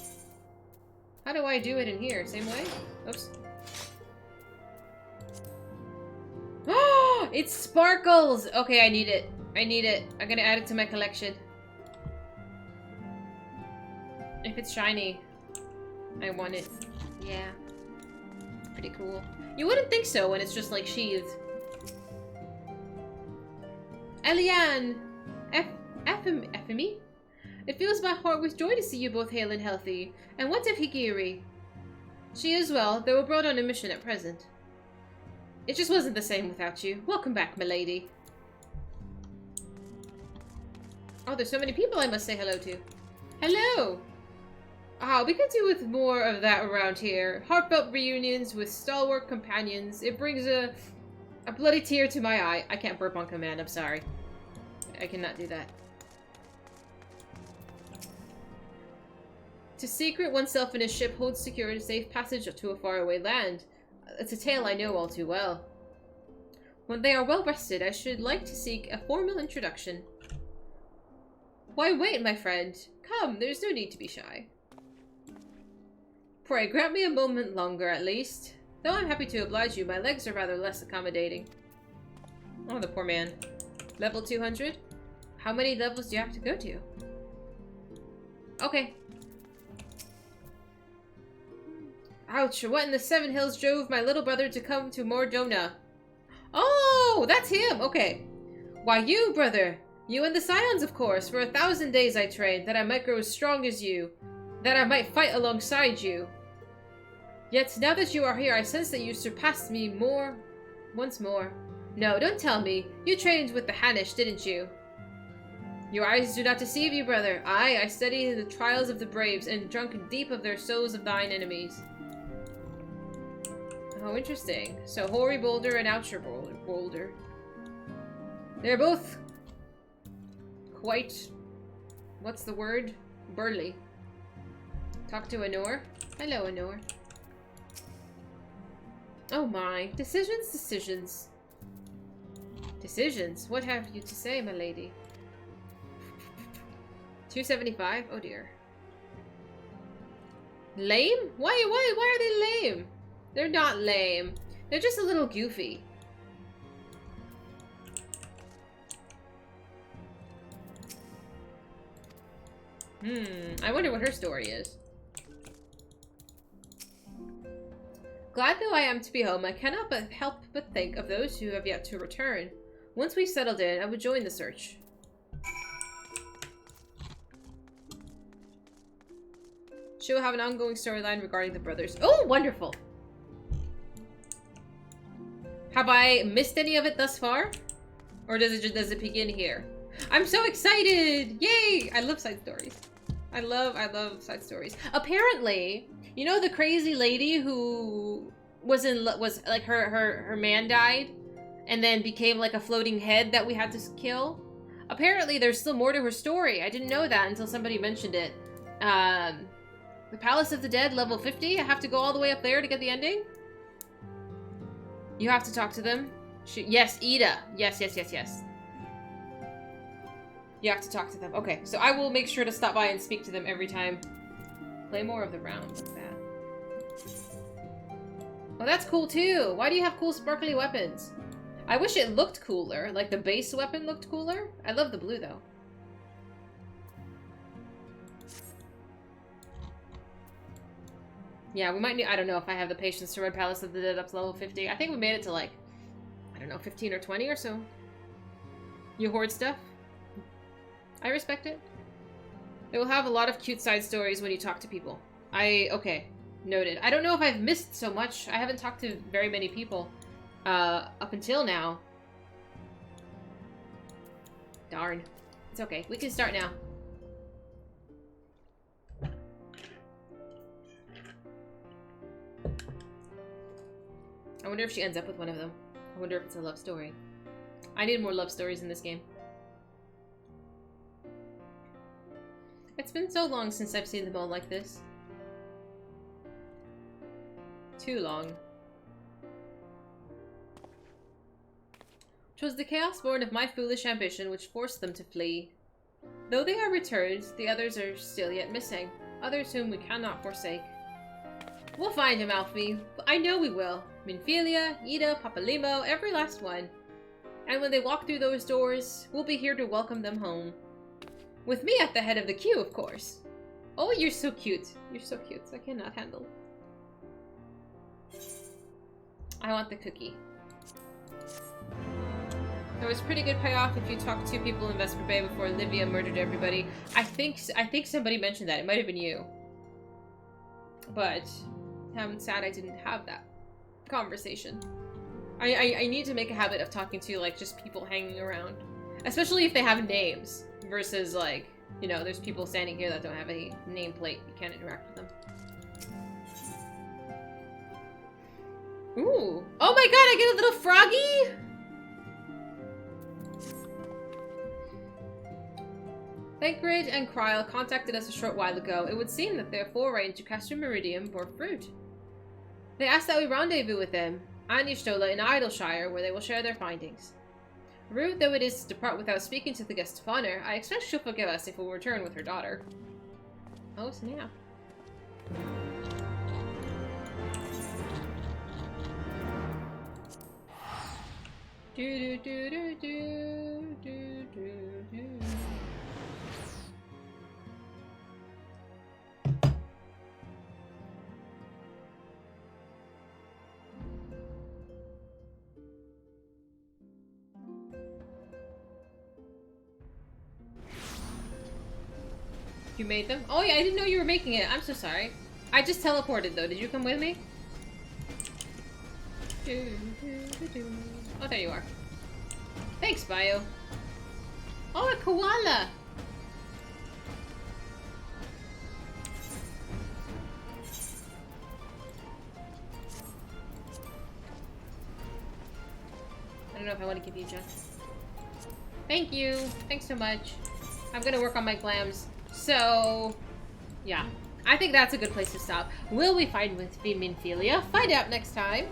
How do I do it in here? Same way? Oops. Oh, it sparkles! Okay, I need it. I need it. I'm gonna add it to my collection. If it's shiny, I want it. Yeah. Pretty cool. You wouldn't think so when it's just like sheathed. Eliane! Effimi? It fills my heart with joy to see you both hale and healthy. And what of Higiri? She is well, though abroad on a mission at present. It just wasn't the same without you. Welcome back, milady. Oh, there's so many people I must say hello to. Hello! Ah, we could do with more of that around here. Heartfelt reunions with stalwart companions. It brings a bloody tear to my eye. I can't burp on command, I'm sorry. I cannot do that. To secret oneself in a ship holds secure and safe passage to a faraway land. It's a tale I know all too well. When they are well rested, I should like to seek a formal introduction. Why wait, my friend? Come, there's no need to be shy. Pray, grant me a moment longer, at least. Though I'm happy to oblige you, my legs are rather less accommodating. Oh, the poor man. Level 200? How many levels do you have to go to? Okay. Ouch, what in the Seven Hills drove my little brother to come to Mordona? Oh, that's him! Okay. Why, you, brother! You and the Scions, of course. For 1,000 days I trained, that I might grow as strong as you. That I might fight alongside you. Yet, now that you are here, I sense that you surpassed me once more. No, don't tell me. You trained with the Hanish, didn't you? Your eyes do not deceive you, brother. Aye, I studied the trials of the braves, and drunk deep of their souls of thine enemies. Oh, interesting. So, Hoary Boulder and Oucher Boulder. They're both quite... what's the word? Burly. Talk to Anor. Hello, Anor. Oh my. Decisions, decisions. Decisions? What have you to say, my lady? 275? Oh dear. Lame? Why are they lame? They're not lame. They're just a little goofy. I wonder what her story is. Glad though I am to be home, I cannot but help but think of those who have yet to return. Once we've settled in, I would join the search. She will have an ongoing storyline regarding the brothers. Oh, wonderful! Have I missed any of it thus far? Or does it begin here? I'm so excited! Yay! I love side stories. I love side stories. Apparently, you know the crazy lady who was like her man died and then became like a floating head that we had to kill? Apparently there's still more to her story. I didn't know that until somebody mentioned it. The Palace of the Dead, level 50. I have to go all the way up there to get the ending? You have to talk to them? Yes, Ida. Yes. You have to talk to them. Okay, so I will make sure to stop by and speak to them every time. Play more of the rounds like that. Oh, that's cool too. Why do you have cool sparkly weapons? I wish it looked cooler. Like the base weapon looked cooler. I love the blue though. Yeah, we might need, I don't know if I have the patience to run Palace of the Dead up to level 50. I think we made it to like, I don't know, 15 or 20 or so. You hoard stuff? I respect it. It will have a lot of cute side stories when you talk to people. Okay, noted. I don't know if I've missed so much. I haven't talked to very many people up until now. Darn. It's okay. We can start now. I wonder if she ends up with one of them. I wonder if it's a love story. I need more love stories in this game. It's been so long since I've seen them all like this. Too long. 'Twas the chaos born of my foolish ambition which forced them to flee. Though they are returned, the others are still yet missing. Others whom we cannot forsake. We'll find him, Alfie. I know we will. Minfilia, Ida, Papalimo, every last one. And when they walk through those doors, we'll be here to welcome them home. With me at the head of the queue, of course. Oh, you're so cute. You're so cute. I cannot handle. I want the cookie. There was pretty good payoff if you talked to people in Vesper Bay before Livia murdered everybody. I think somebody mentioned that. It might have been you. But I'm sad I didn't have that conversation. I need to make a habit of talking to like just people hanging around. Especially if they have names. Versus like, you know, there's people standing here that don't have any nameplate. You can't interact with them. Ooh. Oh my god, I get a little froggy! Thancred and Kryl contacted us a short while ago. It would seem that their foray into Castro Meridian bore fruit. They asked that we rendezvous with them, and Y'shtola in Idleshire, where they will share their findings. Rude though it is to depart without speaking to the guest of honor, I expect she'll forgive us if we'll return with her daughter. Oh snap. Do do do do do do do do. You made them? Oh yeah, I didn't know you were making it. I'm so sorry. I just teleported though. Did you come with me? Oh, there you are. Thanks, Bio. Oh, a koala! I don't know if I want to give you Jess. Thank you. Thanks so much. I'm gonna work on my glams. So, yeah. I think that's a good place to stop. Will we find with Minfilia? Find out next time.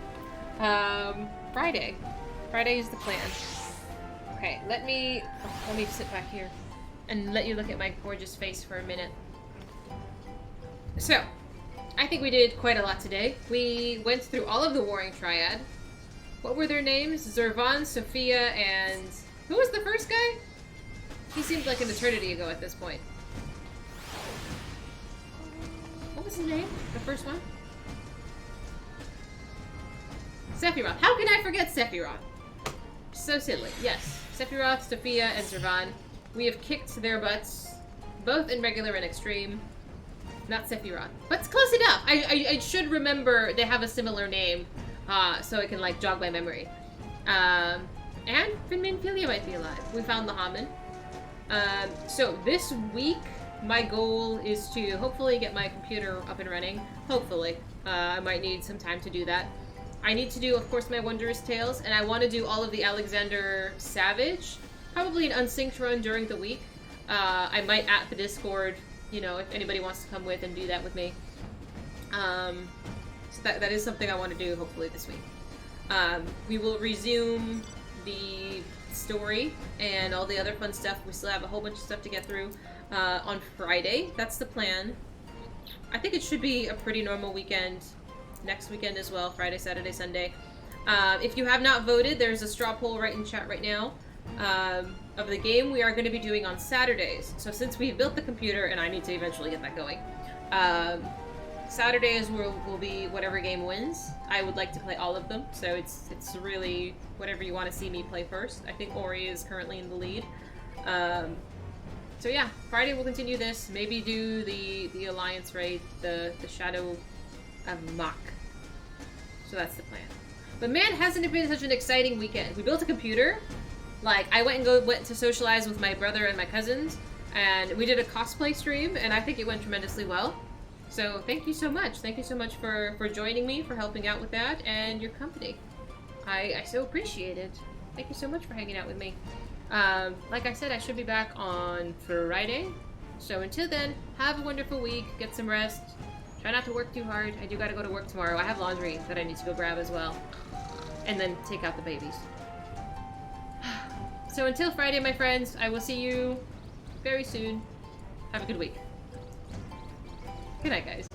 Friday. Friday is the plan. Okay, let me sit back here and let you look at my gorgeous face for a minute. So, I think we did quite a lot today. We went through all of the Warring Triad. What were their names? Zervan, Sophia, and... who was the first guy? He seemed like an eternity ago at this point. What was his name? The first one? Sephiroth. How can I forget Sephiroth? So silly. Yes. Sephiroth, Sophia, and Zervan. We have kicked their butts, both in regular and extreme. Not Sephiroth. But it's close enough. I should remember they have a similar name, so I can, like, jog my memory. And Finman Philia might be alive. We found the Haman. So this week, my goal is to hopefully get my computer up and running. Hopefully. I might need some time to do that. I need to do, of course, my Wondrous Tales, and I want to do all of the Alexander Savage. Probably an unsynced run during the week. I might at the Discord, you know, if anybody wants to come with and do that with me. So that is something I want to do, hopefully, this week. We will resume the story and all the other fun stuff. We still have a whole bunch of stuff to get through on Friday. That's the plan. I think it should be a pretty normal weekend. Next weekend as well. Friday, Saturday, Sunday. If you have not voted, there's a straw poll right in chat right now of the game we are going to be doing on Saturdays. So since we've built the computer, and I need to eventually get that going, Saturdays will be whatever game wins. I would like to play all of them, so it's really whatever you want to see me play first. I think Ori is currently in the lead. So yeah, Friday we'll continue this. Maybe do the Alliance raid, the Shadow of Mach. So that's the plan. But man, hasn't it been such an exciting weekend? We built a computer. Like, I went to socialize with my brother and my cousins, and we did a cosplay stream, and I think it went tremendously well. So thank you so much. Thank you so much for joining me, for helping out with that, and your company. I so appreciate it. Thank you so much for hanging out with me. Like I said, I should be back on Friday. So until then, have a wonderful week. Get some rest. Try not to work too hard. I do gotta go to work tomorrow. I have laundry that I need to go grab as well. And then take out the babies. So until Friday, my friends, I will see you very soon. Have a good week. Good night, guys.